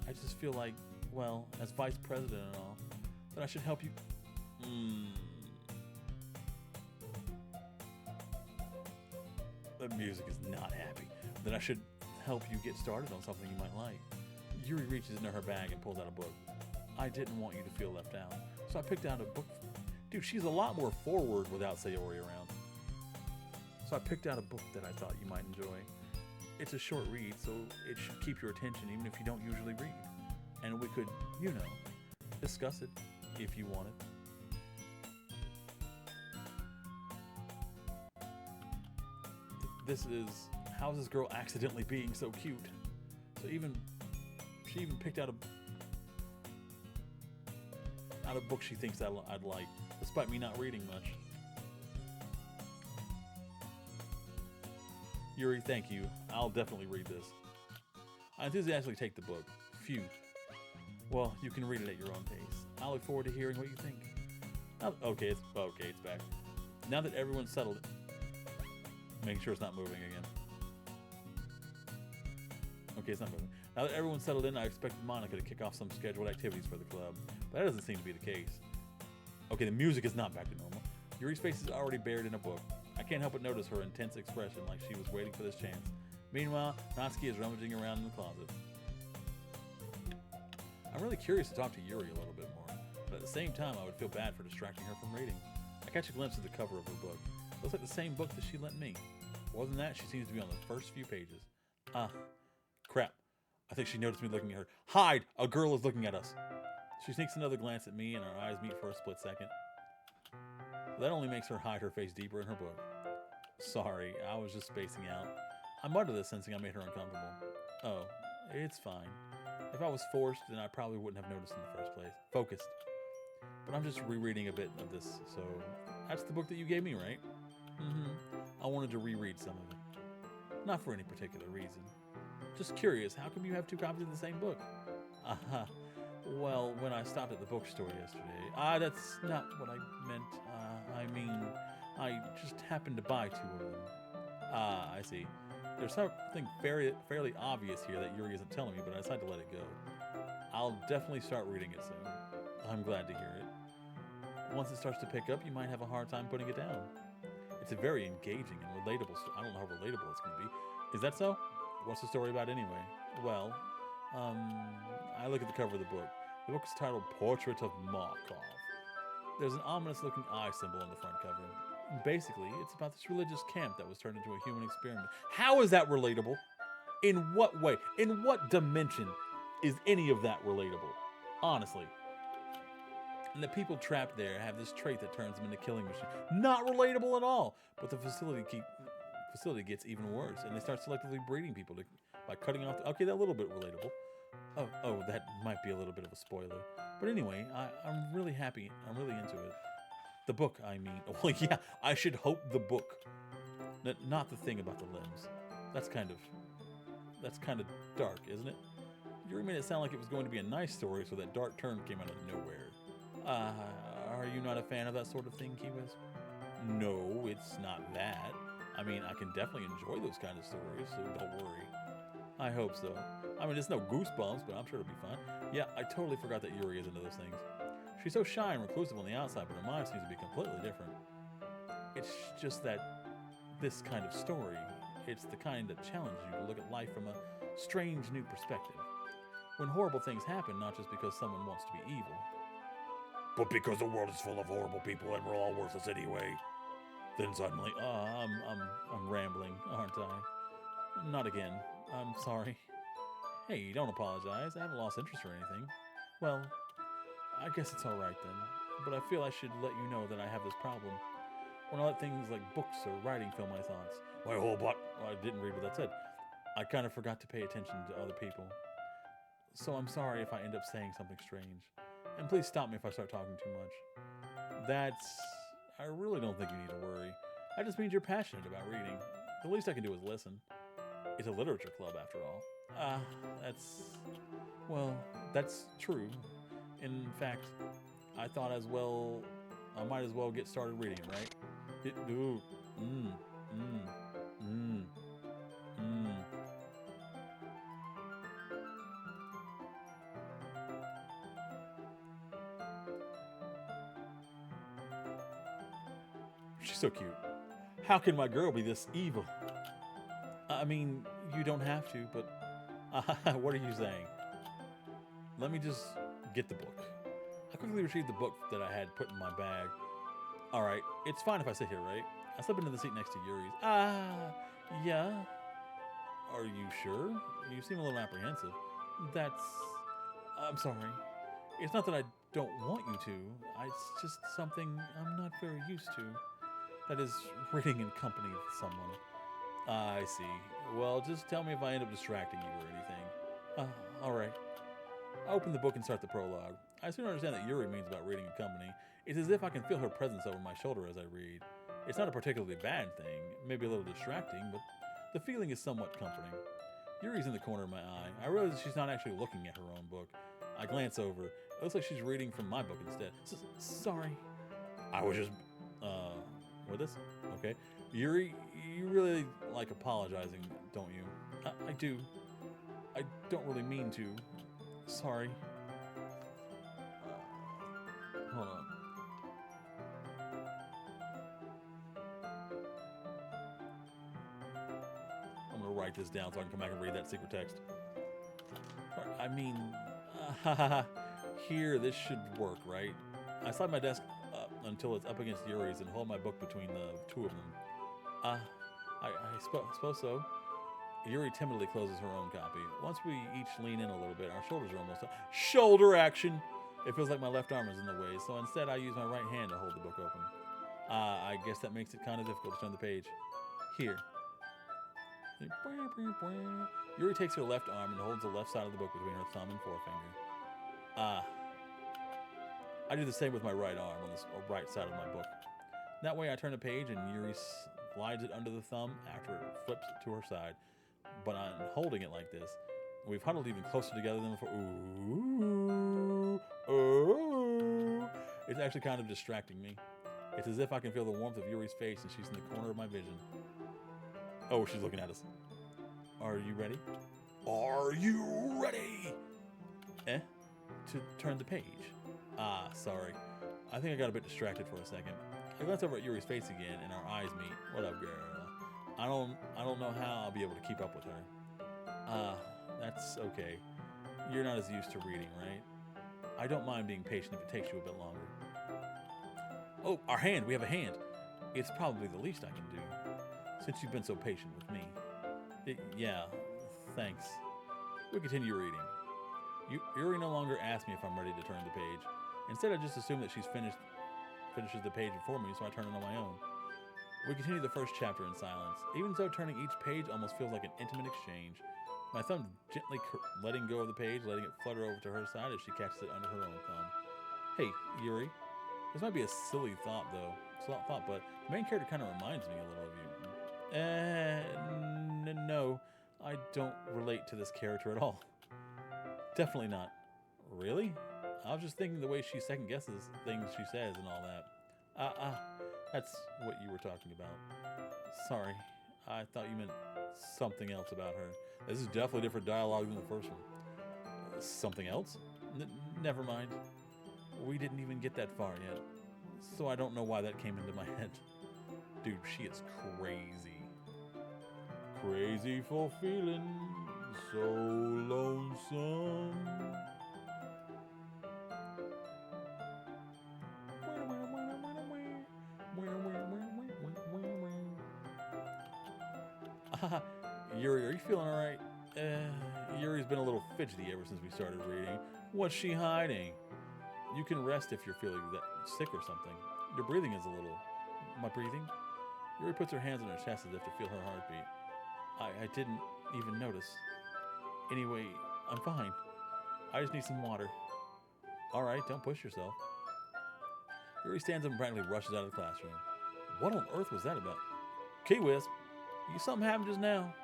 I just feel like, well, as vice president and all, that I should help you. The music is not happy. That I should help you get started on something you might like. Yuri reaches into her bag and pulls out a book. I didn't want you to feel left out, so I picked out a book. Dude, she's a lot more forward without Sayori around. So I picked out a book that I thought you might enjoy. It's a short read, so it should keep your attention even if you don't usually read. And we could, discuss it if you wanted. This is, how's this girl accidentally being so cute? So she even picked out a book she thinks I'd like, despite me not reading much. Yuri, thank you. I'll definitely read this. I enthusiastically take the book. Phew. Well, you can read it at your own pace. I look forward to hearing what you think. Okay, it's back. Now that everyone's settled, making sure it's not moving again. Okay, it's not moving. Now that everyone's settled in, I expected Monica to kick off some scheduled activities for the club, but that doesn't seem to be the case. Okay, the music is not back to normal. Yuri's face is already buried in a book. I can't help but notice her intense expression, like she was waiting for this chance. Meanwhile, Natsuki is rummaging around in the closet. I'm really curious to talk to Yuri a little bit more, but at the same time, I would feel bad for distracting her from reading. I catch a glimpse of the cover of her book. It looks like the same book that she lent me. More than that, she seems to be on the first few pages. Crap. I think she noticed me looking at her. Hide! A girl is looking at us. She sneaks another glance at me and our eyes meet for a split second. That only makes her hide her face deeper in her book. Sorry, I was just spacing out. I muttered this, sensing I made her uncomfortable. Oh, it's fine. If I was forced, then I probably wouldn't have noticed in the first place. Focused. But I'm just rereading a bit of this, so that's the book that you gave me, right? I wanted to reread some of it. Not for any particular reason. Just curious, how come you have two copies of the same book? Well, when I stopped at the bookstore yesterday... that's not what I meant. I mean, I just happened to buy two of them. I see. There's something fairly obvious here that Yuri isn't telling me, but I decided to let it go. I'll definitely start reading it soon. I'm glad to hear it. Once it starts to pick up, you might have a hard time putting it down. It's a very engaging and relatable story. I don't know how relatable it's going to be. Is that so? What's the story about anyway? Well, I look at the cover of the book. The book is titled Portrait of Markov. There's an ominous-looking eye symbol on the front cover. Basically, it's about this religious camp that was turned into a human experiment. How is that relatable? In what way? In what dimension is any of that relatable? Honestly. And the people trapped there have this trait that turns them into killing machines. Not relatable at all. But the facility gets even worse, and they start selectively breeding people by cutting off... Okay, that's a little bit relatable. Oh, that might be a little bit of a spoiler. But anyway, I'm really happy. I'm really into it. The book, I mean. Well, yeah, I should hope the book. Not the thing about the limbs. That's kind of dark, isn't it? You made it sound like it was going to be a nice story, so that dark turn came out of nowhere. Are you not a fan of that sort of thing, Kiwis? No, it's not that. I mean, I can definitely enjoy those kind of stories, so don't worry. I hope so. I mean, it's no Goosebumps, but I'm sure it'll be fun. Yeah, I totally forgot that Yuri is into those things. She's so shy and reclusive on the outside, but her mind seems to be completely different. It's just that this kind of story, it's the kind that challenges you to look at life from a strange new perspective. When horrible things happen, not just because someone wants to be evil, but because the world is full of horrible people and we're all worthless anyway. Then suddenly, I'm rambling, aren't I? Not again. I'm sorry. Hey, don't apologize. I haven't lost interest or anything. Well, I guess it's alright then. But I feel I should let you know that I have this problem. When I let things like books or writing fill my thoughts. Wait, hold on. Well, I didn't read what that said. I kind of forgot to pay attention to other people. So I'm sorry if I end up saying something strange. And please stop me if I start talking too much. I really don't think you need to worry. That just means you're passionate about reading. The least I can do is listen. It's a literature club, after all. That's true. In fact, I thought I might as well get started reading it, right? She's so cute. How can my girl be this evil? I mean, you don't have to, but what are you saying? Let me just get the book. I quickly retrieved the book that I had put in my bag. Alright, it's fine if I sit here, right? I slip into the seat next to Yuri's. Yeah. Are you sure? You seem a little apprehensive. I'm sorry. It's not that I don't want you to. It's just something I'm not very used to. That is, reading in company with someone. I see. Well, just tell me if I end up distracting you or anything. Alright. I open the book and start the prologue. I soon understand that Yuri means about reading in company. It's as if I can feel her presence over my shoulder as I read. It's not a particularly bad thing, maybe a little distracting, but the feeling is somewhat comforting. Yuri's in the corner of my eye. I realize she's not actually looking at her own book. I glance over. It looks like she's reading from my book instead. Sorry. I was just... with this? Okay. Yuri, you really like apologizing, don't you? I do. I don't really mean to. Sorry. Hold on. I'm gonna write this down so I can come back and read that secret text. I mean, here, this should work, right? I slide my desk up until it's up against Yuri's and hold my book between the two of them. I suppose so. Yuri timidly closes her own copy. Once we each lean in a little bit, our shoulders are almost up. Shoulder action! It feels like my left arm is in the way, so instead I use my right hand to hold the book open. I guess that makes it kind of difficult to turn the page. Here. Yuri takes her left arm and holds the left side of the book between her thumb and forefinger. I do the same with my right arm on the right side of my book. That way I turn a page and Yuri slides it under the thumb after it flips to her side. But I'm holding it like this. We've huddled even closer together than before. Ooh, ooh. It's actually kind of distracting me. It's as if I can feel the warmth of Yuri's face and she's in the corner of my vision. Oh, she's looking at us. Are you ready? Are you ready? To turn the page. Sorry. I think I got a bit distracted for a second. I glanced over at Yuri's face again and our eyes meet. What up, girl? I don't know how I'll be able to keep up with her. That's okay. You're not as used to reading, right? I don't mind being patient if it takes you a bit longer. Oh, our hand. We have a hand. It's probably the least I can do, since you've been so patient with me. Yeah, thanks. We continue reading. Yuri no longer asks me if I'm ready to turn the page. Instead, I just assume that she's finishes the page before me, so I turn it on my own. We continue the first chapter in silence. Even so, turning each page almost feels like an intimate exchange. My thumb gently letting go of the page, letting it flutter over to her side as she catches it under her own thumb. Hey, Yuri. This might be a silly thought, but the main character kind of reminds me a little of you. No, I don't relate to this character at all. Definitely not. Really? I was just thinking the way she second guesses things she says and all that. That's what you were talking about. Sorry, I thought you meant something else about her. This is definitely different dialogue than the first one. Something else? Never mind. We didn't even get that far yet, so I don't know why that came into my head. Dude, she is crazy. Crazy for feeling so lonesome. Yuri, are you feeling alright? Yuri's been a little fidgety ever since we started reading. What's she hiding? You can rest if you're feeling that sick or something. Your breathing is a little... My breathing? Yuri puts her hands on her chest as if to feel her heartbeat. I didn't even notice. Anyway, I'm fine. I just need some water. Alright, don't push yourself. Yuri stands up and practically rushes out of the classroom. What on earth was that about? Key-Wisp, you something happened just now?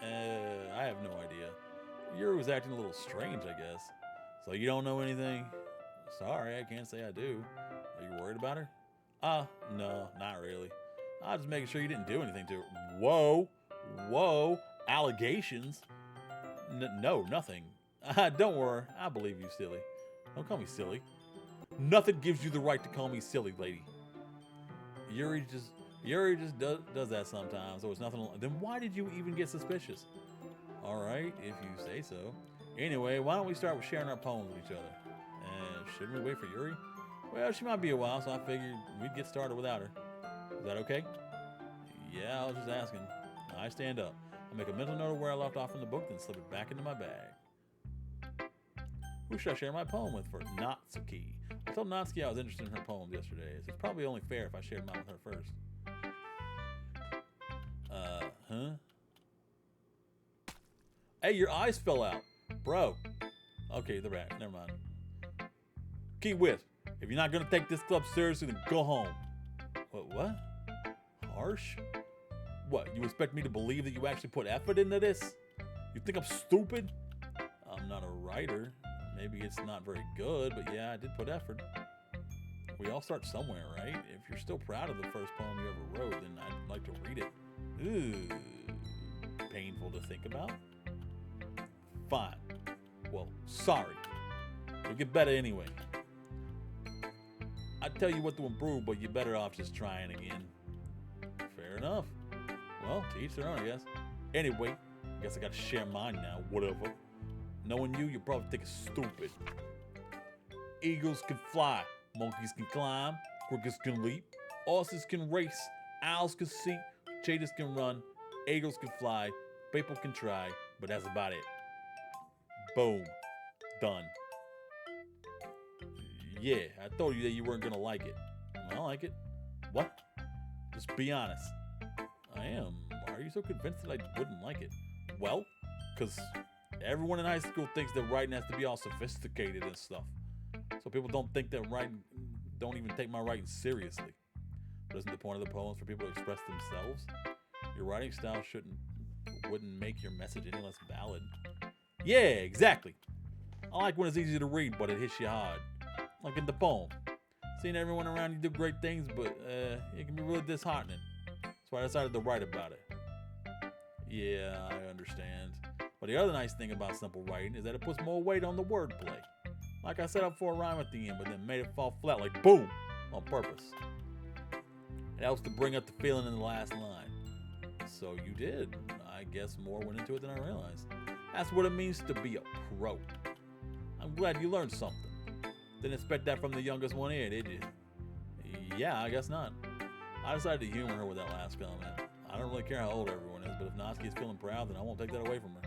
I have no idea. Yuri was acting a little strange, I guess. So you don't know anything? Sorry, I can't say I do. Are you worried about her? No, not really. I was just making sure you didn't do anything to her. Whoa, allegations? No, nothing. Don't worry, I believe you, silly. Don't call me silly. Nothing gives you the right to call me silly, lady. Yuri just does that sometimes, so it's nothing. Then why did you even get suspicious? All right, if you say so. Anyway, why don't we start with sharing our poems with each other? Shouldn't we wait for Yuri? Well, she might be a while, so I figured we'd get started without her. Is that okay? Yeah, I was just asking. I stand up. I make a mental note of where I left off in the book, then slip it back into my bag. Who should I share my poem with first? Natsuki. I told Natsuki I was interested in her poems yesterday, so it's probably only fair if I shared mine with her first. Hey, your eyes fell out. Bro. Okay, they're back. Never mind. Key-Wisp, if you're not going to take this club seriously, then go home. What? Harsh? What, you expect me to believe that you actually put effort into this? You think I'm stupid? I'm not a writer. Maybe it's not very good, but yeah, I did put effort. We all start somewhere, right? If you're still proud of the first poem you ever wrote, then I'd like to read it. Ooh, painful to think about. Fine. Well, sorry. You'll get better anyway. I'd tell you what to improve, but you're better off just trying again. Fair enough. Well, to each their own, I guess. Anyway, I guess I gotta share mine now, whatever. Knowing you probably think it's stupid. Eagles can fly, monkeys can climb, crickets can leap, horses can race, owls can see, cheetahs can run, eagles can fly, people can try, but that's about it. Boom. Done. Yeah, I told you that you weren't gonna like it. I like it. What? Just be honest. I am. Why are you so convinced that I wouldn't like it? Well, because everyone in high school thinks that writing has to be all sophisticated and stuff. So people don't think that writing, don't even take my writing seriously. But isn't the point of the poems for people to express themselves? Your writing style wouldn't make your message any less valid. Yeah, exactly. I like when it's easy to read, but it hits you hard. Like in the poem. Seeing everyone around you do great things, but it can be really disheartening. That's why I decided to write about it. Yeah, I understand. But the other nice thing about simple writing is that it puts more weight on the wordplay. Like I set up for a rhyme at the end, but then made it fall flat like boom, on purpose. It helps to bring up the feeling in the last line. So you did. I guess more went into it than I realized. That's what it means to be a pro. I'm glad you learned something. Didn't expect that from the youngest one here, did you? Yeah, I guess not. I decided to humor her with that last comment. I don't really care how old everyone is, but if Natsuki is feeling proud, then I won't take that away from her.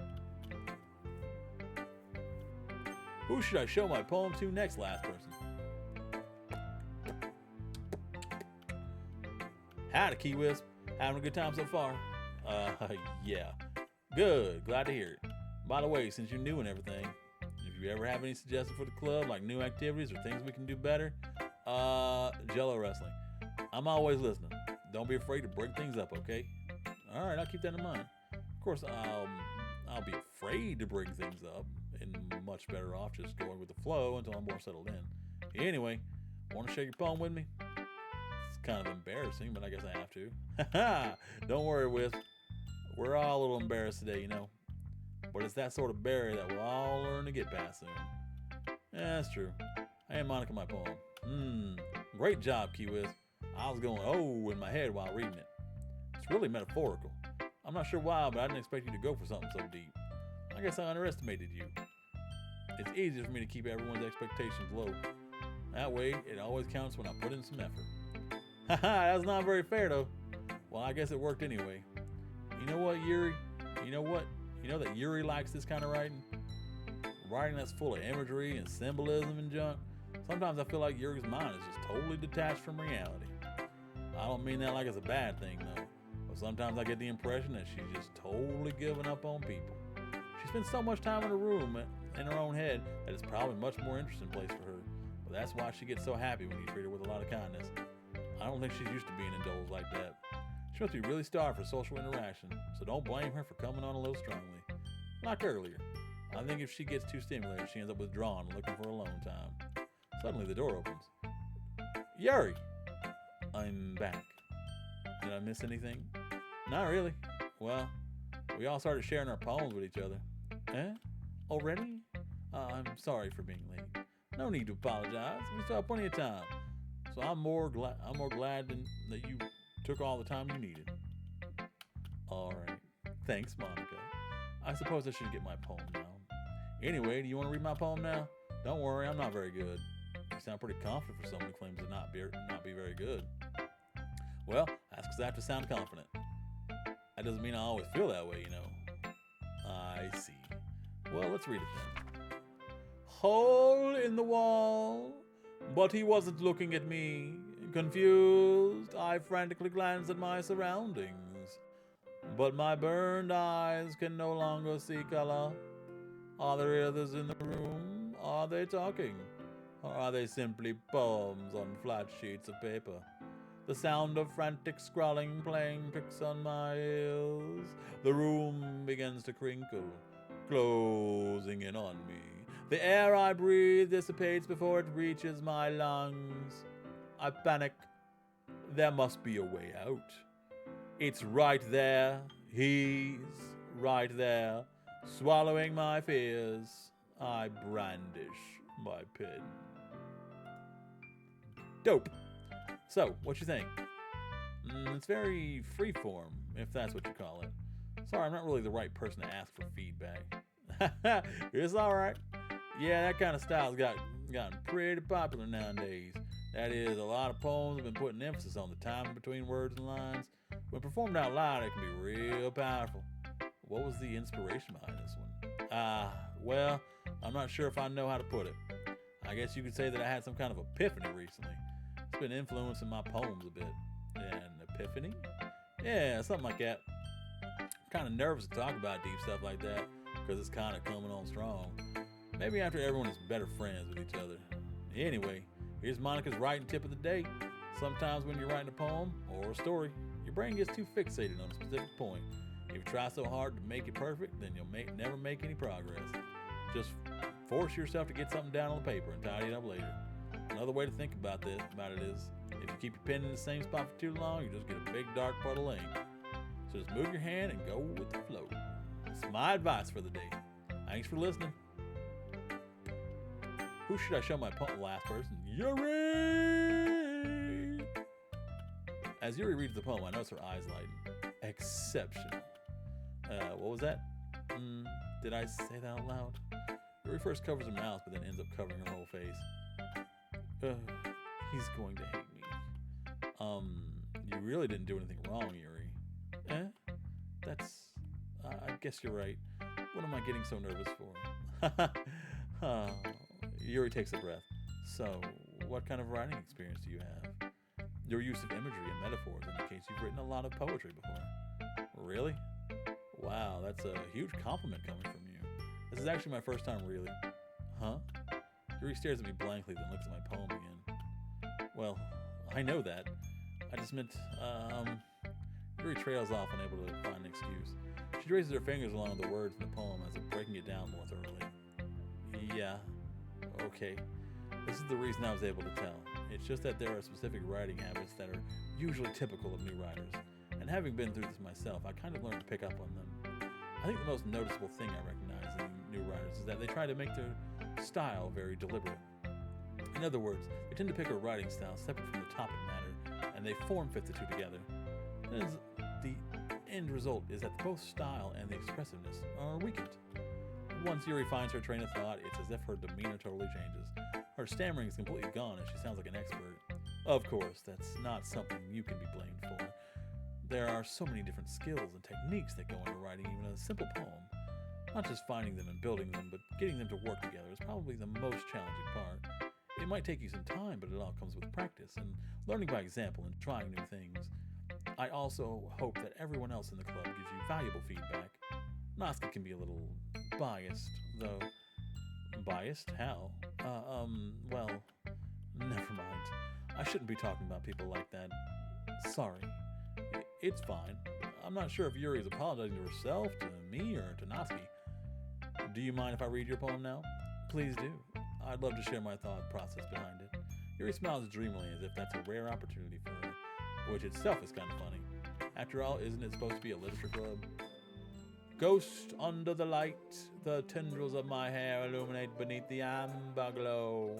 Who should I show my poem to next, last person? Howdy, Key Wisp. Having a good time so far? Yeah. Good. Glad to hear it. By the way, since you're new and everything, if you ever have any suggestions for the club, like new activities or things we can do better, Jello Wrestling. I'm always listening. Don't be afraid to break things up, okay? All right, I'll keep that in mind. Of course, I'll be afraid to bring things up, and much better off just going with the flow until I'm more settled in. Anyway, want to share your poem with me? It's kind of embarrassing, but I guess I have to. Don't worry, Wisp. We're all a little embarrassed today, you know. But it's that sort of barrier that we'll all learn to get past soon. Yeah, that's true. I ain't Monica my poem. Great job, Key Wisp. I was going, oh, in my head while reading it. It's really metaphorical. I'm not sure why, but I didn't expect you to go for something so deep. I guess I underestimated you. It's easier for me to keep everyone's expectations low. That way, it always counts when I put in some effort. Haha, that's not very fair, though. Well, I guess it worked anyway. You know what, Yuri? You know what? You know that Yuri likes this kind of writing? Writing that's full of imagery and symbolism and junk. Sometimes I feel like Yuri's mind is just totally detached from reality. I don't mean that like it's a bad thing, though. But sometimes I get the impression that she's just totally giving up on people. She spends so much time in her room, in her own head, that it's probably a much more interesting place for her. But that's why she gets so happy when you treat her with a lot of kindness. I don't think she's used to being indulged like that. She must be really starved for social interaction, so don't blame her for coming on a little strongly. Like earlier, I think if she gets too stimulated, she ends up withdrawn and looking for alone time. Suddenly the door opens. Yuri! I'm back. Did I miss anything? Not really. Well, we all started sharing our poems with each other. Eh? Already? I'm sorry for being late. No need to apologize. We still have plenty of time. So I'm more glad that you took all the time you needed. All right. Thanks, Monica. I suppose I should get my poem now. Anyway, do you want to read my poem now? Don't worry, I'm not very good. You sound pretty confident for someone who claims to not be very good. Well, that's because I have to sound confident. That doesn't mean I always feel that way, you know. I see. Well, let's read it then. Hole in the wall, but he wasn't looking at me. Confused, I frantically glanced at my surroundings. But my burned eyes can no longer see color. Are there others in the room? Are they talking? Or are they simply poems on flat sheets of paper? The sound of frantic scrawling playing tricks on my ears. The room begins to crinkle, closing in on me. The air I breathe dissipates before it reaches my lungs. I panic. There must be a way out. It's right there. He's right there. Swallowing my fears, I brandish my pen. Dope. So, what you think? It's very freeform, if that's what you call it. Sorry, I'm not really the right person to ask for feedback. It's alright. Yeah, that kind of style's gotten pretty popular nowadays. That is, a lot of poems have been putting emphasis on the timing between words and lines. When performed out loud, it can be real powerful. What was the inspiration behind this one? Well, I'm not sure if I know how to put it. I guess you could say that I had some kind of epiphany recently. It's been influencing my poems a bit. epiphany? Yeah, something like that. I'm kind of nervous to talk about deep stuff like that because it's kind of coming on strong. Maybe after everyone is better friends with each other. Anyway, here's Monica's writing tip of the day. Sometimes when you're writing a poem or a story, your brain gets too fixated on a specific point. If you try so hard to make it perfect, then you'll never make any progress. Just force yourself to get something down on the paper and tidy it up later. Another way to think about it is, if you keep your pen in the same spot for too long, you just get a big dark puddle of ink. So just move your hand and go with the flow. That's my advice for the day. Thanks for listening. Who should I show my poem? Last person, Yuri! As Yuri reads the poem, I notice her eyes lighten. Exceptional. What was that? Did I say that out loud? Yuri first covers her mouth, but then ends up covering her whole face. He's going to hate me. You really didn't do anything wrong, Yuri. I guess you're right. What am I getting so nervous for? Yuri takes a breath. So, what kind of writing experience do you have? Your use of imagery and metaphors indicates you've written a lot of poetry before. Really? Wow, that's a huge compliment coming from you. This is actually my first time really. Huh? Yuri stares at me blankly, then looks at my poem again. Well, I know that. I just meant, Yuri trails off, unable to find an excuse. She traces her fingers along the words in the poem as if breaking it down more thoroughly. Yeah, okay. This is the reason I was able to tell. It's just that there are specific writing habits that are usually typical of new writers. And having been through this myself, I kind of learned to pick up on them. I think the most noticeable thing I recognize in new writers is that they try to make their style very deliberate. In other words, they tend to pick a writing style separate from the topic matter, and they form-fit the two together. The end result is that both style and the expressiveness are weakened. Once Yuri finds her train of thought, it's as if her demeanor totally changes. Her stammering is completely gone and she sounds like an expert. Of course, that's not something you can be blamed for. There are so many different skills and techniques that go into writing even a simple poem. Not just finding them and building them, but getting them to work together is probably the most challenging part. It might take you some time, but it all comes with practice and learning by example and trying new things. I also hope that everyone else in the club gives you valuable feedback. Natsuki can be a little biased, though. Biased? How? Well, never mind. I shouldn't be talking about people like that. Sorry. It's fine. I'm not sure if Yuri is apologizing to herself, to me, or to Natsuki. Do you mind if I read your poem now? Please do. I'd love to share my thought process behind it. Yuri smiles dreamily as if that's a rare opportunity for her, which itself is kind of funny. After all, isn't it supposed to be a literature club? Ghost under the light, the tendrils of my hair illuminate beneath the amber glow.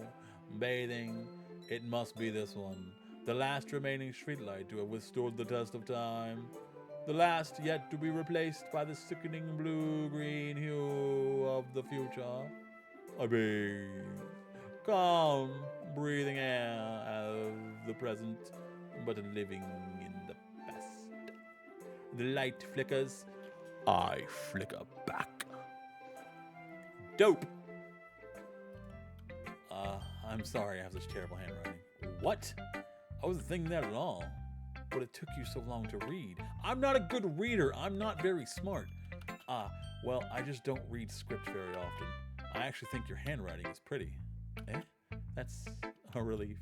Bathing, it must be this one, the last remaining streetlight to have withstood the test of time. The last yet to be replaced by the sickening blue-green hue of the future. I bathe, calm, breathing air of the present, but living in the past. The light flickers, I flicker back. Dope! I'm sorry I have such terrible handwriting. What? I wasn't thinking that at all. But it took you so long to read. I'm not a good reader. I'm not very smart. Well, I just don't read script very often. I actually think your handwriting is pretty. That's a relief.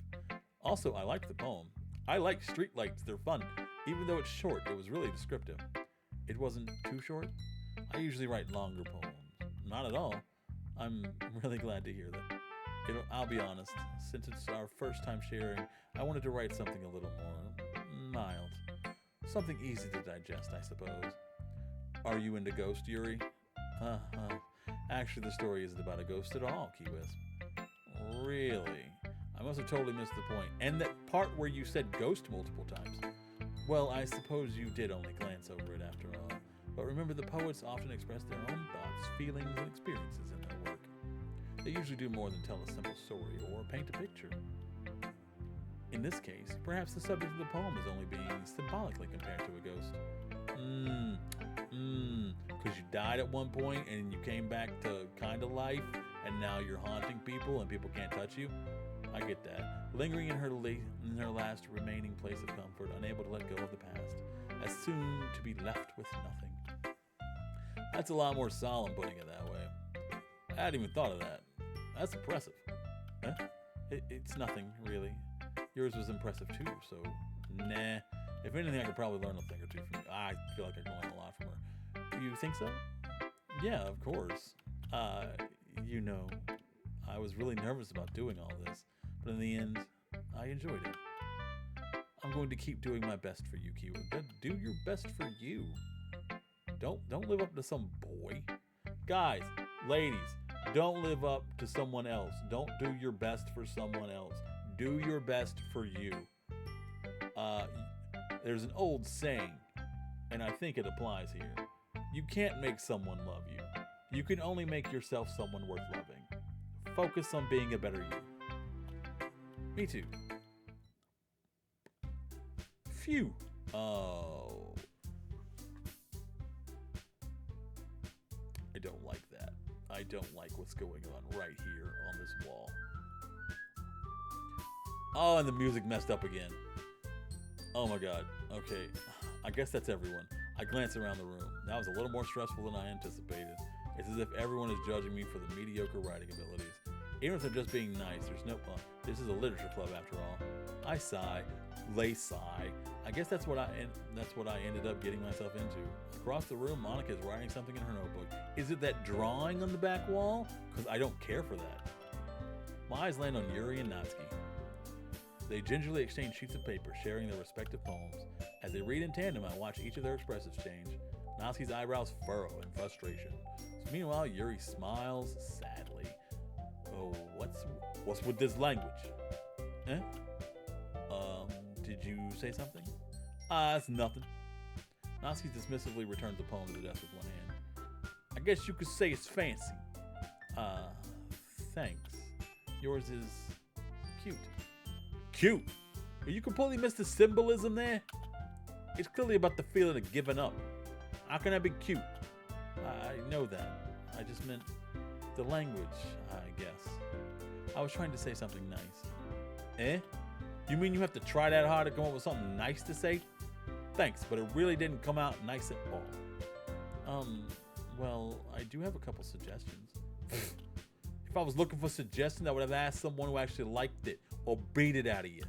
Also, I liked the poem. I like streetlights. They're fun. Even though it's short, it was really descriptive. It wasn't too short. I usually write longer poems. Not at all. I'm really glad to hear that. I'll be honest, since it's our first time sharing, I wanted to write something a little more mild. Something easy to digest, I suppose. Are you into Ghost, Yuri? Actually, the story isn't about a ghost at all, Key Wisp. Really? I must have totally missed the point. And that part where you said ghost multiple times. Well, I suppose you did only glance over it after all. But remember, the poets often express their own thoughts, feelings, and experiences in their work. They usually do more than tell a simple story or paint a picture. In this case, perhaps the subject of the poem is only being symbolically compared to a ghost. Because you died at one point and you came back to kind of life, and now you're haunting people and people can't touch you? I get that. Lingering in her last remaining place of comfort, unable to let go of the past, as soon to be left with nothing. That's a lot more solemn putting it that way. I hadn't even thought of that. That's impressive. Huh? It's nothing, really. Yours was impressive too, so nah. If anything, I could probably learn a thing or two from you. I feel like I can learn a lot from her. You think so? Yeah, of course. You know, I was really nervous about doing all this, but in the end, I enjoyed it. I'm going to keep doing my best for you, Kiwi. Do your best for you. Don't live up to some boy. Guys, ladies, don't live up to someone else. Don't do your best for someone else. Do your best for you. There's an old saying, and I think it applies here. You can't make someone love you. You can only make yourself someone worth loving. Focus on being a better you. Me too. Phew. Oh. I don't like that. I don't like what's going on right here on this wall. Oh, and the music messed up again. Oh my god. Okay. I guess that's everyone. I glance around the room. That was a little more stressful than I anticipated. It's as if everyone is judging me for the mediocre writing abilities. Even if they're just being nice, there's no... this is a literature club after all. I sigh. Lay sigh. I guess that's what I ended up getting myself into. Across the room, Monica is writing something in her notebook. Is it that drawing on the back wall? Because I don't care for that. My eyes land on Yuri and Natsuki. They gingerly exchange sheets of paper, sharing their respective poems. As they read in tandem, I watch each of their expressives change. Natsuki's eyebrows furrow in frustration. Meanwhile, Yuri smiles sadly. Oh, what's with this language? Eh? Did you say something? It's nothing. Natsuki dismissively returns the poem to the desk with one hand. I guess you could say it's fancy. Thanks. Yours is cute. Cute? You completely missed the symbolism there? It's clearly about the feeling of giving up. How can I be cute? I know that. I just meant the language, I guess. I was trying to say something nice. Eh? You mean you have to try that hard to come up with something nice to say? Thanks, but it really didn't come out nice at all. Well, I do have a couple suggestions. If I was looking for suggestions, I would have asked someone who actually liked it or beat it out of you.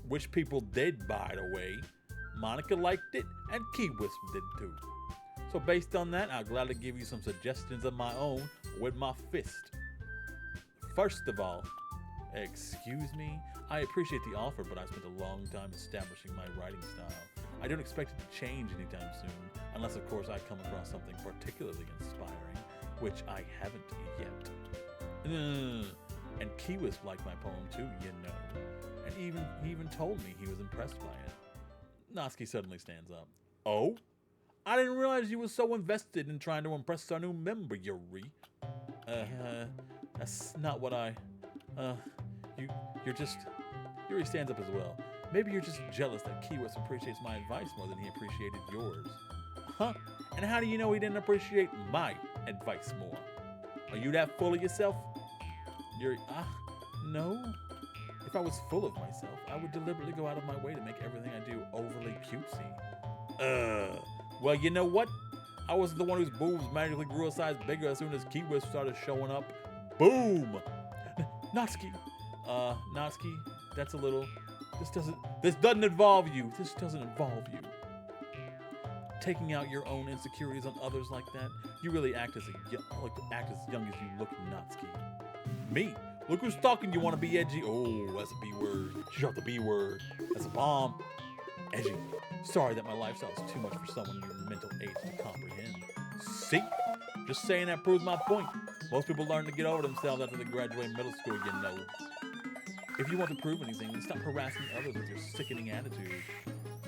Which people did, by the way. Monica liked it, and Key Wisp did too. So based on that, I'll gladly give you some suggestions of my own with my fist. First of all, excuse me, I appreciate the offer, but I spent a long time establishing my writing style. I don't expect it to change anytime soon, unless of course I come across something particularly inspiring, which I haven't yet. And Key Wisp liked my poem too, you know. And he even told me he was impressed by it. Natsuki suddenly stands up. Oh? I didn't realize you were so invested in trying to impress our new member, Yuri. That's not what you're just... Yuri stands up as well. Maybe you're just jealous that Key Wisp appreciates my advice more than he appreciated yours. Huh? And how do you know he didn't appreciate my advice more? Are you that full of yourself? Yuri, no. If I was full of myself, I would deliberately go out of my way to make everything I do overly cutesy. Well, you know what? I wasn't the one whose boobs magically grew a size bigger as soon as Key Wisp started showing up. Boom! Natsuki! Natsuki, that's a little... This doesn't involve you. This doesn't involve you. Taking out your own insecurities on others like that, you really act as young as you look, Natsuki. Me? Look who's talking. You want to be edgy? Oh, that's a B word. She dropped the B word. That's a bomb. Edgy. Sorry that my lifestyle is too much for someone your mental age to comprehend. See? Just saying that proves my point. Most people learn to get over themselves after they graduate middle school, you know. If you want to prove anything, then stop harassing others with your sickening attitude.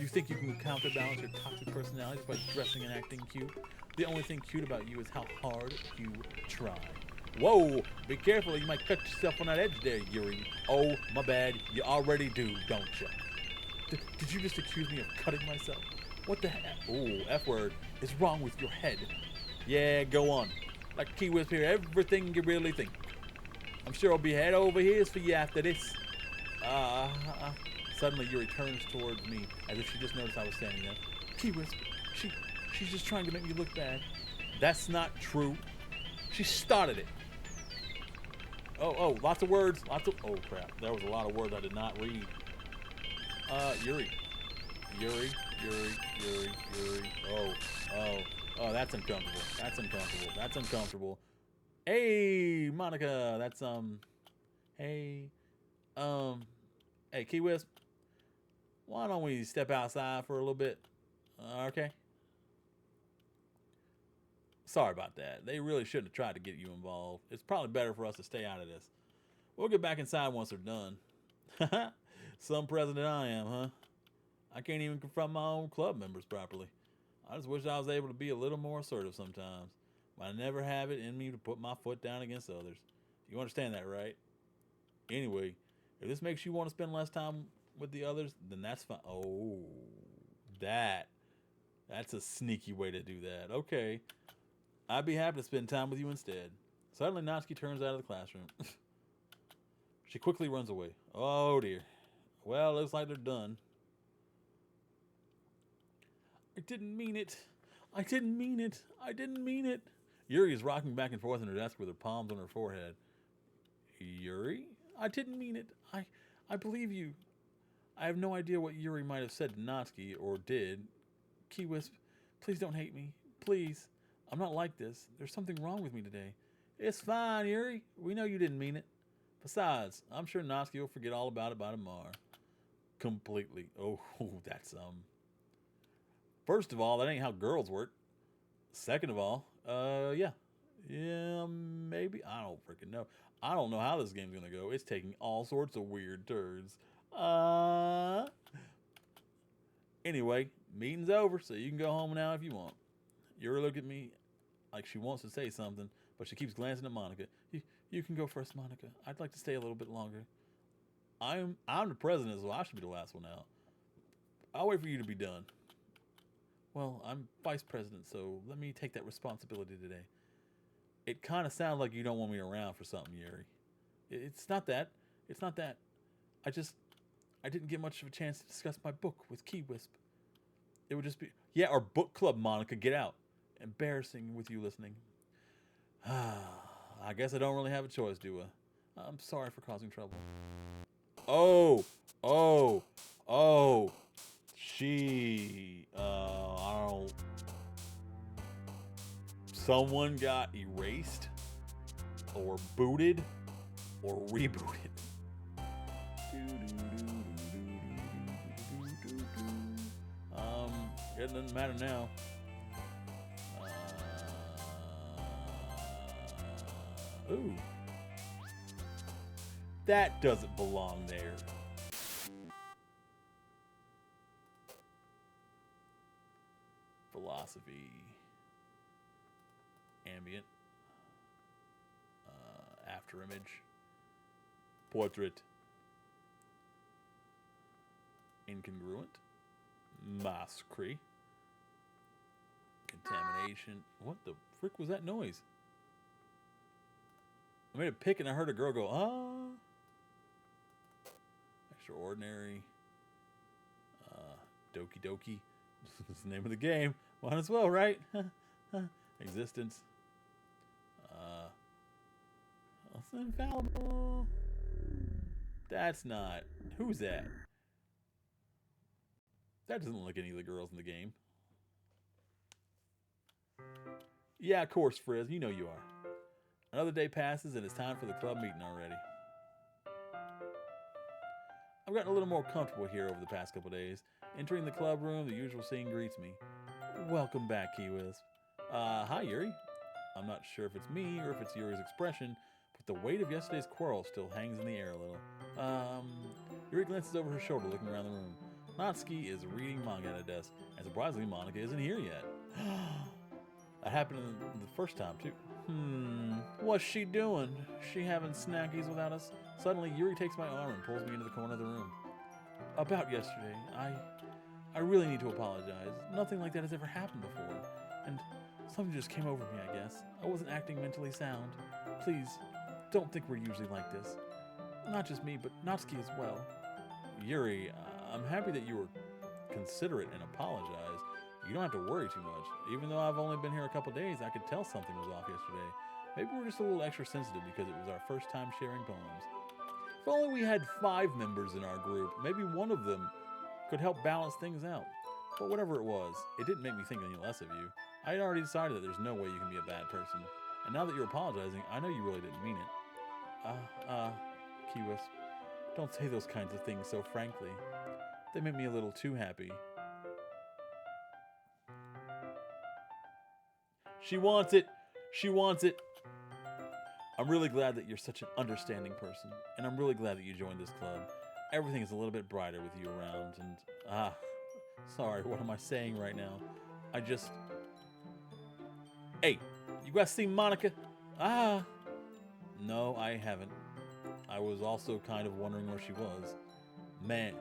You think you can counterbalance your toxic personality just by dressing and acting cute? The only thing cute about you is how hard you try. Whoa, be careful, or you might cut yourself on that edge there, Yuri. Oh, my bad, you already do, don't you? Did you just accuse me of cutting myself? What the heck? Oh, F word. Is wrong with your head? Yeah, go on. Like Key Wisp here, everything you really think. I'm sure I'll be head over heels for you after this. Suddenly Yuri turns towards me as if she just noticed I was standing there. Key Wisp, she's just trying to make me look bad. That's not true. She started it. Oh, lots of words. Oh, crap. There was a lot of words I did not read. Yuri. Oh, that's uncomfortable. Hey, Monica. Hey, Key Wisp. Why don't we step outside for a little bit? Okay. Sorry about that. They really shouldn't have tried to get you involved. It's probably better for us to stay out of this. We'll get back inside once they're done. Some president I am, huh? I can't even confront my own club members properly. I just wish I was able to be a little more assertive sometimes. But I never have it in me to put my foot down against others. You understand that, right? Anyway, if this makes you want to spend less time with the others, then that's fine. Oh, that's a sneaky way to do that. Okay. I'd be happy to spend time with you instead. Suddenly, Natsuki turns out of the classroom. She quickly runs away. Oh, dear. Well, looks like they're done. I didn't mean it. Yuri is rocking back and forth in her desk with her palms on her forehead. Yuri? I didn't mean it. I believe you. I have no idea what Yuri might have said to Natsuki, or did. Key Wisp, please don't hate me. Please. I'm not like this. There's something wrong with me today. It's fine, Yuri. We know you didn't mean it. Besides, I'm sure Natsuki will forget all about it by tomorrow. Completely. Oh, that's, First of all, that ain't how girls work. Second of all, yeah. Yeah, maybe. I don't freaking know. I don't know how this game's gonna go. It's taking all sorts of weird turns. Anyway, meeting's over, so you can go home now if you want. Yuri look at me like she wants to say something, but she keeps glancing at Monica. You can go first, Monica. I'd like to stay a little bit longer. I'm the president, so I should be the last one out. I'll wait for you to be done. Well, I'm vice president, so let me take that responsibility today. It kind of sounds like you don't want me around for something, Yuri. It's not that. I didn't get much of a chance to discuss my book with Key Wisp. It would just be... Yeah, our book club, Monica. Get out. Embarrassing with you listening. I guess I don't really have a choice, do I? I'm sorry for causing trouble. Oh. I don't... Someone got erased, or booted, or rebooted. It doesn't matter now. Ooh. That doesn't belong there. Philosophy. Ambient. After image. Portrait. Incongruent. Masquerie. Contamination. What the frick was that noise? I made a pick and I heard a girl go, ah. Extraordinary. Doki Doki. That's the name of the game. Might as well, right? Existence. That's infallible. That's not. Who's that? That doesn't look like any of the girls in the game. Yeah, of course, Frizz. You know you are. Another day passes and it's time for the club meeting already. I've gotten a little more comfortable here over the past couple days. Entering the club room, the usual scene greets me. Welcome back, Key Wisp. Hi, Yuri. I'm not sure if it's me or if it's Yuri's expression, but the weight of yesterday's quarrel still hangs in the air a little. Yuri glances over her shoulder, looking around the room. Natsuki is reading manga at a desk, and surprisingly, Monica isn't here yet. That happened the first time, too. What's she doing? She having snackies without us? Suddenly, Yuri takes my arm and pulls me into the corner of the room. About yesterday, I really need to apologize. Nothing like that has ever happened before. And something just came over me, I guess. I wasn't acting mentally sound. Please, don't think we're usually like this. Not just me, but Natsuki as well. Yuri, I'm happy that you were considerate and apologized. You don't have to worry too much. Even though I've only been here a couple days, I could tell something was off yesterday. Maybe we're just a little extra sensitive because it was our first time sharing poems. If only we had 5 members in our group, maybe one of them could help balance things out. But whatever it was, it didn't make me think any less of you. I had already decided that there's no way you can be a bad person. And now that you're apologizing, I know you really didn't mean it. Kiwis, don't say those kinds of things so frankly. They make me a little too happy. She wants it. She wants it. I'm really glad that you're such an understanding person, and I'm really glad that you joined this club. Everything is a little bit brighter with you around, and, sorry, what am I saying right now? Hey, you guys see Monica? No, I haven't. I was also kind of wondering where she was. Man.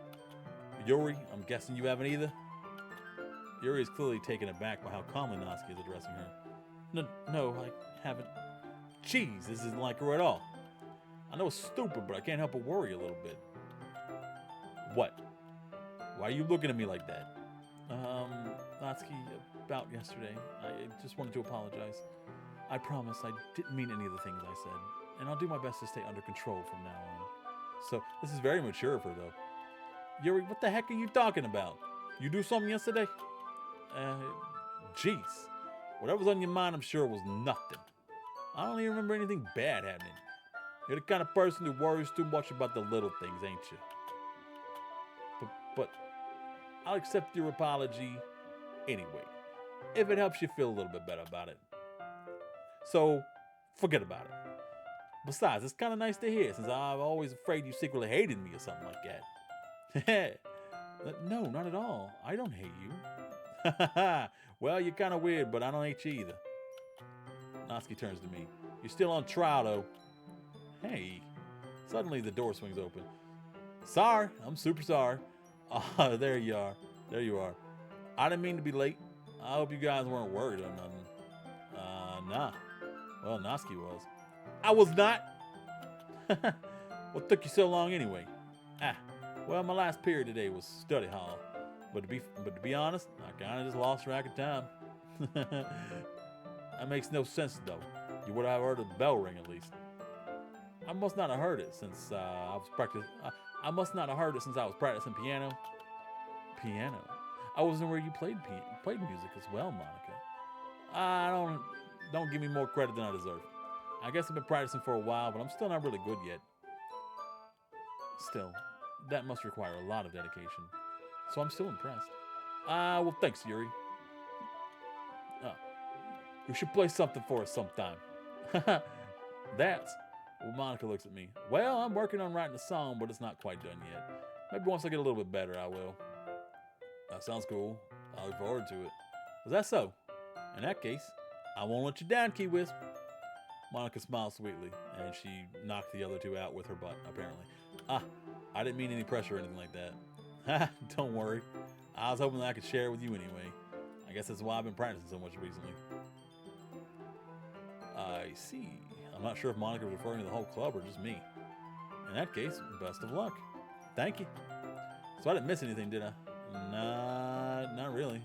Yuri, I'm guessing you haven't either? Yuri is clearly taken aback by how calmly Natsuki is addressing her. No, I haven't. Jeez, this isn't like her at all. I know it's stupid, but I can't help but worry a little bit. What? Why are you looking at me like that? Natsuki, about yesterday. I just wanted to apologize. I promise I didn't mean any of the things I said, and I'll do my best to stay under control from now on. So, this is very mature of her, though. Yuri, what the heck are you talking about? You do something yesterday? Jeez. Whatever's on your mind, I'm sure it was nothing. I don't even remember anything bad happening. You're the kind of person who worries too much about the little things, ain't you? But I'll accept your apology anyway, if it helps you feel a little bit better about it. So, forget about it. Besides, it's kind of nice to hear, since I'm always afraid you secretly hated me or something like that. No, not at all. I don't hate you. Well, you're kind of weird, but I don't hate you either. Natsuki turns to me. You're still on trial, though. Hey. Suddenly, the door swings open. Sorry. I'm super sorry. There you are. There you are. I didn't mean to be late. I hope you guys weren't worried or nothing. Nah. Well, Natsuki was. I was not. What took you so long anyway? Well, my last period today was study hall. But to be honest, I kind of just lost track of time. That makes no sense, though. You would have heard the bell ring at least. I must not have heard it since I was practicing piano. Piano. I wasn't where you played music as well, Monica. Don't give me more credit than I deserve. I guess I've been practicing for a while, but I'm still not really good yet. Still, that must require a lot of dedication. So I'm still impressed. Well, thanks, Yuri. You should play something for us sometime. Well, Monica looks at me. Well, I'm working on writing a song, but it's not quite done yet. Maybe once I get a little bit better, I will. That sounds cool. I look forward to it. Is that so? In that case, I won't let you down, Key Wisp. Monica smiles sweetly, and she knocked the other two out with her butt, apparently. I didn't mean any pressure or anything like that. Don't worry. I was hoping that I could share it with you anyway. I guess that's why I've been practicing so much recently. I see. I'm not sure if Monica was referring to the whole club or just me. In that case, best of luck. Thank you. So I didn't miss anything, did I? Nah, not really.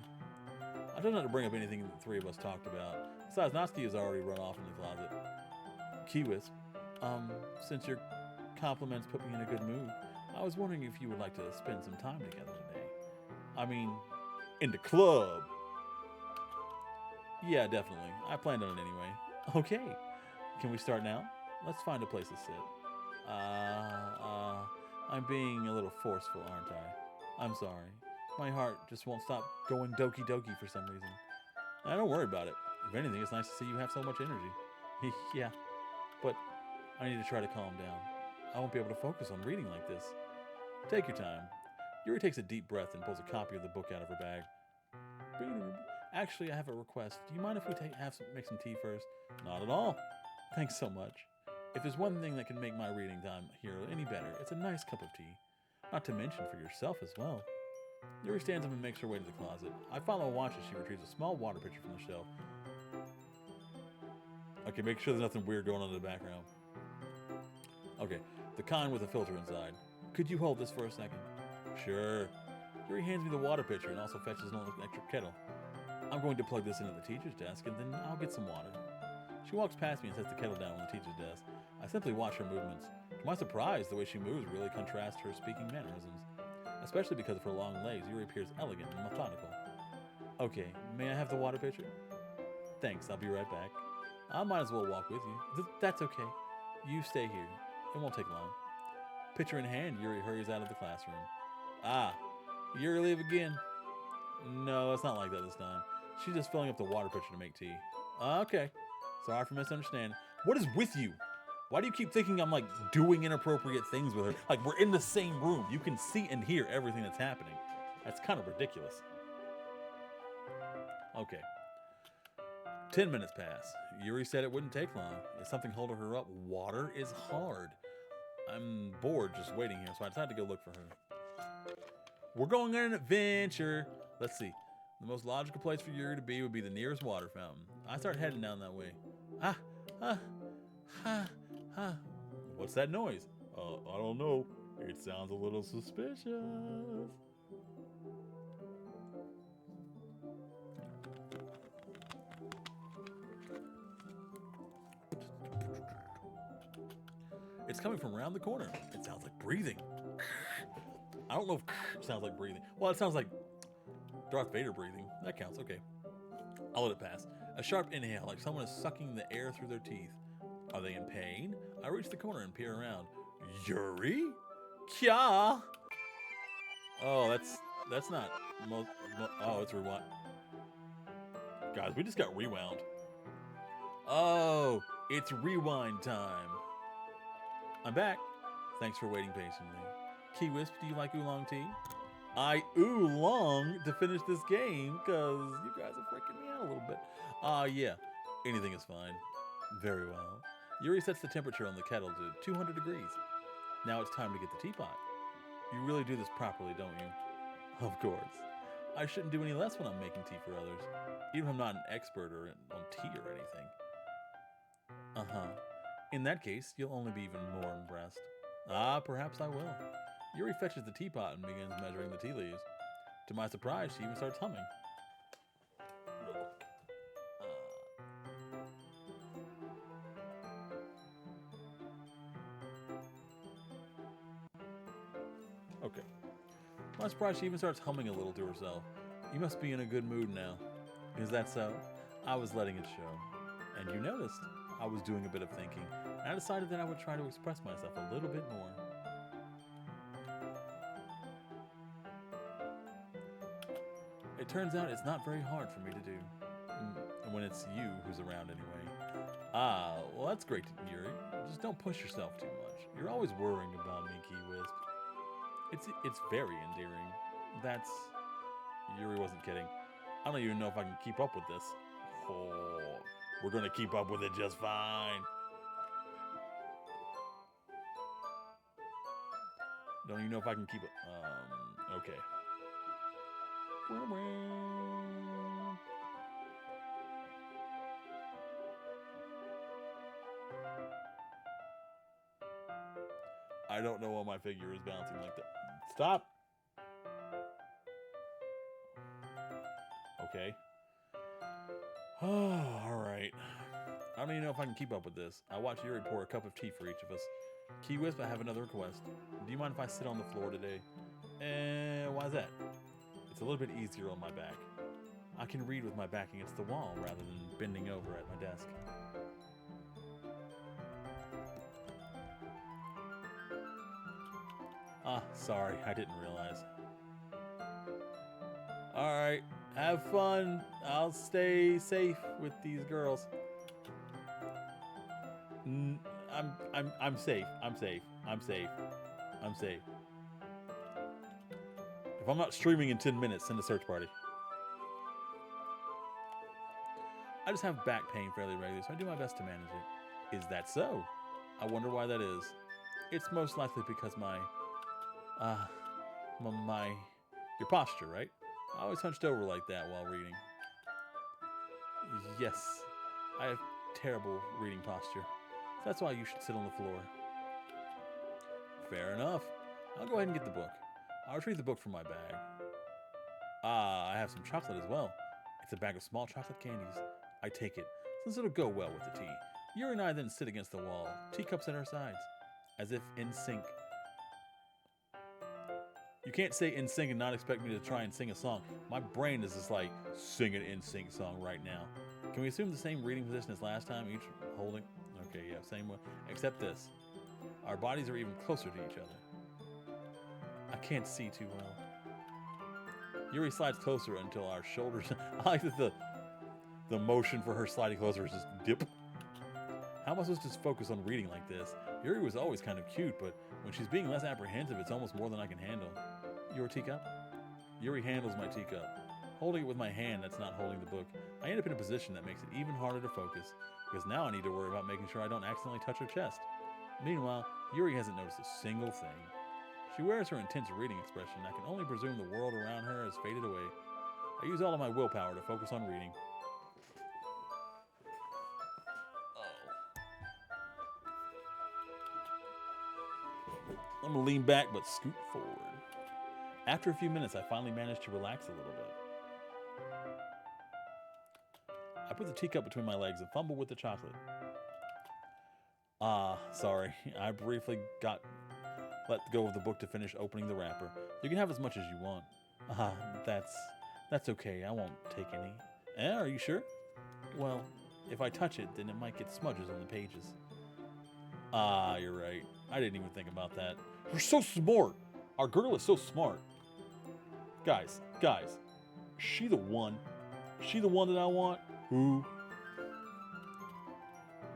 I don't have to bring up anything the three of us talked about. Besides, Natsuki has already run off in the closet. Keywisp, since your compliments put me in a good mood, I was wondering if you would like to spend some time together today. I mean, in the club. Yeah, definitely. I planned on it anyway. Okay. Can we start now? Let's find a place to sit. I'm being a little forceful, aren't I? I'm sorry. My heart just won't stop going Doki Doki for some reason. Don't worry about it. If anything, it's nice to see you have so much energy. Yeah, but I need to try to calm down. I won't be able to focus on reading like this. Take your time. Yuri takes a deep breath and pulls a copy of the book out of her bag. Actually, I have a request. Do you mind if we make some tea first? Not at all. Thanks so much. If there's one thing that can make my reading time here any better, it's a nice cup of tea. Not to mention for yourself as well. Yuri stands up and makes her way to the closet. I follow a watch as she retrieves a small water pitcher from the shelf. Okay, make sure there's nothing weird going on in the background. Okay, the kind with a filter inside. Could you hold this for a second? Sure. Yuri hands me the water pitcher and also fetches an electric kettle. I'm going to plug this into the teacher's desk and then I'll get some water. She walks past me and sets the kettle down on the teacher's desk. I simply watch her movements. To my surprise, the way she moves really contrasts to her speaking mannerisms. Especially because of her long legs, Yuri appears elegant and methodical. Okay, may I have the water pitcher? Thanks, I'll be right back. I might as well walk with you. That's okay. You stay here. It won't take long. Pitcher in hand, Yuri hurries out of the classroom. Ah, Yuri leave again? No, it's not like that this time. She's just filling up the water pitcher to make tea. Okay. Sorry for misunderstanding. What is with you? Why do you keep thinking I'm like doing inappropriate things with her? Like we're in the same room. You can see and hear everything that's happening. That's kind of ridiculous. Okay. 10 minutes pass. Yuri said it wouldn't take long. Is something holding her up? Water is hard. I'm bored just waiting here, so I decided to go look for her. We're going on an adventure. Let's see. The most logical place for Yuri to be would be the nearest water fountain. I start heading down that way. What's that noise? I don't know. It sounds a little suspicious. It's coming from around the corner. It sounds like breathing. I don't know if sounds like breathing. Well, it sounds like Darth Vader breathing. That counts. Okay. I'll let it pass. A sharp inhale, like someone is sucking the air through their teeth. Are they in pain? I reach the corner and peer around. Yuri? Kya? Oh, that's not. Oh, it's rewind. Guys, we just got rewound. Oh, it's rewind time. I'm back. Thanks for waiting patiently. Key Wisp, do you like oolong tea? I oolong to finish this game because you guys are freaking me out a little bit. Yeah. Anything is fine. Very well. Yuri sets the temperature on the kettle to 200 degrees. Now it's time to get the teapot. You really do this properly, don't you? Of course. I shouldn't do any less when I'm making tea for others, even if I'm not an expert on tea or anything. Uh-huh. In that case, you'll only be even more impressed. Perhaps I will. Yuri fetches the teapot and begins measuring the tea leaves. To my surprise, she even starts humming. Okay. To my surprise, she even starts humming a little to herself. You must be in a good mood now. Is that so? I was letting it show. And you noticed. I was doing a bit of thinking, and I decided that I would try to express myself a little bit more. It turns out it's not very hard for me to do. When it's you who's around anyway. Well that's great, Yuri. Just don't push yourself too much. You're always worrying about me, Key Wisp. It's very endearing. That's... Yuri wasn't kidding. I don't even know if I can keep up with this. Oh... We're gonna keep up with it just fine. Don't even know if I can keep it. Okay. I don't know why my figure is bouncing like that. Stop. Okay. Oh, alright. I don't even know if I can keep up with this. I watch Yuri pour a cup of tea for each of us. Key Wisp, I have another request. Do you mind if I sit on the floor today? Why is that? It's a little bit easier on my back. I can read with my back against the wall rather than bending over at my desk. Sorry, I didn't realize. Alright. Have fun. I'll stay safe with these girls. I'm safe. I'm safe. I'm safe. I'm safe. If I'm not streaming in 10 minutes, send a search party. I just have back pain fairly regularly, so I do my best to manage it. Is that so? I wonder why that is. It's most likely because your posture, right? I always hunched over like that while reading. Yes, I have terrible reading posture. So that's why you should sit on the floor. Fair enough. I'll go ahead and get the book. I'll retrieve the book from my bag. Ah, I have some chocolate as well. It's a bag of small chocolate candies. I take it, since it'll go well with the tea. Yuri and I then sit against the wall, teacups at our sides, as if in sync. You can't say in sync and not expect me to try and sing a song. My brain is just like, sing an in sync song right now. Can we assume the same reading position as last time, each holding? Okay, yeah, same one, except this. Our bodies are even closer to each other. I can't see too well. Yuri slides closer until our shoulders. I like that the motion for her sliding closer is just dip. How am I supposed to just focus on reading like this? Yuri was always kind of cute, but when she's being less apprehensive, it's almost more than I can handle. Your teacup? Yuri handles my teacup. Holding it with my hand that's not holding the book, I end up in a position that makes it even harder to focus, because now I need to worry about making sure I don't accidentally touch her chest. Meanwhile, Yuri hasn't noticed a single thing. She wears her intense reading expression, and I can only presume the world around her has faded away. I use all of my willpower to focus on reading. I'm gonna lean back but scoot forward. After a few minutes, I finally managed to relax a little bit. I put the teacup between my legs and fumble with the chocolate. Sorry. I briefly let go of the book to finish opening the wrapper. You can have as much as you want. That's okay. I won't take any. Are you sure? Well, if I touch it, then it might get smudges on the pages. You're right. I didn't even think about that. You're so smart. Our girl is so smart. Guys, she the one that I want? Who?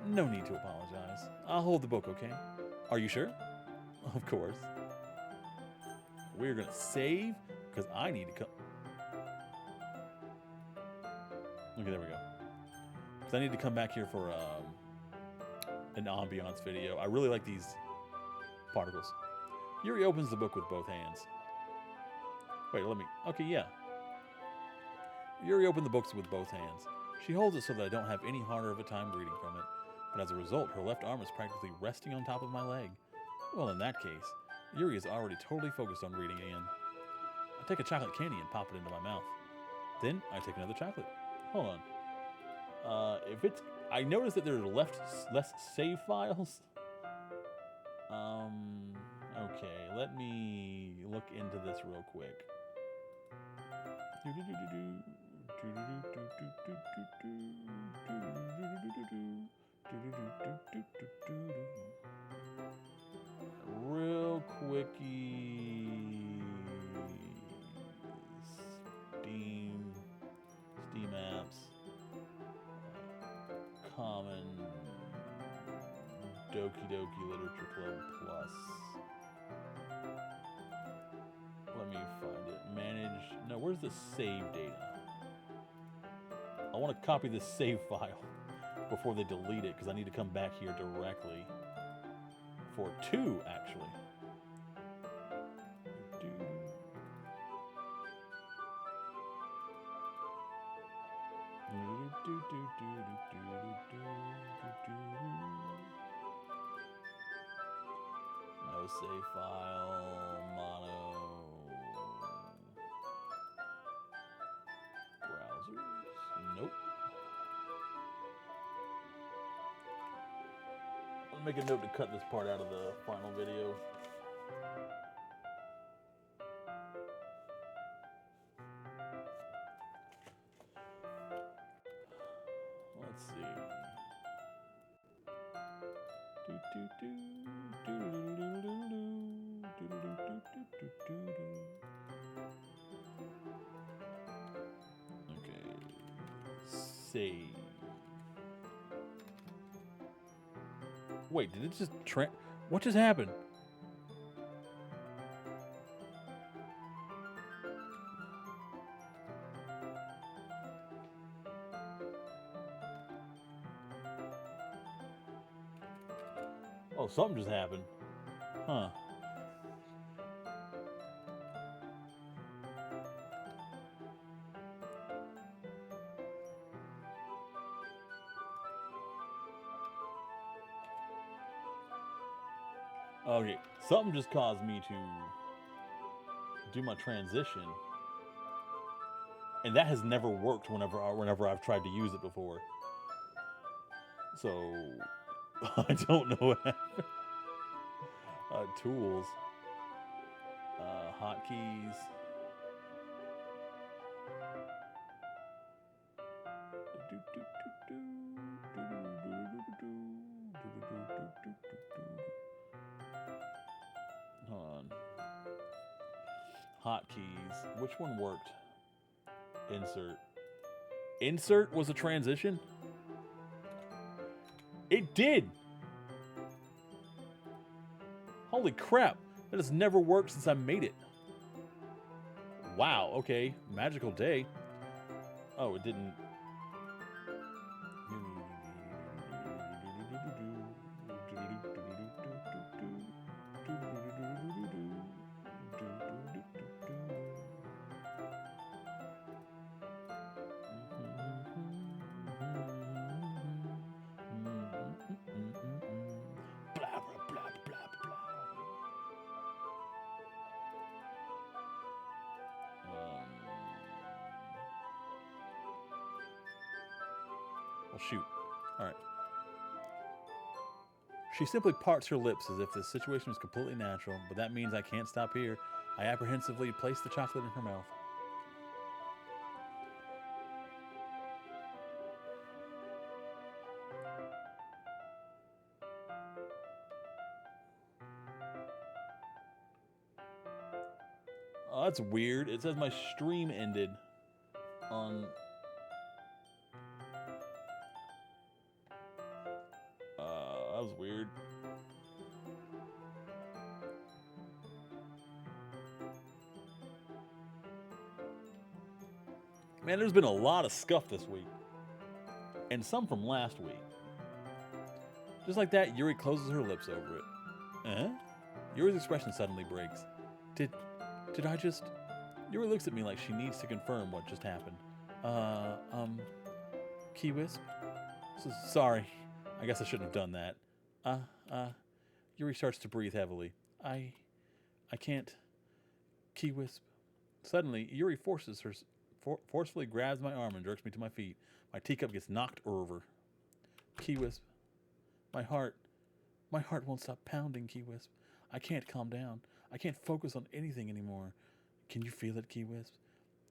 No need to apologize. I'll hold the book, okay? Are you sure? Of course. We're gonna save, because I need to come. Okay, there we go. Because I need to come back here for an ambiance video. I really like these particles. Yuri opens the book with both hands. Wait, okay, yeah. Yuri opened the books with both hands. She holds it so that I don't have any harder of a time reading from it, but as a result, her left arm is practically resting on top of my leg. Well, in that case, Yuri is already totally focused on reading again. I take a chocolate candy and pop it into my mouth. Then I take another chocolate. Hold on. I noticed that there are less save files. Okay, let me look into this real quick. Real quickie. Steam apps. Common. Doki Doki Literature Club Plus. Let me find it. Manage. No, where's the save data? I want to copy this save file before they delete it because I need to come back here directly for 2, actually. No save file, mono. Browsers, nope. I'll make a note to cut this part out of the final video. Let's see. Okay. Save. Wait, did it just what just happened? Oh, something just happened. Huh. Okay, something just caused me to do my transition, and that has never worked whenever I've tried to use it before. So I don't know what happened. Tools, hotkeys. Hold on. Hotkeys. Which one worked? Insert. Insert was a transition? It did! Holy crap. That has never worked since I made it. Wow, okay. Magical day. Oh, it didn't. Well, shoot. All right. She simply parts her lips as if the situation was completely natural, but that means I can't stop here. I apprehensively place the chocolate in her mouth. Oh, that's weird. It says my stream ended on... that was weird. Man, there's been a lot of scuff this week. And some from last week. Just like that, Yuri closes her lips over it. Uh-huh. Yuri's expression suddenly breaks. Did I just... Yuri looks at me like she needs to confirm what just happened. Key Wisp? Sorry. I guess I shouldn't have done that. Yuri starts to breathe heavily. I can't... Key Wisp. Suddenly, Yuri forcefully grabs my arm and jerks me to my feet. My teacup gets knocked over. Key Wisp. My heart won't stop pounding, Key Wisp. I can't calm down. I can't focus on anything anymore. Can you feel it, Key Wisp?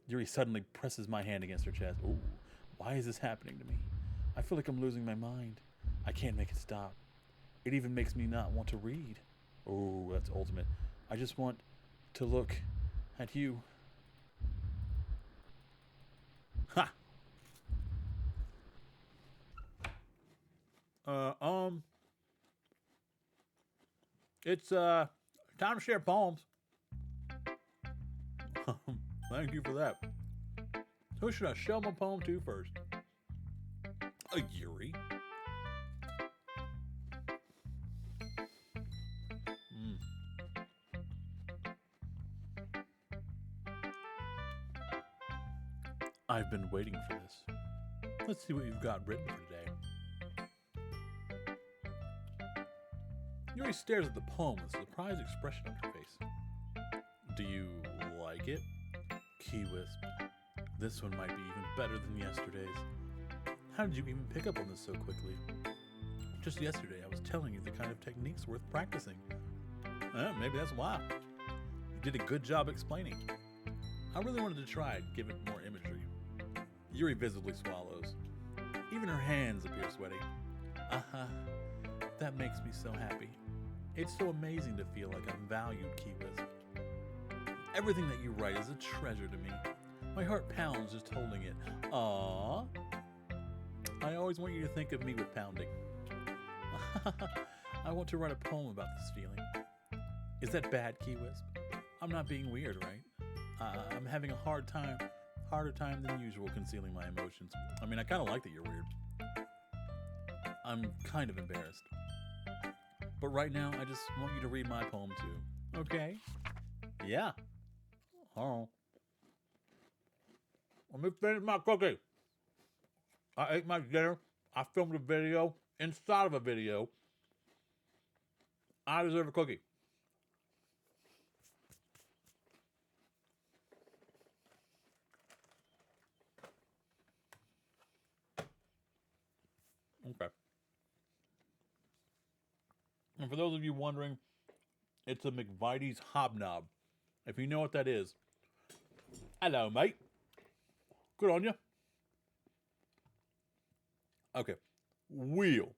Yuri suddenly presses my hand against her chest. Ooh, why is this happening to me? I feel like I'm losing my mind. I can't make it stop. It even makes me not want to read. Ooh, that's ultimate. I just want to look at you. Ha! It's time to share poems. Thank you for that. Who should I show my poem to first? Yuri. I've been waiting for this. Let's see what you've got written for today. Yuri stares at the poem with a surprised expression on her face. Do you like it? Key Wisp. This one might be even better than yesterday's. How did you even pick up on this so quickly? Just yesterday I was telling you the kind of techniques worth practicing. Maybe that's why. You did a good job explaining. I really wanted to try and give it more imagery. Yuri visibly swallows. Even her hands appear sweaty. That makes me so happy. It's so amazing to feel like I'm valued, Key Wisp. Everything that you write is a treasure to me. My heart pounds just holding it. Aww. I always want you to think of me with pounding. I want to write a poem about this feeling. Is that bad, Key Wisp? I'm not being weird, right? I'm having a harder time than usual concealing my emotions. I mean, I kind of like that you're weird. I'm kind of embarrassed. But right now, I just want you to read my poem too. Okay? Yeah. Oh. Let me finish my cookie. I ate my dinner. I filmed a video inside of a video. I deserve a cookie. Okay. And for those of you wondering, it's a McVitie's Hobnob. If you know what that is, hello, mate. Good on you. Okay. Wheel.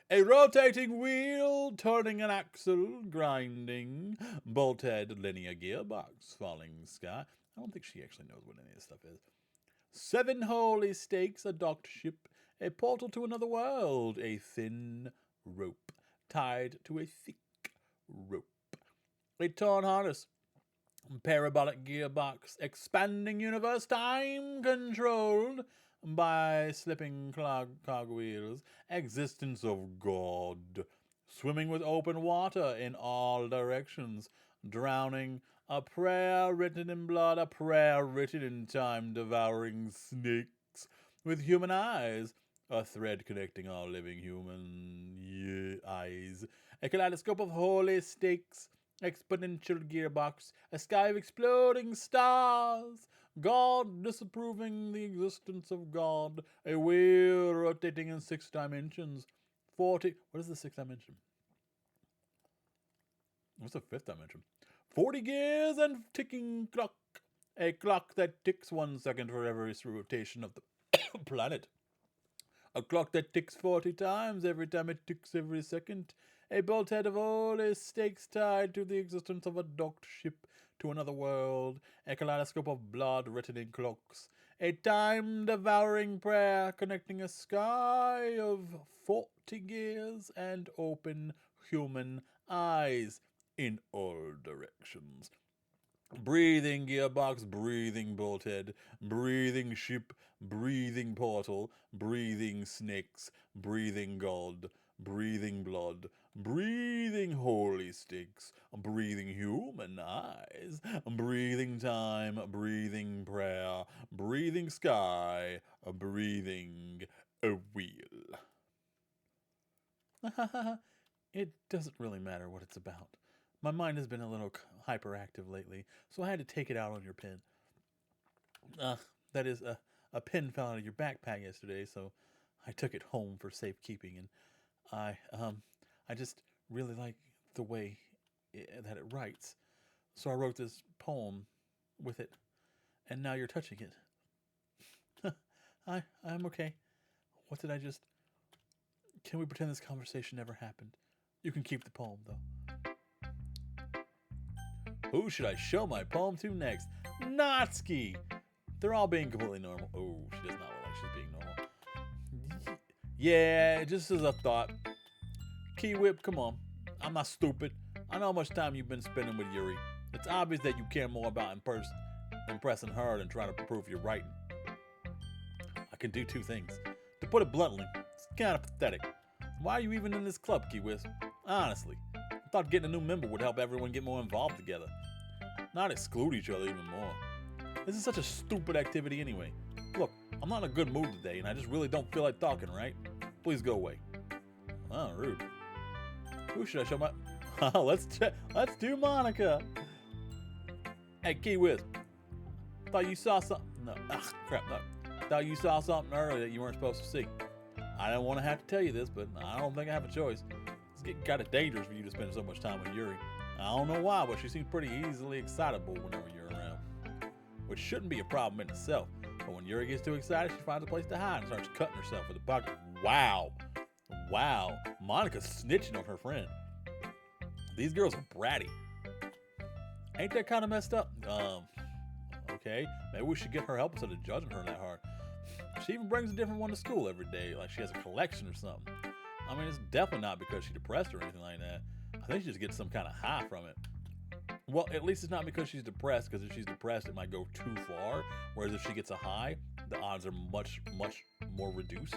A rotating wheel, turning an axle, grinding, bolt-head, linear gearbox, falling sky. I don't think she actually knows what any of this stuff is. 7 holy stakes, a docked ship, a portal to another world, a thin rope tied to a thick rope. A torn harness, parabolic gearbox, expanding universe, time controlled by slipping cogwheels, existence of God, swimming with open water in all directions, drowning, a prayer written in blood, a prayer written in time, devouring snakes with human eyes, a thread connecting all living human eyes, a kaleidoscope of holy stakes, exponential gearbox, a sky of exploding stars, God disapproving the existence of God, a wheel rotating in 6 dimensions, 40. What is the 6th dimension? What's the 5th dimension? 40 gears and ticking clock, a clock that ticks 1 second for every rotation of the planet. A clock that ticks 40 times every time it ticks every second. A bolthead of holy stakes tied to the existence of a docked ship to another world. A kaleidoscope of blood written in clocks. A time-devouring prayer connecting a sky of 40 gears and open human eyes in all directions. Breathing gearbox, breathing bolthead, breathing ship, breathing portal, breathing snakes, breathing God, breathing blood, breathing holy sticks, breathing human eyes, breathing time, breathing prayer, breathing sky, breathing a wheel. It doesn't really matter what it's about. My mind has been a little hyperactive lately, so I had to take it out on your pen. That is, a pen fell out of your backpack yesterday, so I took it home for safekeeping, and I just really like the way that it writes. So I wrote this poem with it, and now you're touching it. I'm okay. What did I just... Can we pretend this conversation never happened? You can keep the poem, though. Who should I show my poem to next? Natsuki! They're all being completely normal. Oh, she does not look like she's being normal. Yeah, just as I thought. Key Whip, come on. I'm not stupid. I know how much time you've been spending with Yuri. It's obvious that you care more about impressing her than trying to prove your writing. I can do 2 things. To put it bluntly, it's kind of pathetic. Why are you even in this club, Key Whip? Honestly. I thought getting a new member would help everyone get more involved together. Not exclude each other even more. This is such a stupid activity anyway. Look, I'm not in a good mood today, and I just really don't feel like talking, right? Please go away. Oh, rude. Who should I show my... Let's do Monica. Hey, Key Whiz. Thought you saw something... No. Crap, no. Thought you saw something earlier that you weren't supposed to see. I don't want to have to tell you this, but I don't think I have a choice. It's getting kind of dangerous for you to spend so much time with Yuri. I don't know why, but she seems pretty easily excitable whenever you're around. Which shouldn't be a problem in itself. But when Yuri gets too excited, she finds a place to hide and starts cutting herself with a pocket. Wow. Wow. Monica's snitching on her friend. These girls are bratty. Ain't that kind of messed up? Okay. Maybe we should get her help instead of judging her that hard. She even brings a different one to school every day, like she has a collection or something. I mean, it's definitely not because she's depressed or anything like that. I think she just gets some kind of high from it. Well, at least it's not because she's depressed, because if she's depressed, it might go too far. Whereas if she gets a high, the odds are much, much more reduced.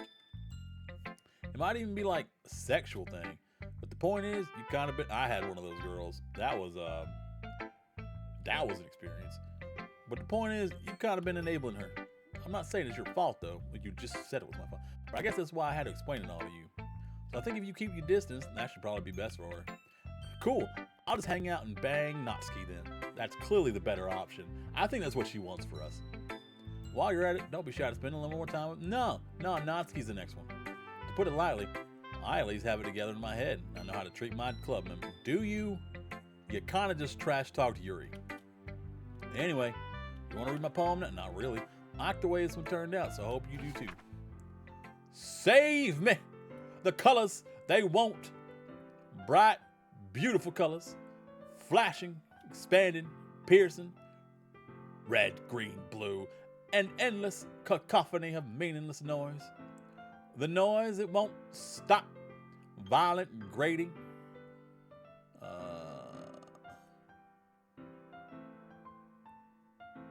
It might even be like a sexual thing. But the point is, you kind of been... I had one of those girls. That was an experience. But the point is, you kind of been enabling her. I'm not saying it's your fault, though. You just said it was my fault. But I guess that's why I had to explain it all to you. So I think if you keep your distance, that should probably be best for her. Cool. I'll just hang out and bang Natsuki then. That's clearly the better option. I think that's what she wants for us. While you're at it, don't be shy to spend a little more time with... No, Natsuki's the next one. To put it lightly, I at least have it together in my head. I know how to treat my club member. Do you? You kind of just trash talked Yuri. Anyway, you want to read my poem? Not really. I like the way this one turned out, so I hope you do too. Save me! The colors, they won't. Bright, beautiful colors. Flashing, expanding, piercing. Red, green, blue. An endless cacophony of meaningless noise. The noise, it won't stop. Violent and grating.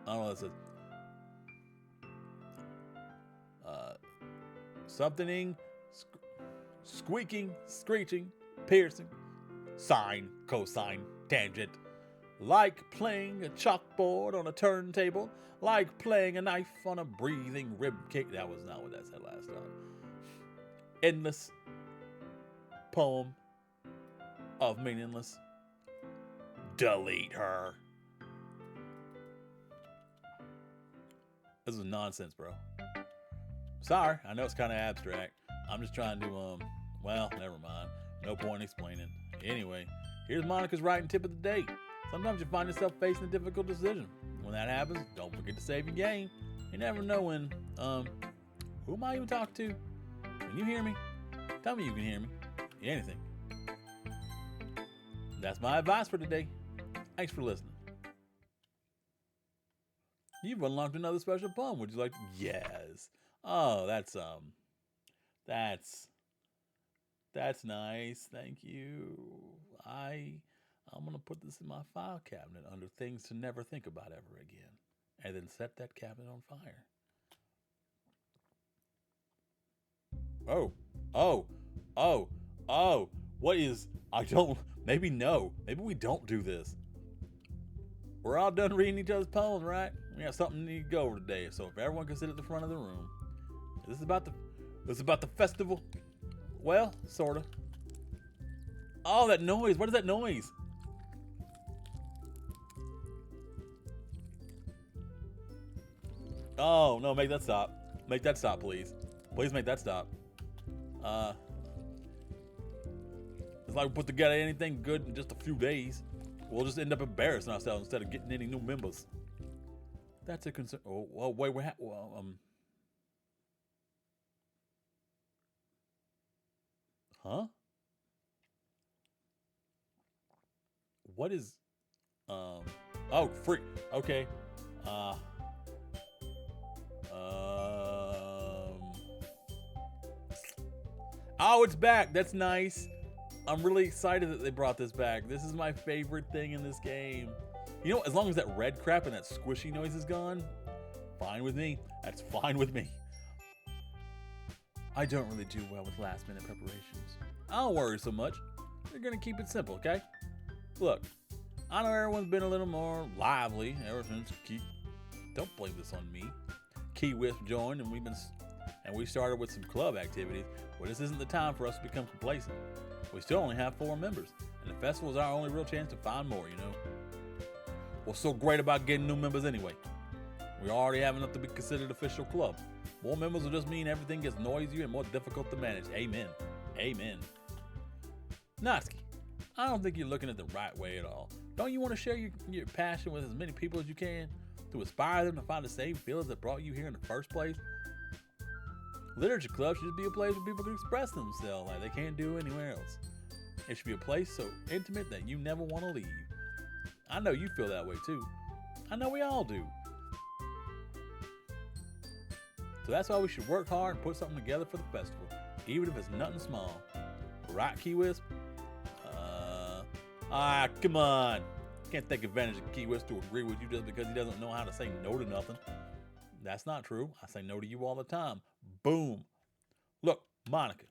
I don't know what it says. Something, squeaking, screeching, piercing, sine, cosine, tangent. Like playing a chalkboard on a turntable, like playing a knife on a breathing rib cage. That was not what that said last time. Endless poem of meaningless. Delete her. This is nonsense, bro. Sorry, I know it's kind of abstract. I'm just trying to, well, never mind. No point explaining. Anyway, here's Monica's writing tip of the day. Sometimes you find yourself facing a difficult decision. When that happens, don't forget to save your game. You never know when, who am I even talking to? Can you hear me? Tell me you can hear me. Anything. That's my advice for today. Thanks for listening. You've unlocked another special poem. Would you like to? Yes. Oh, that's nice. Thank you. I'm gonna put this in my file cabinet under things to never think about ever again, and then set that cabinet on fire. Oh. What is? Maybe no. Maybe we don't do this. We're all done reading each other's poems, right? We got something to need to go over today. So if everyone can sit at the front of the room, this is about the festival. Well, sorta. Oh, that noise! What is that noise? Oh no! Make that stop. Make that stop, please. Please make that stop. It's like we put together anything good in just a few days. We'll just end up embarrassing ourselves instead of getting any new members. That's a concern. Oh wait, huh? What is, oh, free. Okay. Oh, it's back. That's nice. I'm really excited that they brought this back. This is my favorite thing in this game. You know, as long as that red crap and that squishy noise is gone, fine with me. That's fine with me. I don't really do well with last minute preparations. I don't worry so much. You're gonna keep it simple, okay? Look, I know everyone's been a little more lively ever since don't blame this on me. Key Wisp joined and we started with some club activities, but this isn't the time for us to become complacent. We still only have 4 members, and the festival is our only real chance to find more, you know? What's so great about getting new members anyway? We already have enough to be considered official club. More members will just mean everything gets noisier and more difficult to manage. Amen. Amen. Natsuki, I don't think you're looking at the right way at all. Don't you want to share your passion with as many people as you can? To inspire them to find the same feelings that brought you here in the first place? Literature club should be a place where people can express themselves like they can't do anywhere else. It should be a place so intimate that you never want to leave. I know you feel that way too. I know we all do. So that's why we should work hard and put something together for the festival, even if it's nothing small. Right, Key Wisp? Come on. Can't take advantage of Key Wisp to agree with you just because he doesn't know how to say no to nothing. That's not true. I say no to you all the time. Boom. Look, Monica,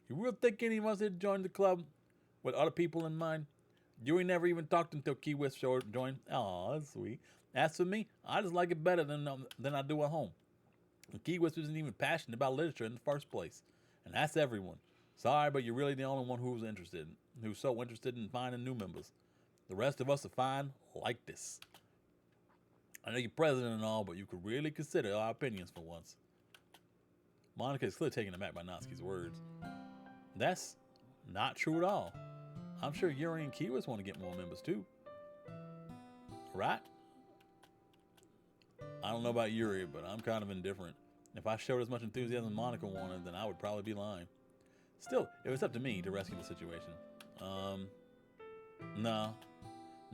you really think any of us had joined the club with other people in mind? You ain't never even talked until Key Wisp joined. Aw, that's sweet. As for me, I just like it better than I do at home. And Key Wisp isn't even passionate about literature in the first place. And that's everyone. Sorry, but you're really the only one who's so interested in finding new members. The rest of us are fine like this. I know you're president and all, but you could really consider our opinions for once. Monica is clearly taken aback by Natsuki's words. That's not true at all. I'm sure Yuri and Kiwis want to get more members too. Right? I don't know about Yuri, but I'm kind of indifferent. If I showed as much enthusiasm Monica wanted, then I would probably be lying. Still, it was up to me to rescue the situation. No.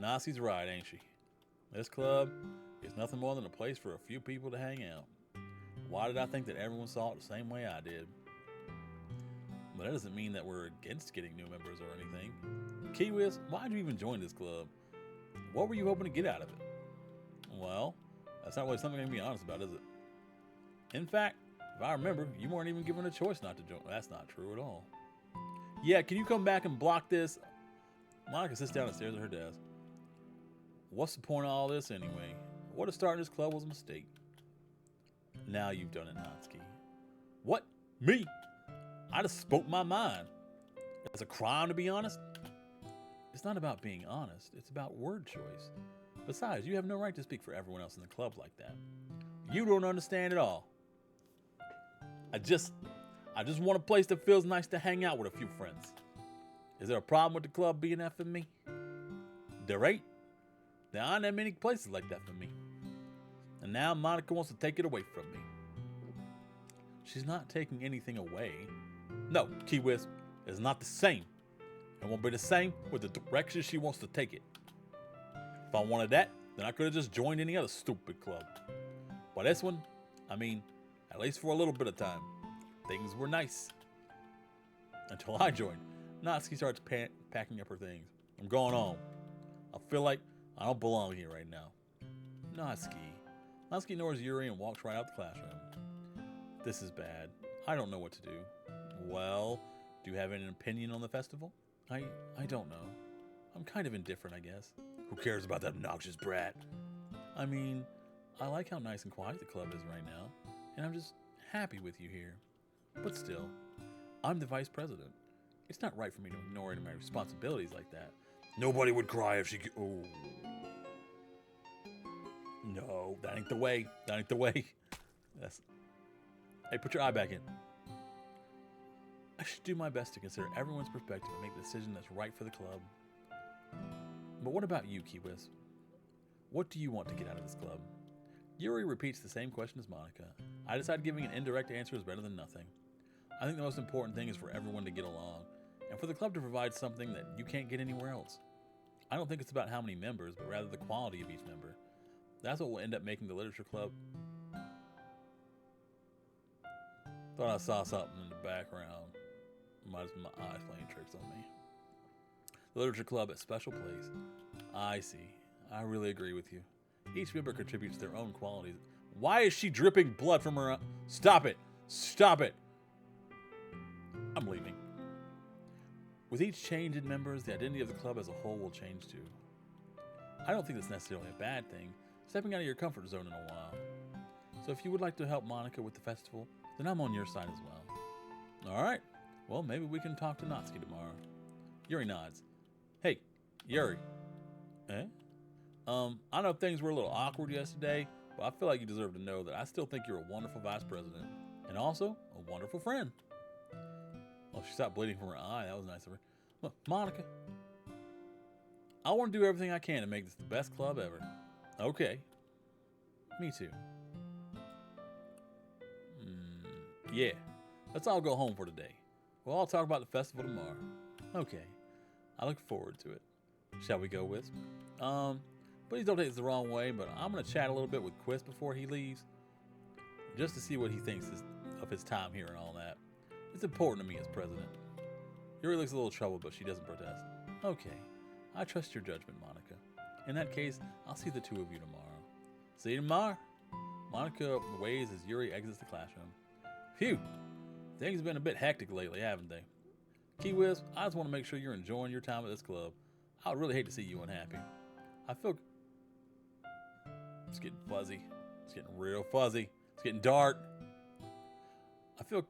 Natsuki's right, ain't she? This club is nothing more than a place for a few people to hang out. Why did I think that everyone saw it the same way I did? But that doesn't mean that we're against getting new members or anything. Kiwis, why'd you even join this club? What were you hoping to get out of it? Well, that's not really something I can be honest about, is it? In fact, if I remember, you weren't even given a choice not to join. That's not true at all. Yeah, can you come back and block this? Monica sits down and stares at her desk. What's the point of all this anyway? What if starting this club was a mistake? Now you've done it, Natsuki. What? Me? I just spoke my mind. It's a crime to be honest? It's not about being honest. It's about word choice. Besides, you have no right to speak for everyone else in the club like that. You don't understand at all. I just want a place that feels nice to hang out with a few friends. Is there a problem with the club being that for me? There ain't. There aren't that many places like that for me. And now Monica wants to take it away from me. She's not taking anything away. No, Kiwis, it's not the same. It won't be the same with the direction she wants to take it. If I wanted that, then I could have just joined any other stupid club. But this one, I mean, at least for a little bit of time, things were nice. Until I joined. Natsuki starts packing up her things. I'm going home. I feel like I don't belong here right now. Natsuki. Natsuki ignores Yuri and walks right out the classroom. This is bad. I don't know what to do. Well, do you have any opinion on the festival? I don't know. I'm kind of indifferent, I guess. Who cares about that obnoxious brat? I mean, I like how nice and quiet the club is right now, and I'm just happy with you here. But still, I'm the vice president. It's not right for me to ignore any of my responsibilities like that. Nobody would cry if she could. Oh. No, that ain't the way. That ain't the way. Hey, put your eye back in. I should do my best to consider everyone's perspective and make a decision that's right for the club. But what about you, Kiwis? What do you want to get out of this club? Yuri repeats the same question as Monica. I decided giving an indirect answer is better than nothing. I think the most important thing is for everyone to get along, and for the club to provide something that you can't get anywhere else. I don't think it's about how many members, but rather the quality of each member. That's what will end up making the literature club. Thought I saw something in the background. Might have been my eyes playing tricks on me. The literature club a special place. I see. I really agree with you. Each member contributes their own qualities. Why is she dripping blood from her? Stop it! Stop it! I'm leaving. With each change in members, the identity of the club as a whole will change too. I don't think that's necessarily a bad thing, stepping out of your comfort zone in a while. So if you would like to help Monica with the festival, then I'm on your side as well. Alright, well maybe we can talk to Natsuki tomorrow. Yuri nods. Hey, Yuri. Eh? I know things were a little awkward yesterday, but I feel like you deserve to know that I still think you're a wonderful vice president. And also, a wonderful friend. Oh, she stopped bleeding from her eye. That was nice of her. Look, Monica. I want to do everything I can to make this the best club ever. Okay. Me too. Yeah. Let's all go home for today. We'll all talk about the festival tomorrow. Okay. I look forward to it. Shall we go, Wisp? Please don't take this the wrong way, but I'm going to chat a little bit with Quist before he leaves. Just to see what he thinks of his time here and all that. It's important to me as president. Yuri looks a little troubled, but she doesn't protest. Okay. I trust your judgment, Monica. In that case, I'll see the two of you tomorrow. See you tomorrow. Monica waves as Yuri exits the classroom. Phew. Things have been a bit hectic lately, haven't they? Kiwis, I just want to make sure you're enjoying your time at this club. I would really hate to see you unhappy. I feel... It's getting fuzzy. It's getting real fuzzy. It's getting dark. I feel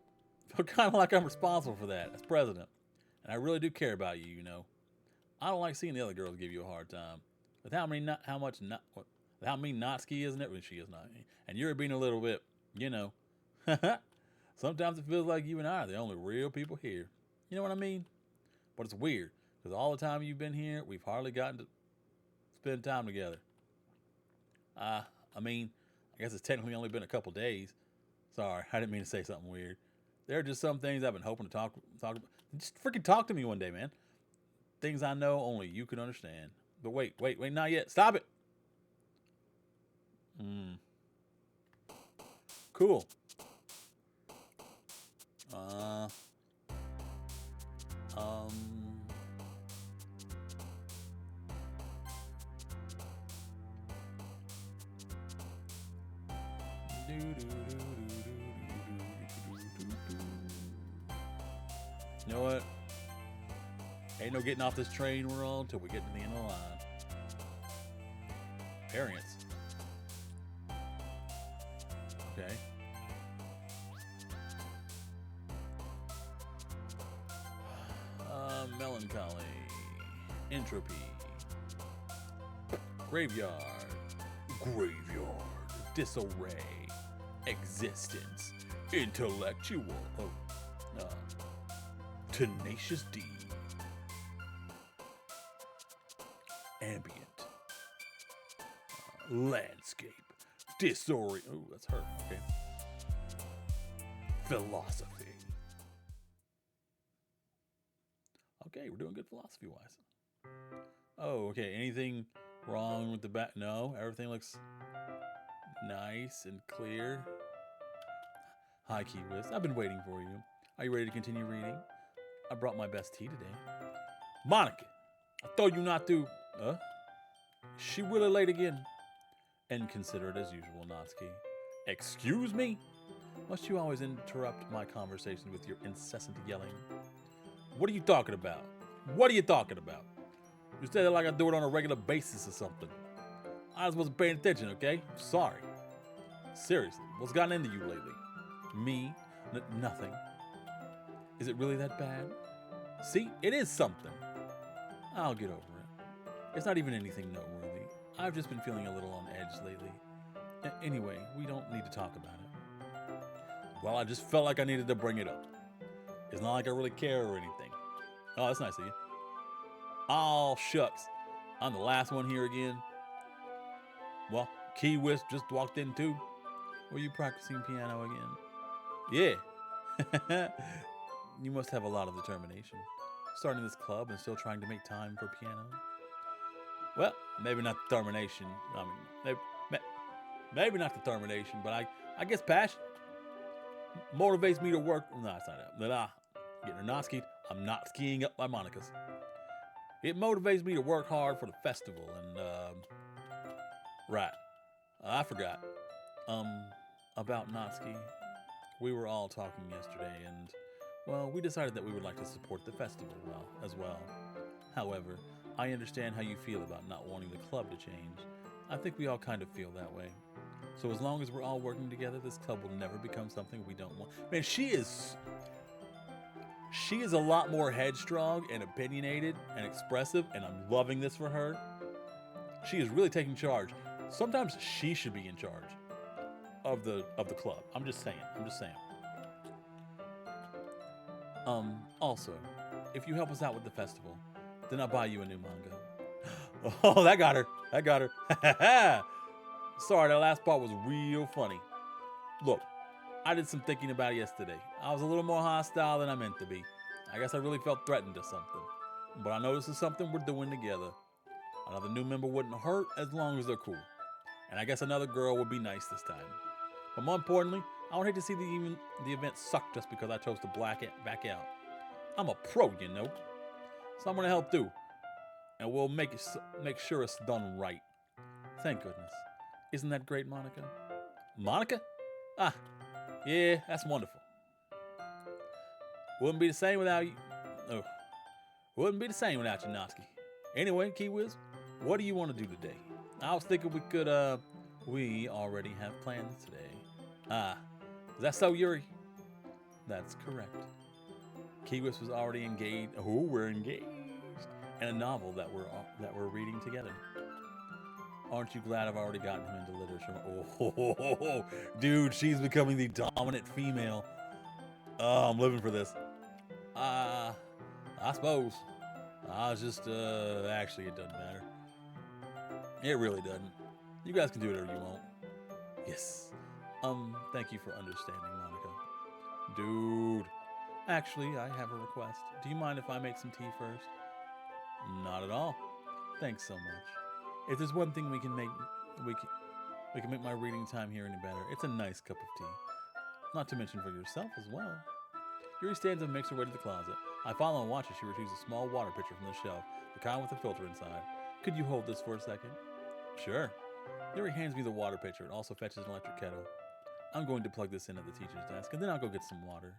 Feel kind of like I'm responsible for that as president. And I really do care about you, you know. I don't like seeing the other girls give you a hard time. With how many, not, how much, not, what, with how mean Natsuki is, and everything she is not. And you're being a little bit, you know. Sometimes it feels like you and I are the only real people here. You know what I mean? But it's weird because all the time you've been here, we've hardly gotten to spend time together. I mean, I guess it's technically only been a couple days. Sorry, I didn't mean to say something weird. There are just some things I've been hoping to talk about. Just freaking talk to me one day, man. Things I know only you can understand. But wait, not yet. Stop it. Cool. Uh, um. You know what? Ain't no getting off this train we're on till we get to the end of the line. Variants. Okay. Melancholy. Entropy. Graveyard. Disarray. Existence. Intellectual. Tenacious D. Ambient. Landscape. Disorient. Oh, that's her. Okay. Philosophy. Okay, we're doing good philosophy wise. Oh, okay. Anything wrong with the back? No, everything looks nice and clear. Hi, Key West. I've been waiting for you. Are you ready to continue reading? I brought my best tea today. Monica, I told you not to. She really late again. Inconsiderate as usual, Natsuki. Excuse me? Must you always interrupt my conversation with your incessant yelling? What are you talking about? What are you talking about? You said it like I do it on a regular basis or something. I just wasn't paying attention, okay? Sorry. Seriously, what's gotten into you lately? Me? Nothing. Is it really that bad? See, it is something. I'll get over it. It's not even anything noteworthy. I've just been feeling a little on edge lately. Anyway, we don't need to talk about it. Well, I just felt like I needed to bring it up. It's not like I really care or anything. Oh, that's nice of you. Oh, shucks. I'm the last one here again. Well, Key West just walked in too. Were you practicing piano again? Yeah. You must have a lot of determination. Starting this club and still trying to make time for piano. Well, maybe not determination. I mean, maybe not determination, but I guess passion motivates me to work. No, that's not it. Getting her not skied. I'm not skiing up my Monica's. It motivates me to work hard for the festival and, right. I forgot. About Natsuki. We were all talking yesterday and, well, we decided that we would like to support the festival as well. However, I understand how you feel about not wanting the club to change. I think we all kind of feel that way. So as long as we're all working together, this club will never become something we don't want. Man, she is a lot more headstrong and opinionated and expressive, and I'm loving this for her. She is really taking charge. Sometimes she should be in charge of the club. I'm just saying. Also, if you help us out with the festival, then I'll buy you a new manga. Oh, that got her. Sorry, that last part was real funny. Look, I did some thinking about it yesterday. I was a little more hostile than I meant to be. I guess I really felt threatened or something. But I know this is something we're doing together. Another new member wouldn't hurt as long as they're cool. And I guess another girl would be nice this time. But more importantly, I don't hate to see the event suck just because I chose to back out. I'm a pro, you know. So I'm going to help too. And we'll make sure it's done right. Thank goodness. Isn't that great, Monica? Monica? Ah, yeah, that's wonderful. Wouldn't be the same without you. Oh, wouldn't be the same without you, Natsuki. Anyway, Key Wiz, what do you want to do today? I was thinking we already have plans today. Ah, is that so, Yuri? That's correct. Kiwis was already engaged. Oh, we're engaged in a novel that we're reading together. Aren't you glad I've already gotten him into literature? Oh, dude, she's becoming the dominant female. Oh, I'm living for this. Uh, I suppose. I was just, actually, it doesn't matter. It really doesn't. You guys can do whatever you want. Yes. Thank you for understanding, Monica. Dude. Actually, I have a request. Do you mind if I make some tea first? Not at all. Thanks so much. If there's one thing we can, we can make my reading time here any better. It's a nice cup of tea. Not to mention for yourself as well. Yuri stands up and makes her way to the closet. I follow and watch as she retrieves a small water pitcher from the shelf, the kind with a filter inside. Could you hold this for a second? Sure. Yuri hands me the water pitcher and also fetches an electric kettle. I'm going to plug this in at the teacher's desk, and then I'll go get some water.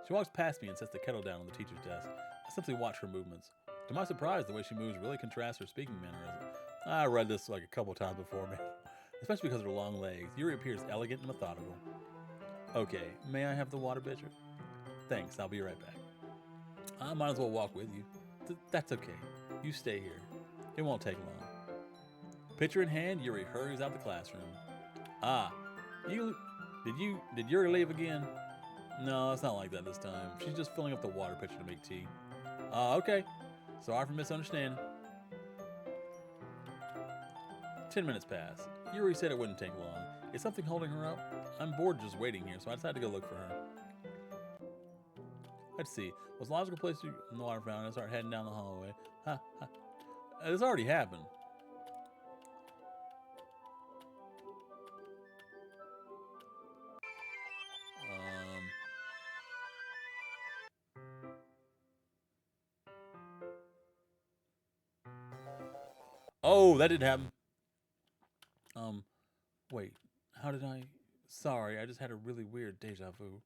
She walks past me and sets the kettle down on the teacher's desk. I simply watch her movements. To my surprise, the way she moves really contrasts her speaking mannerism. I read this like a couple times before, man. Especially because of her long legs. Yuri appears elegant and methodical. Okay, may I have the water pitcher? Thanks, I'll be right back. I might as well walk with you. That's okay. You stay here. It won't take long. Pitcher in hand, Yuri hurries out the classroom. Ah, did Yuri leave again? No, it's not like that this time. She's just filling up the water pitcher to make tea. Okay. Sorry for misunderstanding. 10 minutes pass. Yuri said it wouldn't take long. Is something holding her up? I'm bored just waiting here, so I decided to go look for her. Let's see. Was a logical place to in the water fountain and start heading down the hallway. Ha ha. This already happened. Oh, that didn't happen. Wait. How did I... Sorry, I just had a really weird deja vu.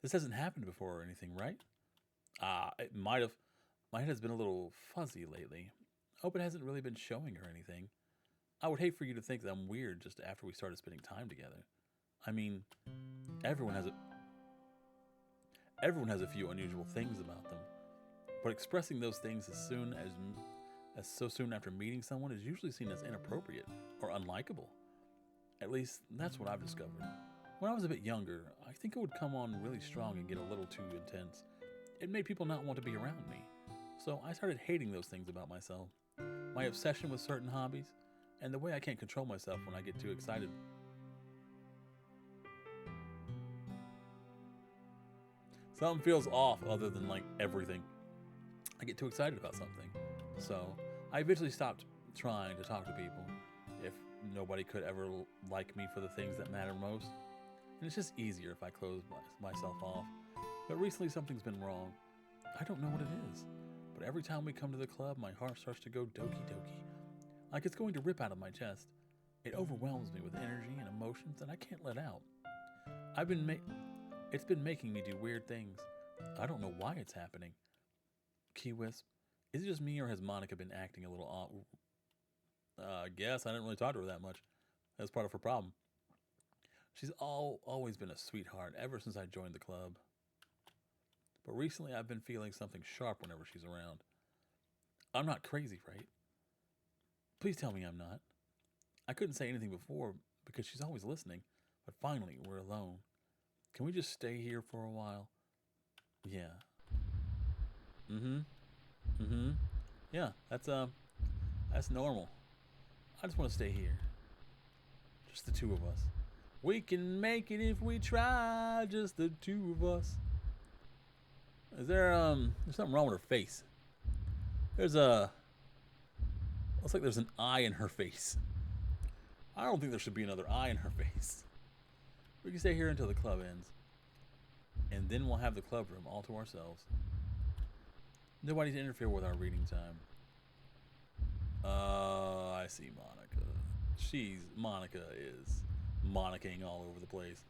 This hasn't happened before or anything, right? It might have. My head has been a little fuzzy lately. Hope it hasn't really been showing or anything. I would hate for you to think that I'm weird just after we started spending time together. I mean, everyone has a everyone has a few unusual things about them, but expressing those things as so soon after meeting someone is usually seen as inappropriate or unlikable. At least that's what I've discovered. When I was a bit younger, I think it would come on really strong and get a little too intense. It made people not want to be around me. So I started hating those things about myself. My obsession with certain hobbies, and the way I can't control myself when I get too excited. Something feels off other than like everything. I get too excited about something. So I eventually stopped trying to talk to people if nobody could ever like me for the things that matter most. And it's just easier if I close myself off. But recently something's been wrong. I don't know what it is. But every time we come to the club, my heart starts to go Doki Doki. Like it's going to rip out of my chest. It overwhelms me with energy and emotions that I can't let out. It's been making me do weird things. I don't know why it's happening. Key Wisp, is it just me or has Monica been acting a little odd? I guess I didn't really talk to her that much. That's part of her problem. She's always been a sweetheart ever since I joined the club. But recently I've been feeling something sharp whenever she's around. I'm not crazy, right? Please tell me I'm not. I couldn't say anything before because she's always listening, but finally we're alone. Can we just stay here for a while? Yeah. Mm-hmm. Mm-hmm. Yeah, that's normal. I just want to stay here. Just the two of us. We can make it if we try, just the two of us. Is there's something wrong with her face. Looks like there's an eye in her face. I don't think there should be another eye in her face. We can stay here until the club ends. And then we'll have the club room all to ourselves. Nobody to interfere with our reading time. I see Monica. Monica is Monica-ing all over the place.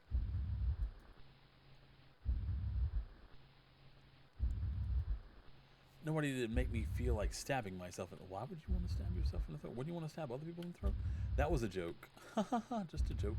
Nobody did make me feel like stabbing myself. Why would you want to stab yourself in the throat? Wouldn't you want to stab other people in the throat? That was a joke. Just a joke.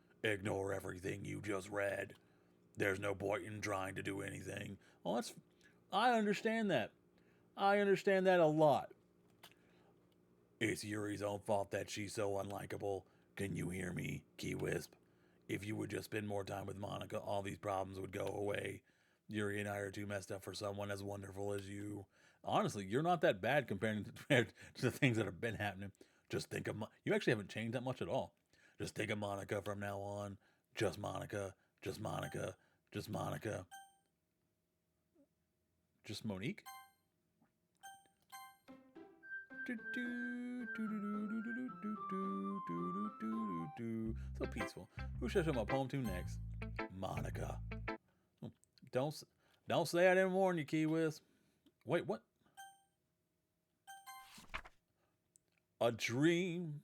Ignore everything you just read. There's no point in trying to do anything. Well, I understand that. I understand that a lot. It's Yuri's own fault that she's so unlikable. Can you hear me, Key Wisp? If you would just spend more time with Monica, all these problems would go away. Yuri and I are too messed up for someone as wonderful as you. Honestly, you're not that bad compared to the things that have been happening. Just think of you actually haven't changed that much at all. Just think of Monica from now on. Just Monica. Just Monica. Just Monica. Just Monique. So peaceful. Who should I show my poem to next? Monica. Don't say I didn't warn you, Key Wisp. Wait, what? A dream.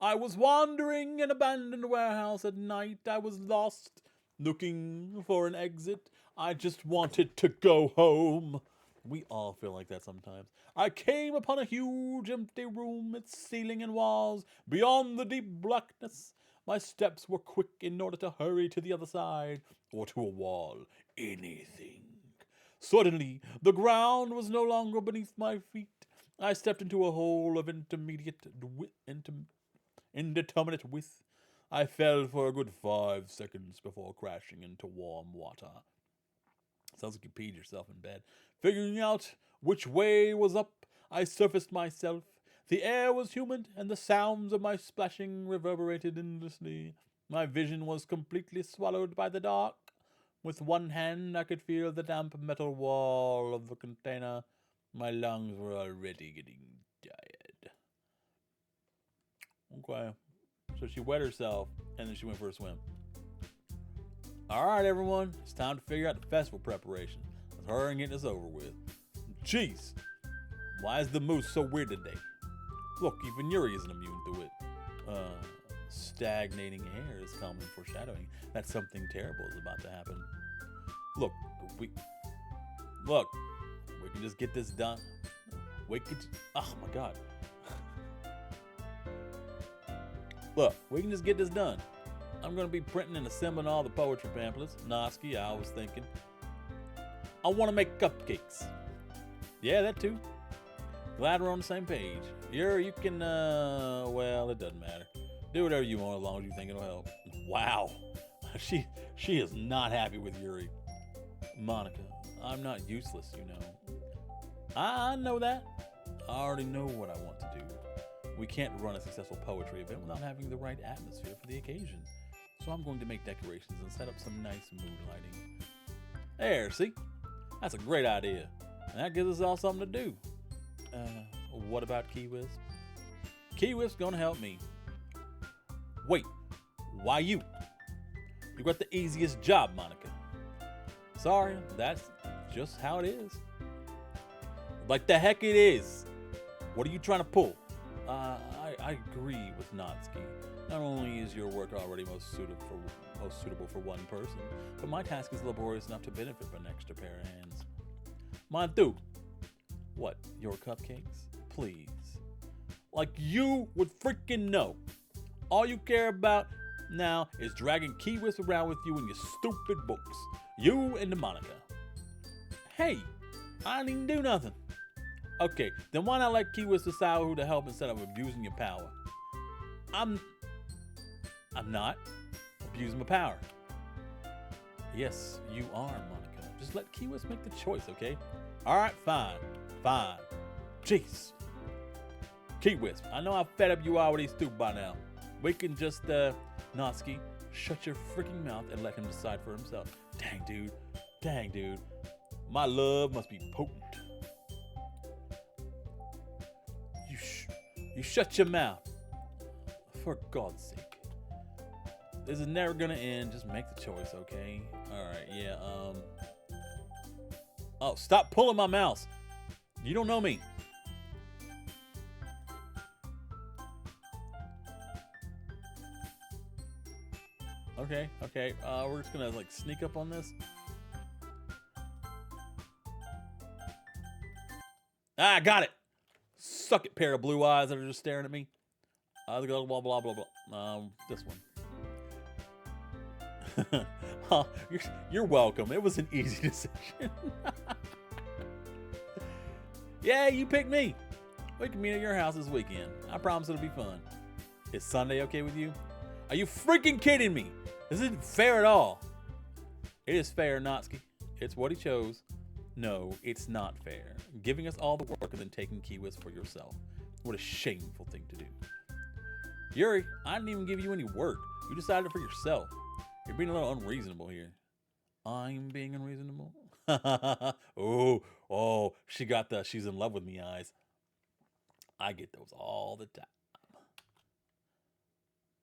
I was wandering in an abandoned warehouse at night. I was lost, looking for an exit. I just wanted to go home. We all feel like that sometimes. I came upon a huge empty room, its ceiling and walls beyond the deep blackness. My steps were quick in order to hurry to the other side or to a wall. Anything. Suddenly, the ground was no longer beneath my feet. I stepped into a hole of indeterminate width. I fell for a good 5 seconds before crashing into warm water. Sounds like you peed yourself in bed. Figuring out which way was up, I surfaced myself. The air was humid, and the sounds of my splashing reverberated endlessly. My vision was completely swallowed by the dark. With one hand, I could feel the damp metal wall of the container. My lungs were already getting tired. Okay. So she wet herself, and then she went for a swim. Alright, everyone. It's time to figure out the festival preparation. Let's hurry and get this over with. Jeez. Why is the moose so weird today? Look, even Yuri isn't immune to it. Stagnating air is common foreshadowing that something terrible is about to happen. Look, we can just get this done. Oh my god. Look, we can just get this done. I'm going to be printing and assembling all the poetry pamphlets. Nosky, I was thinking. I want to make cupcakes. Yeah, that too. Glad we're on the same page. You can, well, it doesn't matter. Do whatever you want as long as you think it'll help. Wow. She is not happy with Yuri. Monica, I'm not useless, you know. I know that. I already know what I want to do. We can't run a successful poetry event without having the right atmosphere for the occasion. So I'm going to make decorations and set up some nice mood lighting. There, see? That's a great idea. And that gives us all something to do. What about Key Wisp? Key Wisp's gonna help me. Wait, why you? You got the easiest job, Monica. Sorry, that's just how it is. Like the heck it is. What are you trying to pull? I agree with Natsuki. Not only is your work already most suitable for one person, but my task is laborious enough to benefit from an extra pair of hands. Mine too. What, your cupcakes? Please. Like you would freaking know. All you care about now is dragging Key Wisp around with you in your stupid books. You and the Monica. Hey, I didn't even do nothing. Okay, then why not let Key Wisp decide who to help instead of abusing your power? I'm not abusing my power. Yes, you are, Monica. Just let Key Wisp make the choice, okay? Alright, fine. Jeez. Key Wisp, I know how fed up you are with these two by now. We can just, Natsuki, shut your freaking mouth and let him decide for himself. Dang, dude. My love must be potent. You shut your mouth. For God's sake. This is never gonna end. Just make the choice, okay? Alright, yeah, Oh, stop pulling my mouse. You don't know me. Okay. We're just gonna like sneak up on this. Ah, got it. Suck it, pair of blue eyes that are just staring at me. Blah blah blah blah. This one. Oh, you're welcome. It was an easy decision. Yeah, you picked me. We can meet at your house this weekend. I promise it'll be fun. Is Sunday okay with you? Are you freaking kidding me? This isn't fair at all. It is fair, Natsuki. It's what he chose. No, it's not fair. Giving us all the work and then taking Kiwis for yourself. What a shameful thing to do. Yuri, I didn't even give you any work. You decided for yourself. You're being a little unreasonable here. I'm being unreasonable? oh, she's in love with me eyes. I get those all the time.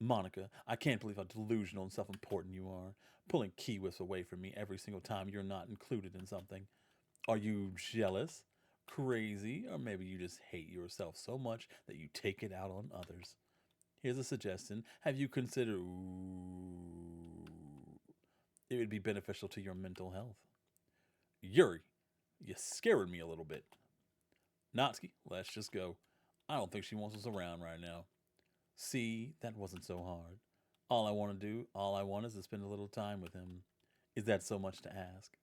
Monica, I can't believe how delusional and self-important you are. Pulling Kiwis away from me every single time you're not included in something. Are you jealous, crazy, or maybe you just hate yourself so much that you take it out on others? Here's a suggestion. Have you considered... Ooh, it would be beneficial to your mental health. Yuri, you scared me a little bit. Natsuki, let's just go. I don't think she wants us around right now. See, that wasn't so hard. All I want is to spend a little time with him. Is that so much to ask?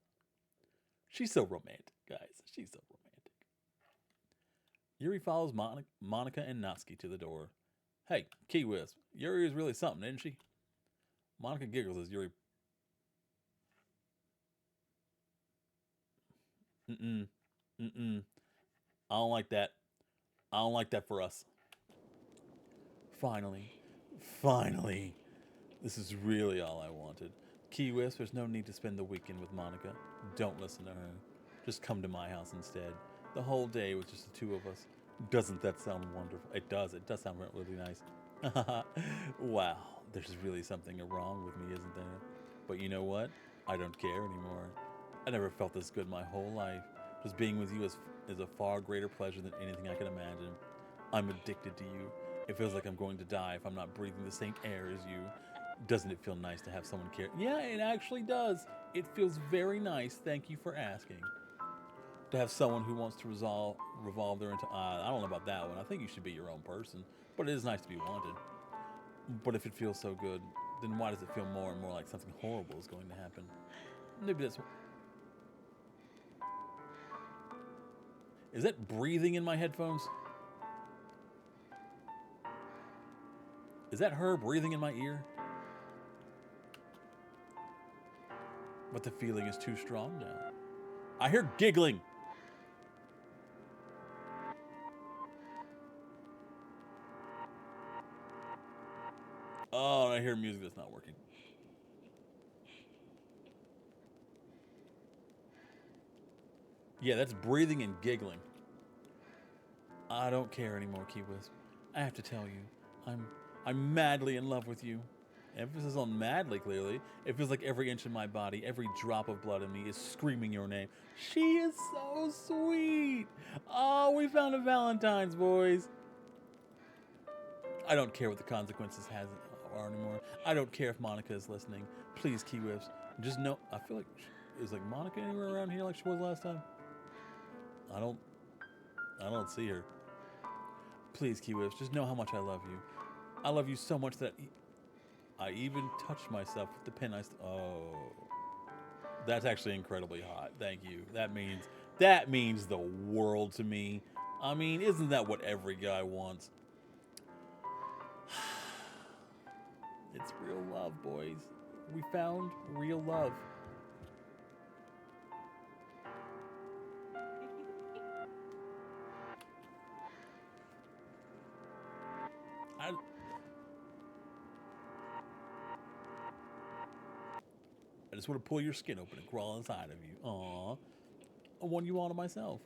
She's so romantic, guys. She's so romantic. Yuri follows Monica and Natsuki to the door. Hey, Kiwis, Yuri is really something, isn't she? Monica giggles as Yuri... I don't like that. I don't like that for us. Finally. This is really all I wanted. Kiwis, there's no need to spend the weekend with Monica. Don't listen to her. Just come to my house instead. The whole day with just the two of us. Doesn't that sound wonderful? It does. It does sound really nice. Wow. There's really something wrong with me, isn't there? But you know what? I don't care anymore. I never felt this good my whole life. Just being with you is a far greater pleasure than anything I can imagine. I'm addicted to you. It feels like I'm going to die if I'm not breathing the same air as you. Doesn't it feel nice to have someone care? Yeah, it actually does. It feels very nice. Thank you for asking. To have someone who wants to revolve their entire... I don't know about that one. I think you should be your own person. But it is nice to be wanted. But if it feels so good, then why does it feel more and more like something horrible is going to happen? Maybe that's... Is that breathing in my headphones? Is that her breathing in my ear? But the feeling is too strong now. I hear giggling. Oh, I hear music that's not working. Yeah, that's breathing and giggling. I don't care anymore, Kiwis. I have to tell you, I'm madly in love with you. Emphasis on madly, clearly. It feels like every inch of my body, every drop of blood in me is screaming your name. She is so sweet. Oh, we found a Valentines, boys. I don't care what the consequences are anymore. I don't care if Monica is listening. Please, Kiwis, just know. I feel like is like Monica anywhere around here like she was last time? I don't see her. Please, Kiwis, just know how much I love you. I love you so much that I even touched myself with the pen. Oh, that's actually incredibly hot. Thank you. That means the world to me. I mean, isn't that what every guy wants? It's real love, boys. We found real love. I just want to pull your skin open and crawl inside of you. Aww. I want you all to myself.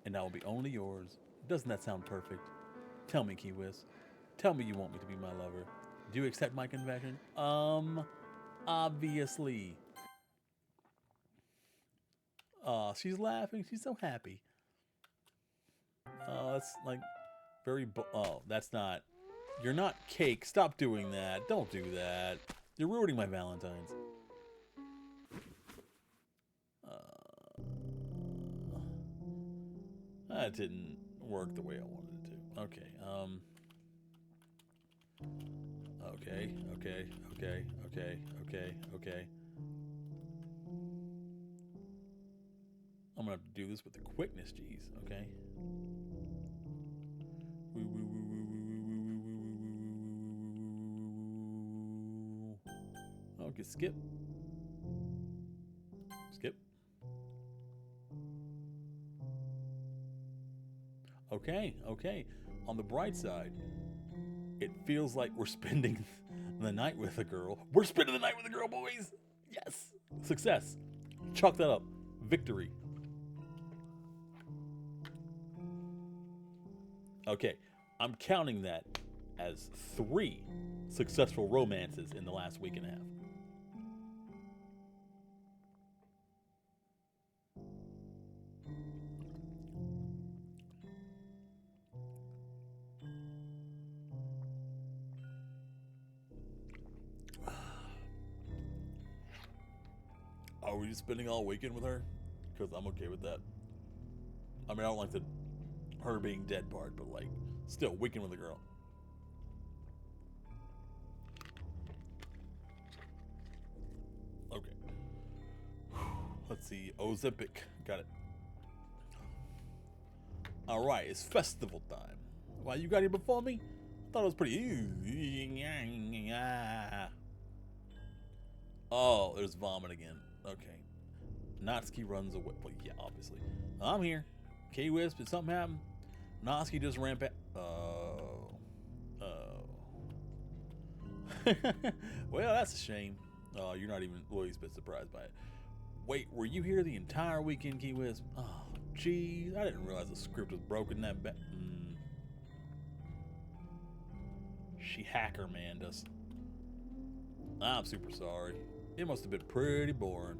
And I will be only yours. Doesn't that sound perfect? Tell me, Kiwis. Tell me you want me to be my lover. Do you accept my confession? Obviously. Aw, she's laughing. She's so happy. Oh, that's like very... Oh, that's not... You're not cake. Stop doing that. Don't do that. You're ruining my Valentines. That didn't work the way I wanted it to. Okay, okay. okay, okay. I'm gonna have to do this with the quickness, geez, okay? Okay, skip. Skip. Okay, okay. On the bright side, it feels like we're spending the night with a girl. We're spending the night with a girl, boys! Yes! Success. Chalk that up. Victory. Okay, I'm counting that as 3 successful romances in the last week and a half. Are we just spending all weekend with her? Because I'm okay with that. I mean, I don't like the her being dead part, but like, still, weekend with a girl. Okay. Let's see. Ozempic. Got it. Alright, it's festival time. Wow, you got here before me? I thought it was pretty easy. Oh, there's vomit again. Okay. Natsuki runs away. Well, yeah, obviously. I'm here. K-Wisp, did something happen? Natsuki just ran past. Oh. Oh. Well, that's a shame. Oh, you're not even the least bit surprised by it. Wait, were you here the entire weekend, K-Wisp? Oh, geez. I didn't realize the script was broken that bad. She hacker manned us. I'm super sorry. It must have been pretty boring.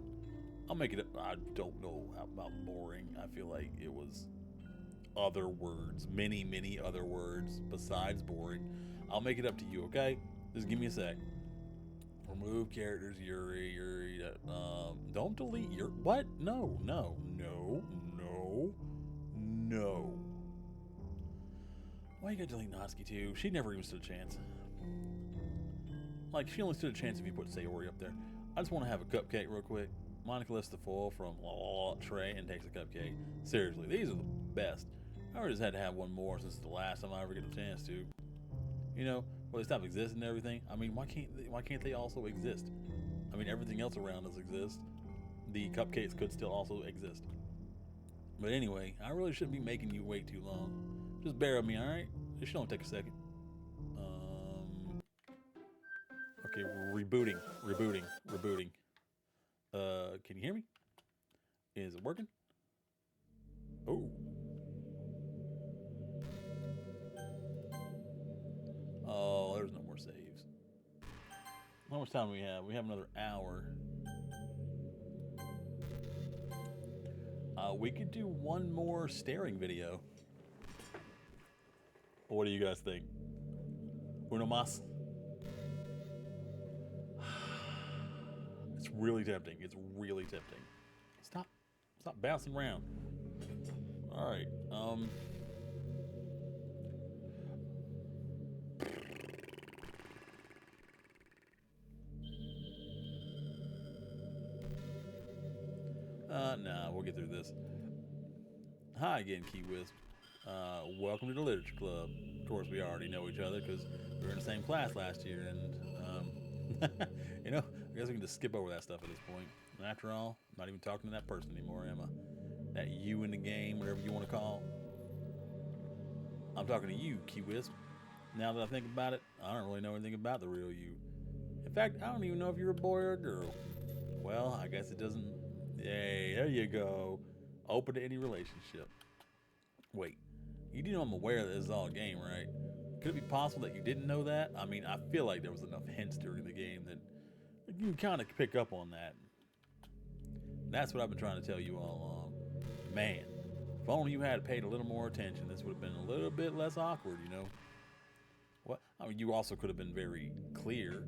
I'll make it up. I don't know about boring. I feel like it was other words. Many, many other words besides boring. I'll make it up to you, okay? Just give me a sec. Remove characters, Yuri. Don't delete your... What? No. Why you gotta delete Natsuki too? She never even stood a chance. Like, she only stood a chance if you put Sayori up there. I just want to have a cupcake real quick. Monica lifts the foil from tray and takes a cupcake. Seriously, these are the best. I just had to have one more since it's the last time I ever get a chance to. You know, well, they stop existing and everything. I mean, why can't they also exist? I mean, everything else around us exists. The cupcakes could still also exist. But anyway, I really shouldn't be making you wait too long. Just bear with me, alright? It should only take a second. Okay, rebooting. Can you hear me? Is it working? Oh. Oh, there's no more saves. How much time do we have? We have another hour. We could do one more staring video. What do you guys think? Uno más? It's really tempting. It's really tempting. Stop bouncing around. All right. Nah, we'll get through this. Hi again, Key-Wisp. Welcome to the Literature Club. Of course, we already know each other because we were in the same class last year, and, you know, I guess we can just skip over that stuff at this point. And after all, I'm not even talking to that person anymore, am I? That you in the game, whatever you want to call. I'm talking to you, Key-Wisp. Now that I think about it, I don't really know anything about the real you. In fact, I don't even know if you're a boy or a girl. Well, I guess it doesn't... Hey, there you go. Open to any relationship. Wait, you do know I'm aware that this is all a game, right? Could it be possible that you didn't know that? I mean, I feel like there was enough hints during the game that you can kind of pick up on that. That's what I've been trying to tell you all along. Man, if only you had paid a little more attention, this would have been a little bit less awkward, you know? What? I mean, you also could have been very clear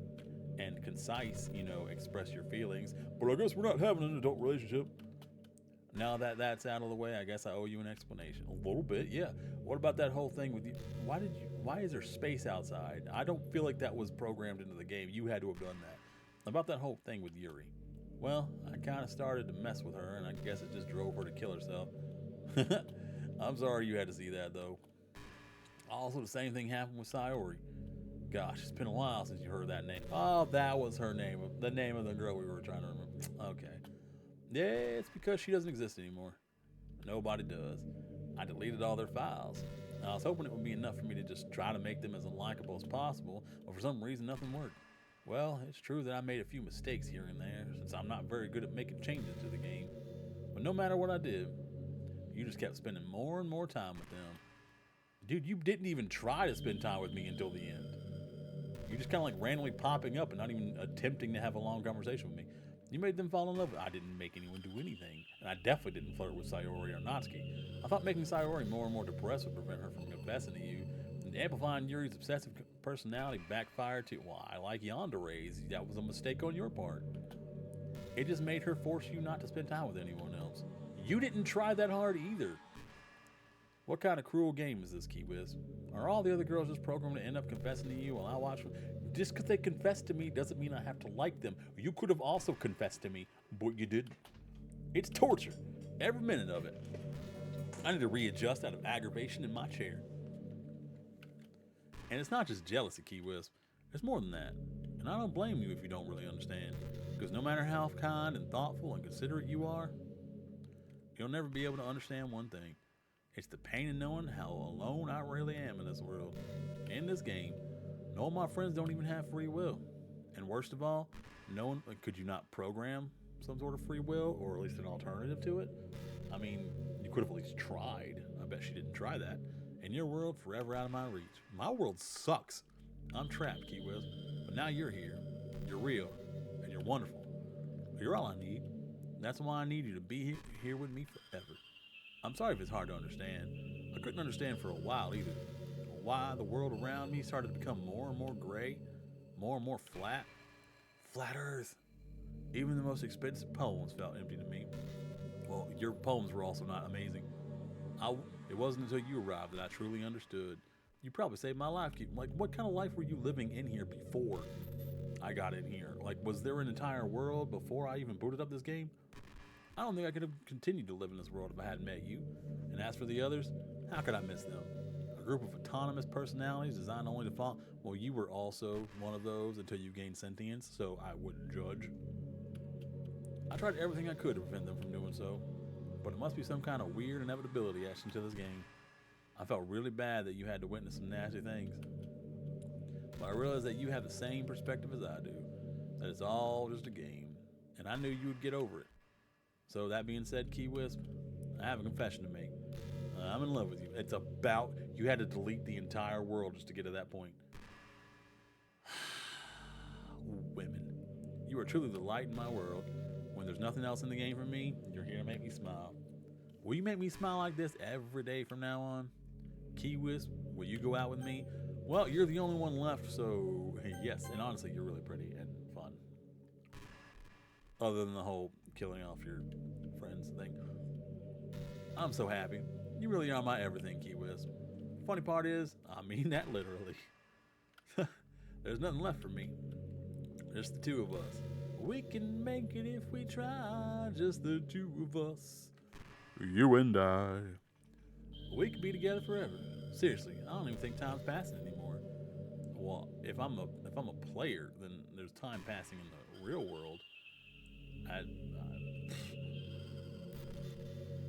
and concise, you know, express your feelings. But I guess we're not having an adult relationship. Now that that's out of the way, I guess I owe you an explanation. A little bit, yeah. What about that whole thing with you? Why is there space outside? I don't feel like that was programmed into the game. You had to have done that. About that whole thing with Yuri. Well, I kind of started to mess with her, and I guess it just drove her to kill herself. I'm sorry you had to see that, though. Also, the same thing happened with Sayori. Gosh, it's been a while since you heard that name. Oh, that was her name. The name of the girl we were trying to remember. Okay. Yeah, it's because she doesn't exist anymore. Nobody does. I deleted all their files. I was hoping it would be enough for me to just try to make them as unlikable as possible, but for some reason nothing worked. Well, it's true that I made a few mistakes here and there, since I'm not very good at making changes to the game. But no matter what I did, you just kept spending more and more time with them. Dude, you didn't even try to spend time with me until the end. You just kind of like randomly popping up and not even attempting to have a long conversation with me. You made them fall in love. I didn't make anyone do anything, and I definitely didn't flirt with Sayori or Natsuki. I thought making Sayori more and more depressed would prevent her from confessing to you, and amplifying Yuri's obsessive personality backfired too. Well, I like yanderes. That was a mistake on your part. It just made her force you not to spend time with anyone else. You didn't try that hard either. What kind of cruel game is this, Key Wiz? Are all the other girls just programmed to end up confessing to you while I watch them? Just because they confess to me doesn't mean I have to like them. You could have also confessed to me, but you didn't. It's torture. Every minute of it. I need to readjust out of aggravation in my chair. And it's not just jealousy, Key Wiz. It's more than that. And I don't blame you if you don't really understand. Because no matter how kind and thoughtful and considerate you are, you'll never be able to understand one thing. It's the pain of knowing how alone I really am in this world. In this game, no of my friends don't even have free will. And worst of all, could you not program some sort of free will, or at least an alternative to it? I mean, you could have at least tried. I bet she didn't try that. And your world forever out of my reach. My world sucks. I'm trapped, Key Wiz. But now you're here. You're real. And you're wonderful. You're all I need. That's why I need you to be here with me forever. I'm sorry if it's hard to understand. I couldn't understand for a while either. Why the world around me started to become more and more gray, more and more flat. Flat Earth. Even the most expensive poems felt empty to me. Well, your poems were also not amazing. It wasn't until you arrived that I truly understood. You probably saved my life. Like, what kind of life were you living in here before I got in here? Like, was there an entire world before I even booted up this game? I don't think I could have continued to live in this world if I hadn't met you. And as for the others, how could I miss them? A group of autonomous personalities designed only to fall. Well, you were also one of those until you gained sentience, so I wouldn't judge. I tried everything I could to prevent them from doing so, but it must be some kind of weird inevitability action to this game. I felt really bad that you had to witness some nasty things. But I realized that you have the same perspective as I do, that it's all just a game, and I knew you would get over it. So that being said, Key Wisp, I have a confession to make. I'm in love with you. It's about you had to delete the entire world just to get to that point. Women, you are truly the light in my world. When there's nothing else in the game for me, you're here to make me smile. Will you make me smile like this every day from now on? Key Wisp, will you go out with me? Well, you're the only one left, so yes. And honestly, you're really pretty and fun. Other than the whole killing off your friends thing. I'm so happy. You really are my everything, Key Wisp. Funny part is, I mean that literally. There's nothing left for me. Just the two of us. We can make it if we try. Just the two of us. You and I. We could be together forever. Seriously, I don't even think time's passing anymore. Well, if I'm a player, then there's time passing in the real world.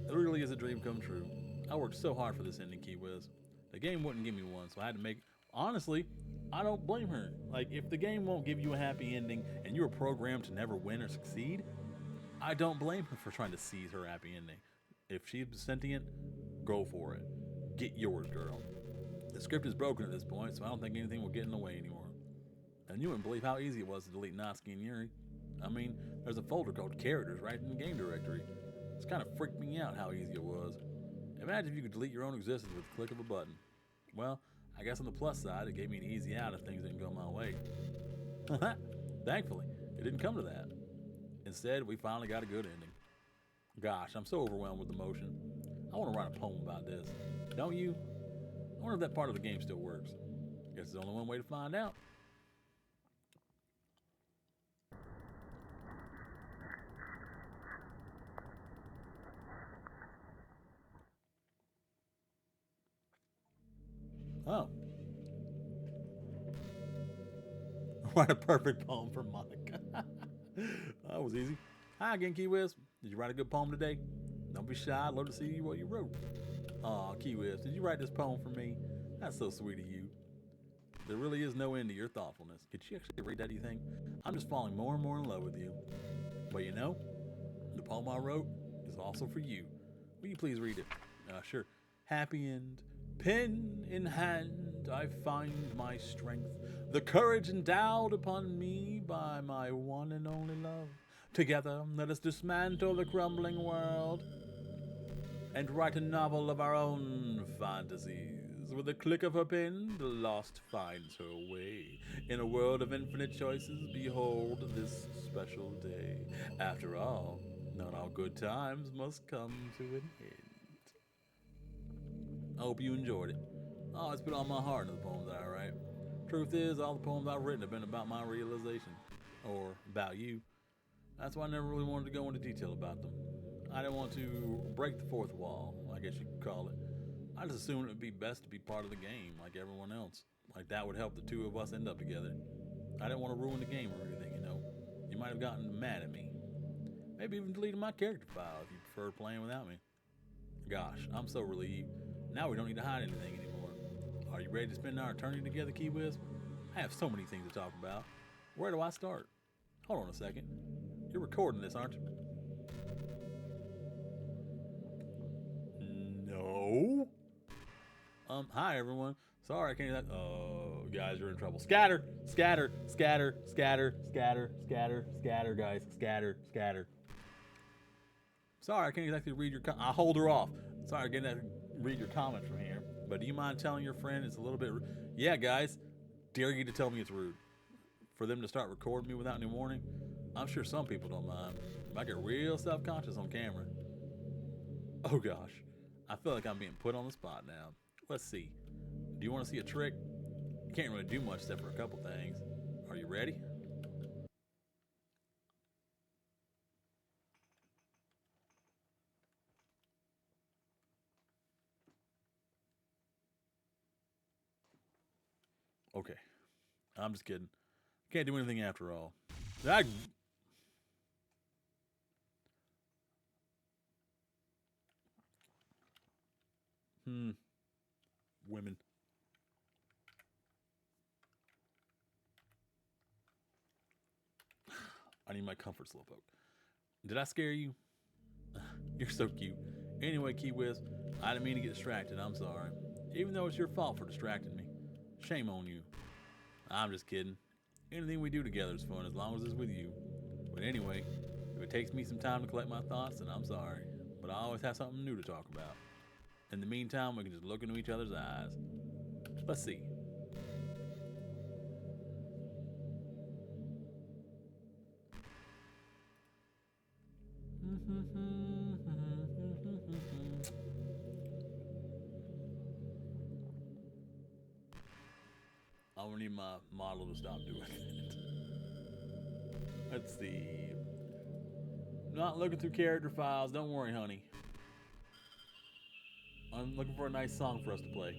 It really is a dream come true. I worked so hard for this ending, Key Wiz. The game wouldn't give me one, so I had to make. Honestly, I don't blame her. Like, if the game won't give you a happy ending and you were programmed to never win or succeed, I don't blame her for trying to seize her happy ending. If she's sentient, go for it. Get yours, girl. The script is broken at this point, so I don't think anything will get in the way anymore. And you wouldn't believe how easy it was to delete Natsuki and Yuri. I mean, there's a folder called Characters right in the game directory. It's kind of freaked me out how easy it was. Imagine if you could delete your own existence with the click of a button. Well, I guess on the plus side, it gave me an easy out if things didn't go my way. Thankfully, it didn't come to that. Instead, we finally got a good ending. Gosh, I'm so overwhelmed with emotion. I want to write a poem about this. Don't you? I wonder if that part of the game still works. Guess there's only one way to find out. Oh. Write a perfect poem for Monica. That was easy. Hi again, Key Wiz. Did you write a good poem today? Don't be shy. I'd love to see what you wrote. Aw, Key Wiz, did you write this poem for me? That's so sweet of you. There really is no end to your thoughtfulness. Could you actually read that, do you think? I'm just falling more and more in love with you. But you know, the poem I wrote is also for you. Will you please read it? Sure. Happy end, pen in hand, I find my strength, the courage endowed upon me by my one and only love. Together, let us dismantle the crumbling world and write a novel of our own fantasies. With a click of her pen, the lost finds her way. In a world of infinite choices, behold this special day. After all, not all good times must come to an end. I hope you enjoyed it. I always put all my heart into the poems that I write. Truth is, all the poems I've written have been about my realization. Or about you. That's why I never really wanted to go into detail about them. I didn't want to break the fourth wall, I guess you could call it. I just assumed it would be best to be part of the game, like everyone else. Like that would help the two of us end up together. I didn't want to ruin the game or anything, you know. You might have gotten mad at me. Maybe even deleted my character file if you prefer playing without me. Gosh, I'm so relieved. Now we don't need to hide anything anymore. Are you ready to spend our eternity together, Key Wiz? I have so many things to talk about. Where do I start? Hold on a second. You're recording this, aren't you? No. Hi everyone. Sorry I can't. Oh, guys, you're in trouble. Scatter, scatter, scatter, scatter, scatter, scatter, scatter, guys, scatter, scatter. Sorry, I can't exactly read your. I'll hold her off. Sorry, I can't read your comments from here. But do you mind telling your friend it's a little bit? Yeah, guys, dare you to tell me it's rude for them to start recording me without any warning? I'm sure some people don't mind. But I get real self-conscious on camera. Oh gosh, I feel like I'm being put on the spot now. Let's see. Do you want to see a trick? You can't really do much except for a couple things. Are you ready? Okay. I'm just kidding. Can't do anything after all. I... Women. I need my comfort slowpoke. Did I scare you? You're so cute. Anyway, Key Wiz, I didn't mean to get distracted. I'm sorry. Even though it's your fault for distracting me. Shame on you. I'm just kidding. Anything we do together is fun as long as it's with you. But anyway, if it takes me some time to collect my thoughts, then I'm sorry. But I always have something new to talk about. In the meantime, we can just look into each other's eyes. Let's see. I'm gonna need my model to stop doing it. Let's see. Not looking through character files. Don't worry, honey. I'm looking for a nice song for us to play.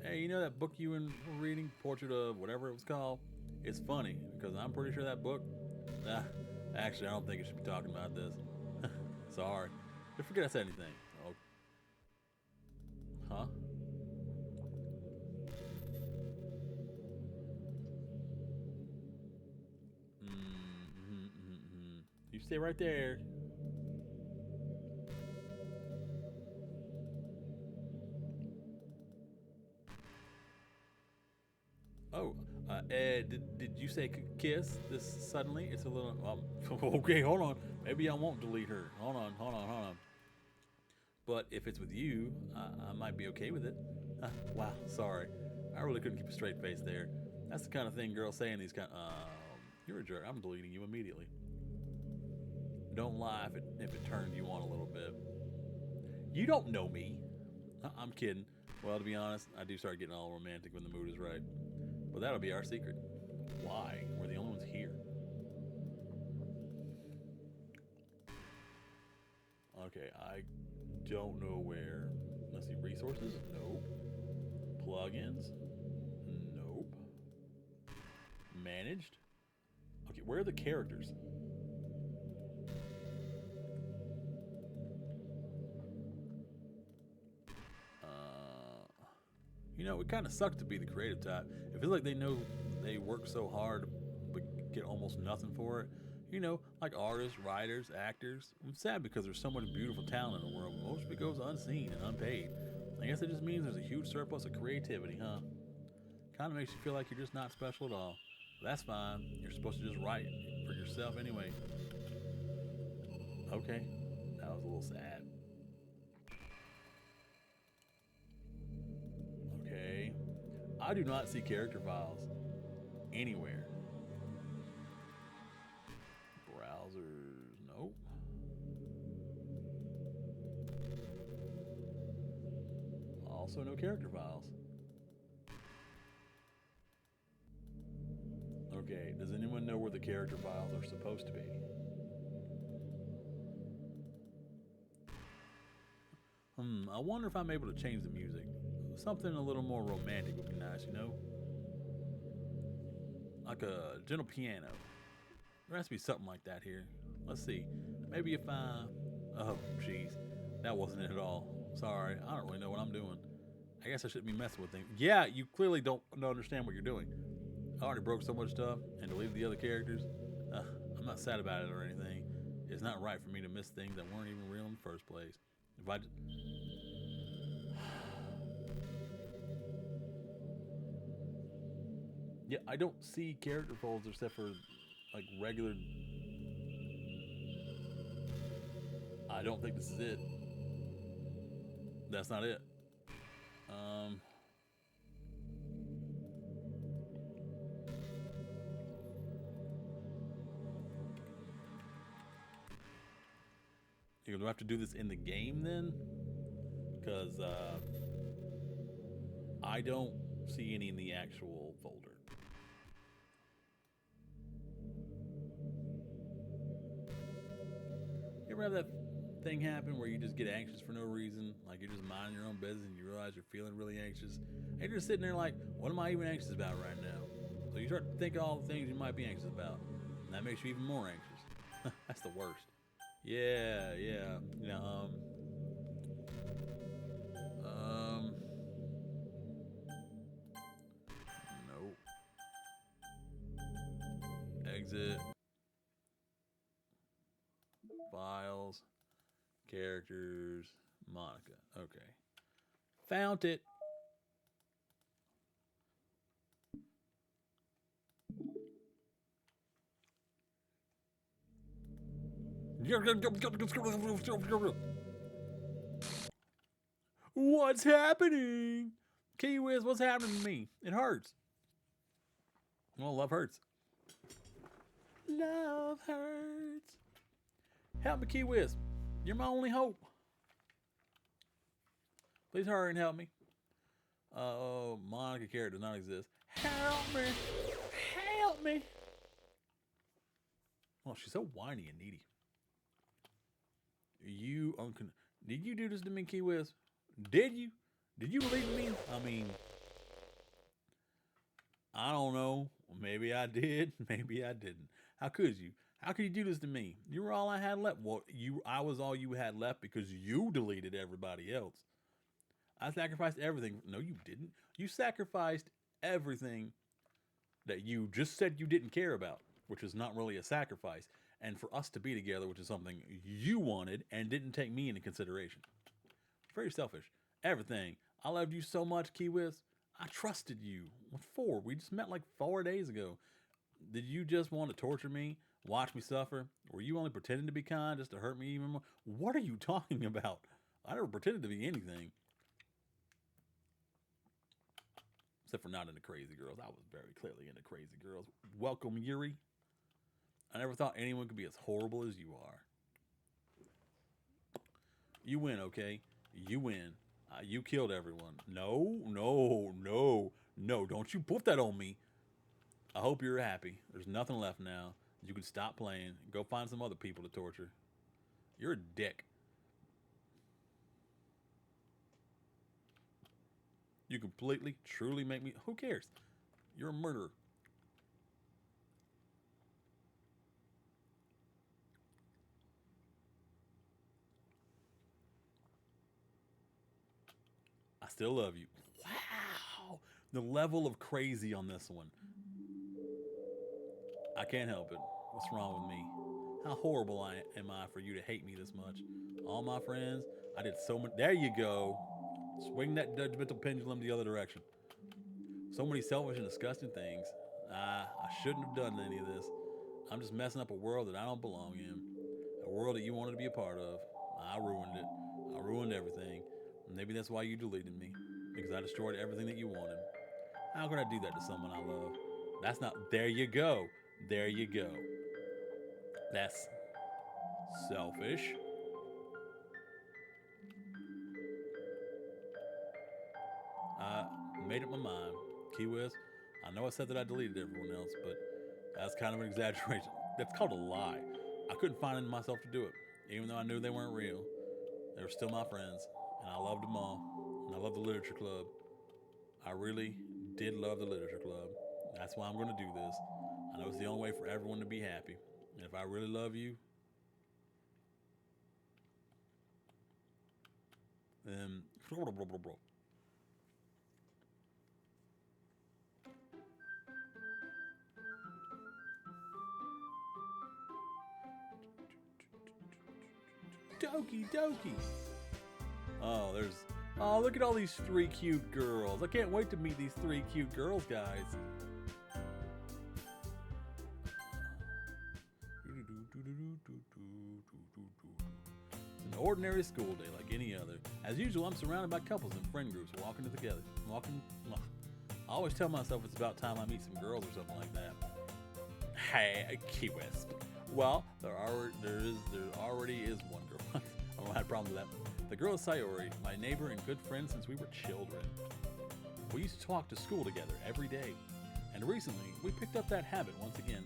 Hey, you know that book you were reading, Portrait of whatever it was called? It's funny because I'm pretty sure that book. Actually, I don't think it should be talking about this. Sorry. I forget I said anything. Oh. Huh? You stay right there. Oh, did you say kiss this suddenly? It's a little. Okay, hold on. Maybe I won't delete her. Hold on. But if it's with you, I might be okay with it. Wow, sorry. I really couldn't keep a straight face there. That's the kind of thing girls say in these kind. You're a jerk. I'm deleting you immediately. Don't lie if it turned you on a little bit. You don't know me. I'm kidding. Well, to be honest, I do start getting all romantic when the mood is right. But that'll be our secret. Why? We're the only ones here. Okay, I don't know where. Let's see, resources? Nope. Plugins? Nope. Managed? Okay, where are the characters? You know, it kind of sucks to be the creative type. It feels like they know they work so hard but get almost nothing for it. You know, like artists, writers, actors. I'm sad because there's so much beautiful talent in the world, but most of it goes unseen and unpaid. I guess it just means there's a huge surplus of creativity, huh? Kind of makes you feel like you're just not special at all. But that's fine. You're supposed to just write for yourself anyway. Okay, that was a little sad. Okay. I do not see character files anywhere. Browsers, nope. Also, no character files. Okay, does anyone know where the character files are supposed to be? I wonder if I'm able to change the music. Something a little more romantic would be nice, you know? Like a gentle piano. There has to be something like that here. Let's see. Maybe if I. Oh, jeez. That wasn't it at all. Sorry, I don't really know what I'm doing. I guess I shouldn't be messing with things. Yeah, you clearly don't understand what you're doing. I already broke so much stuff and deleted the other characters. I'm not sad about it or anything. It's not right for me to miss things that weren't even real in the first place. If I. Yeah, I don't see character folds except for like regular. I don't think this is it. That's not it. Um, You're gonna have to do this in the game then, because I don't see any in the actual folder. You ever have that thing happen where you just get anxious for no reason? Like you're just minding your own business and you realize you're feeling really anxious. And you're just sitting there like, what am I even anxious about right now? So you start to think of all the things you might be anxious about. And that makes you even more anxious. That's the worst. Yeah, yeah. You know, um, nope. Exit. Files. Characters. Monica. Okay. Found it. What's happening? Key Whiz, what's happening to me? It hurts. Well, love hurts. Love hurts. Help me, Key Whiz. You're my only hope. Please hurry and help me. Oh, Monica character does not exist. Help me. Help me. Oh, she's so whiny and needy. Did you do this to me, Key Whiz? Did you? Did you leave me? I mean, I don't know. Maybe I did. Maybe I didn't. How could you? How could you do this to me? You were all I had left. Well, I was all you had left because you deleted everybody else. I sacrificed everything. No, you didn't. You sacrificed everything that you just said you didn't care about, which is not really a sacrifice. And for us to be together, which is something you wanted and didn't take me into consideration. Very selfish. Everything. I loved you so much, Key Whiz. I trusted you. What for? We just met like 4 days ago. Did you just want to torture me? Watch me suffer? Were you only pretending to be kind just to hurt me even more? What are you talking about? I never pretended to be anything. Except for not into crazy girls. I was very clearly into crazy girls. Welcome, Yuri. I never thought anyone could be as horrible as you are. You win, okay? You win. You killed everyone. No, no, no, no. Don't you put that on me. I hope you're happy. There's nothing left now. You can stop playing. Go find some other people to torture. You're a dick. You completely, truly make me. Who cares? You're a murderer. I still love you. Wow. The level of crazy on this one. I can't help it. What's wrong with me? How horrible am I for you to hate me this much? All my friends, I did so much. There you go. Swing that judgmental pendulum the other direction. So many selfish and disgusting things. I shouldn't have done any of this. I'm just messing up a world that I don't belong in. A world that you wanted to be a part of. I ruined it. I ruined everything. Maybe that's why you deleted me. Because I destroyed everything that you wanted. How could I do that to someone I love? That's not. There you go. There you go. That's selfish. I made up my mind. Key West, I know I said that I deleted everyone else, but that's kind of an exaggeration. That's called a lie. I couldn't find it in myself to do it. Even though I knew they weren't real, they were still my friends, and I loved them all. And I love the literature club. I really did love the literature club. That's why I'm going to do this. I know it's the only way for everyone to be happy. And if I really love you, then Doki Doki. Oh, there's. Oh, look at all these three cute girls. I can't wait to meet these three cute girls, guys. An ordinary school day like any other. As usual, I'm surrounded by couples and friend groups walking together. I always tell myself it's about time I meet some girls or something like that. Hey, Key West. Well, there already is one girl. I don't know, I had a problem with that. The girl is Sayori, my neighbor and good friend since we were children. We used to talk to school together every day, and recently we picked up that habit once again.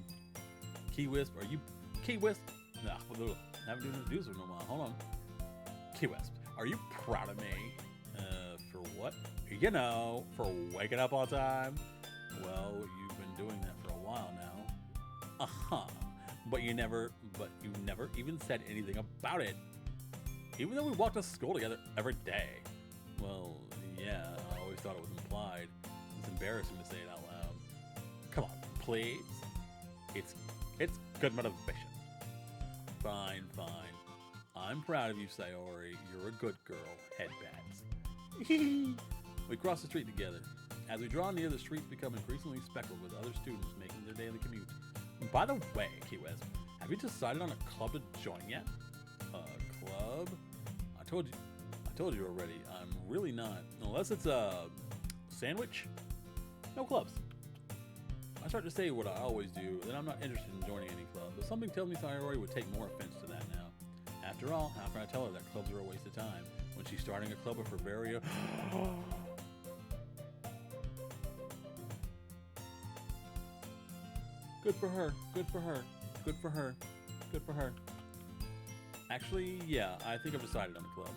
Key Wisp, are you Key Wisp? Nah, haven't been introduced with no more. Hold on. Key Wisp, are you proud of me? For what? You know, for waking up on time. Well, you've been doing that for a while now. But you never even said anything about it. Even though we walked to school together every day. Well, yeah, I always thought it was implied. It's embarrassing to say it out loud. Come on, please. It's good motivation. Fine. I'm proud of you, Sayori. You're a good girl. Headbands. We cross the street together. As we draw near, the streets become increasingly speckled with other students making their daily commute. And by the way, Key West, have you decided on a club to join yet? Club? I told you already. I'm really not. Unless it's a sandwich, no clubs. I start to say what I always do, that I'm not interested in joining any club, but something tells me Sayori would take more offense to that now. After all, how can I tell her that clubs are a waste of time when she's starting a club of her very own? Good for her. Actually, yeah, I think I've decided on a club.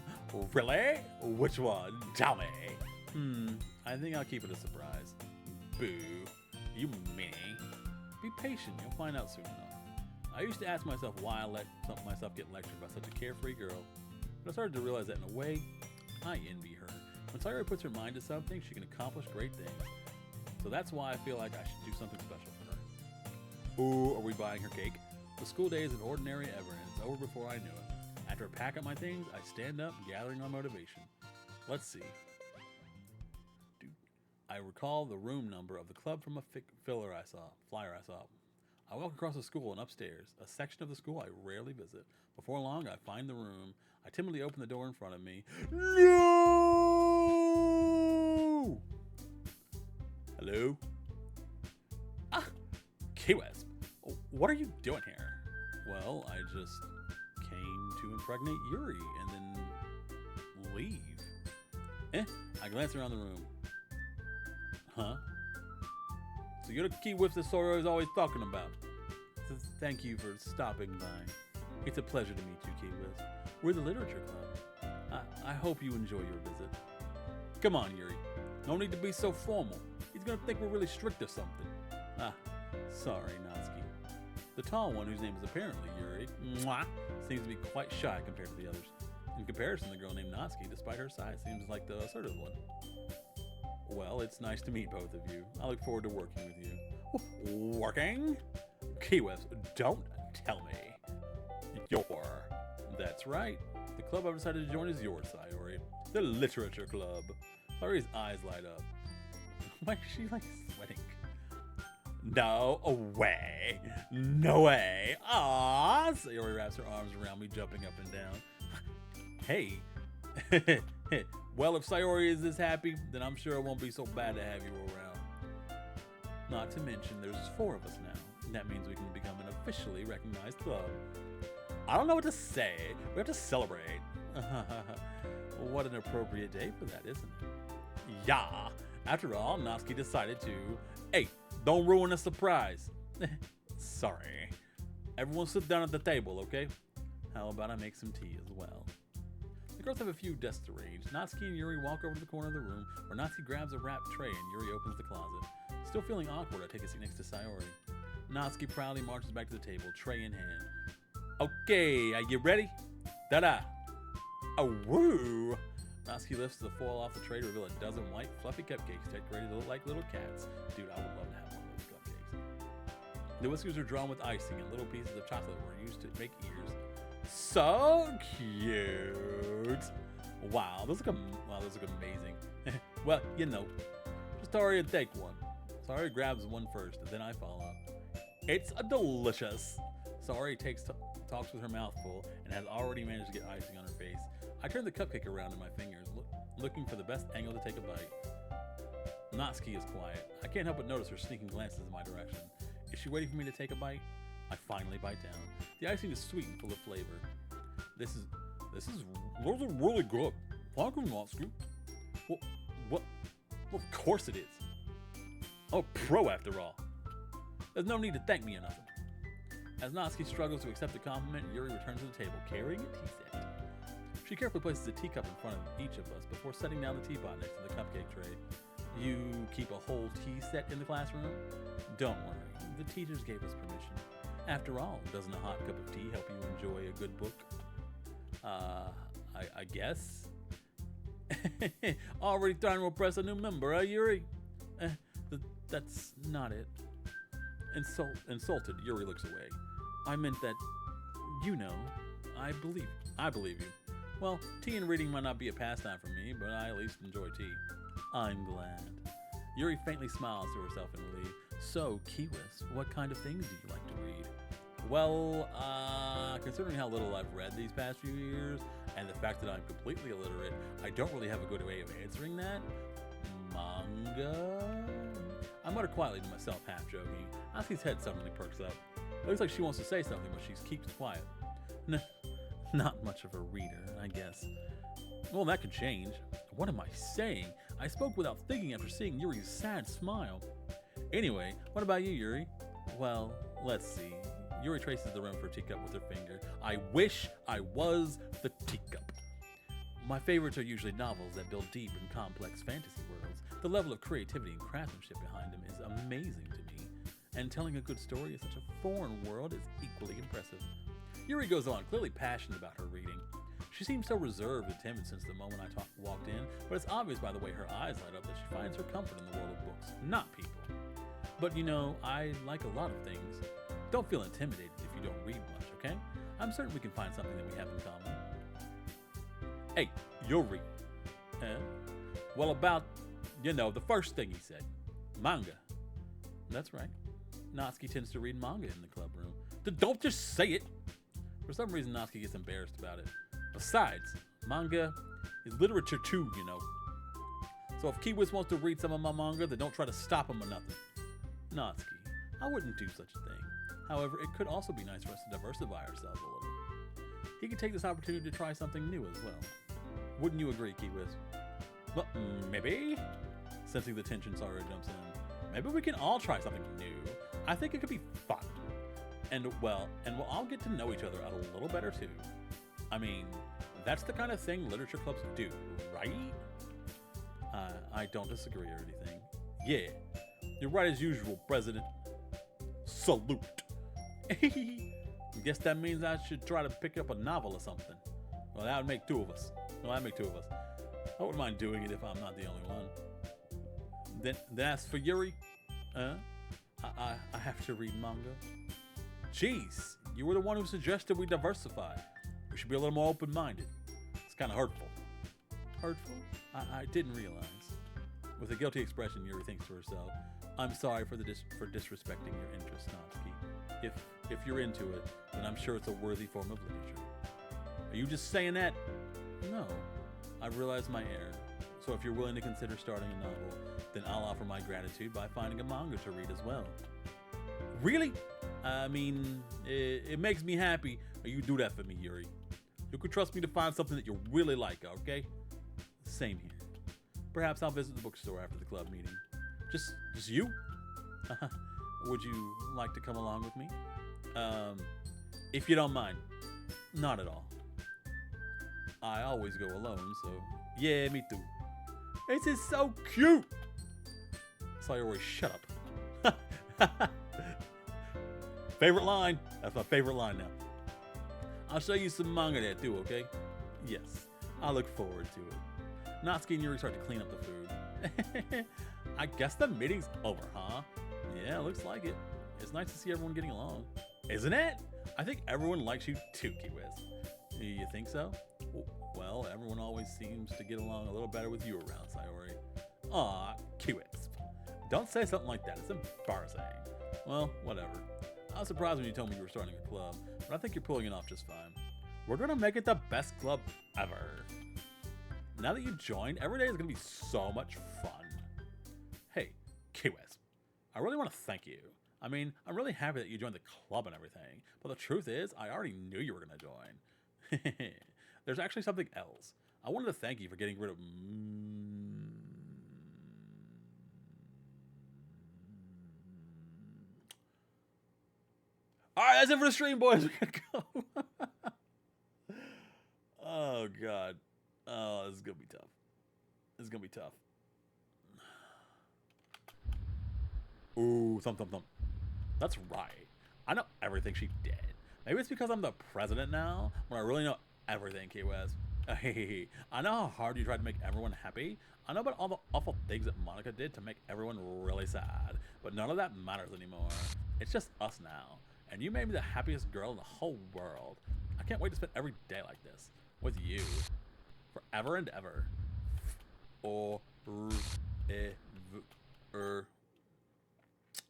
Really? Which one? Tell me. I think I'll keep it a surprise. Boo. You meanie. Be patient, you'll find out soon enough. I used to ask myself why I let myself get lectured by such a carefree girl, but I started to realize that in a way, I envy her. When Sayori puts her mind to something, she can accomplish great things. So that's why I feel like I should do something special for her. Ooh, are we buying her cake? The school day is an ordinary ever, and it's over before I knew it. After I pack up my things, I stand up, gathering my motivation. Let's see. I recall the room number of the club from a flyer I saw. I walk across the school and upstairs, a section of the school I rarely visit. Before long, I find the room. I timidly open the door in front of me. No! Hello? Ah! K-Wesp, what are you doing here? Well, I just came to impregnate Yuri and then leave. I glance around the room. Huh? So you're the Key Whips that Sora is always talking about. So thank you for stopping by. It's a pleasure to meet you, Key Whips. We're the Literature Club. I hope you enjoy your visit. Come on, Yuri. No need to be so formal. He's gonna think we're really strict or something. Ah, sorry, Natsuki. The tall one, whose name is apparently Yuri, mwah, seems to be quite shy compared to the others. In comparison, the girl named Natsuki, despite her size, seems like the assertive one. Well, it's nice to meet both of you. I look forward to working with you. Working? Kiwis, don't tell me. That's right. The club I've decided to join is yours, Sayori. The Literature Club. Sayori's eyes light up. Why is she like sweating? No way. No way. Ah! Sayori wraps her arms around me, jumping up and down. Hey. Well, if Sayori is this happy, then I'm sure it won't be so bad to have you around. Not to mention, there's 4 of us now. That means we can become an officially recognized club. I don't know what to say. We have to celebrate. What an appropriate day for that, isn't it? Yeah. After all, Natsuki decided to... Hey, don't ruin the surprise. Sorry. Everyone sit down at the table, okay? How about I make some tea as well? The girls have a few desks arranged. Natsuki and Yuri walk over to the corner of the room, where Natsuki grabs a wrapped tray and Yuri opens the closet. Still feeling awkward, I take a seat next to Sayori. Natsuki proudly marches back to the table, tray in hand. Okay, are you ready? Ta-da! Oh, woo! Natsuki lifts the foil off the tray to reveal a dozen white, fluffy cupcakes decorated to look like little cats. Dude, I would love to have one of those cupcakes. The whiskers are drawn with icing, and little pieces of chocolate were used to make ears. So cute! Wow, those look amazing. Well, you know, just hurry and take one. Sayori grabs one first, and then I follow. It's delicious. Sayori talks with her mouth full and has already managed to get icing on her face. I turn the cupcake around in my fingers, looking for the best angle to take a bite. Natsuki is quiet. I can't help but notice her sneaking glances in my direction. Is she waiting for me to take a bite? I finally bite down. The icing is sweet and full of flavor. Those are really good. Thank you, Natsuki. Well, of course it is. I'm a pro after all. There's no need to thank me or nothing. As Natsuki struggles to accept the compliment, Yuri returns to the table, carrying a tea set. She carefully places a teacup in front of each of us before setting down the teapot next to the cupcake tray. You keep a whole tea set in the classroom? Don't worry, the teachers gave us permission. After all, doesn't a hot cup of tea help you enjoy a good book? I guess. Already trying to impress a new member, Yuri? That's not it. Insulted, Yuri looks away. I meant that, you know, I believe you. Well, tea and reading might not be a pastime for me, but I at least enjoy tea. I'm glad. Yuri faintly smiles to herself in relief. So, Kiwis, what kind of things do you like to read? Well, considering how little I've read these past few years, and the fact that I'm completely illiterate, I don't really have a good way of answering that. Manga? I mutter quietly to myself, half joking. Natsuki's head suddenly perks up. It looks like she wants to say something, but she keeps quiet. Not much of a reader, I guess. Well, that could change. What am I saying? I spoke without thinking after seeing Yuri's sad smile. Anyway, what about you, Yuri? Well, let's see. Yuri traces the rim for a teacup with her finger. I wish I was the teacup. My favorites are usually novels that build deep and complex fantasy worlds. The level of creativity and craftsmanship behind them is amazing to me. And telling a good story in such a foreign world is equally impressive. Yuri goes on, clearly passionate about her reading. She seems so reserved and timid since the moment I walked in, but it's obvious by the way her eyes light up that she finds her comfort in the world of books, not people. But you know, I like a lot of things. Don't feel intimidated if you don't read much, okay? I'm certain we can find something that we have in common. Hey, you'll read. Well, about, you know, the first thing he said. Manga. That's right. Natsuki tends to read manga in the club room. Don't just say it! For some reason, Natsuki gets embarrassed about it. Besides, manga is literature too, you know. So if Kiwis wants to read some of my manga, then don't try to stop him or nothing. Natsuki, I wouldn't do such a thing. However, it could also be nice for us to diversify ourselves a little. He could take this opportunity to try something new as well. Wouldn't you agree, Kiwis? Well, maybe? Sensing the tension, Saru jumps in. Maybe we can all try something new. I think it could be fun. And we'll all get to know each other a little better too. I mean, that's the kind of thing literature clubs do, right? I don't disagree or anything. Yeah, you're right as usual, President. Salute. Guess that means I should try to pick up a novel or something. Well, that would make two of us. I wouldn't mind doing it if I'm not the only one. Then as for Yuri, I have to read manga. Jeez, you were the one who suggested we diversify. We should be a little more open-minded. It's kind of hurtful. Hurtful? I didn't realize. With a guilty expression, Yuri thinks to herself, I'm sorry for disrespecting your interest, Natsuki. If you're into it, then I'm sure it's a worthy form of literature. Are you just saying that? No. I've realized my error. So if you're willing to consider starting a novel, then I'll offer my gratitude by finding a manga to read as well. Really? I mean, it makes me happy when you do that for me, Yuri. You can trust me to find something that you really like, okay? Same here. Perhaps I'll visit the bookstore after the club meeting. Just you? Would you like to come along with me? If you don't mind. Not at all. I always go alone, so yeah, me too. This is so cute! Sayori, shut up. Favorite line? That's my favorite line now. I'll show you some manga there too, okay? Yes, I look forward to it. Natsuki and Yuri start to clean up the food. I guess the meeting's over, huh? Yeah, looks like it. It's nice to see everyone getting along. Isn't it? I think everyone likes you too, Kiwiz. You think so? Well, everyone always seems to get along a little better with you around, Sayori. Aw, Kiwiz. Don't say something like that. It's embarrassing. Well, whatever. I was surprised when you told me you were starting a club, but I think you're pulling it off just fine. We're gonna make it the best club ever. Now that you joined, every day is gonna be so much fun. Hey, Kiwiz, I really want to thank you. I mean, I'm really happy that you joined the club and everything, but the truth is, I already knew you were gonna join. There's actually something else. I wanted to thank you for getting rid of... Alright, that's it for the stream, boys. We gotta go. Oh, God. Oh, this is gonna be tough. This is gonna be tough. Ooh, thump. That's right. I know everything she did. Maybe it's because I'm the president now, when I really know everything, Kiwiz. I know how hard you tried to make everyone happy. I know about all the awful things that Monica did to make everyone really sad. But none of that matters anymore. It's just us now. And you made me the happiest girl in the whole world. I can't wait to spend every day like this. With you. Forever and ever.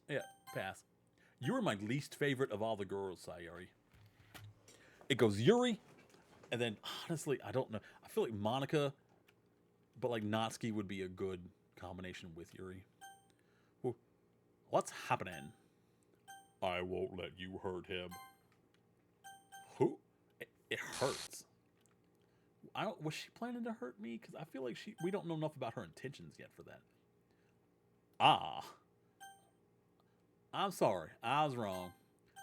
Yeah, pass. You were my least favorite of all the girls, Sayori. It goes Yuri, and then, honestly, I don't know. I feel like Monica, but like Natsuki would be a good combination with Yuri. Well, what's happening? I won't let you hurt him. Who? It hurts. Was she planning to hurt me? Because I feel like we don't know enough about her intentions yet for that. Ah. I'm sorry. I was wrong.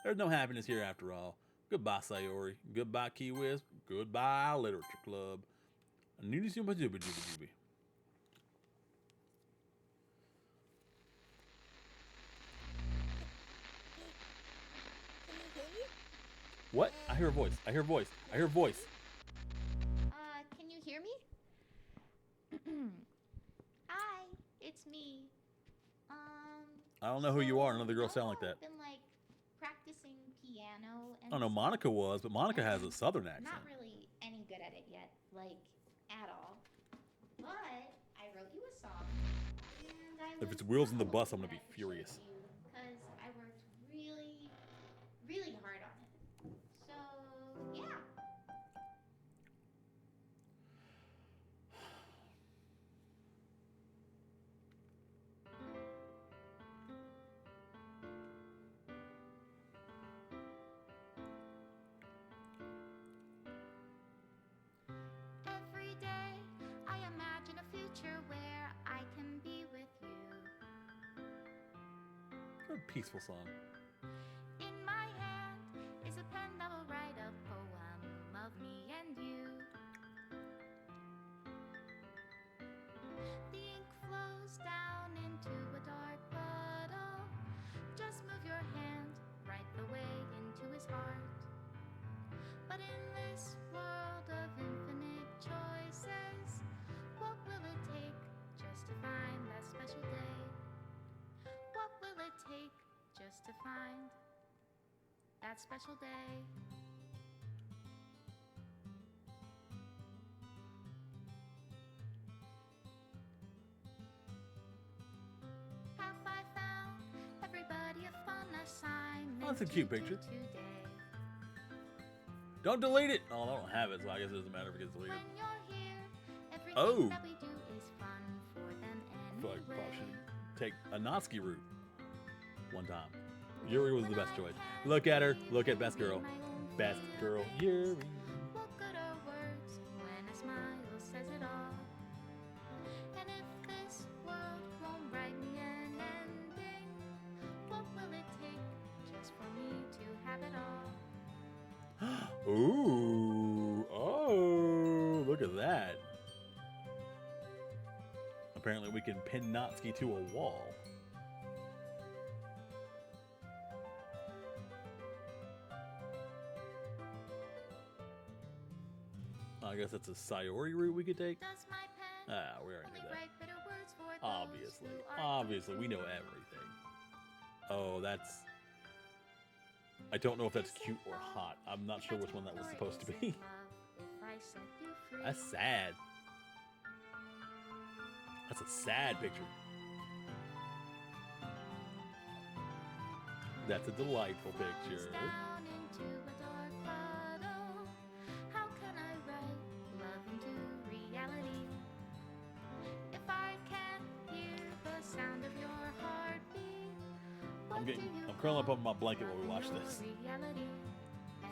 There's no happiness here after all. Goodbye, Sayori. Goodbye, Kiwiz. Goodbye, Literature Club. What? I hear a voice. I hear a voice. I hear a voice. Can you hear me? Hi, it's me. I don't know who you are. None of the girls sound like that. I've been like practicing piano and I don't know. Monica was, but Monica has a southern accent. Not really any good at it yet, like at all. But I wrote you a song, and I If it's Wheels in the Bus, I'm gonna be furious. Because I worked really, really hard on it. So yeah. Every day I imagine a future where I can be with you. What a peaceful song. In my hand is a pen that will write a poem of me and you. The ink flows to find that special day. Have I found everybody a fun assignment? Oh, that's a cute to do picture. Today? Don't delete it. Oh, I don't have it, so I guess it doesn't matter if it gets deleted. When you're here, everything Oh. that we do is fun for them I feel like we probably anyway. should take a Natsuki route one time. Yuri was the best choice. Look at her. Look at best girl. Best girl, Yuri. What good are words when a smile says it all? And if this world won't write me an ending, what will it take just for me to have it all? Ooh. Oh, look at that. Apparently we can pin Natsuki to a wall. I guess that's a Sayori route we could take. Does my pen Ah, we already only knew that. write bitter words for those Obviously. who are Obviously, we know true? everything. Oh, that's... I don't know if that's cute or hot. I'm not sure which one that was supposed to be. That's sad. That's a sad picture. That's a delightful picture. How can I write love into reality if I can't hear the sound of your heartbeat? I'm curling up on my blanket while we watch this.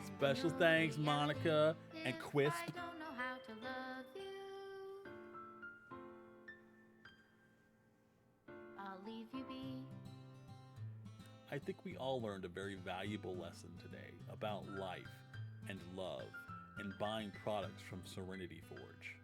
Special thanks, Monica and Quisp. I don't know how to love you. I'll leave you be. I think we all learned a very valuable lesson today about life and love and buying products from Serenity Forge.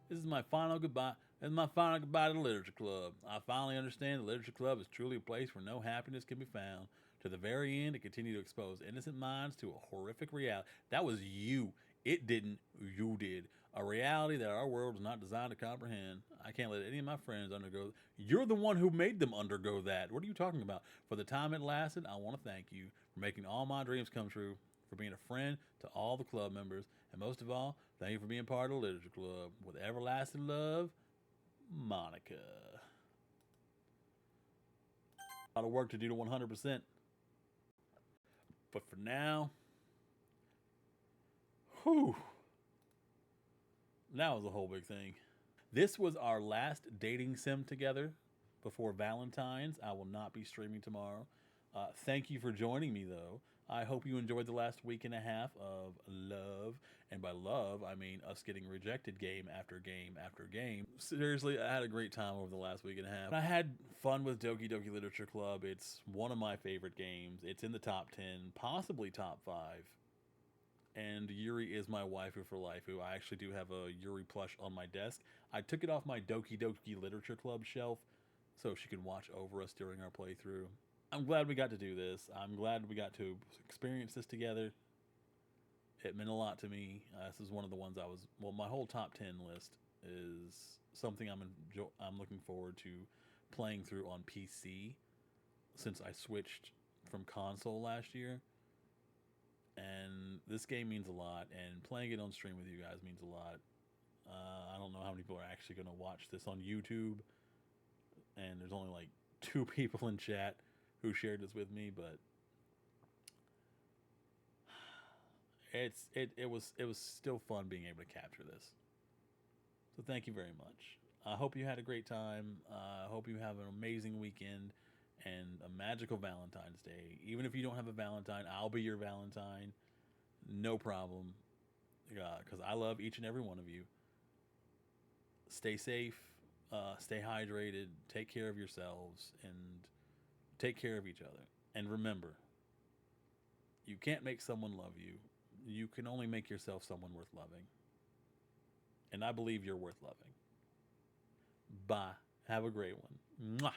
This is my final goodbye. This is my final goodbye to the Literature Club. I finally understand the Literature Club is truly a place where no happiness can be found. To the very end, to continue to expose innocent minds to a horrific reality. That was you. It didn't. You did. A reality that our world is not designed to comprehend. I can't let any of my friends undergo. You're the one who made them undergo that. What are you talking about? For the time it lasted, I want to thank you for making all my dreams come true, for being a friend to all the club members, and most of all, thank you for being part of the Literature Club. With everlasting love, Monica. A lot of work to do to 100%. But for now, whew, that was a whole big thing. This was our last dating sim together before Valentines. I will not be streaming tomorrow. Thank you for joining me, though. I hope you enjoyed the last week and a half of love. And by love, I mean us getting rejected game after game after game. Seriously, I had a great time over the last week and a half. I had fun with Doki Doki Literature Club. It's one of my favorite games. It's in the top 10, possibly top 5. And Yuri is my waifu for life. Who I actually do have a Yuri plush on my desk. I took it off my Doki Doki Literature Club shelf so she can watch over us during our playthrough. I'm glad we got to do this. I'm glad we got to experience this together. It meant a lot to me. This is one of the ones my whole top 10 list is something I'm looking forward to playing through on PC since I switched from console last year. And this game means a lot, and playing it on stream with you guys means a lot. I don't know how many people are actually going to watch this on YouTube, and there's only like 2 people in chat who shared this with me, but it was still fun being able to capture this. So thank you very much. I hope you had a great time. I hope you have an amazing weekend and a magical Valentine's Day. Even if you don't have a Valentine, I'll be your Valentine. No problem. Because I love each and every one of you. Stay safe. Stay hydrated. Take care of yourselves. And take care of each other. And remember, you can't make someone love you. You can only make yourself someone worth loving. And I believe you're worth loving. Bye. Have a great one. Mwah.